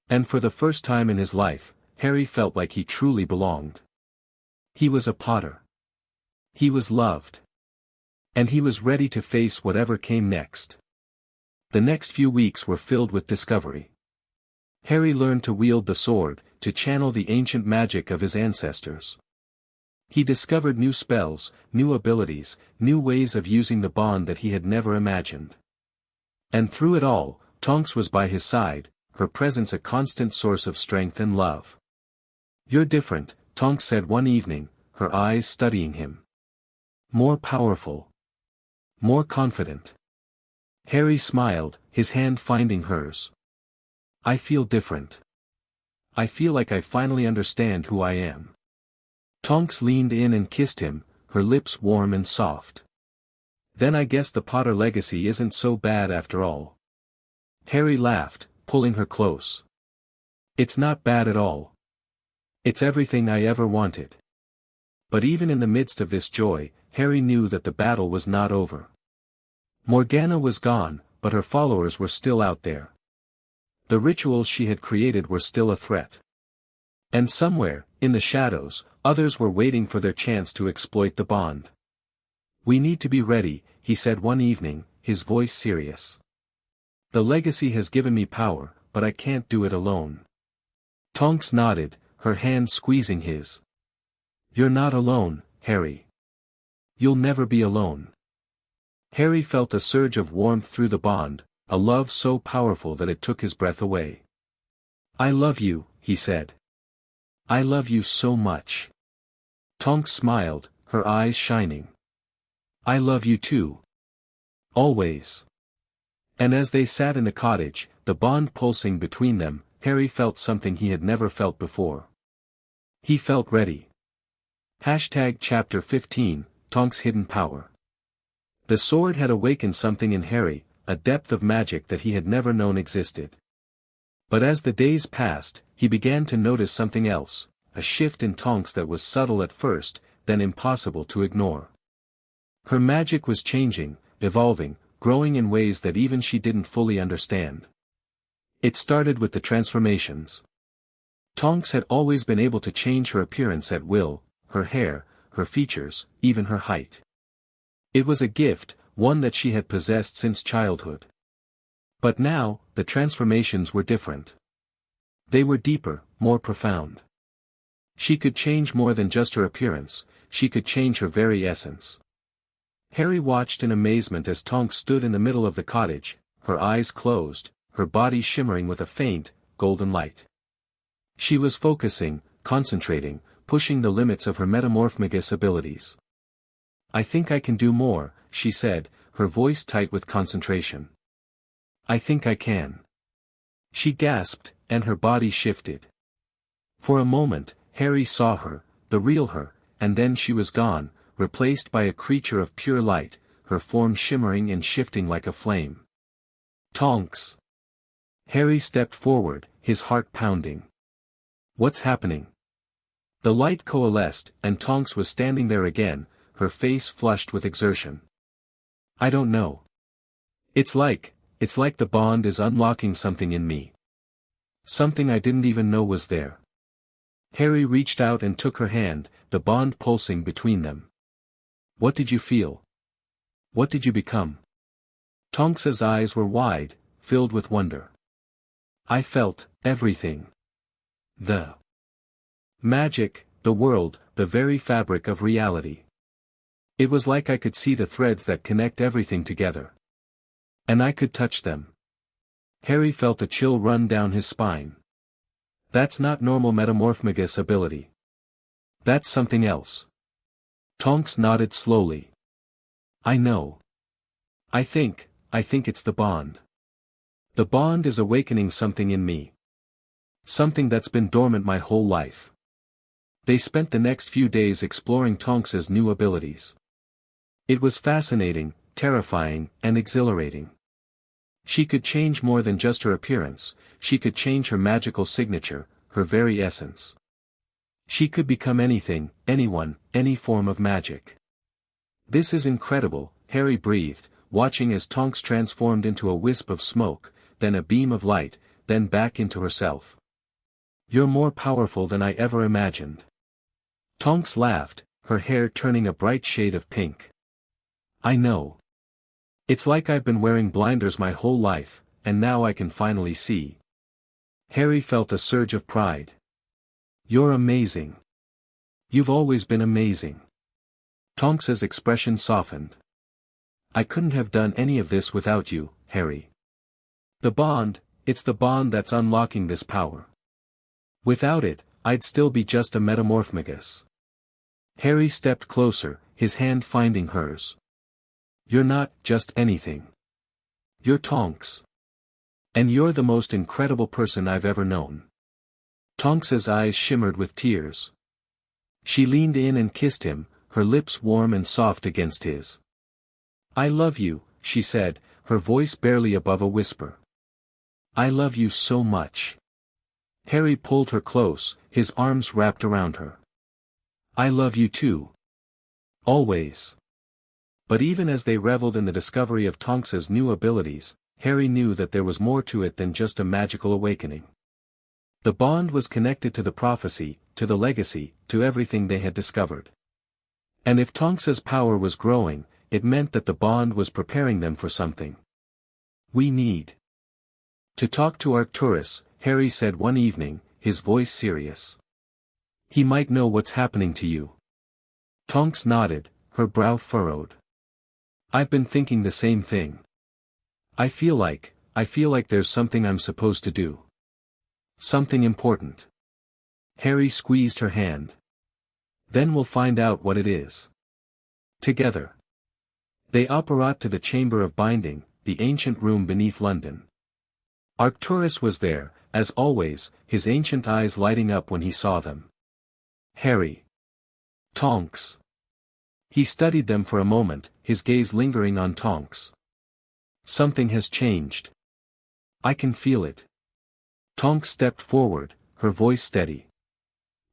And for the first time in his life, Harry felt like he truly belonged. He was a Potter. He was loved. And he was ready to face whatever came next. The next few weeks were filled with discovery. Harry learned to wield the sword, to channel the ancient magic of his ancestors. He discovered new spells, new abilities, new ways of using the bond that he had never imagined. And through it all, Tonks was by his side, her presence a constant source of strength and love. "You're different," Tonks said one evening, her eyes studying him. "More powerful. More confident." Harry smiled, his hand finding hers. "I feel different. I feel like I finally understand who I am." Tonks leaned in and kissed him, her lips warm and soft. "Then I guess the Potter legacy isn't so bad after all." Harry laughed, pulling her close. "It's not bad at all. It's everything I ever wanted." But even in the midst of this joy, Harry knew that the battle was not over. Morgana was gone, but her followers were still out there. The rituals she had created were still a threat. And somewhere, in the shadows, others were waiting for their chance to exploit the bond. "We need to be ready," he said one evening, his voice serious. "The legacy has given me power, but I can't do it alone." Tonks nodded, her hand squeezing his. "You're not alone, Harry. You'll never be alone." Harry felt a surge of warmth through the bond, a love so powerful that it took his breath away. "I love you," he said. "I love you so much." Tonks smiled, her eyes shining. "I love you too. Always." And as they sat in the cottage, the bond pulsing between them, Harry felt something he had never felt before. He felt ready. Chapter 15, Tonks' Hidden Power. The sword had awakened something in Harry, a depth of magic that he had never known existed. But as the days passed, he began to notice something else, a shift in Tonks that was subtle at first, then impossible to ignore. Her magic was changing, evolving, growing in ways that even she didn't fully understand. It started with the transformations. Tonks had always been able to change her appearance at will, her hair, her features, even her height. It was a gift, one that she had possessed since childhood. But now, the transformations were different. They were deeper, more profound. She could change more than just her appearance, she could change her very essence. Harry watched in amazement as Tonks stood in the middle of the cottage, her eyes closed, her body shimmering with a faint, golden light. She was focusing, concentrating, pushing the limits of her metamorphmagus abilities. "I think I can do more," she said, her voice tight with concentration. "I think I can." She gasped, and her body shifted. For a moment, Harry saw her, the real her, and then she was gone, replaced by a creature of pure light, her form shimmering and shifting like a flame. "Tonks!" Harry stepped forward, his heart pounding. "What's happening?" The light coalesced, and Tonks was standing there again, her face flushed with exertion. "I don't know. It's like the bond is unlocking something in me. Something I didn't even know was there." Harry reached out and took her hand, the bond pulsing between them. "What did you feel? What did you become?" Tonks's eyes were wide, filled with wonder. "I felt everything. The magic, the world, the very fabric of reality. It was like I could see the threads that connect everything together. And I could touch them." Harry felt a chill run down his spine. "That's not normal metamorphmagus ability. That's something else." Tonks nodded slowly. "I know. I think it's the bond. The bond is awakening something in me. Something that's been dormant my whole life." They spent the next few days exploring Tonks's new abilities. It was fascinating, terrifying, and exhilarating. She could change more than just her appearance, she could change her magical signature, her very essence. She could become anything, anyone, any form of magic. "This is incredible," Harry breathed, watching as Tonks transformed into a wisp of smoke, then a beam of light, then back into herself. "You're more powerful than I ever imagined." Tonks laughed, her hair turning a bright shade of pink. "I know. It's like I've been wearing blinders my whole life, and now I can finally see." Harry felt a surge of pride. "You're amazing. You've always been amazing." Tonks's expression softened. "I couldn't have done any of this without you, Harry. The bond, it's the bond that's unlocking this power. Without it, I'd still be just a metamorphmagus." Harry stepped closer, his hand finding hers. "You're not just anything. You're Tonks. And you're the most incredible person I've ever known." Tonks's eyes shimmered with tears. She leaned in and kissed him, her lips warm and soft against his. "I love you," she said, her voice barely above a whisper. "I love you so much." Harry pulled her close, his arms wrapped around her. "I love you too. Always." But even as they reveled in the discovery of Tonks's new abilities, Harry knew that there was more to it than just a magical awakening. The bond was connected to the prophecy, to the legacy, to everything they had discovered. And if Tonks's power was growing, it meant that the bond was preparing them for something. "We need to talk to Arcturus," Harry said one evening, his voice serious. "He might know what's happening to you." Tonks nodded, her brow furrowed. "I've been thinking the same thing. I feel like there's something I'm supposed to do. Something important." Harry squeezed her hand. "Then we'll find out what it is. Together." They apparat to the Chamber of Binding, the ancient room beneath London. Arcturus was there, as always, his ancient eyes lighting up when he saw them. "Harry." "Tonks." He studied them for a moment, his gaze lingering on Tonks. Something has changed. I can feel it. Tonks stepped forward, her voice steady.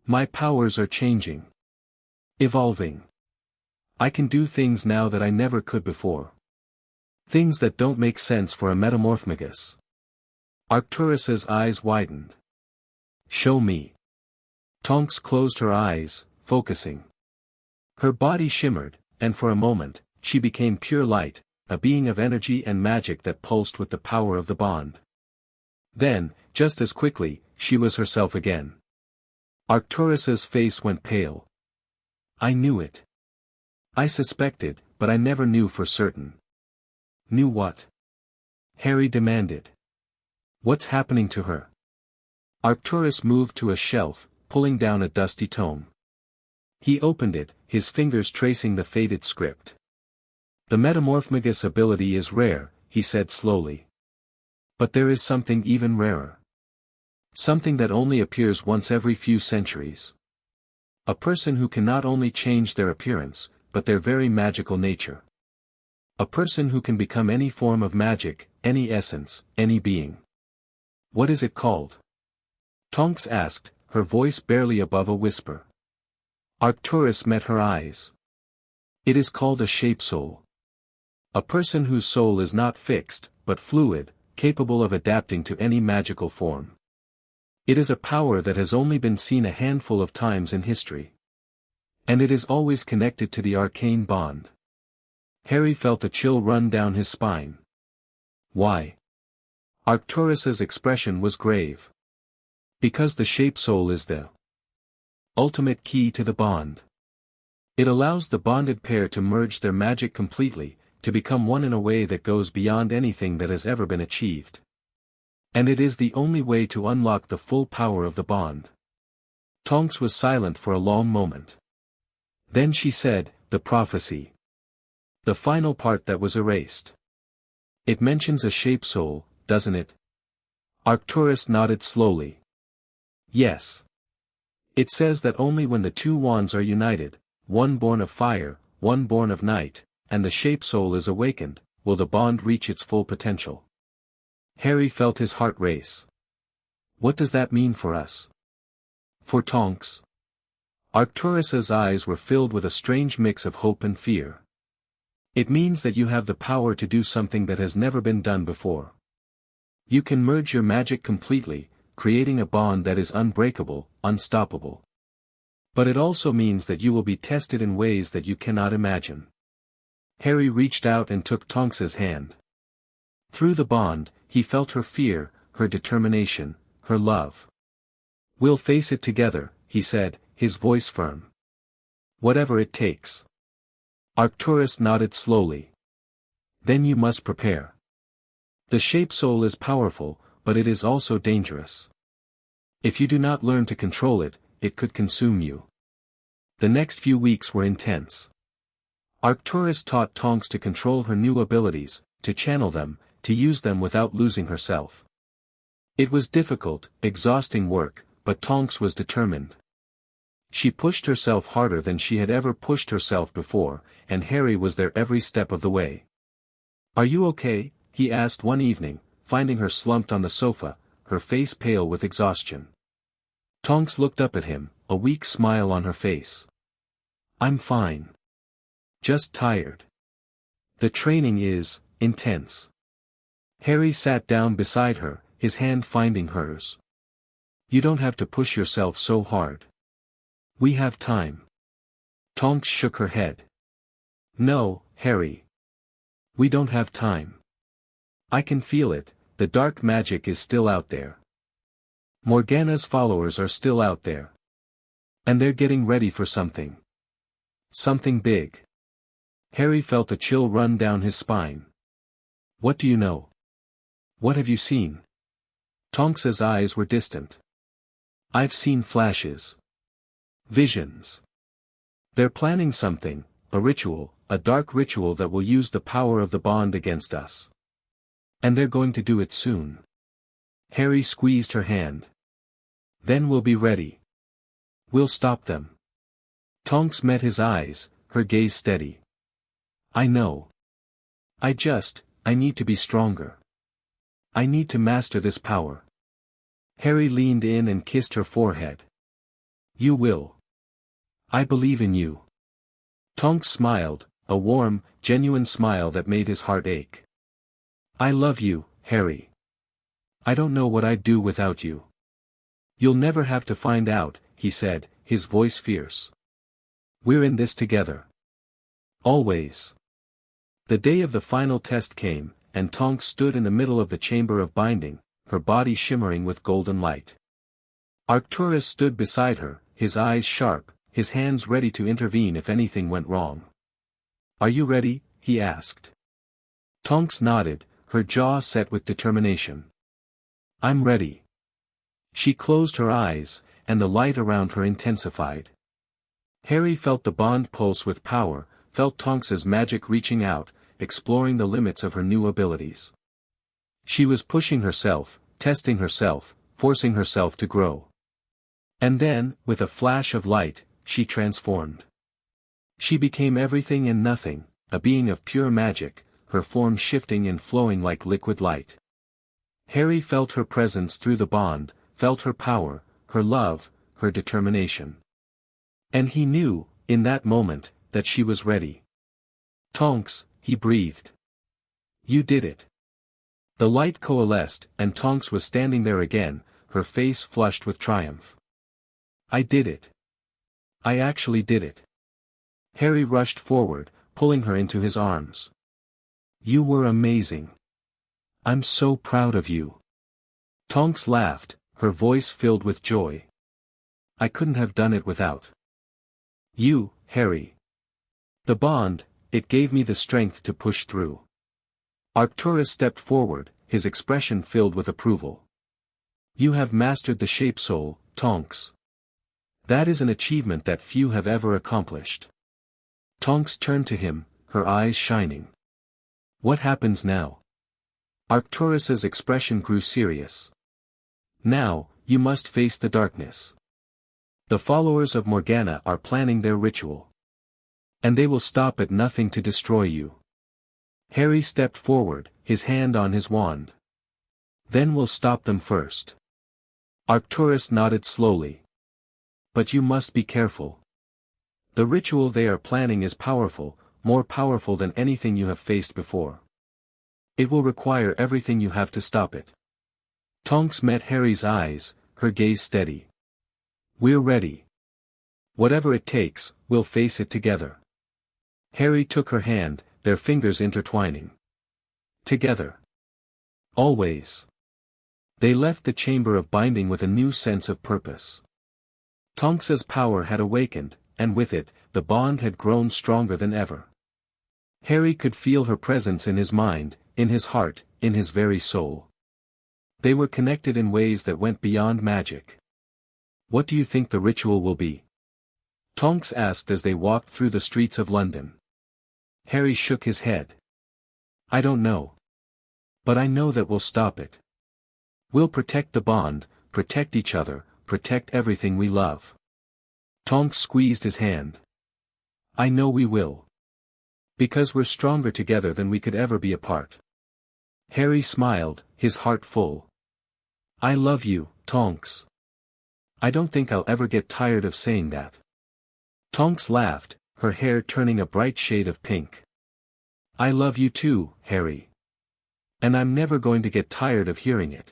My powers are changing. Evolving. I can do things now that I never could before. Things that don't make sense for a metamorphmagus. Arcturus's eyes widened. Show me. Tonks closed her eyes, focusing. Her body shimmered, and for a moment, she became pure light, a being of energy and magic that pulsed with the power of the bond. Then, just as quickly, she was herself again. Arcturus's face went pale. I knew it. I suspected, but I never knew for certain. Knew what? Harry demanded. What's happening to her? Arcturus moved to a shelf, pulling down a dusty tome. He opened it, his fingers tracing the faded script. The metamorphmagus ability is rare, he said slowly. But there is something even rarer. Something that only appears once every few centuries. A person who can not only change their appearance, but their very magical nature. A person who can become any form of magic, any essence, any being. What is it called? Tonks asked, her voice barely above a whisper. Arcturus met her eyes. It is called a shape soul. A person whose soul is not fixed, but fluid, capable of adapting to any magical form. It is a power that has only been seen a handful of times in history. And it is always connected to the arcane bond. Harry felt a chill run down his spine. Why? Arcturus's expression was grave. Because the shape soul is the ultimate key to the bond. It allows the bonded pair to merge their magic completely, to become one in a way that goes beyond anything that has ever been achieved. And it is the only way to unlock the full power of the bond. Tonks was silent for a long moment. Then she said, the prophecy. The final part that was erased. It mentions a shape soul, doesn't it? Arcturus nodded slowly. Yes. It says that only when the two wands are united, one born of fire, one born of night, and the shape soul is awakened, will the bond reach its full potential. Harry felt his heart race. What does that mean for us? For Tonks? Arcturus's eyes were filled with a strange mix of hope and fear. It means that you have the power to do something that has never been done before. You can merge your magic completely, creating a bond that is unbreakable, unstoppable. But it also means that you will be tested in ways that you cannot imagine. Harry reached out and took Tonks's hand. Through the bond, he felt her fear, her determination, her love. We'll face it together, he said, his voice firm. Whatever it takes. Arcturus nodded slowly. Then you must prepare. The shape soul is powerful, but it is also dangerous. If you do not learn to control it, it could consume you. The next few weeks were intense. Arcturus taught Tonks to control her new abilities, to channel them, to use them without losing herself. It was difficult, exhausting work, but Tonks was determined. She pushed herself harder than she had ever pushed herself before, and Harry was there every step of the way. Are you okay? He asked one evening, finding her slumped on the sofa, her face pale with exhaustion. Tonks looked up at him, a weak smile on her face. I'm fine. Just tired. The training is intense. Harry sat down beside her, his hand finding hers. You don't have to push yourself so hard. We have time. Tonks shook her head. No, Harry. We don't have time. I can feel it, the dark magic is still out there. Morgana's followers are still out there. And they're getting ready for something. Something big. Harry felt a chill run down his spine. What do you know? What have you seen? Tonks's eyes were distant. I've seen flashes. Visions. They're planning something, a ritual, a dark ritual that will use the power of the bond against us. And they're going to do it soon. Harry squeezed her hand. Then we'll be ready. We'll stop them. Tonks met his eyes, her gaze steady. I know. I need to be stronger. I need to master this power. Harry leaned in and kissed her forehead. You will. I believe in you. Tonks smiled, a warm, genuine smile that made his heart ache. I love you, Harry. I don't know what I'd do without you. You'll never have to find out, he said, his voice fierce. We're in this together. Always. The day of the final test came, and Tonks stood in the middle of the chamber of binding, her body shimmering with golden light. Arcturus stood beside her, his eyes sharp, his hands ready to intervene if anything went wrong. Are you ready? He asked. Tonks nodded, her jaw set with determination. I'm ready. She closed her eyes, and the light around her intensified. Harry felt the bond pulse with power, felt Tonks's magic reaching out, exploring the limits of her new abilities. She was pushing herself, testing herself, forcing herself to grow. And then, with a flash of light, she transformed. She became everything and nothing, a being of pure magic, her form shifting and flowing like liquid light. Harry felt her presence through the bond, felt her power, her love, her determination. And he knew, in that moment, that she was ready. Tonks, he breathed. You did it. The light coalesced, and Tonks was standing there again, her face flushed with triumph. I did it. I actually did it. Harry rushed forward, pulling her into his arms. You were amazing. I'm so proud of you. Tonks laughed, her voice filled with joy. I couldn't have done it without you, Harry. The bond, it gave me the strength to push through. Arcturus stepped forward, his expression filled with approval. You have mastered the shape soul, Tonks. That is an achievement that few have ever accomplished. Tonks turned to him, her eyes shining. What happens now? Arcturus's expression grew serious. Now, you must face the darkness. The followers of Morgana are planning their ritual. And they will stop at nothing to destroy you. Harry stepped forward, his hand on his wand. Then we'll stop them first. Arcturus nodded slowly. But you must be careful. The ritual they are planning is powerful, more powerful than anything you have faced before. It will require everything you have to stop it. Tonks met Harry's eyes, her gaze steady. We're ready. Whatever it takes, we'll face it together. Harry took her hand, their fingers intertwining. Together. Always. They left the chamber of binding with a new sense of purpose. Tonks's power had awakened, and with it, the bond had grown stronger than ever. Harry could feel her presence in his mind, in his heart, in his very soul. They were connected in ways that went beyond magic. What do you think the ritual will be? Tonks asked as they walked through the streets of London. Harry shook his head. I don't know. But I know that we'll stop it. We'll protect the bond, protect each other, protect everything we love. Tonks squeezed his hand. I know we will. Because we're stronger together than we could ever be apart. Harry smiled, his heart full. I love you, Tonks. I don't think I'll ever get tired of saying that. Tonks laughed, her hair turning a bright shade of pink. I love you too, Harry. And I'm never going to get tired of hearing it.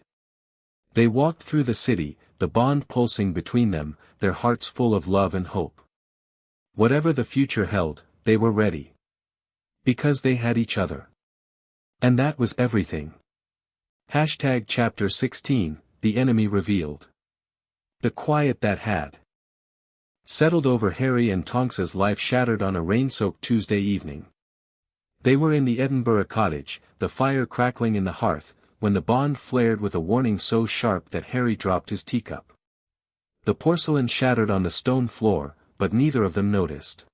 They walked through the city, the bond pulsing between them, their hearts full of love and hope. Whatever the future held, they were ready. Because they had each other. And that was everything. Chapter 16, The Enemy Revealed. The quiet that had settled over Harry and Tonks's life shattered on a rain-soaked Tuesday evening. They were in the Edinburgh cottage, the fire crackling in the hearth, when the bond flared with a warning so sharp that Harry dropped his teacup. The porcelain shattered on the stone floor, but neither of them noticed.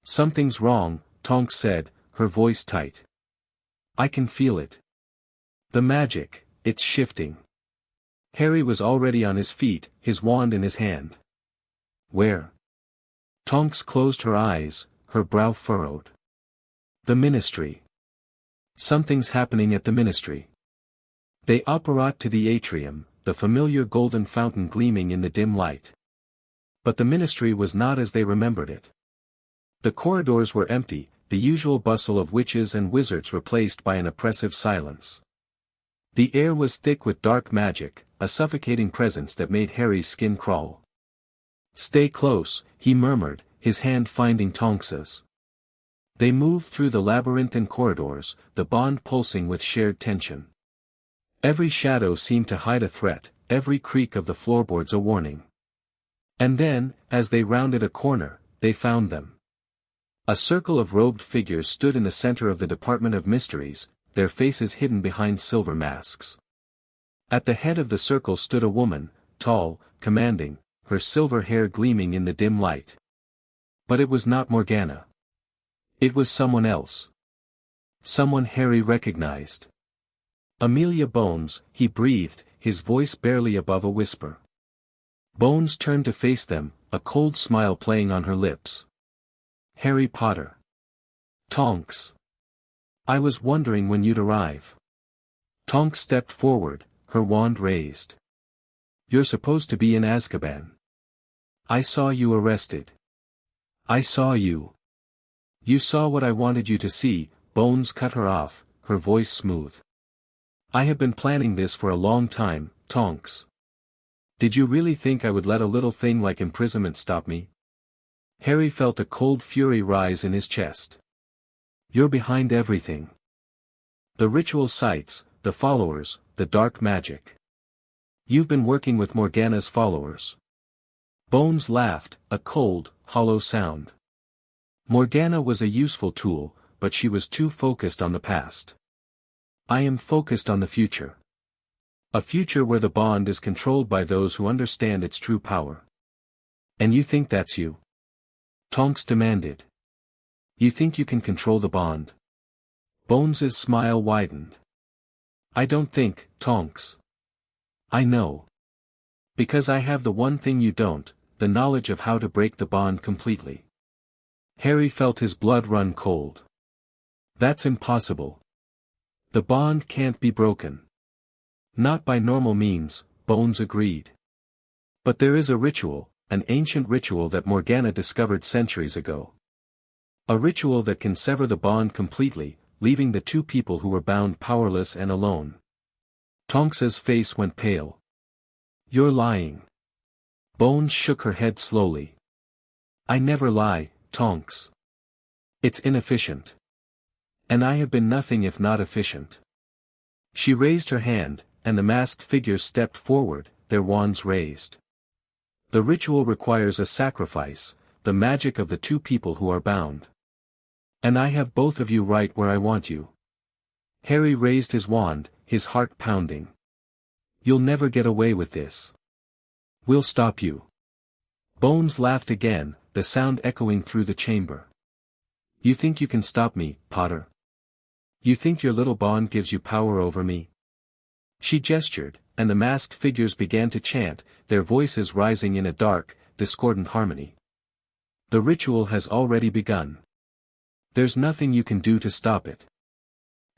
Something's wrong, Tonks said, her voice tight. I can feel it. The magic, it's shifting. Harry was already on his feet, his wand in his hand. Where? Tonks closed her eyes, her brow furrowed. The ministry. Something's happening at the ministry. They apparat to the atrium, the familiar golden fountain gleaming in the dim light. But the ministry was not as they remembered it. The corridors were empty, the usual bustle of witches and wizards replaced by an oppressive silence. The air was thick with dark magic, a suffocating presence that made Harry's skin crawl. "Stay close," he murmured, his hand finding Tonks's. They moved through the labyrinthine corridors, the bond pulsing with shared tension. Every shadow seemed to hide a threat, every creak of the floorboards a warning. And then, as they rounded a corner, they found them. A circle of robed figures stood in the center of the Department of Mysteries, their faces hidden behind silver masks. At the head of the circle stood a woman, tall, commanding, her silver hair gleaming in the dim light. But it was not Morgana. It was someone else. Someone Harry recognized. "Amelia Bones," he breathed, his voice barely above a whisper. Bones turned to face them, a cold smile playing on her lips. "Harry Potter. Tonks. I was wondering when you'd arrive." Tonks stepped forward, her wand raised. "You're supposed to be in Azkaban. I saw you arrested. I saw you." "You saw what I wanted you to see," Bones cut her off, her voice smooth. "I have been planning this for a long time, Tonks. Did you really think I would let a little thing like imprisonment stop me?" Harry felt a cold fury rise in his chest. "You're behind everything. The ritual sites, the followers, the dark magic. You've been working with Morgana's followers." Bones laughed, a cold, hollow sound. "Morgana was a useful tool, but she was too focused on the past. I am focused on the future. A future where the bond is controlled by those who understand its true power." "And you think that's you?" Tonks demanded. "You think you can control the bond?" Bones's smile widened. "I don't think, Tonks. I know. Because I have the one thing you don't, the knowledge of how to break the bond completely." Harry felt his blood run cold. "That's impossible. The bond can't be broken." "Not by normal means," Bones agreed. "But there is a ritual, an ancient ritual that Morgana discovered centuries ago. A ritual that can sever the bond completely, leaving the two people who were bound powerless and alone." Tonks's face went pale. "You're lying." Bones shook her head slowly. "I never lie, Tonks. It's inefficient. And I have been nothing if not efficient." She raised her hand, and the masked figures stepped forward, their wands raised. "The ritual requires a sacrifice, the magic of the two people who are bound. And I have both of you right where I want you." Harry raised his wand, his heart pounding. "You'll never get away with this. We'll stop you." Bones laughed again, the sound echoing through the chamber. "You think you can stop me, Potter? You think your little bond gives you power over me?" She gestured, and the masked figures began to chant, their voices rising in a dark, discordant harmony. "The ritual has already begun. There's nothing you can do to stop it."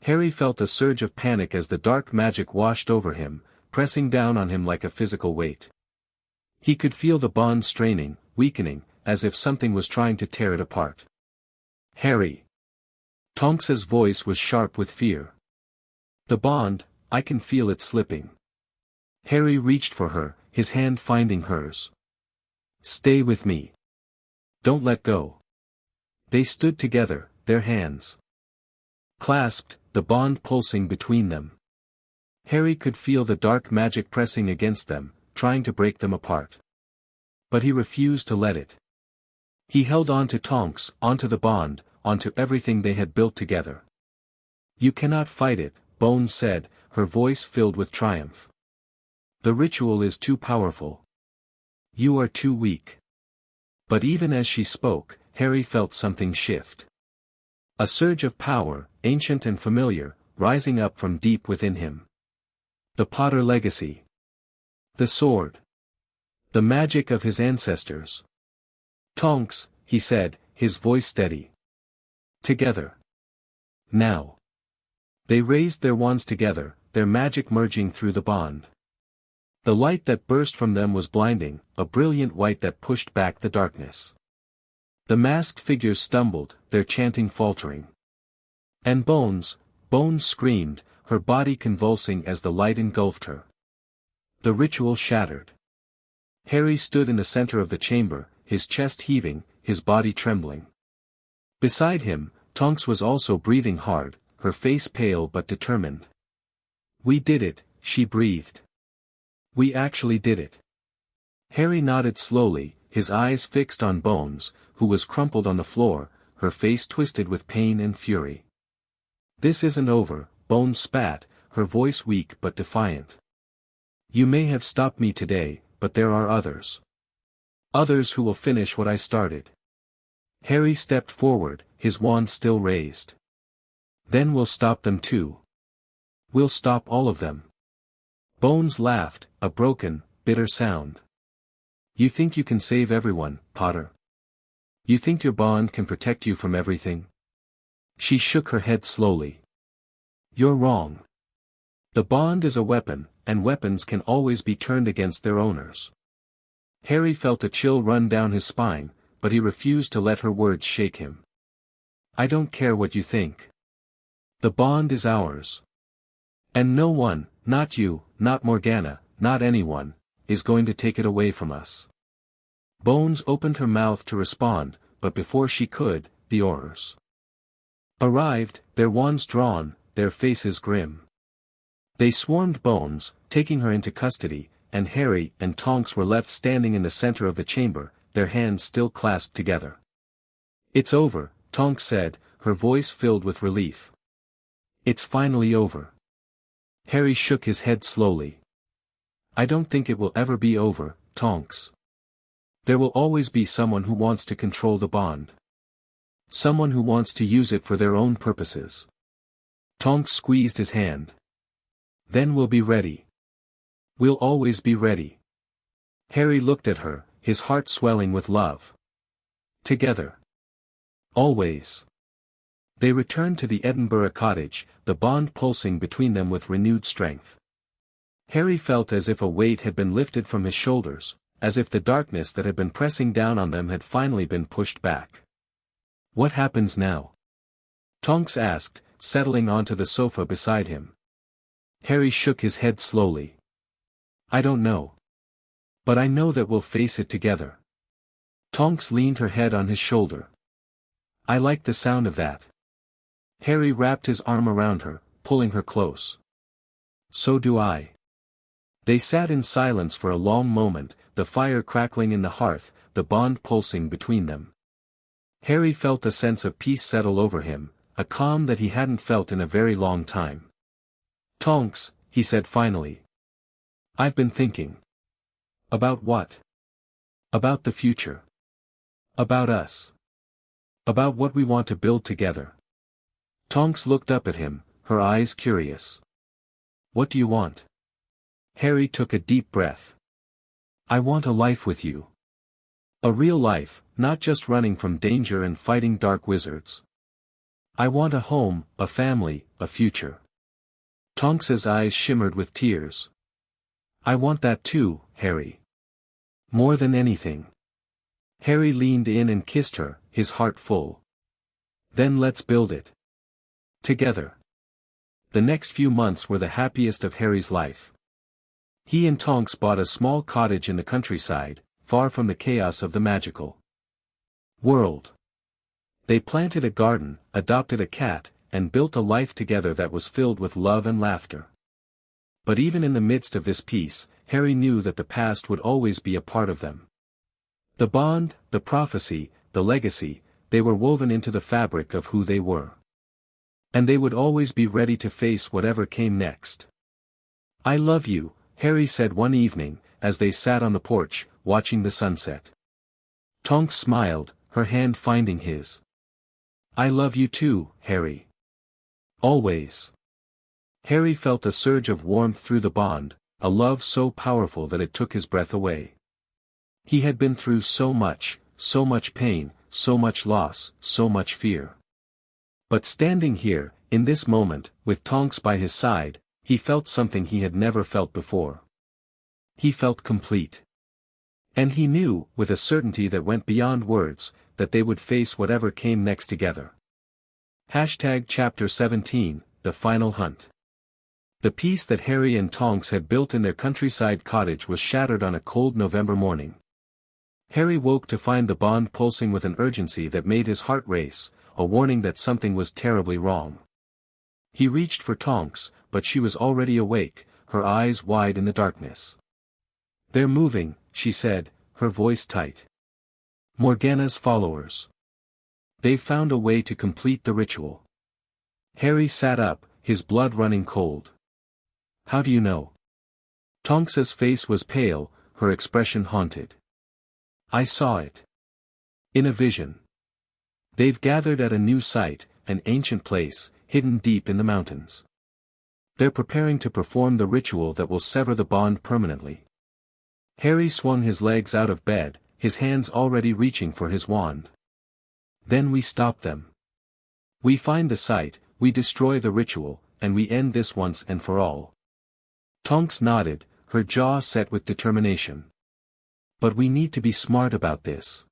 Harry felt a surge of panic as the dark magic washed over him, pressing down on him like a physical weight. He could feel the bond straining, weakening, as if something was trying to tear it apart. "Harry!" Tonks's voice was sharp with fear. "The bond, I can feel it slipping." Harry reached for her, his hand finding hers. "Stay with me. Don't let go." They stood together, their hands clasped, the bond pulsing between them. Harry could feel the dark magic pressing against them, trying to break them apart. But he refused to let it. He held on to Tonks, onto the bond, onto everything they had built together. "You cannot fight it," Bones said, her voice filled with triumph. "The ritual is too powerful. You are too weak." But even as she spoke, Harry felt something shift. A surge of power, ancient and familiar, rising up from deep within him. The Potter legacy. The sword. The magic of his ancestors. "Tonks," he said, his voice steady. Together. Now. They raised their wands together, their magic merging through the bond. The light that burst from them was blinding, a brilliant white that pushed back the darkness. The masked figures stumbled, their chanting faltering. And Bones screamed, her body convulsing as the light engulfed her. The ritual shattered. Harry stood in the center of the chamber, his chest heaving, his body trembling. Beside him, Tonks was also breathing hard, her face pale but determined. "We did it," she breathed. "We actually did it." Harry nodded slowly, his eyes fixed on Bones, who was crumpled on the floor, her face twisted with pain and fury. "This isn't over," Bones spat, her voice weak but defiant. "You may have stopped me today, but there are others. Others who will finish what I started." Harry stepped forward, his wand still raised. "Then we'll stop them too. We'll stop all of them." Bones laughed, a broken, bitter sound. "You think you can save everyone, Potter? You think your bond can protect you from everything?" She shook her head slowly. "You're wrong. The bond is a weapon, and weapons can always be turned against their owners." Harry felt a chill run down his spine, but he refused to let her words shake him. "I don't care what you think. The bond is ours. And no one, not you, not Morgana, not anyone, is going to take it away from us." Bones opened her mouth to respond, but before she could, the Aurors arrived, their wands drawn, their faces grim. They swarmed Bones, taking her into custody, and Harry and Tonks were left standing in the center of the chamber, their hands still clasped together. "It's over," Tonks said, her voice filled with relief. "It's finally over." Harry shook his head slowly. "I don't think it will ever be over, Tonks. There will always be someone who wants to control the bond. Someone who wants to use it for their own purposes." Tonks squeezed his hand. "Then we'll be ready. We'll always be ready." Harry looked at her, his heart swelling with love. Together. Always. They returned to the Edinburgh cottage, the bond pulsing between them with renewed strength. Harry felt as if a weight had been lifted from his shoulders, as if the darkness that had been pressing down on them had finally been pushed back. "What happens now?" Tonks asked, settling onto the sofa beside him. Harry shook his head slowly. "I don't know. But I know that we'll face it together." Tonks leaned her head on his shoulder. "I like the sound of that." Harry wrapped his arm around her, pulling her close. "So do I." They sat in silence for a long moment, the fire crackling in the hearth, the bond pulsing between them. Harry felt a sense of peace settle over him, a calm that he hadn't felt in a very long time. "Tonks," he said finally. "I've been thinking." "About what?" "About the future. About us. About what we want to build together." Tonks looked up at him, her eyes curious. "What do you want?" Harry took a deep breath. "I want a life with you. A real life, not just running from danger and fighting dark wizards. I want a home, a family, a future." Tonks's eyes shimmered with tears. "I want that too, Harry. More than anything." Harry leaned in and kissed her, his heart full. "Then let's build it. Together." The next few months were the happiest of Harry's life. He and Tonks bought a small cottage in the countryside, far from the chaos of the magical world. They planted a garden, adopted a cat, and built a life together that was filled with love and laughter. But even in the midst of this peace, Harry knew that the past would always be a part of them. The bond, the prophecy, the legacy, they were woven into the fabric of who they were. And they would always be ready to face whatever came next. "I love you," Harry said one evening, as they sat on the porch, watching the sunset. Tonks smiled, her hand finding his. "I love you too, Harry. Always." Harry felt a surge of warmth through the bond, a love so powerful that it took his breath away. He had been through so much pain, so much loss, so much fear. But standing here, in this moment, with Tonks by his side, he felt something he had never felt before. He felt complete. And he knew, with a certainty that went beyond words, that they would face whatever came next together. Chapter 17, The Final Hunt. The peace that Harry and Tonks had built in their countryside cottage was shattered on a cold November morning. Harry woke to find the bond pulsing with an urgency that made his heart race, a warning that something was terribly wrong. He reached for Tonks, but she was already awake, her eyes wide in the darkness. "They're moving," she said, her voice tight. "Morgana's followers. They've found a way to complete the ritual." Harry sat up, his blood running cold. "How do you know?" Tonks's face was pale, her expression haunted. "I saw it. In a vision. They've gathered at a new site, an ancient place, hidden deep in the mountains. They're preparing to perform the ritual that will sever the bond permanently." Harry swung his legs out of bed, his hands already reaching for his wand. "Then we stop them. We find the site, we destroy the ritual, and we end this once and for all." Tonks nodded, her jaw set with determination. "But we need to be smart about this.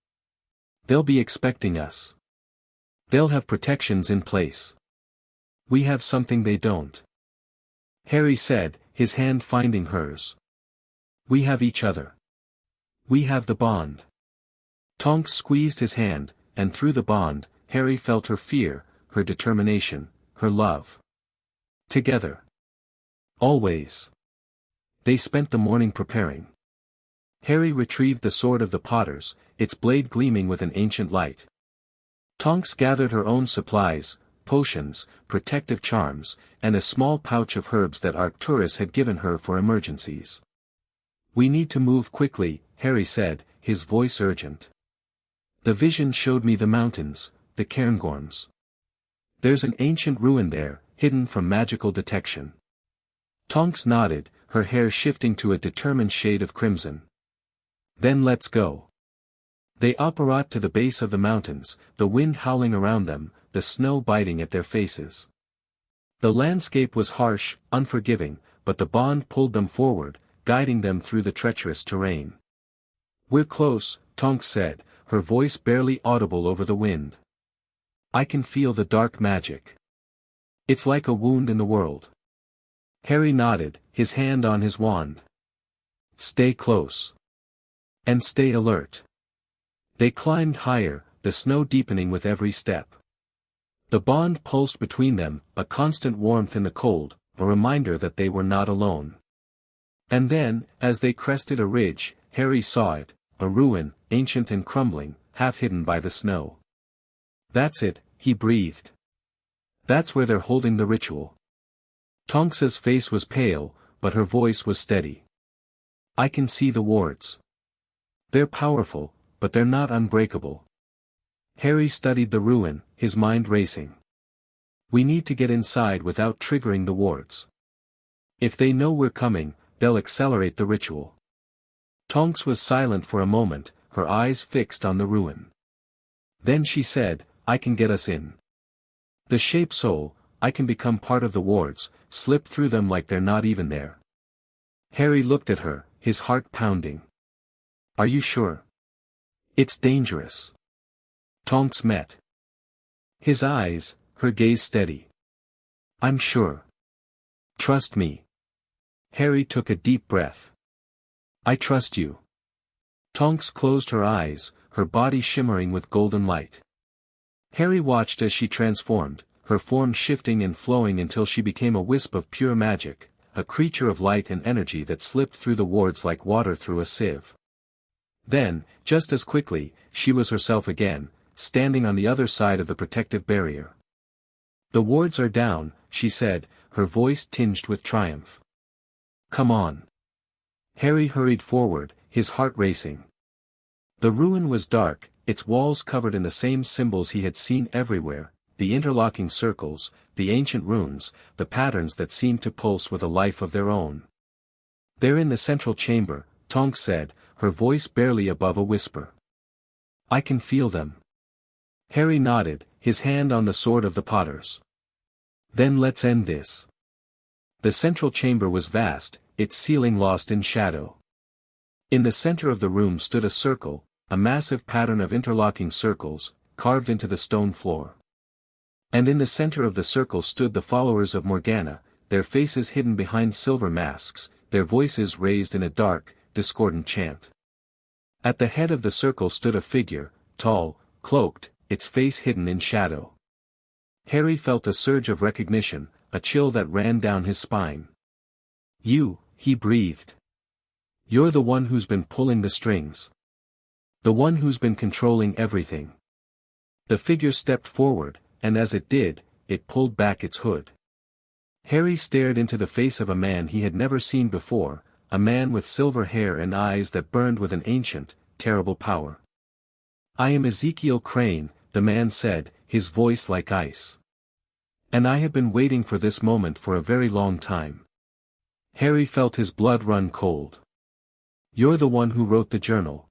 They'll be expecting us. They'll have protections in place. We have something they don't." Harry said, his hand finding hers. "We have each other. We have the bond." Tonks squeezed his hand, and through the bond, Harry felt her fear, her determination, her love. Together. Always. They spent the morning preparing. Harry retrieved the sword of the potters, its blade gleaming with an ancient light. Tonks gathered her own supplies, potions, protective charms, and a small pouch of herbs that Arcturus had given her for emergencies. "We need to move quickly," Harry said, his voice urgent. "The vision showed me the mountains, the Cairngorms. There's an ancient ruin there, hidden from magical detection." Tonks nodded, her hair shifting to a determined shade of crimson. "Then let's go." They apparat to the base of the mountains, the wind howling around them, the snow biting at their faces. The landscape was harsh, unforgiving, but the bond pulled them forward, guiding them through the treacherous terrain. "We're close," Tonks said, her voice barely audible over the wind. "I can feel the dark magic. It's like a wound in the world." Harry nodded, his hand on his wand. "Stay close. And stay alert." They climbed higher, the snow deepening with every step. The bond pulsed between them, a constant warmth in the cold, a reminder that they were not alone. And then, as they crested a ridge, Harry saw it, a ruin, ancient and crumbling, half hidden by the snow. "That's it," he breathed. "That's where they're holding the ritual." Tonks's face was pale, but her voice was steady. "I can see the wards. They're powerful, but they're not unbreakable." Harry studied the ruin, his mind racing. "We need to get inside without triggering the wards. If they know we're coming, they'll accelerate the ritual." Tonks was silent for a moment, her eyes fixed on the ruin. Then she said, "I can get us in. The shape soul, I can become part of the wards, slip through them like they're not even there." Harry looked at her, his heart pounding. "Are you sure? It's dangerous." Tonks met his eyes, her gaze steady. "I'm sure. Trust me." Harry took a deep breath. "I trust you." Tonks closed her eyes, her body shimmering with golden light. Harry watched as she transformed, her form shifting and flowing until she became a wisp of pure magic, a creature of light and energy that slipped through the wards like water through a sieve. Then, just as quickly, she was herself again, standing on the other side of the protective barrier. "The wards are down," she said, her voice tinged with triumph. "Come on." Harry hurried forward, his heart racing. The ruin was dark, its walls covered in the same symbols he had seen everywhere, the interlocking circles, the ancient runes, the patterns that seemed to pulse with a life of their own. "They're in the central chamber," Tonks said, her voice barely above a whisper. "I can feel them. Harry nodded, his hand on the sword of the Potters. Then let's end this. The central chamber was vast, its ceiling lost in shadow. In the center of the room stood a circle, a massive pattern of interlocking circles, carved into the stone floor. And in the center of the circle stood the followers of Morgana, their faces hidden behind silver masks, their voices raised in a dark, discordant chant. At the head of the circle stood a figure, tall, cloaked, its face hidden in shadow. Harry felt a surge of recognition, a chill that ran down his spine. "You," he breathed. "You're the one who's been pulling the strings. The one who's been controlling everything." The figure stepped forward, and as it did, it pulled back its hood. Harry stared into the face of a man he had never seen before, a man with silver hair and eyes that burned with an ancient, terrible power. "I am Ezekiel Crane," the man said, his voice like ice. "And I have been waiting for this moment for a very long time." Harry felt his blood run cold. "You're the one who wrote the journal.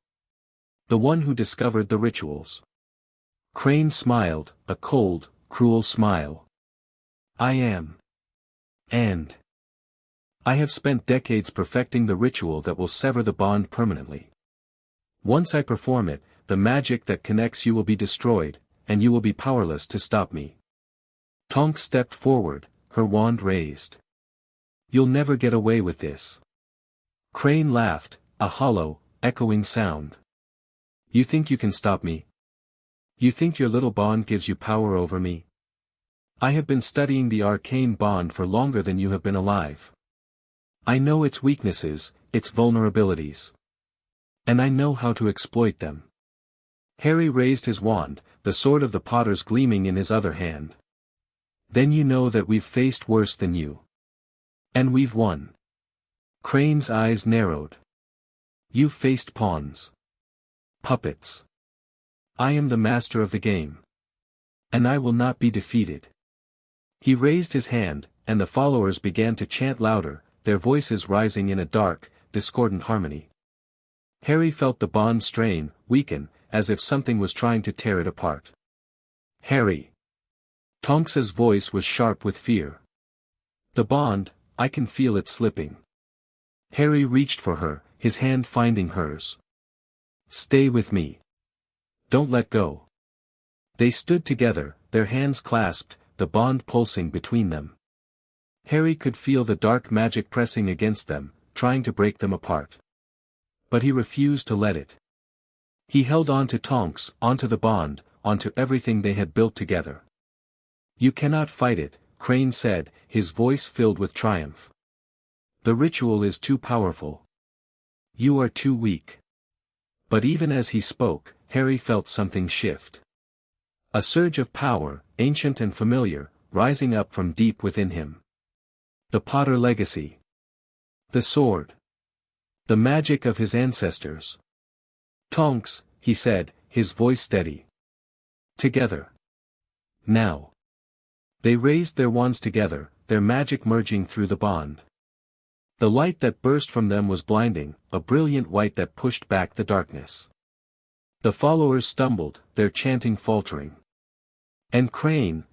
The one who discovered the rituals." Crane smiled, a cold, cruel smile. "I am. And I have spent decades perfecting the ritual that will sever the bond permanently. Once I perform it, the magic that connects you will be destroyed, and you will be powerless to stop me." Tonks stepped forward, her wand raised. "You'll never get away with this." Crane laughed, a hollow, echoing sound. "You think you can stop me? You think your little bond gives you power over me? I have been studying the arcane bond for longer than you have been alive. I know its weaknesses, its vulnerabilities. And I know how to exploit them." Harry raised his wand, the sword of the Potters gleaming in his other hand. "Then you know that we've faced worse than you. And we've won." Crane's eyes narrowed. "You've faced pawns. Puppets. I am the master of the game. And I will not be defeated." He raised his hand, and the followers began to chant louder, their voices rising in a dark, discordant harmony. Harry felt the bond strain, weaken, as if something was trying to tear it apart. "Harry." Tonks's voice was sharp with fear. "The bond, I can feel it slipping." Harry reached for her, his hand finding hers. "Stay with me. Don't let go." They stood together, their hands clasped, the bond pulsing between them. Harry could feel the dark magic pressing against them, trying to break them apart. But he refused to let it. He held on to Tonks, onto the bond, onto everything they had built together. "You cannot fight it," Crane said, his voice filled with triumph. "The ritual is too powerful. You are too weak." But even as he spoke, Harry felt something shift. A surge of power, ancient and familiar, rising up from deep within him. The Potter legacy. The sword. The magic of his ancestors. "Tonks," he said, his voice steady. "Together. Now." They raised their wands together, their magic merging through the bond. The light that burst from them was blinding, a brilliant white that pushed back the darkness. The followers stumbled, their chanting faltering. And Crane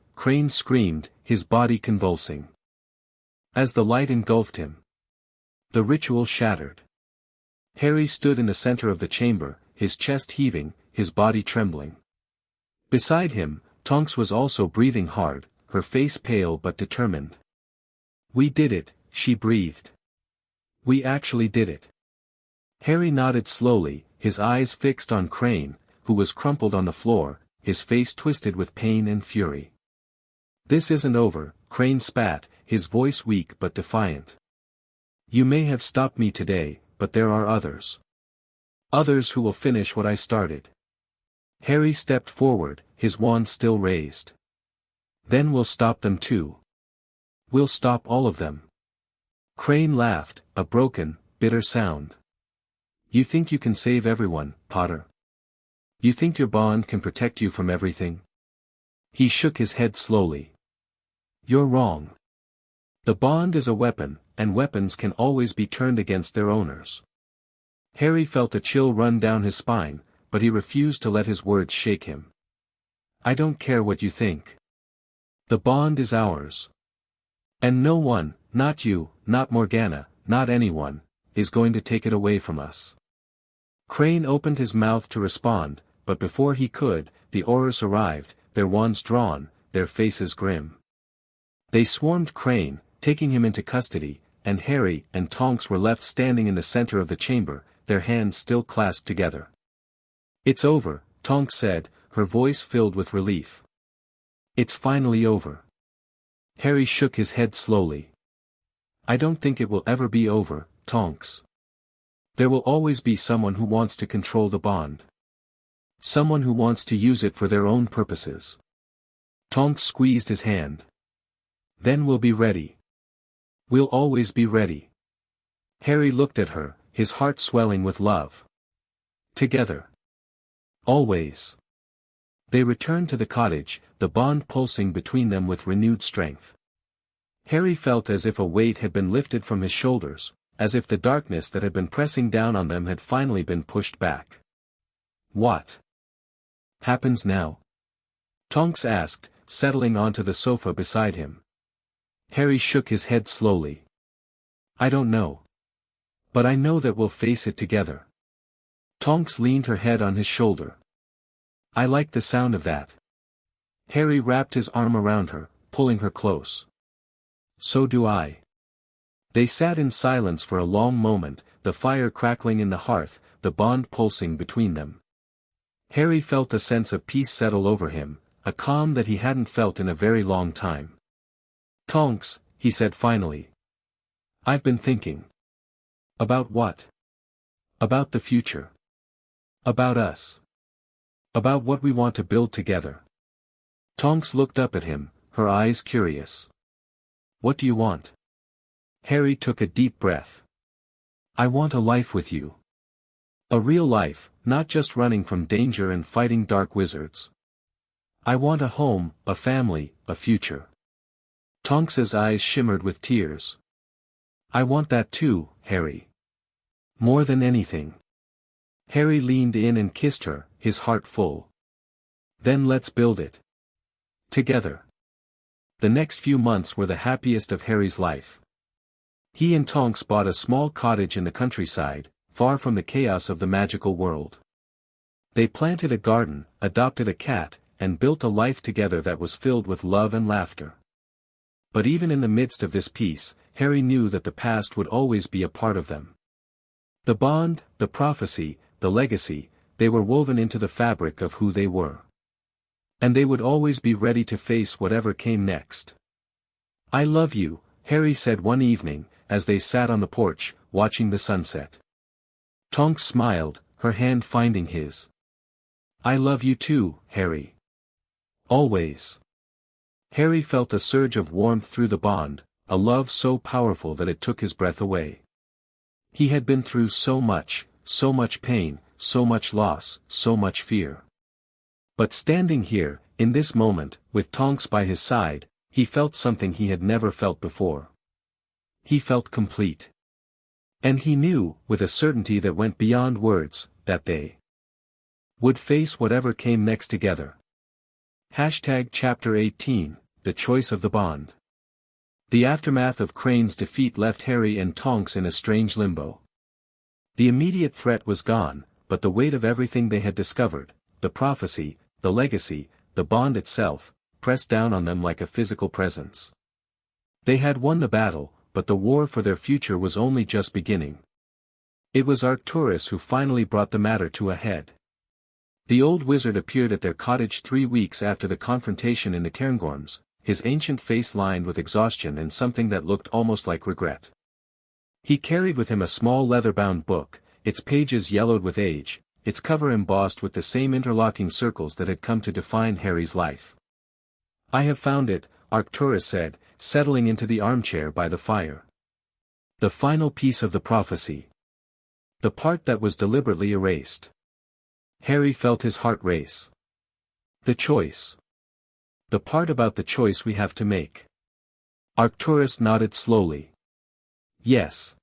screamed, his body convulsing. As the light engulfed him, the ritual shattered. Harry stood in the center of the chamber, his chest heaving, his body trembling. Beside him, Tonks was also breathing hard, her face pale but determined. "We did it," she breathed. "We actually did it." Harry nodded slowly, his eyes fixed on Crane, who was crumpled on the floor, his face twisted with pain and fury. "This isn't over," Crane spat, his voice weak but defiant. "You may have stopped me today, but there are others. Others who will finish what I started." Harry stepped forward, his wand still raised. "Then we'll stop them too. We'll stop all of them." Crane laughed, a broken, bitter sound. "You think you can save everyone, Potter? You think your bond can protect you from everything?" He shook his head slowly. "You're wrong. The bond is a weapon, and weapons can always be turned against their owners." Harry felt a chill run down his spine, but he refused to let his words shake him. I don't care what you think. The bond is ours. And no one, not you, not Morgana, not anyone, is going to take it away from us. Crane opened his mouth to respond, but before he could, the Aurors arrived, their wands drawn, their faces grim. They swarmed Crane, taking him into custody, and Harry and Tonks were left standing in the center of the chamber, their hands still clasped together. It's over, Tonks said, her voice filled with relief. It's finally over. Harry shook his head slowly. I don't think it will ever be over, Tonks. There will always be someone who wants to control the bond. Someone who wants to use it for their own purposes. Tonks squeezed his hand. Then we'll be ready. We'll always be ready. Harry looked at her, his heart swelling with love. Together. Always. They returned to the cottage, the bond pulsing between them with renewed strength. Harry felt as if a weight had been lifted from his shoulders, as if the darkness that had been pressing down on them had finally been pushed back. What happens now? Tonks asked, settling onto the sofa beside him. Harry shook his head slowly. I don't know. But I know that we'll face it together. Tonks leaned her head on his shoulder. I like the sound of that. Harry wrapped his arm around her, pulling her close. So do I. They sat in silence for a long moment, the fire crackling in the hearth, the bond pulsing between them. Harry felt a sense of peace settle over him, a calm that he hadn't felt in a very long time. Tonks, he said finally. I've been thinking. About what? About the future. About us. About what we want to build together. Tonks looked up at him, her eyes curious. What do you want? Harry took a deep breath. I want a life with you. A real life, not just running from danger and fighting dark wizards. I want a home, a family, a future. Tonks's eyes shimmered with tears. I want that too, Harry. More than anything. Harry leaned in and kissed her, his heart full. Then let's build it. Together. The next few months were the happiest of Harry's life. He and Tonks bought a small cottage in the countryside, far from the chaos of the magical world. They planted a garden, adopted a cat, and built a life together that was filled with love and laughter. But even in the midst of this peace, Harry knew that the past would always be a part of them. The bond, the prophecy, the legacy, they were woven into the fabric of who they were. And they would always be ready to face whatever came next. I love you, Harry said one evening, as they sat on the porch, watching the sunset. Tonks smiled, her hand finding his. I love you too, Harry. Always. Harry felt a surge of warmth through the bond, a love so powerful that it took his breath away. He had been through so much pain, so much loss, so much fear. But standing here, in this moment, with Tonks by his side, he felt something he had never felt before. He felt complete. And he knew, with a certainty that went beyond words, that they would face whatever came next together. Chapter 18, The Choice of the Bond. The aftermath of Crane's defeat left Harry and Tonks in a strange limbo. The immediate threat was gone, but the weight of everything they had discovered, the prophecy, the legacy, the bond itself, pressed down on them like a physical presence. They had won the battle, but the war for their future was only just beginning. It was Arcturus who finally brought the matter to a head. The old wizard appeared at their cottage 3 weeks after the confrontation in the Cairngorms, his ancient face lined with exhaustion and something that looked almost like regret. He carried with him a small leather-bound book, its pages yellowed with age, its cover embossed with the same interlocking circles that had come to define Harry's life. I have found it, Arcturus said, settling into the armchair by the fire. The final piece of the prophecy. The part that was deliberately erased. Harry felt his heart race. The choice. The part about the choice we have to make. Arcturus nodded slowly. Yes.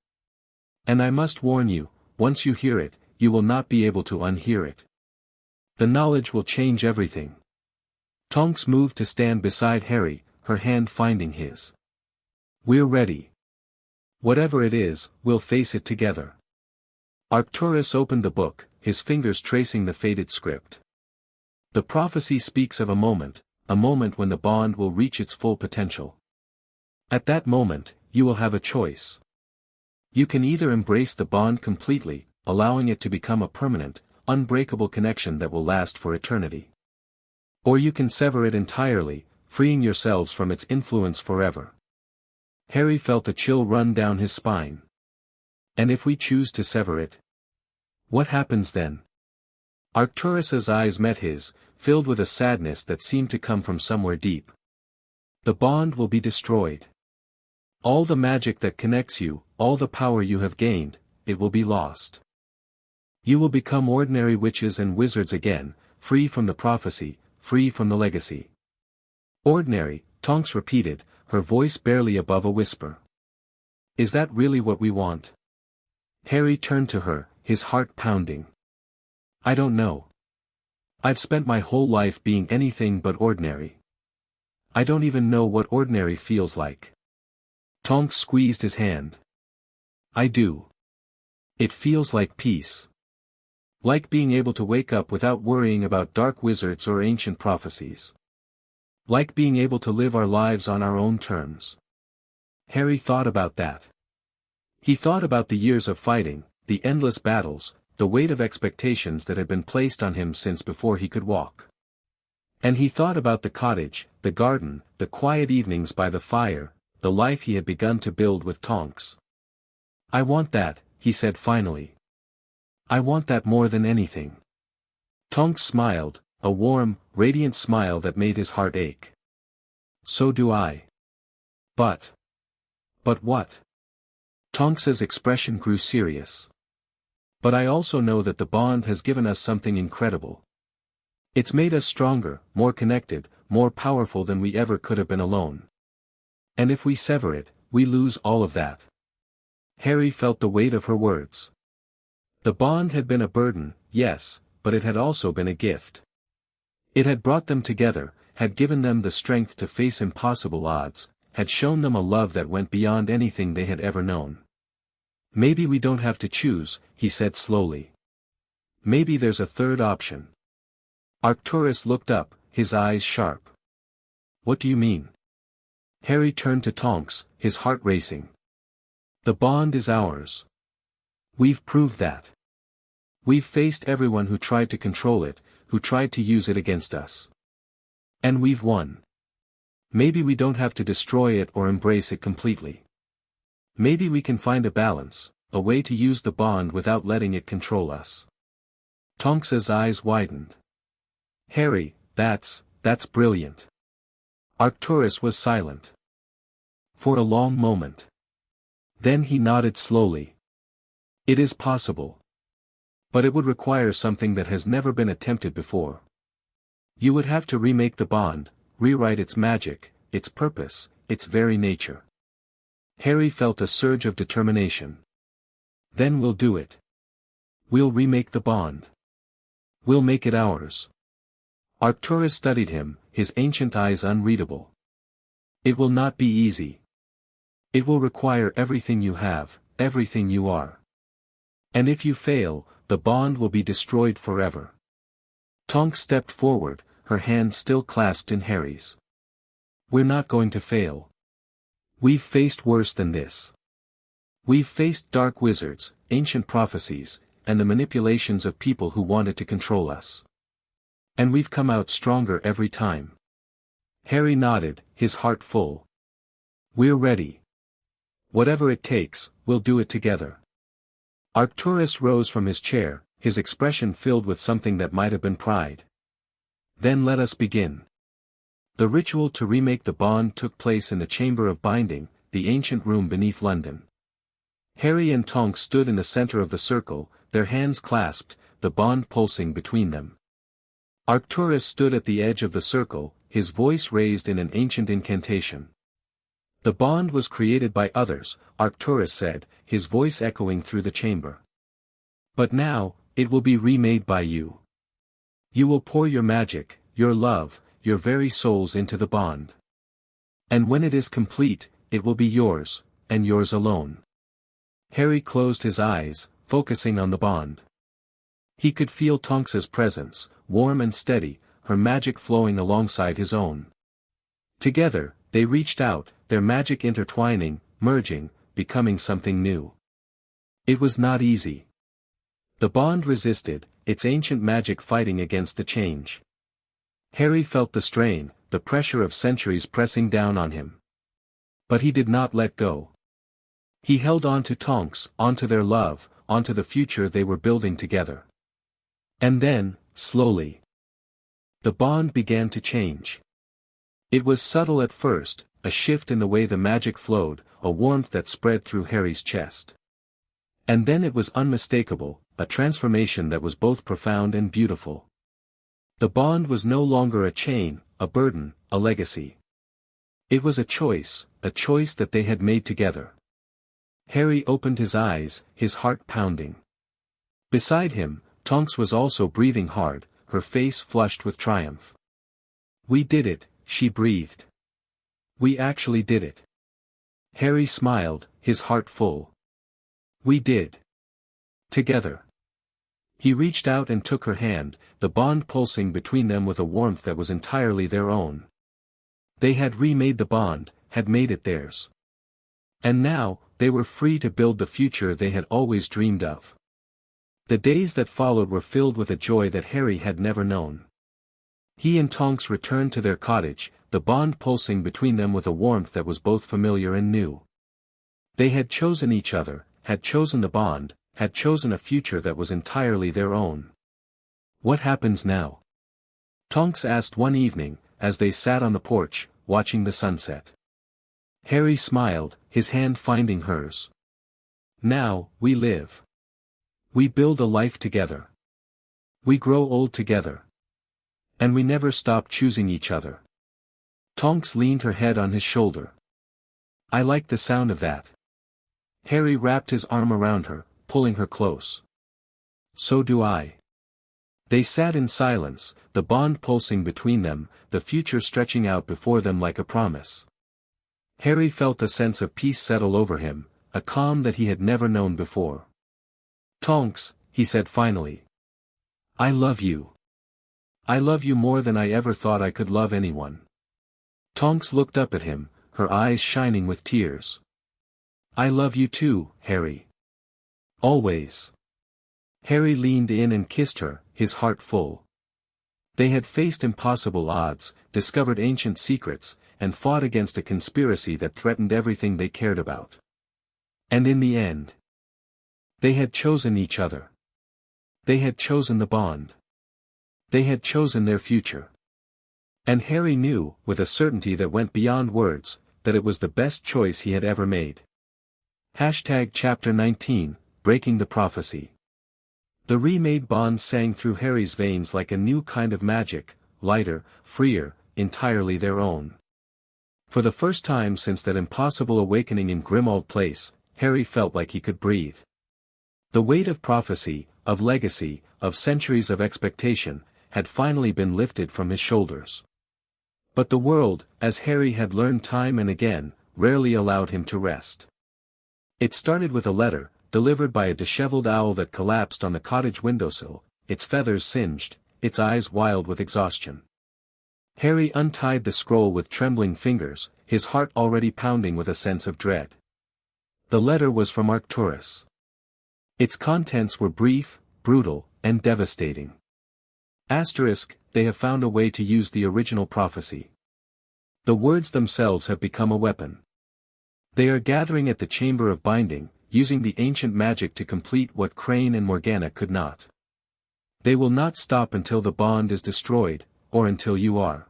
And I must warn you, once you hear it, you will not be able to unhear it. The knowledge will change everything. Tonks moved to stand beside Harry, her hand finding his. "We're ready. Whatever it is, we'll face it together." Arcturus opened the book, his fingers tracing the faded script. The prophecy speaks of a moment when the bond will reach its full potential. At that moment, you will have a choice. You can either embrace the bond completely, allowing it to become a permanent, unbreakable connection that will last for eternity. Or you can sever it entirely, freeing yourselves from its influence forever. Harry felt a chill run down his spine. And if we choose to sever it? What happens then? Arcturus's eyes met his, filled with a sadness that seemed to come from somewhere deep. The bond will be destroyed. All the magic that connects you, all the power you have gained, it will be lost. You will become ordinary witches and wizards again, free from the prophecy, free from the legacy. Ordinary, Tonks repeated, her voice barely above a whisper. Is that really what we want? Harry turned to her, his heart pounding. I don't know. I've spent my whole life being anything but ordinary. I don't even know what ordinary feels like. Tonks squeezed his hand. I do. It feels like peace. Like being able to wake up without worrying about dark wizards or ancient prophecies. Like being able to live our lives on our own terms. Harry thought about that. He thought about the years of fighting, the endless battles, the weight of expectations that had been placed on him since before he could walk. And he thought about the cottage, the garden, the quiet evenings by the fire, the life he had begun to build with Tonks. I want that, he said finally. I want that more than anything. Tonks smiled, a warm, radiant smile that made his heart ache. So do I. But what? Tonks's expression grew serious. But I also know that the bond has given us something incredible. It's made us stronger, more connected, more powerful than we ever could have been alone. And if we sever it, we lose all of that. Harry felt the weight of her words. The bond had been a burden, yes, but it had also been a gift. It had brought them together, had given them the strength to face impossible odds, had shown them a love that went beyond anything they had ever known. Maybe we don't have to choose, he said slowly. Maybe there's a third option. Arcturus looked up, his eyes sharp. What do you mean? Harry turned to Tonks, his heart racing. The bond is ours. We've proved that. We've faced everyone who tried to control it, who tried to use it against us. And we've won. Maybe we don't have to destroy it or embrace it completely. Maybe we can find a balance, a way to use the bond without letting it control us. Tonks's eyes widened. Harry, that's brilliant. Arcturus was silent. For a long moment. Then he nodded slowly. It is possible. But it would require something that has never been attempted before. You would have to remake the bond, rewrite its magic, its purpose, its very nature. Harry felt a surge of determination. Then we'll do it. We'll remake the bond. We'll make it ours. Arcturus studied him, his ancient eyes unreadable. It will not be easy. It will require everything you have, everything you are. And if you fail, the bond will be destroyed forever. Tonks stepped forward, her hand still clasped in Harry's. We're not going to fail. We've faced worse than this. We've faced dark wizards, ancient prophecies, and the manipulations of people who wanted to control us. And we've come out stronger every time. Harry nodded, his heart full. We're ready. Whatever it takes, we'll do it together. Arcturus rose from his chair, his expression filled with something that might have been pride. Then let us begin. The ritual to remake the bond took place in the Chamber of Binding, the ancient room beneath London. Harry and Tonks stood in the center of the circle, their hands clasped, the bond pulsing between them. Arcturus stood at the edge of the circle, his voice raised in an ancient incantation. The bond was created by others, Arcturus said, his voice echoing through the chamber. But now, it will be remade by you. You will pour your magic, your love, your very souls into the bond. And when it is complete, it will be yours, and yours alone. Harry closed his eyes, focusing on the bond. He could feel Tonks's presence, warm and steady, her magic flowing alongside his own. Together, they reached out, their magic intertwining, merging, becoming something new. It was not easy. The bond resisted, its ancient magic fighting against the change. Harry felt the strain, the pressure of centuries pressing down on him. But he did not let go. He held on to Tonks, onto their love, onto the future they were building together. And then, slowly, the bond began to change. It was subtle at first, a shift in the way the magic flowed, a warmth that spread through Harry's chest. And then it was unmistakable, a transformation that was both profound and beautiful. The bond was no longer a chain, a burden, a legacy. It was a choice that they had made together. Harry opened his eyes, his heart pounding. Beside him, Tonks was also breathing hard, her face flushed with triumph. "We did it," she breathed. "We actually did it." Harry smiled, his heart full. "We did. Together." He reached out and took her hand, the bond pulsing between them with a warmth that was entirely their own. They had remade the bond, had made it theirs. And now, they were free to build the future they had always dreamed of. The days that followed were filled with a joy that Harry had never known. He and Tonks returned to their cottage, the bond pulsing between them with a warmth that was both familiar and new. They had chosen each other, had chosen the bond, had chosen a future that was entirely their own. "What happens now?" Tonks asked one evening, as they sat on the porch, watching the sunset. Harry smiled, his hand finding hers. "Now, we live. We build a life together. We grow old together. And we never stop choosing each other." Tonks leaned her head on his shoulder. "I like the sound of that." Harry wrapped his arm around her, pulling her close. "So do I." They sat in silence, the bond pulsing between them, the future stretching out before them like a promise. Harry felt a sense of peace settle over him, a calm that he had never known before. "Tonks," he said finally. "I love you. I love you more than I ever thought I could love anyone." Tonks looked up at him, her eyes shining with tears. "I love you too, Harry. Always." Harry leaned in and kissed her, his heart full. They had faced impossible odds, discovered ancient secrets, and fought against a conspiracy that threatened everything they cared about. And in the end, they had chosen each other. They had chosen the bond. They had chosen their future. And Harry knew, with a certainty that went beyond words, that it was the best choice he had ever made. Chapter 19, Breaking the Prophecy. The remade bond sang through Harry's veins like a new kind of magic, lighter, freer, entirely their own. For the first time since that impossible awakening in Grimmauld Place, Harry felt like he could breathe. The weight of prophecy, of legacy, of centuries of expectation, had finally been lifted from his shoulders. But the world, as Harry had learned time and again, rarely allowed him to rest. It started with a letter, delivered by a disheveled owl that collapsed on the cottage windowsill, its feathers singed, its eyes wild with exhaustion. Harry untied the scroll with trembling fingers, his heart already pounding with a sense of dread. The letter was from Arcturus. Its contents were brief, brutal, and devastating. They have found a way to use the original prophecy. The words themselves have become a weapon. They are gathering at the chamber of binding, using the ancient magic to complete what Crane and Morgana could not. They will not stop until the bond is destroyed, or until you are.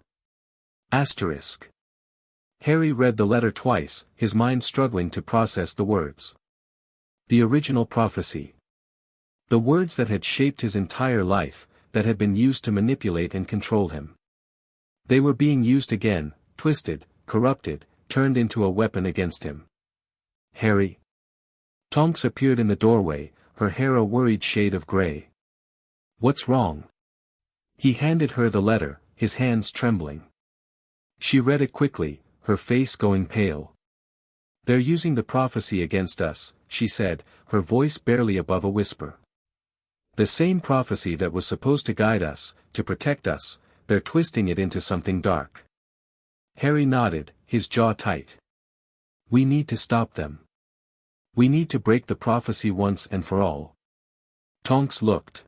Harry read the letter twice, his mind struggling to process the words. The original prophecy. The words that had shaped his entire life, that had been used to manipulate and control him. They were being used again, twisted, corrupted, turned into a weapon against him. "Harry." Tonks appeared in the doorway, her hair a worried shade of gray. "What's wrong?" He handed her the letter, his hands trembling. She read it quickly, her face going pale. "They're using the prophecy against us," she said, her voice barely above a whisper. "The same prophecy that was supposed to guide us, to protect us, they're twisting it into something dark." Harry nodded, his jaw tight. "We need to stop them. We need to break the prophecy once and for all." Tonks looked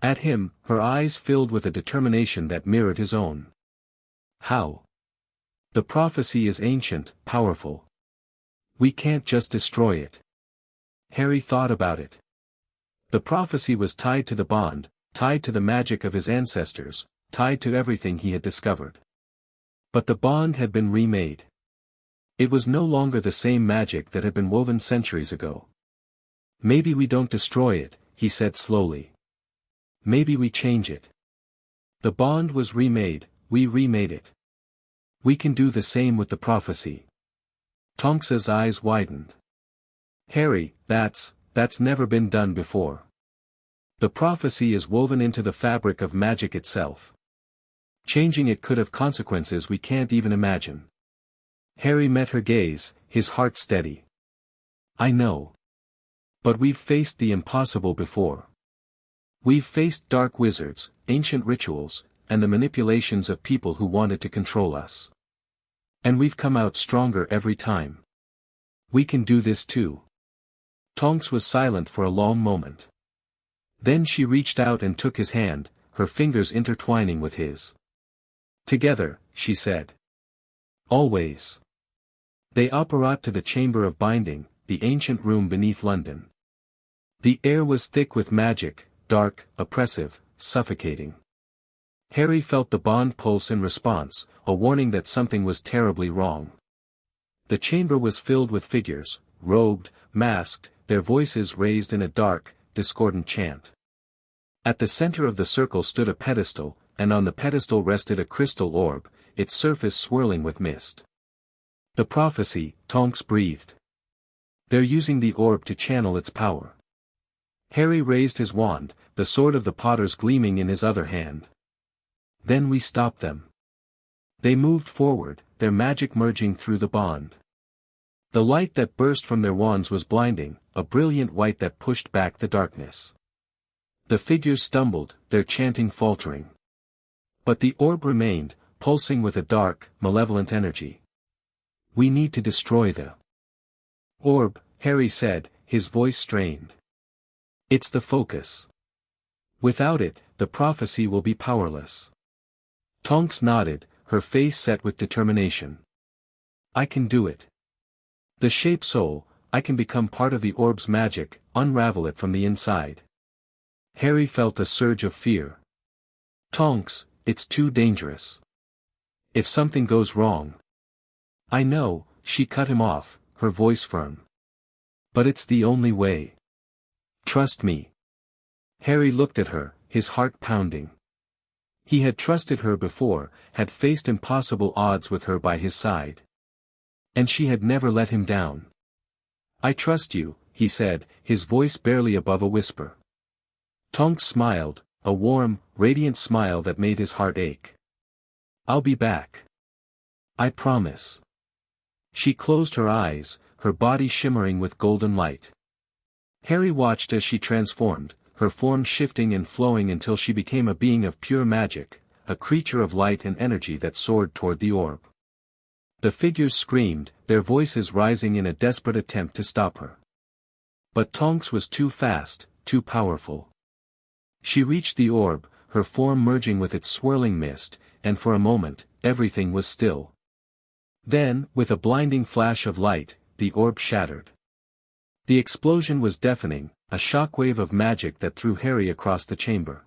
at him, her eyes filled with a determination that mirrored his own. "How? The prophecy is ancient, powerful. We can't just destroy it." Harry thought about it. The prophecy was tied to the bond, tied to the magic of his ancestors, tied to everything he had discovered. But the bond had been remade. It was no longer the same magic that had been woven centuries ago. "Maybe we don't destroy it," he said slowly. "Maybe we change it. The bond was remade, we remade it. We can do the same with the prophecy." Tonks's eyes widened. "Harry, that's never been done before. The prophecy is woven into the fabric of magic itself. Changing it could have consequences we can't even imagine." Harry met her gaze, his heart steady. "I know. But we've faced the impossible before. We've faced dark wizards, ancient rituals, and the manipulations of people who wanted to control us. And we've come out stronger every time. We can do this too." Tonks was silent for a long moment. Then she reached out and took his hand, her fingers intertwining with his. "Together," she said. "Always." They apparat to the chamber of binding, the ancient room beneath London. The air was thick with magic, dark, oppressive, suffocating. Harry felt the bond pulse in response, a warning that something was terribly wrong. The chamber was filled with figures, robed, masked, their voices raised in a dark, discordant chant. At the center of the circle stood a pedestal, and on the pedestal rested a crystal orb, its surface swirling with mist. "The prophecy," Tonks breathed. "They're using the orb to channel its power." Harry raised his wand, the sword of the potters gleaming in his other hand. "Then we stopped them." They moved forward, their magic merging through the bond. The light that burst from their wands was blinding, a brilliant white that pushed back the darkness. The figures stumbled, their chanting faltering. But the orb remained, pulsing with a dark, malevolent energy. "We need to destroy the orb," Harry said, his voice strained. "It's the focus. Without it, the prophecy will be powerless." Tonks nodded, her face set with determination. "I can do it. The shape soul, I can become part of the orb's magic, unravel it from the inside." Harry felt a surge of fear. "Tonks, it's too dangerous. If something goes wrong." "I know," she cut him off, her voice firm. "But it's the only way. Trust me." Harry looked at her, his heart pounding. He had trusted her before, had faced impossible odds with her by his side. And she had never let him down. "I trust you," he said, his voice barely above a whisper. Tonks smiled, a warm, radiant smile that made his heart ache. "I'll be back. I promise." She closed her eyes, her body shimmering with golden light. Harry watched as she transformed, her form shifting and flowing until she became a being of pure magic, a creature of light and energy that soared toward the orb. The figures screamed, their voices rising in a desperate attempt to stop her. But Tonks was too fast, too powerful. She reached the orb, her form merging with its swirling mist, and for a moment, everything was still. Then, with a blinding flash of light, the orb shattered. The explosion was deafening, a shockwave of magic that threw Harry across the chamber.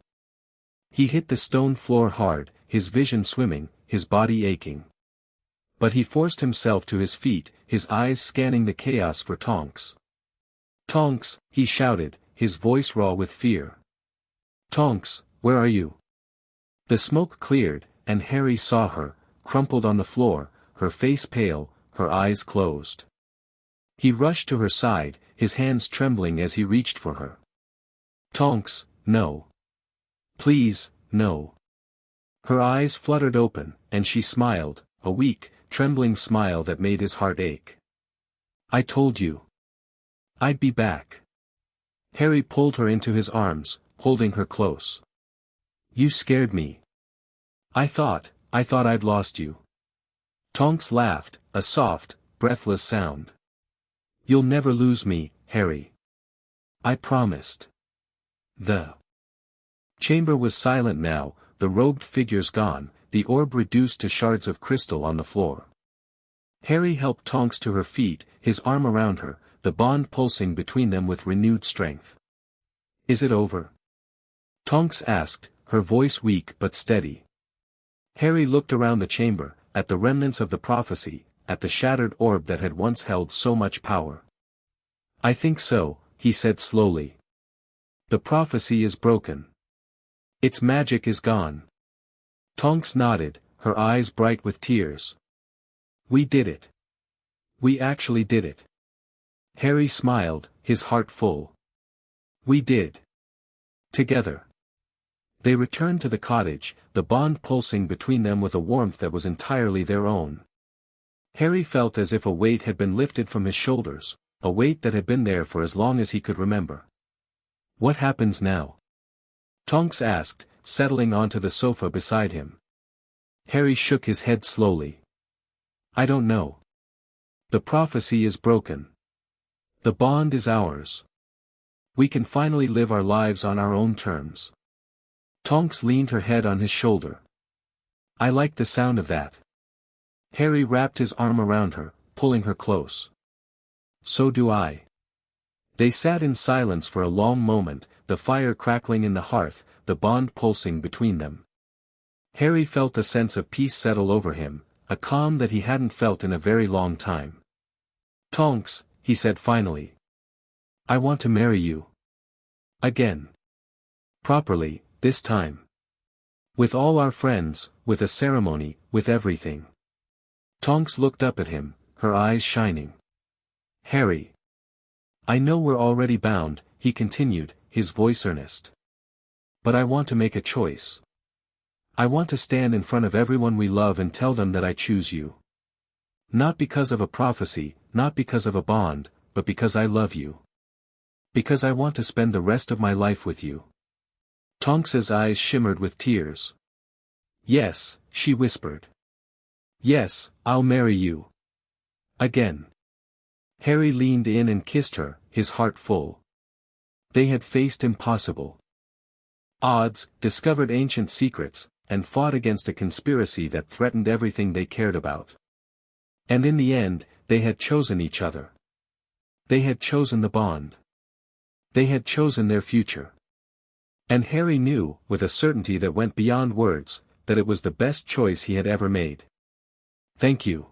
He hit the stone floor hard, his vision swimming, his body aching. But he forced himself to his feet, his eyes scanning the chaos for Tonks. "Tonks," he shouted, his voice raw with fear. "Tonks, where are you?" The smoke cleared, and Harry saw her, crumpled on the floor, her face pale, her eyes closed. He rushed to her side, his hands trembling as he reached for her. "Tonks, no. Please, no." Her eyes fluttered open, and she smiled, a weak, trembling smile that made his heart ache. I told you I'd be back. Harry pulled her into his arms, holding her close. You scared me. I thought I'd lost you. Tonks laughed, a soft, breathless sound. You'll never lose me, Harry. I promised. The chamber was silent now, the robed figures gone, the orb reduced to shards of crystal on the floor. Harry helped Tonks to her feet, his arm around her, the bond pulsing between them with renewed strength. Is it over? Tonks asked, her voice weak but steady. Harry looked around the chamber, at the remnants of the prophecy, at the shattered orb that had once held so much power. I think so, he said slowly. The prophecy is broken. Its magic is gone. Tonks nodded, her eyes bright with tears. We did it. We actually did it. Harry smiled, his heart full. We did. Together. They returned to the cottage, the bond pulsing between them with a warmth that was entirely their own. Harry felt as if a weight had been lifted from his shoulders, a weight that had been there for as long as he could remember. What happens now? Tonks asked, settling onto the sofa beside him. Harry shook his head slowly. I don't know. The prophecy is broken. The bond is ours. We can finally live our lives on our own terms. Tonks leaned her head on his shoulder. I like the sound of that. Harry wrapped his arm around her, pulling her close. So do I. They sat in silence for a long moment, the fire crackling in the hearth, the bond pulsing between them. Harry felt a sense of peace settle over him, a calm that he hadn't felt in a very long time. Tonks, he said finally. I want to marry you. Again. Properly, this time. With all our friends, with a ceremony, with everything. Tonks looked up at him, her eyes shining. Harry. I know we're already bound, he continued, his voice earnest. But I want to make a choice. I want to stand in front of everyone we love and tell them that I choose you. Not because of a prophecy, not because of a bond, but because I love you. Because I want to spend the rest of my life with you. Tonks's eyes shimmered with tears. Yes, she whispered. Yes, I'll marry you. Again. Harry leaned in and kissed her, his heart full. They had faced impossible odds, discovered ancient secrets, and fought against a conspiracy that threatened everything they cared about. And in the end, they had chosen each other. They had chosen the bond. They had chosen their future. And Harry knew, with a certainty that went beyond words, that it was the best choice he had ever made. Thank you.